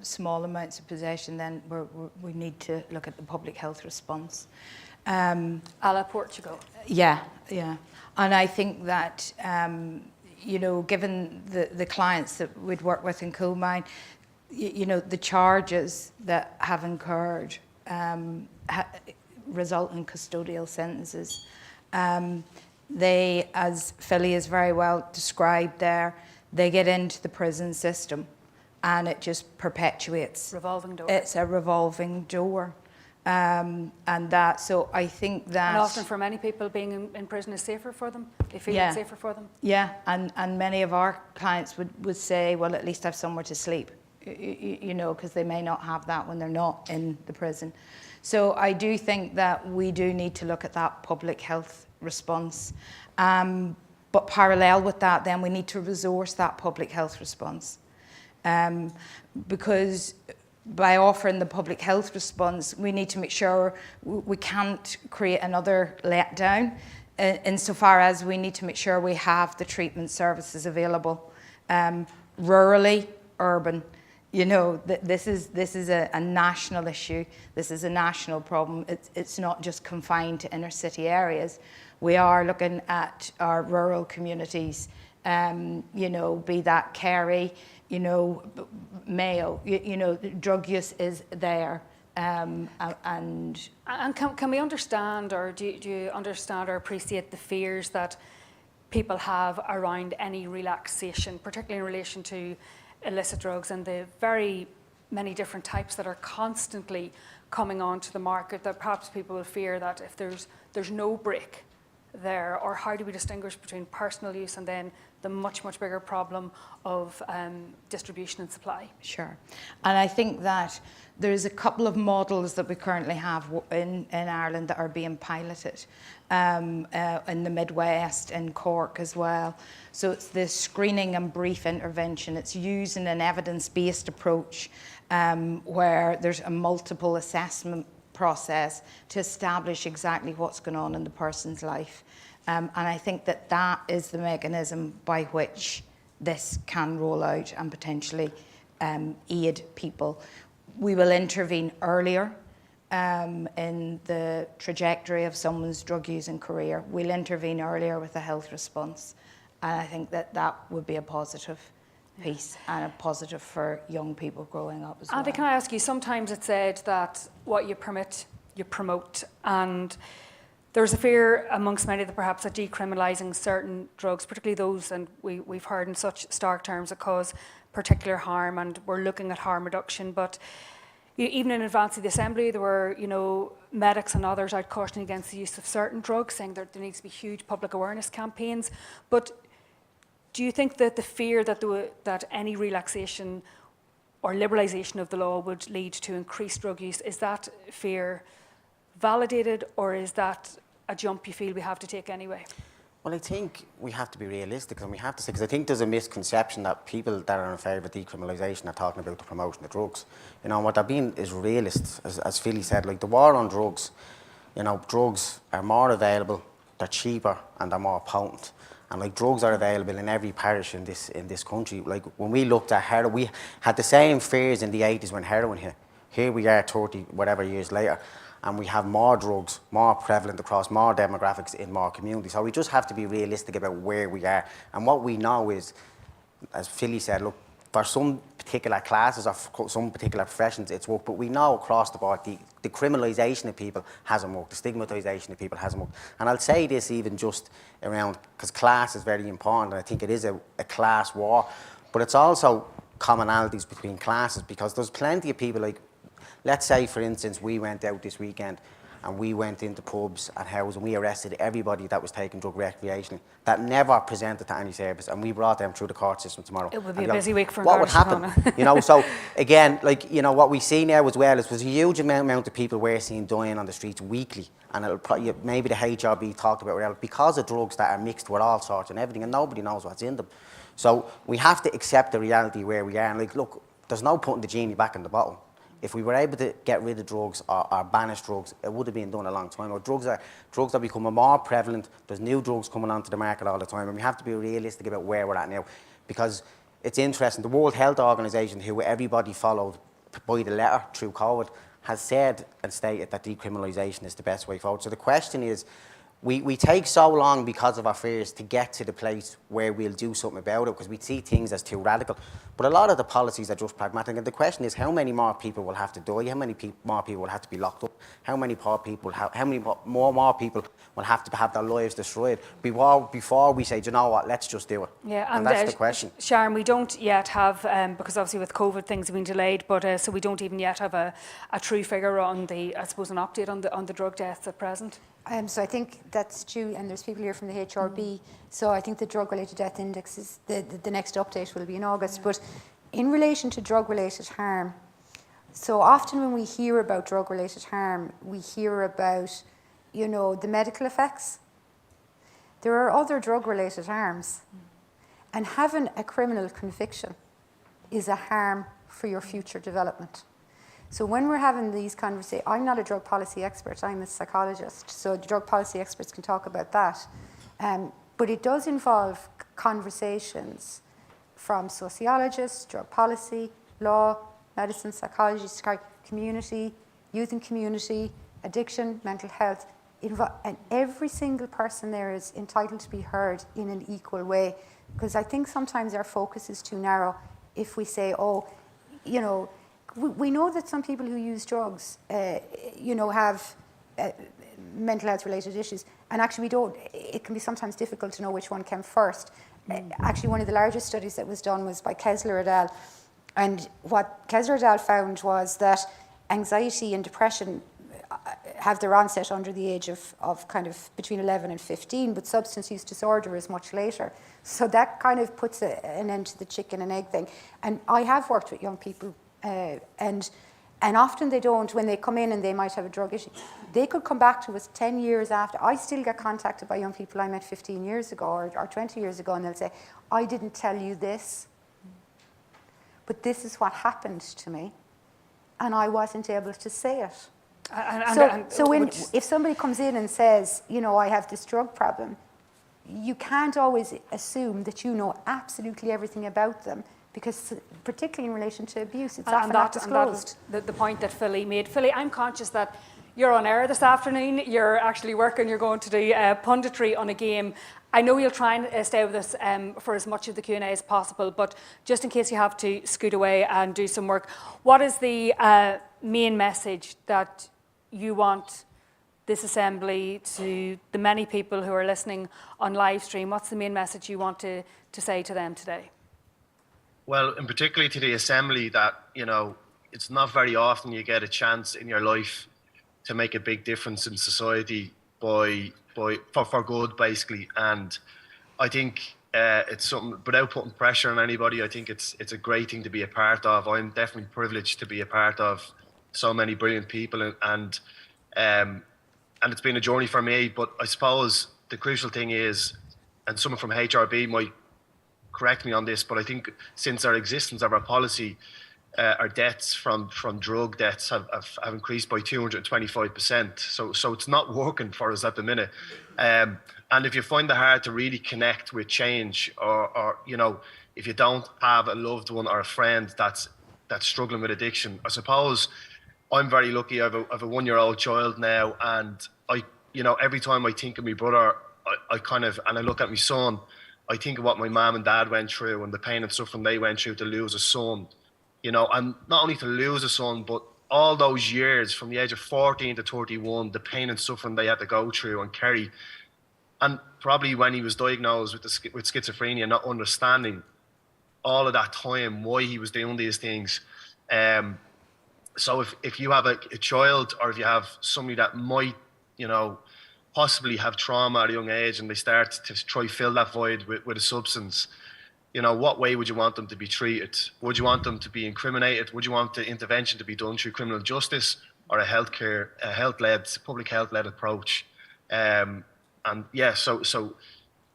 small amounts of possession, then we need to look at the public health response. A la Portugal. Yeah. And I think that, you know, given the clients that we'd work with in Coalmine, you know, the charges that have incurred result in custodial sentences. They, as Philly has very well described there, they get into the prison system and it just perpetuates. Revolving door. It's a revolving door. And that, so I think that... And often for many people, being in prison is safer for them. They feel it's safer for them. Yeah, and many of our clients would say, well, at least I have somewhere to sleep, you know, because they may not have that when they're not in the prison. So I do think that we do need to look at that public health response. But parallel with that, then we need to resource that public health response. Because by offering the public health response, we need to make sure we can't create another letdown, insofar as we need to make sure we have the treatment services available, rurally, urban. You know, this is a national issue. This is a national problem. It's not just confined to inner city areas. We are looking at our rural communities, you know, be that Kerry, you know, Mayo, you know, drug use is there. And can we understand, or do you understand or appreciate the fears that people have around any relaxation, particularly in relation to illicit drugs and the very many different types that are constantly coming onto the market, that perhaps people will fear that if there's no break there, or how do we distinguish between personal use and then the much bigger problem of distribution and supply? Sure. And I think that there's a couple of models that we currently have in Ireland that are being piloted in the Midwest, in Cork as well. So it's the screening and brief intervention. It's using an evidence-based approach where there's a multiple assessment process to establish exactly what's going on in the person's life. And I think that that is the mechanism by which this can roll out and potentially aid people. We will intervene earlier in the trajectory of someone's drug using career. We'll intervene earlier with a health response. And I think that that would be a positive piece and a positive for young people growing up as well. Andy, can I ask you, sometimes it's said that what you permit, you promote, and there's a fear amongst many that perhaps that decriminalising certain drugs, particularly those, and we've heard in such stark terms, that cause particular harm, and we're looking at harm reduction, but even in advance of the Assembly, there were, medics and others out cautioning against the use of certain drugs, saying that there needs to be huge public awareness campaigns. But do you think that the fear that any relaxation or liberalisation of the law would lead to increased drug use, is that fear validated, or is that a jump you feel we have to take anyway? Well, I think we have to be realistic, and we have to say, because I think there's a misconception that people that are in favour of decriminalisation are talking about the promotion of drugs. What they're being is realist, as Philly said, like the war on drugs, drugs are more available, they're cheaper, and they're more potent. And like drugs are available in every parish in this country. Like when we looked at heroin, we had the same fears in the 80s when heroin hit. Here we are 30 whatever years later, and we have more drugs, more prevalent across more demographics in more communities. So we just have to be realistic about where we are. And what we know is, as Philly said, look, for some particular classes or for some particular professions it's worked, but we know across the board the criminalisation of people hasn't worked, the stigmatisation of people hasn't worked. And I'll say this even just around, because class is very important, and I think it is a class war, but it's also commonalities between classes, because there's plenty of people, like, let's say, for instance, we went out this weekend and we went into pubs and houses and we arrested everybody that was taking drug recreationally that never presented to any service, and we brought them through the court system tomorrow. It would be a busy week for what would happen? So again, like, what we see now as well is there's a huge amount of people we're seeing dying on the streets weekly, and it'll probably, maybe the HRB talked about it, because of drugs that are mixed with all sorts and everything, and nobody knows what's in them. So we have to accept the reality where we are, and like, look, there's no putting the genie back in the bottle. If we were able to get rid of drugs or banish drugs, it would have been done a long time ago. Drugs are becoming more prevalent. There's new drugs coming onto the market all the time, and we have to be realistic about where we're at now, because it's interesting. The World Health Organization, who everybody followed by the letter through COVID, has said and stated that decriminalisation is the best way forward. So the question is, we take so long because of our fears to get to the place where we'll do something about it, because we see things as too radical. But a lot of the policies are just pragmatic, and the question is, how many more people will have to die? How many more people will have to be locked up? How many more people will have to have their lives destroyed before we say, do you know what, let's just do it? Yeah, and that's the question. Sharon, we don't yet have, because obviously with COVID things have been delayed, but so we don't even yet have a true figure on the, I suppose, an update on the drug deaths at present. So I think that's due, and there's people here from the HRB, so I think the drug-related death index is the next update will be in August. But in relation to drug-related harm, so often when we hear about drug-related harm, we hear about, the medical effects. There are other drug-related harms, and having a criminal conviction is a harm for your future development. So when we're having these conversations, I'm not a drug policy expert, I'm a psychologist, so the drug policy experts can talk about that. But it does involve conversations from sociologists, drug policy, law, medicine, psychology, community, youth and community, addiction, mental health, and every single person there is entitled to be heard in an equal way. Because I think sometimes our focus is too narrow if we say, we know that some people who use drugs, have mental health related issues, and actually it can be sometimes difficult to know which one came first. Actually, one of the largest studies that was done was by Kessler et al. And what Kessler et al. Found was that anxiety and depression have their onset under the age of kind of between 11 and 15, but substance use disorder is much later. So that kind of puts an end to the chicken and egg thing. And I have worked with young people, and often they don't, when they come in and they might have a drug issue, they could come back to us 10 years after. I still get contacted by young people I met 15 years ago or 20 years ago, and they'll say, I didn't tell you this, but this is what happened to me, and I wasn't able to say it. If somebody comes in and says, I have this drug problem, you can't always assume that you know absolutely everything about them, because particularly in relation to abuse, it's often not disclosed. And that was the point that Philly made. Philly, I'm conscious that you're on air this afternoon, you're actually working, you're going to do punditry on a game, I know you'll try and stay with us for as much of the Q&A as possible, but just in case you have to scoot away and do some work, what is the main message that you want this assembly, to the many people who are listening on live stream? What's the main message you want to say to them today? Well, and particularly to the assembly, that, you know, it's not very often you get a chance in your life to make a big difference in society for good, basically. And I think it's something, without putting pressure on anybody, I think it's a great thing to be a part of. I'm definitely privileged to be a part of so many brilliant people, and it's been a journey for me. But I suppose the crucial thing is, and someone from HRB might correct me on this, but I think since our existence of our policy, our deaths from drug deaths have increased by 225%. So it's not working for us at the minute. And if you find it hard to really connect with change, or you know, if you don't have a loved one or a friend that's struggling with addiction, I suppose I'm very lucky. I have a 1-year-old child now, and every time I think of my brother, I kind of, and I look at my son, I think of what my mum and dad went through and the pain and suffering they went through to lose a son. You know, and not only to lose a son, but all those years from the age of 14 to 31, the pain and suffering they had to go through and carry. And probably when he was diagnosed with schizophrenia, not understanding all of that time why he was doing these things. So if you have a child, or if you have somebody that might, you know, possibly have trauma at a young age, and they start to try fill that void with a substance, you know, what way would you want them to be treated? Would you want them to be incriminated? Would you want the intervention to be done through criminal justice, or a public health-led approach? And yeah, so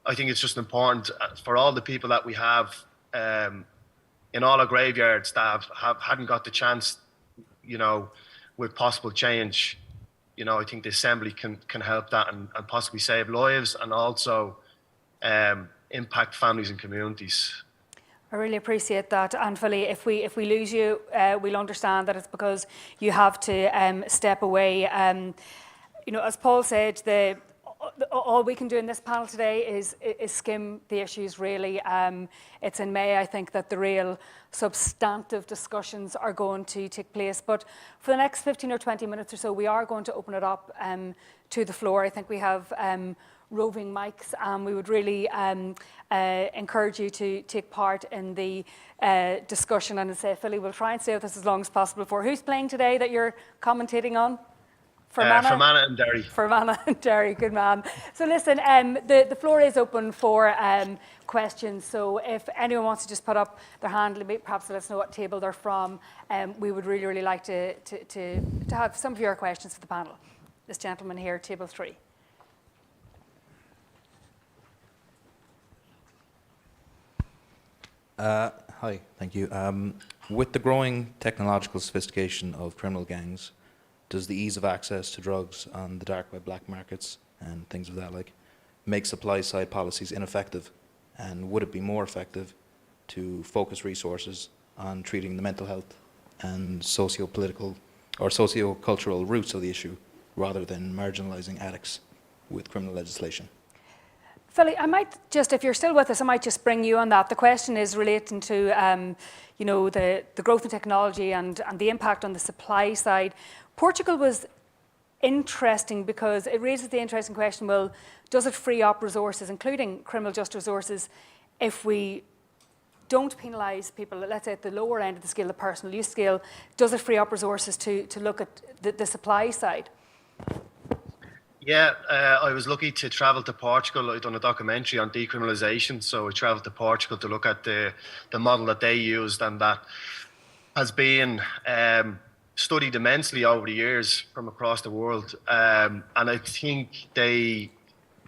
I think it's just important for all the people that we have in all our graveyards that hadn't got the chance, you know, with possible change. You know, I think the assembly can help that and possibly save lives, and also impact families and communities. I really appreciate that. And Philly, if we lose you, we'll understand that it's because you have to step away. You know, as Paul said, all we can do in this panel today is skim the issues, really. It's in May, I think, that the real substantive discussions are going to take place. But for the next 15 or 20 minutes or so, we are going to open it up to the floor. I think we have roving mics, and we would really encourage you to take part in the discussion. And as I say, Philly, we'll try and stay with us as long as possible. Who's playing today that you're commentating on? Fermanagh and Derry. Fermanagh and Derry, good man. So listen, the floor is open for questions. So if anyone wants to just put up their hand, perhaps let us know what table they're from. We would really, really like to have some of your questions for the panel. This gentleman here, table 3. Hi, thank you. With the growing technological sophistication of criminal gangs, does the ease of access to drugs on the dark web black markets and things of that like make supply side policies ineffective? And would it be more effective to focus resources on treating the mental health and socio-political or socio-cultural roots of the issue rather than marginalising addicts with criminal legislation? Philly, I might just, if you're still with us, I might just bring you on that. The question is relating to, you know, the growth in technology and the impact on the supply side. Portugal was interesting because it raises the interesting question, well, does it free up resources, including criminal justice resources, if we don't penalise people, let's say at the lower end of the scale, the personal use scale, does it free up resources to look at the supply side? Yeah, I was lucky to travel to Portugal. I'd done a documentary on decriminalisation, so I travelled to Portugal to look at the model that they used, and that has been studied immensely over the years from across the world. And I think they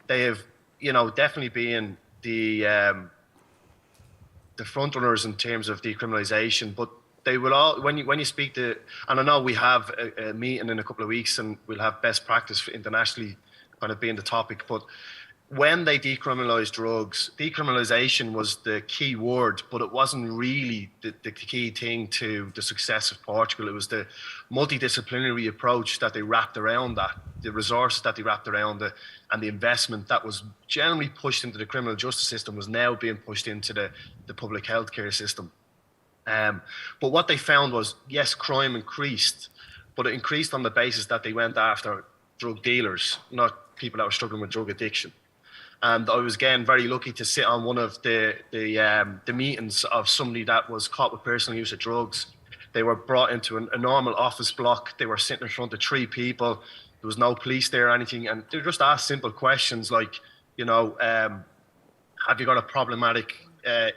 have, you know, definitely been the front runners in terms of decriminalisation. But they will all, when you speak to, and I know we have a meeting in a couple of weeks, and we'll have best practice internationally kind of being the topic. But when they decriminalised drugs, decriminalisation was the key word, but it wasn't really the key thing to the success of Portugal. It was the multidisciplinary approach that they wrapped around that, the resources that they wrapped around it, and the investment that was generally pushed into the criminal justice system was now being pushed into the public healthcare system. But what they found was, yes, crime increased, but it increased on the basis that they went after drug dealers, not people that were struggling with drug addiction. And I was, again, very lucky to sit on one of the meetings of somebody that was caught with personal use of drugs. They were brought into a normal office block. They were sitting in front of 3 people. There was no police there or anything. And they were just asked simple questions like, you know, have you got a problematic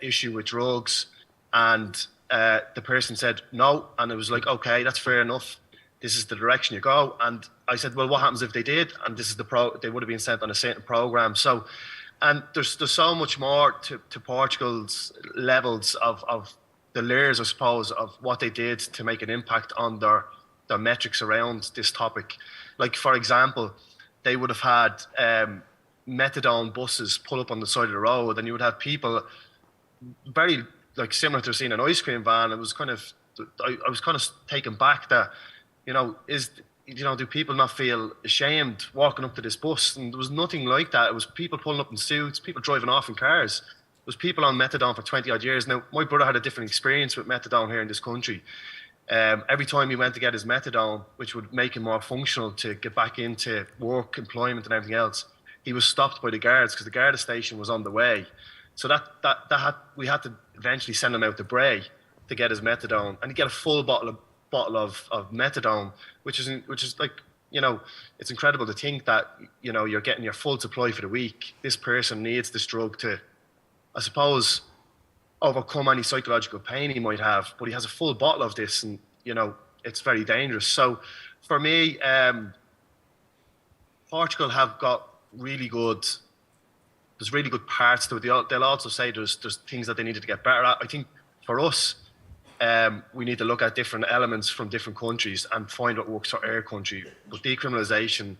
issue with drugs? And the person said no. And it was like, okay, that's fair enough. This is the direction you go. And I said, well, what happens if they did? And this is they would have been sent on a certain program. So, and there's so much more to Portugal's levels of the layers, I suppose, of what they did to make an impact on their metrics around this topic. Like, for example, they would have had methadone buses pull up on the side of the road, and you would have people very like similar to seeing an ice cream van. It was kind of, I was kind of taken back that, you know, do people not feel ashamed walking up to this bus? And there was nothing like that. It was people pulling up in suits, people driving off in cars. It was people on methadone for 20 odd years. Now, my brother had a different experience with methadone here in this country. Every time he went to get his methadone, which would make him more functional to get back into work, employment and everything else, he was stopped by the guards because the Garda station was on the way. So we had to eventually send him out to Bray to get his methadone, and he'd get a full bottle of methadone, which is like, you know, it's incredible to think that, you know, you're getting your full supply for the week. This person needs this drug to, I suppose, overcome any psychological pain he might have, but he has a full bottle of this, and, you know, it's very dangerous. So for me, Portugal have got there's really good parts to it. They'll also say there's things that they needed to get better at. I think for us, we need to look at different elements from different countries and find what works for our country. But decriminalisation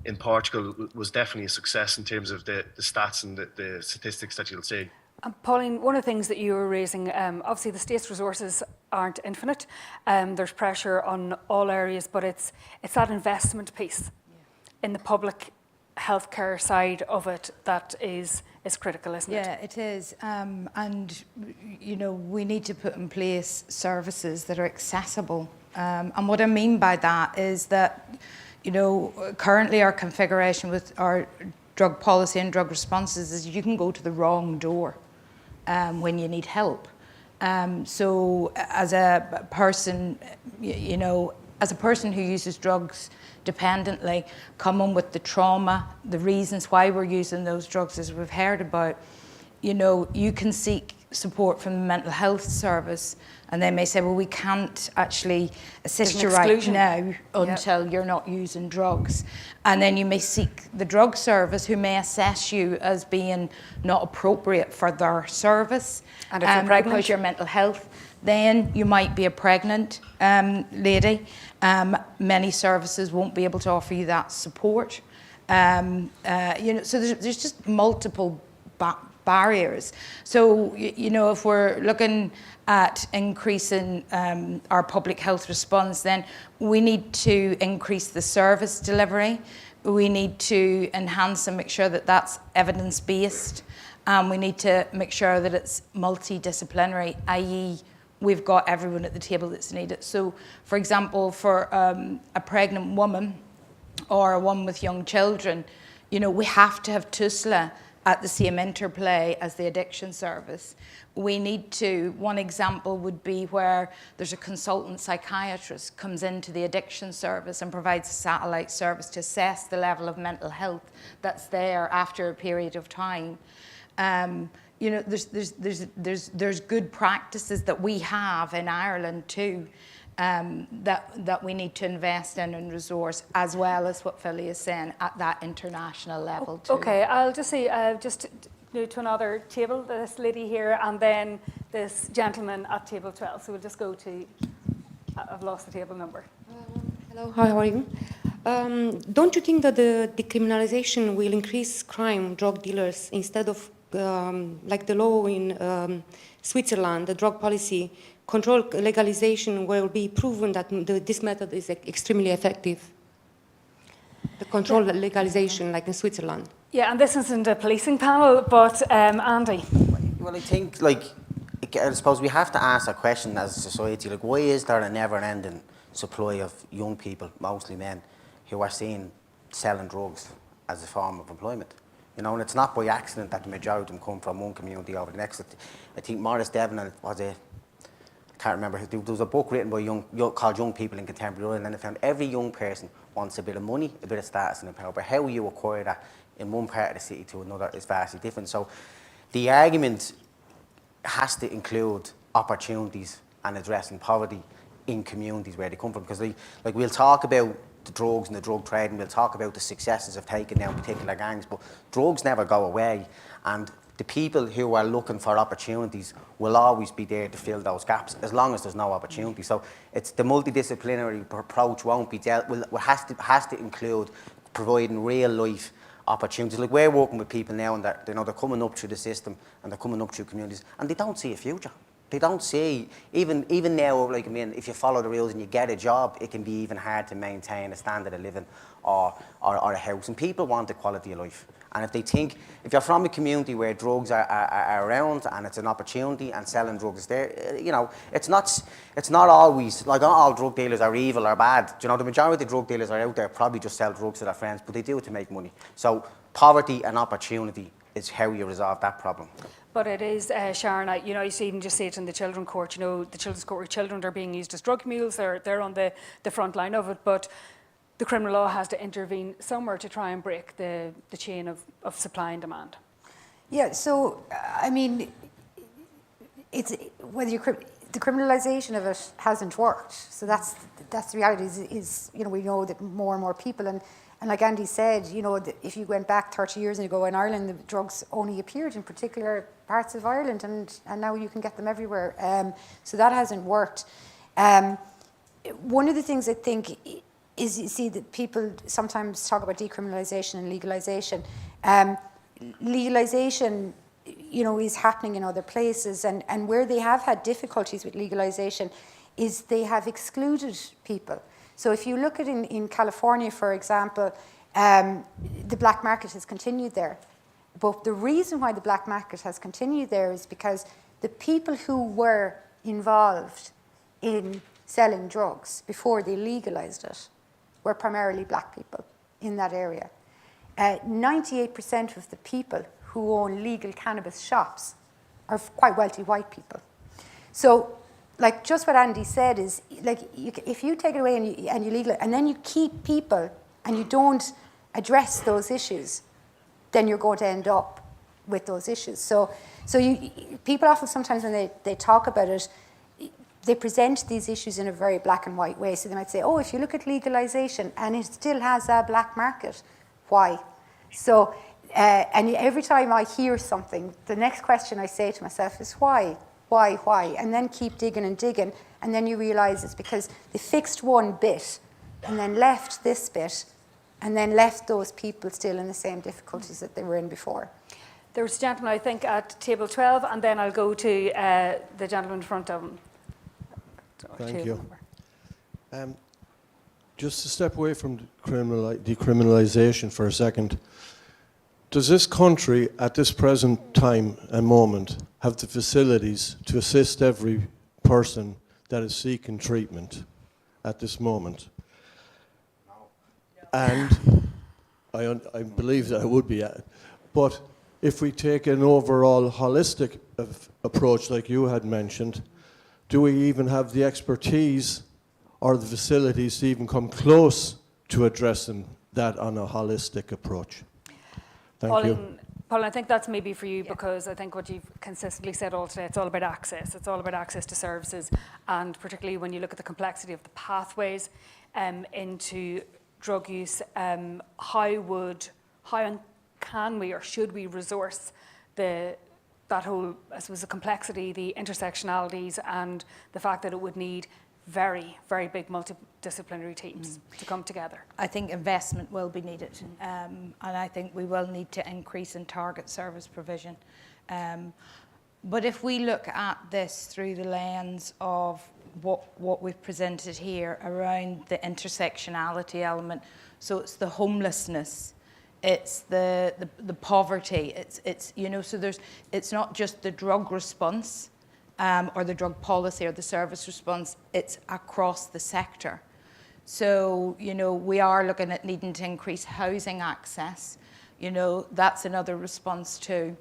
in Portugal was definitely a success in terms of the stats and the statistics that you'll see. Pauline, one of the things that you were raising, obviously the state's resources aren't infinite. There's pressure on all areas, but it's that investment piece in the public healthcare side of it that is critical, isn't it? Yeah, it is. And, you know, we need to put in place services that are accessible. And what I mean by that is that, you know, currently our configuration with our drug policy and drug responses is you can go to the wrong door when you need help. So as a person, you know, as a person who uses drugs dependently, coming with the trauma, the reasons why we're using those drugs, as we've heard about, you know, you can seek support from the mental health service, and they may say, well, we can't actually assist you right now until you're not using drugs. And then you may seek the drug service, who may assess you as being not appropriate for their service. And if you're pregnant, because your mental health, then you might be a pregnant lady. Many services won't be able to offer you that support. You know, so there's just multiple barriers. So, you know, if we're looking at increasing our public health response, then we need to increase the service delivery. We need to enhance and make sure that that's evidence-based. We need to make sure that it's multidisciplinary, i.e. we've got everyone at the table that's needed. So, for example, for a pregnant woman or one with young children, you know, we have to have TUSLA at the same interplay as the addiction service. We need to, one example would be where there's a consultant psychiatrist comes into the addiction service and provides a satellite service to assess the level of mental health that's there after a period of time. You know, there's good practices that we have in Ireland too, that we need to invest in and resource, as well as what Philly is saying at that international level too. Okay, I'll just say, just move to another table, this lady here, and then this gentleman at table 12. So we'll just go to, I've lost the table number. Hello, how are you? Don't you think that the decriminalization will increase crime, drug dealers, instead of like the law in Switzerland, the drug policy, control legalization will be proven that this method is extremely effective? The control legalization, like in Switzerland. Yeah, and this isn't a policing panel, but Andy. Well, I think, like, I suppose we have to ask a question as a society, like, why is there a never-ending supply of young people, mostly men, who are seen selling drugs as a form of employment? You know, and it's not by accident that the majority of them come from one community over the next. I think Morris Devlin was I can't remember, there was a book written by called Young People in Contemporary Ireland, and they found every young person wants a bit of money, a bit of status and power, but how you acquire that in one part of the city to another is vastly different. So the argument has to include opportunities and addressing poverty in communities where they come from, because like we'll talk about the drugs and the drug trade, and we'll talk about the successes of taking down particular gangs, but drugs never go away, and the people who are looking for opportunities will always be there to fill those gaps as long as there's no opportunity. So it's the multidisciplinary approach won't be dealt with, has to include providing real life opportunities. Like, we're working with people now, and they're coming up through the system and they're coming up through communities, and they don't see a future. They don't see, even now, like, I mean, if you follow the rules and you get a job, it can be even hard to maintain a standard of living or a house. And people want a quality of life. And if you're from a community where drugs are around and it's an opportunity and selling drugs is there, you know, it's not always, like, not all drug dealers are evil or bad. You know, the majority of drug dealers are out there probably just sell drugs to their friends, but they do it to make money. So poverty and opportunity is how you resolve that problem. But it is, Sharon, you even just see it in the children's court, the children's court where children are being used as drug mules, they're on the front line of it, but the criminal law has to intervene somewhere to try and break the chain of supply and demand. Yeah, so, I mean, it's the criminalisation of it hasn't worked. So that's the reality is we know that more and more people, and like Andy said, if you went back 30 years ago in Ireland, the drugs only appeared in particular parts of Ireland, and now you can get them everywhere. So that hasn't worked. One of the things I think is, you see that people sometimes talk about decriminalisation and legalisation. Legalisation, is happening in other places, and where they have had difficulties with legalisation is they have excluded people. So if you look at in California, for example, the black market has continued there. But the reason why the black market has continued there is because the people who were involved in selling drugs before they legalised it were primarily black people in that area. 98% of the people who own legal cannabis shops are quite wealthy white people. So, like, just what Andy said is, like, if you take it away and you legalize, and then you keep people and you don't address those issues, then you're going to end up with those issues. So people often sometimes when they talk about it, they present these issues in a very black and white way. So they might say, oh, if you look at legalization and it still has a black market, why? So, and every time I hear something, the next question I say to myself is, why? Why? And then keep digging, and then you realise it's because they fixed one bit and then left this bit and then left those people still in the same difficulties that they were in before. There was a gentleman, I think, at table 12, and then I'll go to the gentleman in front of him. Thank you. Just to step away from decriminalisation for a second, does this country at this present time and moment have the facilities to assist every person that is seeking treatment at this moment? And I believe that it would be, but if we take an overall holistic approach like you had mentioned, do we even have the expertise or the facilities to even come close to addressing that on a holistic approach? Thank you. Pauline, I think that's maybe for you, because I think what you've consistently said all today, it's all about access. It's all about access to services, and particularly when you look at the complexity of the pathways into drug use, how can we or should we resource that whole, I suppose, the complexity, the intersectionalities, and the fact that it would need very, very big multidisciplinary teams to come together. I think investment will be needed, and I think we will need to increase and target service provision. But if we look at this through the lens of what we've presented here around the intersectionality element, so it's the homelessness, it's the poverty, it's you know, so it's not just the drug response or the drug policy or the service response, it's across the sector. So, you know, we are looking at needing to increase housing access. You know, that's another response too.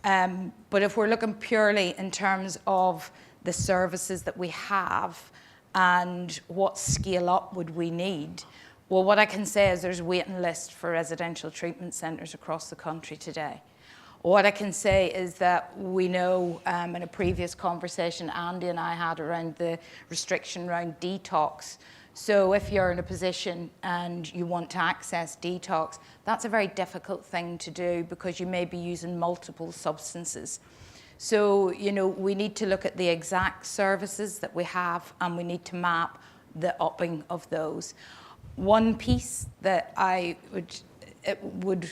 But if we're looking purely in terms of the services that we have and what scale up would we need, well, what I can say is there's a waiting list for residential treatment centres across the country today. What I can say is that we know in a previous conversation Andy and I had around the restriction around detox. So if you're in a position and you want to access detox, that's a very difficult thing to do because you may be using multiple substances. So, you know, we need to look at the exact services that we have and we need to map the upping of those. One piece that I would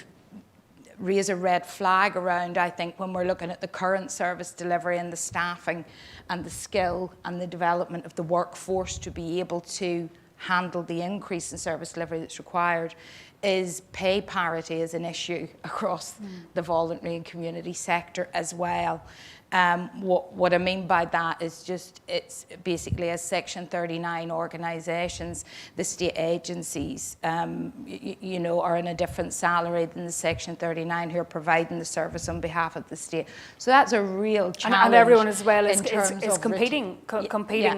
raise a red flag around, I think, when we're looking at the current service delivery and the staffing and the skill and the development of the workforce to be able to handle the increase in service delivery that's required, is pay parity is an issue across the voluntary and community sector as well. What I mean by that is just, it's basically as Section 39 organisations, the state agencies, you know, are in a different salary than the Section 39 who are providing the service on behalf of the state. So that's a real challenge. And everyone as well is competing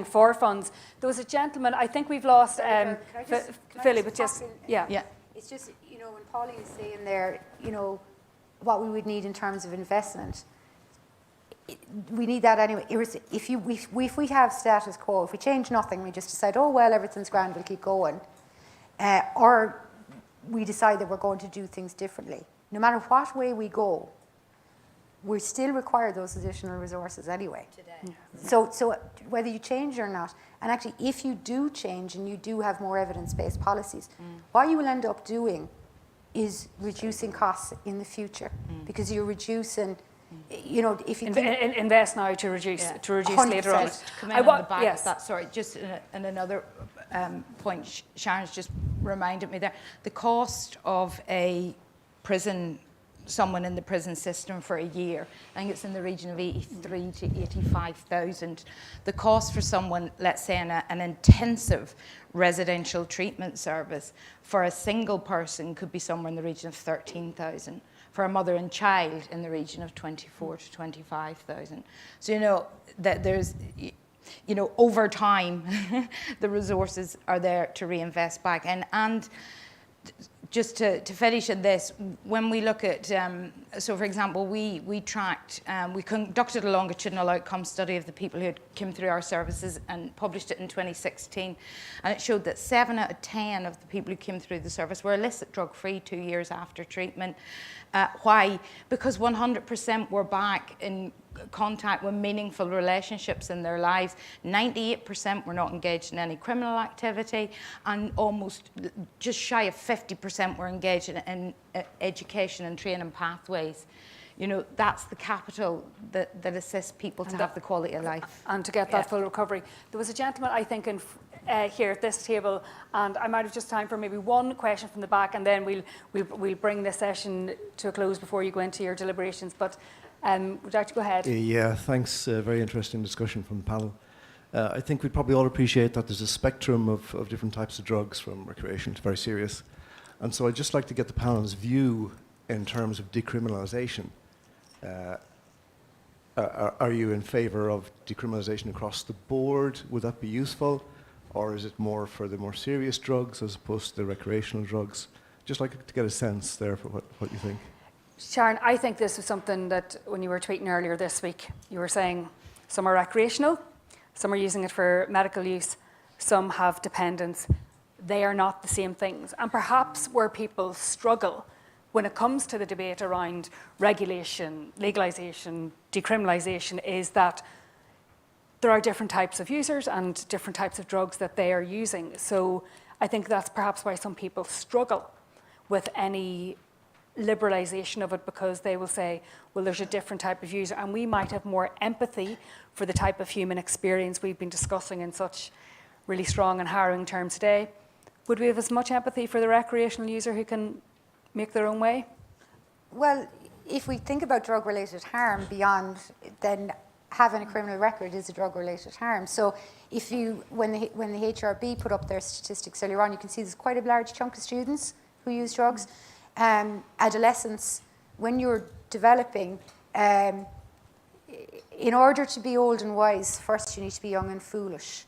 for funds. There was a gentleman, I think we've lost Philly, but just, yeah. It's just, you know, when Pauline is saying there, you know, what we would need in terms of investment, we need that anyway. If we have status quo, if we change nothing, we just decide, oh, well, everything's grand, we'll keep going. Or we decide that we're going to do things differently. No matter what way we go, we still require those additional resources anyway. Today. So whether you change or not, and actually if you do change and you do have more evidence-based policies, what you will end up doing is reducing costs in the future because you're reducing, you know, if you invest now to reduce later on. Come in on the back of that, sorry, just in another point, Sharon's just reminded me there, the cost of someone in the prison system for a year, I think it's in the region of 83 to 85,000. The cost for someone, let's say in an intensive residential treatment service for a single person could be somewhere in the region of 13,000. For a mother and child in the region of 24 to 25,000. So, you know, that there's, you know, over time, the resources are there to reinvest back. And just to finish at this, when we look at, so for example, we tracked, we conducted a longitudinal outcome study of the people who had come through our services and published it in 2016. And it showed that 7 out of 10 of the people who came through the service were illicit drug-free 2 years after treatment. Why? Because 100% were back in contact with meaningful relationships in their lives. 98% were not engaged in any criminal activity, and almost just shy of 50% were engaged in education and training pathways. You know, that's the capital that assists people to have the quality of life. And to get that full recovery. There was a gentleman, I think, here at this table, and I might have just time for maybe one question from the back, and then we'll bring this session to a close before you go into your deliberations. But would you like to go ahead? Yeah, thanks. Very interesting discussion from the panel. I think we'd probably all appreciate that there's a spectrum of different types of drugs, from recreation to very serious. And so I'd just like to get the panel's view in terms of decriminalisation. Are you in favour of decriminalisation across the board? Would that be useful? Or is it more for the more serious drugs as opposed to the recreational drugs? Just like to get a sense there for what you think. Sharon, I think this is something that when you were tweeting earlier this week, you were saying some are recreational, some are using it for medical use, some have dependence. They are not the same things. And perhaps where people struggle when it comes to the debate around regulation, legalisation, decriminalisation, is that there are different types of users and different types of drugs that they are using. So I think that's perhaps why some people struggle with any liberalisation of it, because they will say, well, there's a different type of user, and we might have more empathy for the type of human experience we've been discussing in such really strong and harrowing terms today. Would we have as much empathy for the recreational user who can make their own way? Well, if we think about drug-related harm beyond, then having a criminal record is a drug-related harm. So if you, when the HRB put up their statistics earlier on, you can see there's quite a large chunk of students who use drugs. Adolescents, when you're developing, in order to be old and wise, first you need to be young and foolish.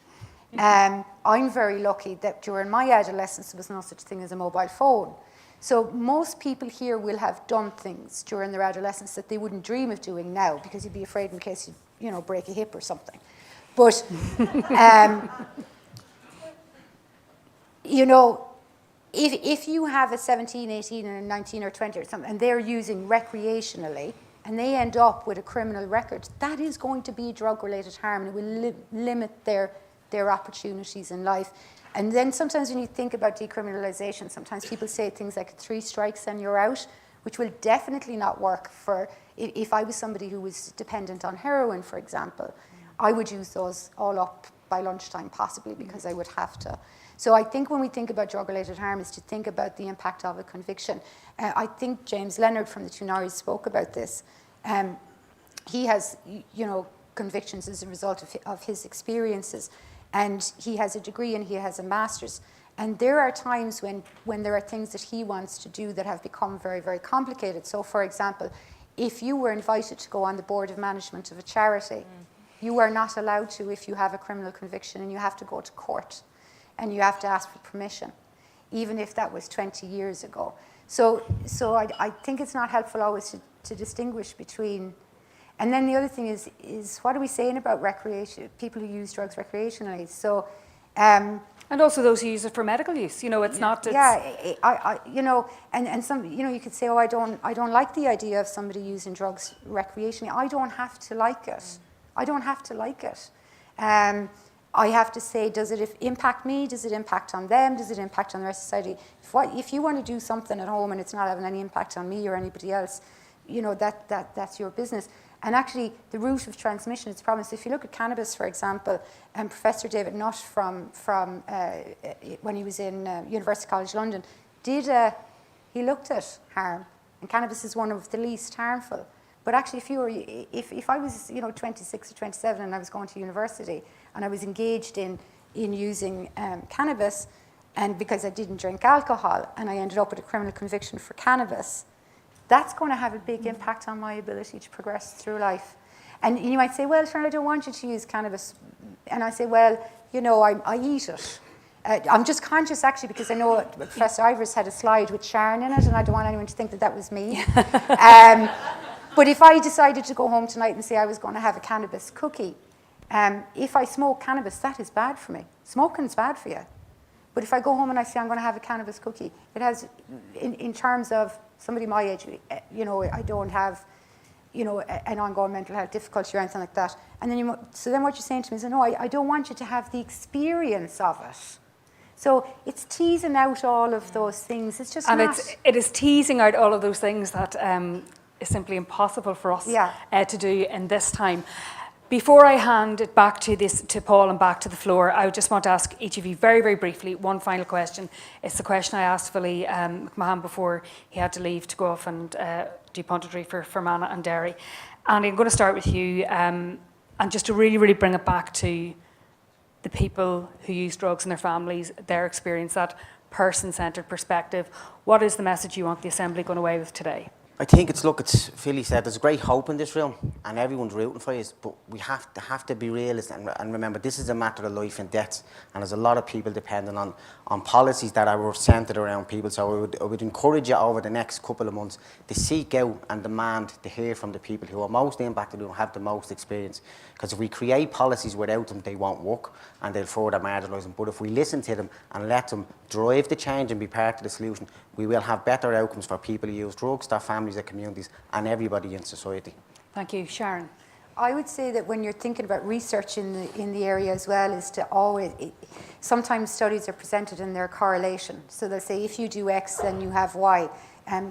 I'm very lucky that during my adolescence there was no such thing as a mobile phone. So most people here will have done things during their adolescence that they wouldn't dream of doing now, because you'd be afraid in case you break a hip or something. But if you have a 17, 18, and a 19 or 20 or something, and they're using recreationally, and they end up with a criminal record, that is going to be drug-related harm, and it will limit their opportunities in life. And then sometimes when you think about decriminalisation, sometimes people say things like 3 strikes and you're out, which will definitely not work for, if I was somebody who was dependent on heroin, for example, I would use those all up by lunchtime possibly, because I would have to. So I think when we think about drug-related harm is to think about the impact of a conviction. I think James Leonard from the Tunaris spoke about this. He has, convictions as a result of his experiences, and he has a degree and he has a master's. And there are times when there are things that he wants to do that have become very, very complicated. So, for example, if you were invited to go on the board of management of a charity, you are not allowed to if you have a criminal conviction, and you have to go to court and you have to ask for permission, even if that was 20 years ago. So I think it's not helpful always to distinguish between. And then the other thing is what are we saying about people who use drugs recreationally? So, and also those who use it for medical use. It's not. And some, you could say, oh, I don't like the idea of somebody using drugs recreationally. I don't have to like it. I don't have to like it. I have to say, does it impact me? Does it impact on them? Does it impact on the rest of society? If you want to do something at home and it's not having any impact on me or anybody else, that's your business. And actually, the route of transmission is a problem. So if you look at cannabis, for example, Professor David Nutt from when he was in University College London, he looked at harm, and cannabis is one of the least harmful. But actually, if I was 26 or 27 and I was going to university and I was engaged in using cannabis, and because I didn't drink alcohol and I ended up with a criminal conviction for cannabis, that's going to have a big impact on my ability to progress through life. And you might say, well, Sharon, I don't want you to use cannabis. And I say, well, I eat it. I'm just conscious, actually, because I know Professor Ivers had a slide with Sharon in it, and I don't want anyone to think that was me. But if I decided to go home tonight and say I was going to have a cannabis cookie, if I smoke cannabis, that is bad for me. Smoking is bad for you. But if I go home and I say I'm going to have a cannabis cookie, it has, in terms of somebody my age, I don't have, an ongoing mental health difficulty or anything like that. And then so then what you're saying to me is, no, I don't want you to have the experience of it. So it's teasing out all of those things. It's just it is teasing out all of those things that is simply impossible for us to do in this time. Before I hand it back to Paul and back to the floor, I just want to ask each of you very, very briefly one final question. It's the question I asked Philly McMahon before he had to leave to go off and do punditry for Fermanagh and Derry. And I'm going to start with you, and just to really, really bring it back to the people who use drugs and their families, their experience, that person-centred perspective. What is the message you want the Assembly going away with today? I think it's Philly said, there's great hope in this room and everyone's rooting for you, but we have to be realistic and remember this is a matter of life and death, and there's a lot of people depending on policies that are centred around people. So I would encourage you over the next couple of months to seek out and demand to hear from the people who are most impacted, who have the most experience. Because if we create policies without them, they won't work and they'll further marginalise them. But if we listen to them and let them drive the change and be part of the solution, we will have better outcomes for people who use drugs, their families, their communities, and everybody in society. Thank you. Sharon? I would say that when you're thinking about research in the area as well, is to always, sometimes studies are presented in their correlation. So they'll say if you do X, then you have Y.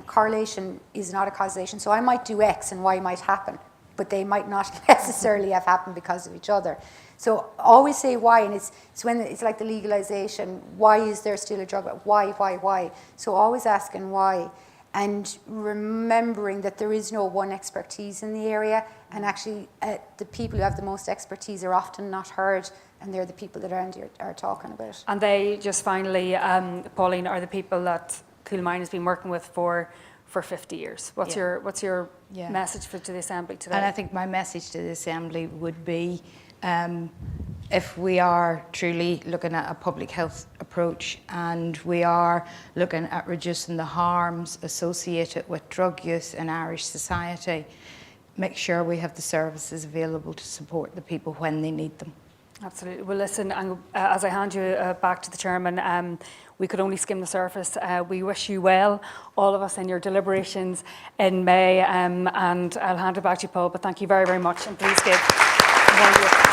Correlation is not a causation. So I might do X and Y might happen, but they might not necessarily have happened because of each other. So always say why, and it's when it's like the legalization. Why is there still a drug? Why? So always asking why, and remembering that there is no one expertise in the area, and actually the people who have the most expertise are often not heard, and they're the people that are talking about. And they, just finally, Pauline, are the people that Coolmine has been working with for 50 years. What's your message to the Assembly today? And I think my message to the Assembly would be, if we are truly looking at a public health approach and we are looking at reducing the harms associated with drug use in Irish society, make sure we have the services available to support the people when they need them. Absolutely. Well, listen, as I hand you back to the Chairman, we could only skim the surface. We wish you well, all of us, in your deliberations in May, and I'll hand it back to you, Paul, but thank you very, very much, and please give a round of applause.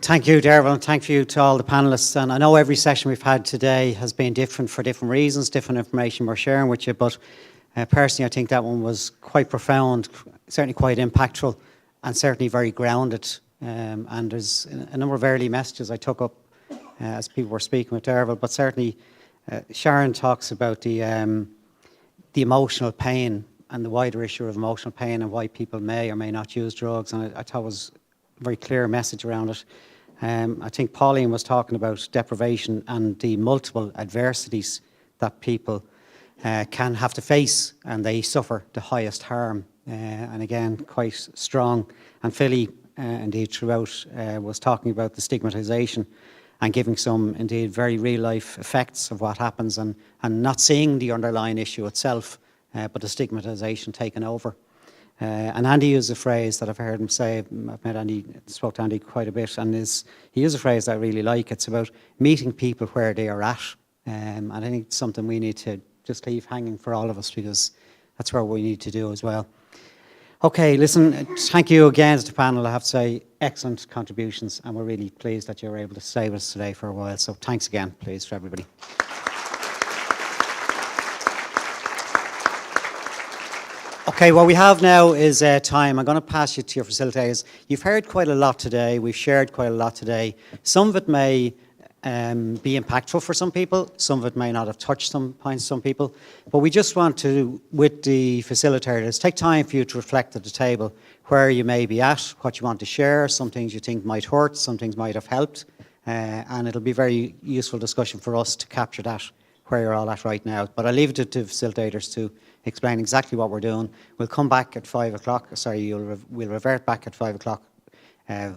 Thank you, Derval, and thank you to all the panellists. And I know every session we've had today has been different for different reasons, different information we're sharing with you, but personally I think that one was quite profound, certainly quite impactful, and certainly very grounded. And there's a number of early messages I took up as people were speaking with Derval, but certainly Sharon talks about the emotional pain and the wider issue of emotional pain and why people may or may not use drugs, and I thought it was a very clear message around it. I think Pauline was talking about deprivation and the multiple adversities that people can have to face, and they suffer the highest harm. And again, quite strong. And Philly, indeed, throughout, was talking about the stigmatisation and giving some, indeed, very real-life effects of what happens, and not seeing the underlying issue itself, but the stigmatisation taken over. And Andy used a phrase that I've heard him say. I've met Andy, spoke to Andy quite a bit, and he used a phrase that I really like. It's about meeting people where they are at, and I think it's something we need to just leave hanging for all of us, because that's what we need to do as well. Okay, listen, thank you again to the panel. I have to say, excellent contributions, and we're really pleased that you were able to stay with us today for a while. So thanks again, please, for everybody. Okay, what we have now is time. I'm going to pass you to your facilitators. You've heard quite a lot today. We've shared quite a lot today. Some of it may be impactful for some people. Some of it may not have touched some points some people. But we just want to, with the facilitators, take time for you to reflect at the table where you may be at, what you want to share, some things you think might hurt, some things might have helped. And it'll be very useful discussion for us to capture that, where you're all at right now. But I'll leave it to the facilitators to explain exactly what we're doing. We'll come back at 5 o'clock. Sorry, we'll revert back at 5 o'clock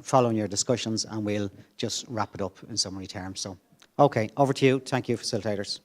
following your discussions, and we'll just wrap it up in summary terms. So, okay, over to you. Thank you, facilitators.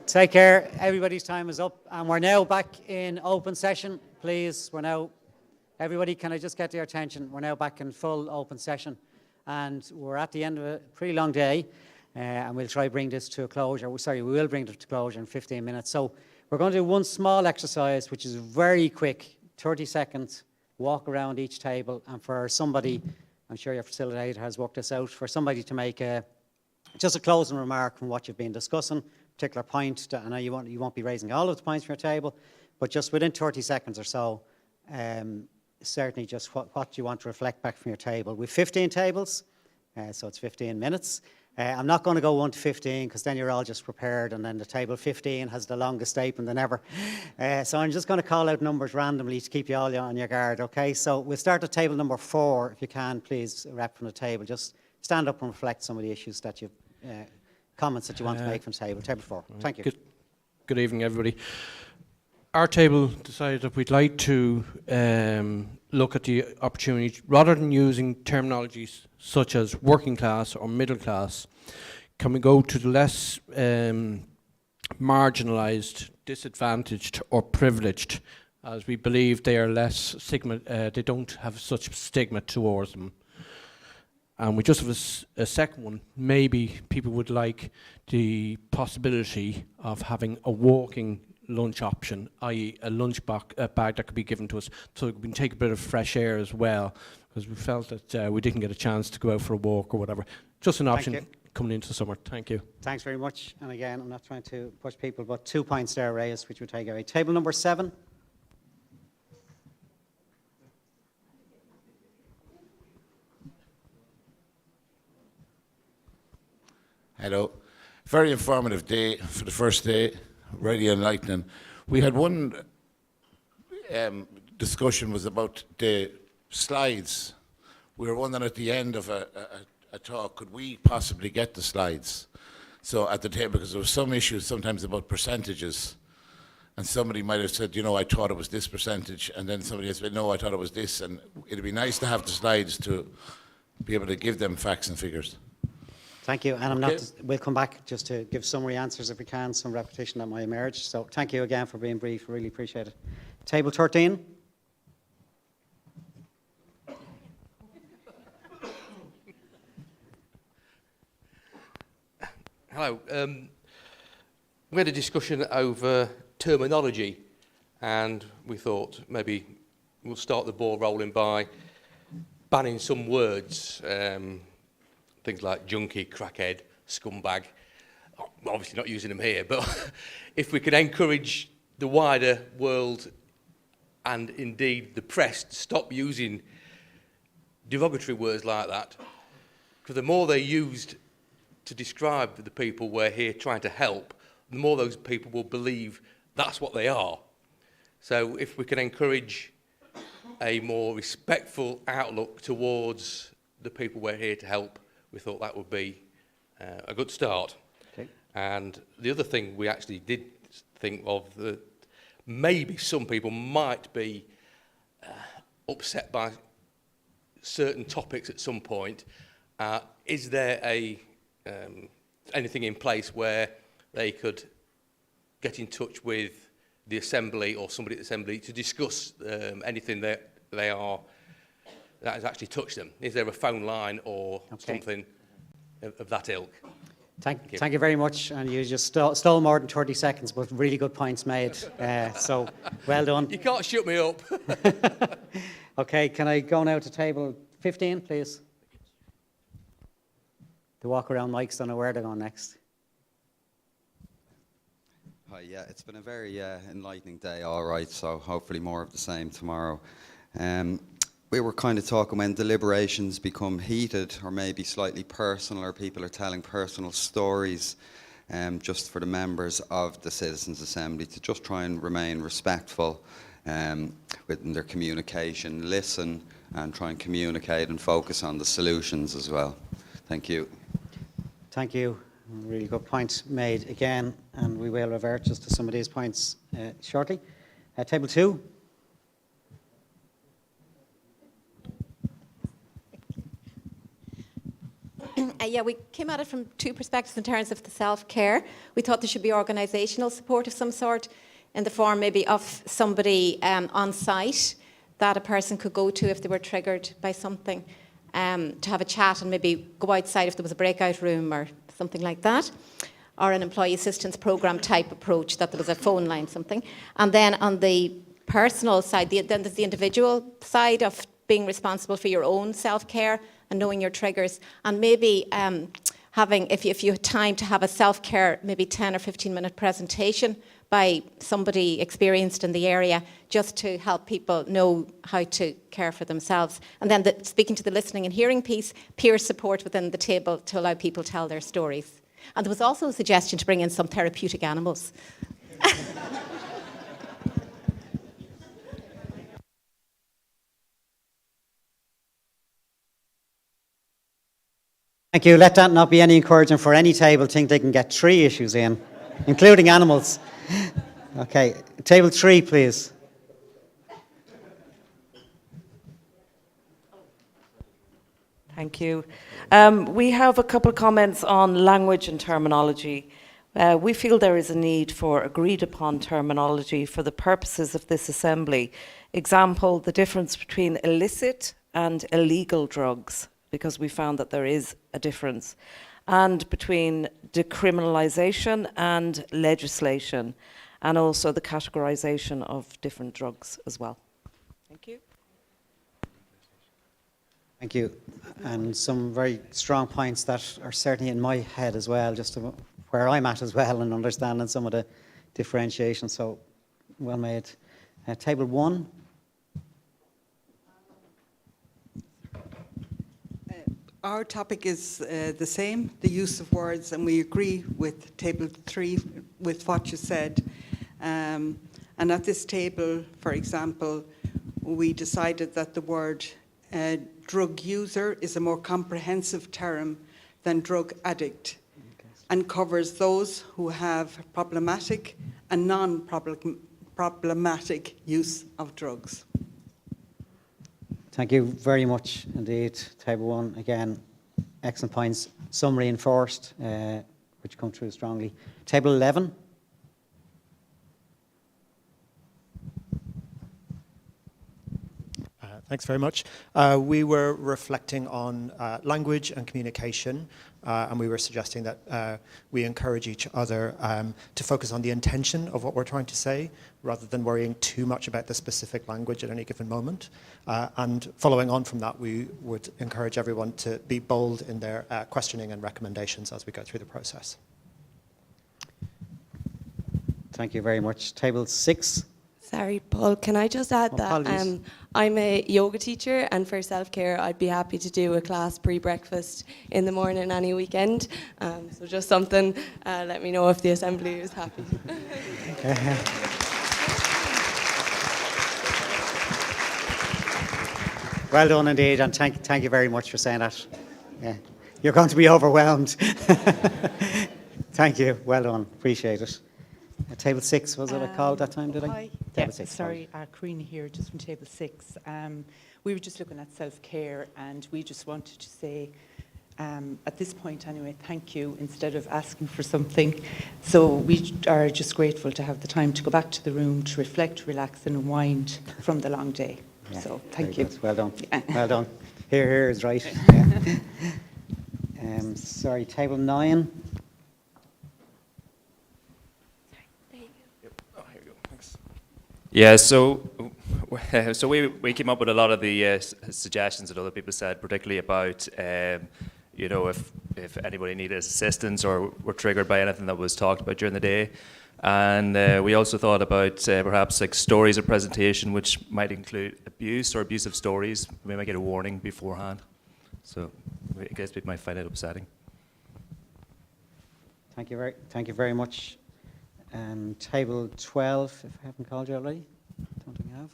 Take care. Everybody's time is up, and we're now back in open session. Please, everybody, can I just get your attention? We're now back in full open session, and we're at the end of a pretty long day, and we'll try to bring this to a closure. We will bring it to closure in 15 minutes. So we're going to do one small exercise, which is very quick, 30 seconds, walk around each table, and for somebody, I'm sure your facilitator has worked this out, for somebody to make just a closing remark from what you've been discussing, particular point. I know you won't be raising all of the points from your table, but just within 30 seconds or so, certainly just what you want to reflect back from your table. We've 15 tables, so it's 15 minutes. I'm not going to go 1 to 15 because then you're all just prepared, and then the table 15 has the longest statement than ever. So I'm just going to call out numbers randomly to keep you all on your guard, okay? So we'll start at table number 4. If you can, please, rep from the table. Just stand up and reflect some of the issues that you've, comments that you want to make from table 4. Thank you. Good evening, everybody. Our table decided that we'd like to look at the opportunity, rather than using terminologies such as working class or middle class, can we go to the less marginalised, disadvantaged or privileged, as we believe they are less stigma, they don't have such stigma towards them. And we just have a second one. Maybe people would like the possibility of having a walking lunch option, i.e. a lunch bag that could be given to us, so we can take a bit of fresh air as well, because we felt that we didn't get a chance to go out for a walk or whatever. Just an option coming into summer. Thank you. Thanks very much. And again, I'm not trying to push people, but 2 points there raised, which would take away. Table number 7. Hello. Very informative day for the first day, really enlightening. We had one discussion was about the slides. We were wondering at the end of a talk, could we possibly get the slides? So at the table, because there were some issues sometimes about percentages, and somebody might have said, you know, I thought it was this percentage, and then somebody else said, no, I thought it was this, and it'd be nice to have the slides to be able to give them facts and figures. Thank you, and we'll come back just to give summary answers if we can, some repetition that might emerge. So thank you again for being brief, really appreciate it. Table 13. Hello. We had a discussion over terminology, and we thought maybe we'll start the ball rolling by banning some words. Things like junkie, crackhead, scumbag. Obviously not using them here, but if we could encourage the wider world and indeed the press to stop using derogatory words like that, because the more they're used to describe the people we're here trying to help, the more those people will believe that's what they are. So if we can encourage a more respectful outlook towards the people we're here to help, we thought that would be a good start. Okay. And the other thing we actually did think of, that maybe some people might be upset by certain topics at some point. Is there anything in place where they could get in touch with the Assembly or somebody at the Assembly to discuss anything that has actually touched them? Is there a phone line or something of that ilk? Thank you very much, and you just stole more than 30 seconds, but really good points made. So well done. You can't shut me up. Okay, can I go now to table 15, please? The walk around mics, don't know where they're going next. Hi, yeah, it's been a very enlightening day, all right, so hopefully more of the same tomorrow. We were kind of talking when deliberations become heated or maybe slightly personal, or people are telling personal stories, just for the members of the Citizens' Assembly to just try and remain respectful within their communication, listen and try and communicate and focus on the solutions as well. Thank you. Thank you. Really good point made again, and we will revert just to some of these points shortly. Table 2. Yeah, we came at it from two perspectives in terms of the self-care. We thought there should be organisational support of some sort in the form maybe of somebody on site that a person could go to if they were triggered by something, to have a chat and maybe go outside if there was a breakout room or something like that, or an employee assistance programme type approach, that there was a phone line, something. And then on the personal side, then there's the individual side of being responsible for your own self-care and knowing your triggers, and maybe having, if you had time, to have a self-care, maybe 10 or 15-minute presentation by somebody experienced in the area, just to help people know how to care for themselves. And then speaking to the listening and hearing piece, peer support within the table to allow people to tell their stories. And there was also a suggestion to bring in some therapeutic animals. Thank you. Let that not be any encouragement for any table think they can get 3 issues in, including animals. Okay, table 3, please. Thank you. We have a couple of comments on language and terminology. We feel there is a need for agreed upon terminology for the purposes of this assembly. Example, the difference between illicit and illegal drugs, because we found that there is a difference, and between decriminalisation and legislation, and also the categorisation of different drugs as well. Thank you. Thank you. And some very strong points that are certainly in my head as well, just to where I'm at as well, and understanding some of the differentiation. So, well made. Table 1. Our topic is the same, the use of words, and we agree with table 3, with what you said. And at this table, for example, we decided that the word drug user is a more comprehensive term than drug addict, and covers those who have problematic and non-problematic use of drugs. Thank you very much indeed. Table 1, again, excellent points. Some reinforced, which come through strongly. Table 11. Thanks very much. We were reflecting on language and communication, and we were suggesting that we encourage each other to focus on the intention of what we're trying to say, rather than worrying too much about the specific language at any given moment. And following on from that, we would encourage everyone to be bold in their questioning and recommendations as we go through the process. Thank you very much. Table 6. Sorry, Paul, can I just add that I'm a yoga teacher, and for self-care I'd be happy to do a class pre-breakfast in the morning any weekend. So just something, let me know if the assembly is happy. Well done indeed, and thank you very much for saying that. Yeah. You're going to be overwhelmed. Thank you, well done, appreciate it. Table 6, was it called that time, did I? Hi. Table Yeah, 6. sorry, Karina here, just from Table 6. We were just looking at self-care, and we just wanted to say, at this point anyway, thank you, instead of asking for something. So we are just grateful to have the time to go back to the room, to reflect, relax and unwind from the long day. Yeah, so thank you. Good. Well done. Well done. Here is right. Yeah. Sorry, table 9. Yeah, so we came up with a lot of the suggestions that other people said, particularly about you know, if anybody needed assistance or were triggered by anything that was talked about during the day. And we also thought about perhaps like stories of presentation, which might include abuse or abusive stories. We might get a warning beforehand. So I guess people might find it upsetting. Thank you very much. Table 12, if I haven't called you already. Don't think I have.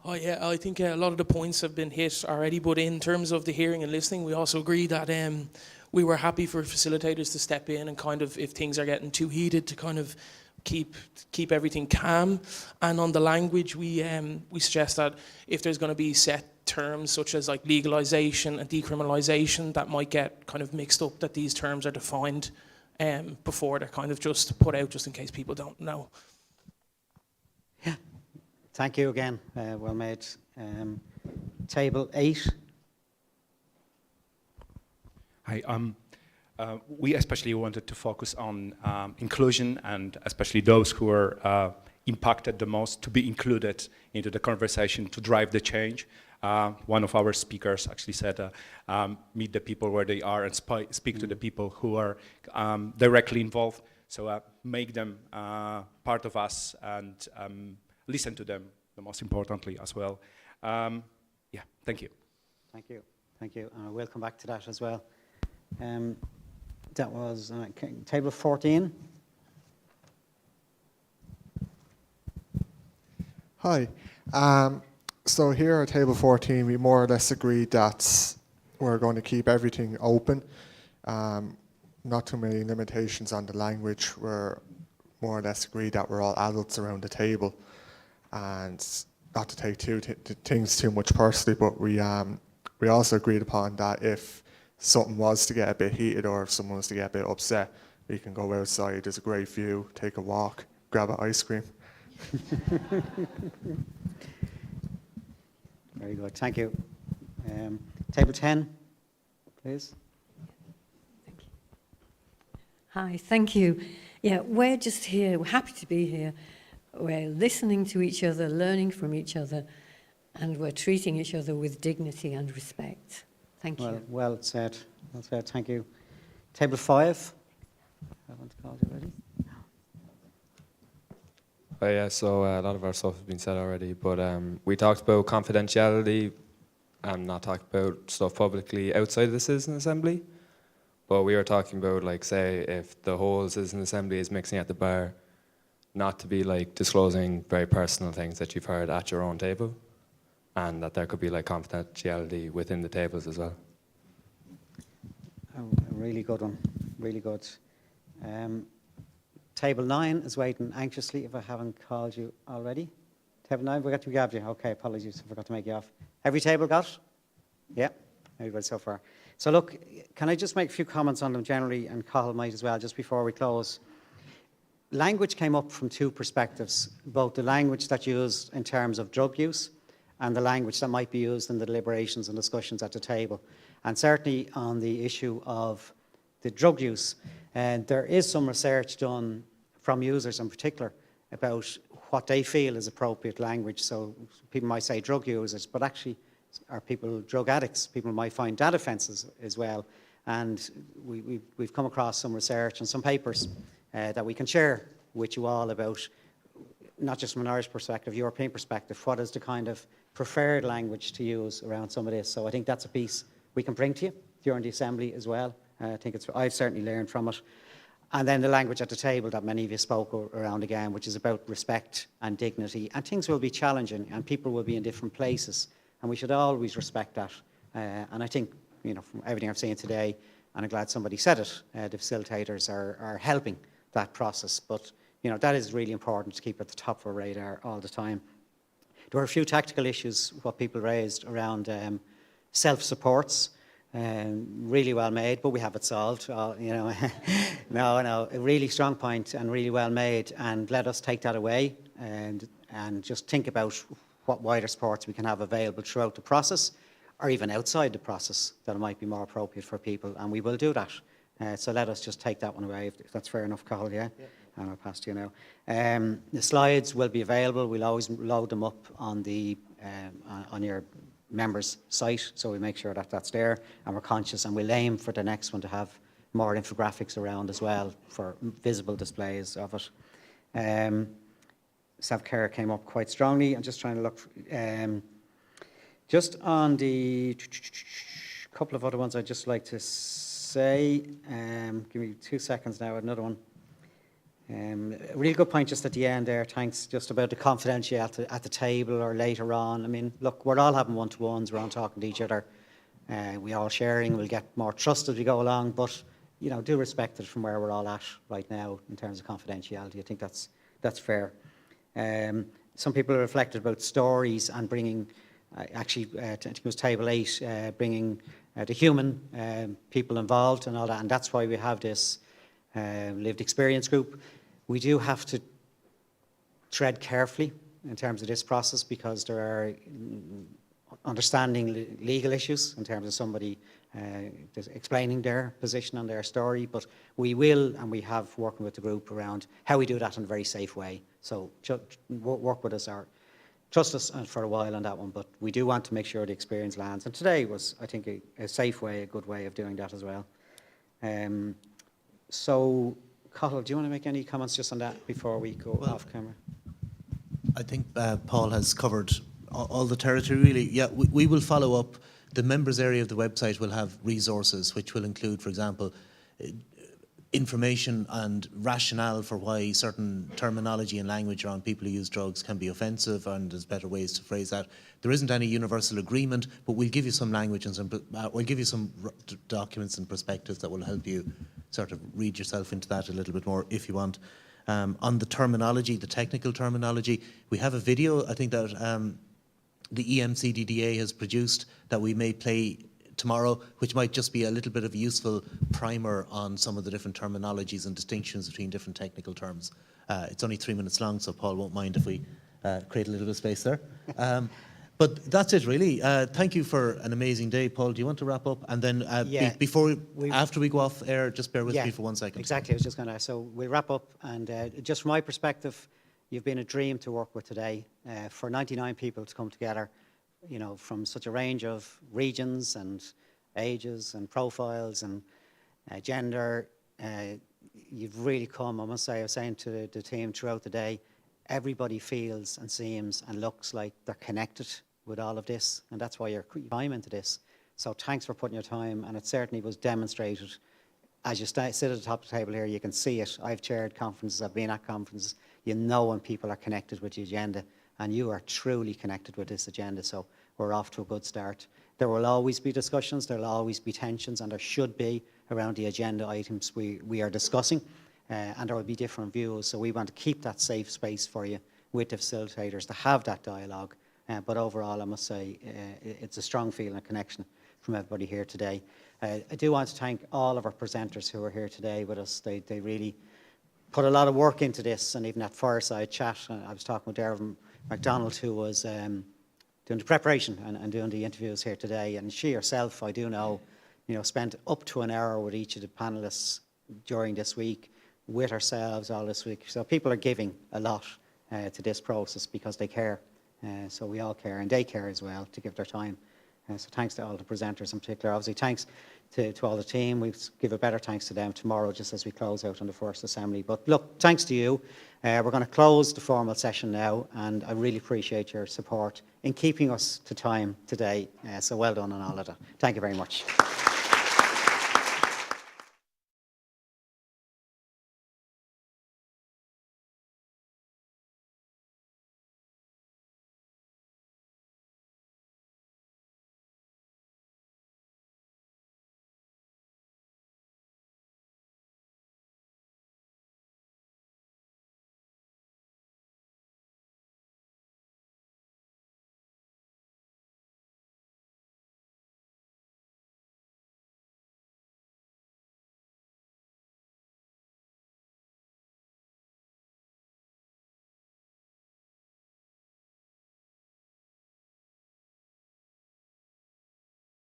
Oh yeah, I think a lot of the points have been hit already, but in terms of the hearing and listening, we also agree that we were happy for facilitators to step in and kind of, if things are getting too heated, to kind of keep everything calm. And on the language, we suggest that if there's going to be set terms such as like legalization and decriminalization, that might get kind of mixed up, that these terms are defined before they're kind of just put out, just in case people don't know. Yeah. Thank you again. Well made. Table 8. Hi. We especially wanted to focus on inclusion, and especially those who are impacted the most, to be included into the conversation to drive the change. One of our speakers actually said, meet the people where they are and speak to the people who are directly involved. So make them part of us and listen to them, the most importantly as well. Yeah, thank you. Thank you. Thank you. We'll come back to that as well. That was table 14. Hi. So here at table 14, we more or less agreed that we're going to keep everything open. Not too many limitations on the language. We're more or less agreed that we're all adults around the table, and not to take things too much personally, but we also agreed upon that if something was to get a bit heated or if someone was to get a bit upset, we can go outside. There's a great view, take a walk, grab an ice cream. Very good. Thank you. Table 10, please. Hi, thank you. Yeah, we're just here, we're happy to be here. We're listening to each other, learning from each other, and we're treating each other with dignity and respect. Thank you. Well said. Well said. Thank you. Table 5. I want to call you ready. Oh yeah, so a lot of our stuff has been said already, but we talked about confidentiality and not talked about stuff publicly outside of the Citizen Assembly. But we were talking about, like, say, if the whole Citizen Assembly is mixing at the bar, not to be like disclosing very personal things that you've heard at your own table, and that there could be like confidentiality within the tables as well. Oh, a really good one. Really good. Table 9 is waiting anxiously if I haven't called you already. Table 9, we got to grab you. Okay, apologies, I forgot to make you off. Every table got? Yeah, everybody so far. So look, can I just make a few comments on them generally, and Cathal might as well, just before we close. Language came up from two perspectives, both the language that's used in terms of drug use and the language that might be used in the deliberations and discussions at the table. And certainly on the issue of the drug use, there is some research done from users in particular about what they feel is appropriate language. So people might say drug users, but actually are people drug addicts? People might find that offences as well. And we've come across some research and some papers that we can share with you all about, not just from an Irish perspective, European perspective, what is the kind of preferred language to use around some of this. So I think that's a piece we can bring to you during the Assembly as well. I think I've certainly learned from it. And then the language at the table that many of you spoke around again, which is about respect and dignity. And things will be challenging and people will be in different places. And we should always respect that. And I think, you know, from everything I've seen today, and I'm glad somebody said it, the facilitators are helping that process. But, you know, that is really important to keep at the top of our radar all the time. There were a few tactical issues, what people raised around self-supports. Really well made, but we have it solved. You know, no, a really strong point and really well made. And let us take that away and just think about what wider supports we can have available throughout the process, or even outside the process, that might be more appropriate for people. And we will do that. So let us just take that one away, if that's fair enough, Cathal, yeah? And I'll pass to you now. The slides will be available. We'll always load them up on the on your members' site, so we make sure that that's there, and we're conscious, and we'll aim for the next one to have more infographics around as well for visible displays of it. Self-care came up quite strongly. I'm just trying to look. Just on the couple of other ones I'd just like to say. Give me 2 seconds now, another one. A really good point just at the end there, thanks, just about the confidentiality at the table or later on. I mean, look, we're all having one-to-ones, we're all talking to each other, we're all sharing, we'll get more trust as we go along, but do respect it from where we're all at right now in terms of confidentiality. I think that's fair. Some people have reflected about stories and bringing, I think it was table 8, bringing the human people involved and all that, and that's why we have this lived experience group. We do have to tread carefully in terms of this process because there are understanding legal issues in terms of somebody explaining their position and their story, but we will and we have working with the group around how we do that in a very safe way. So work with us or trust us for a while on that one, but we do want to make sure the experience lands. And today was, I think, a safe way, a good way of doing that as well. So, Cathal, do you want to make any comments just on that before we go off camera? I think Paul has covered all the territory, really. Yeah, we will follow up. The members area of the website will have resources which will include, for example, information and rationale for why certain terminology and language around people who use drugs can be offensive, and there's better ways to phrase that. There isn't any universal agreement, but we'll give you some language and we'll give you some documents and perspectives that will help you sort of read yourself into that a little bit more if you want. On the terminology, the technical terminology, we have a video, I think, that the EMCDDA has produced that we may play tomorrow, which might just be a little bit of a useful primer on some of the different terminologies and distinctions between different technical terms. It's only 3 minutes long, so Paul won't mind if we create a little bit of space there. But that's it, really. Thank you for an amazing day. Paul, do you want to wrap up? And then after we go off air, just bear with me for 1 second. Exactly, I was just going to, so we'll wrap up. And just from my perspective, you've been a dream to work with today. For 99 people to come together, from such a range of regions and ages and profiles and gender, you've really come, I must say, I was saying to the team throughout the day, everybody feels and seems and looks like they're connected with all of this, and that's why you're time into this. So thanks for putting your time, and it certainly was demonstrated. As you sit at the top of the table here, you can see it. I've chaired conferences, I've been at conferences. You know when people are connected with the agenda, and you are truly connected with this agenda, so we're off to a good start. There will always be discussions, there will always be tensions, and there should be around the agenda items we are discussing, and there will be different views, so we want to keep that safe space for you with the facilitators to have that dialogue. But overall, I must say, it's a strong feeling of connection from everybody here today. I do want to thank all of our presenters who are here today with us. They really put a lot of work into this, and even that fireside chat, I was talking with Dervin MacDonald, who was doing the preparation and doing the interviews here today, and she herself, I do know, spent up to an hour with each of the panellists during this week, with ourselves all this week. So people are giving a lot to this process because they care. So we all care, and they care as well to give their time. So thanks to all the presenters in particular. Obviously, thanks to all the team. We'll give a better thanks to them tomorrow just as we close out on the first assembly. But look, thanks to you. We're going to close the formal session now, and I really appreciate your support in keeping us to time today. So well done on all of that. Thank you very much.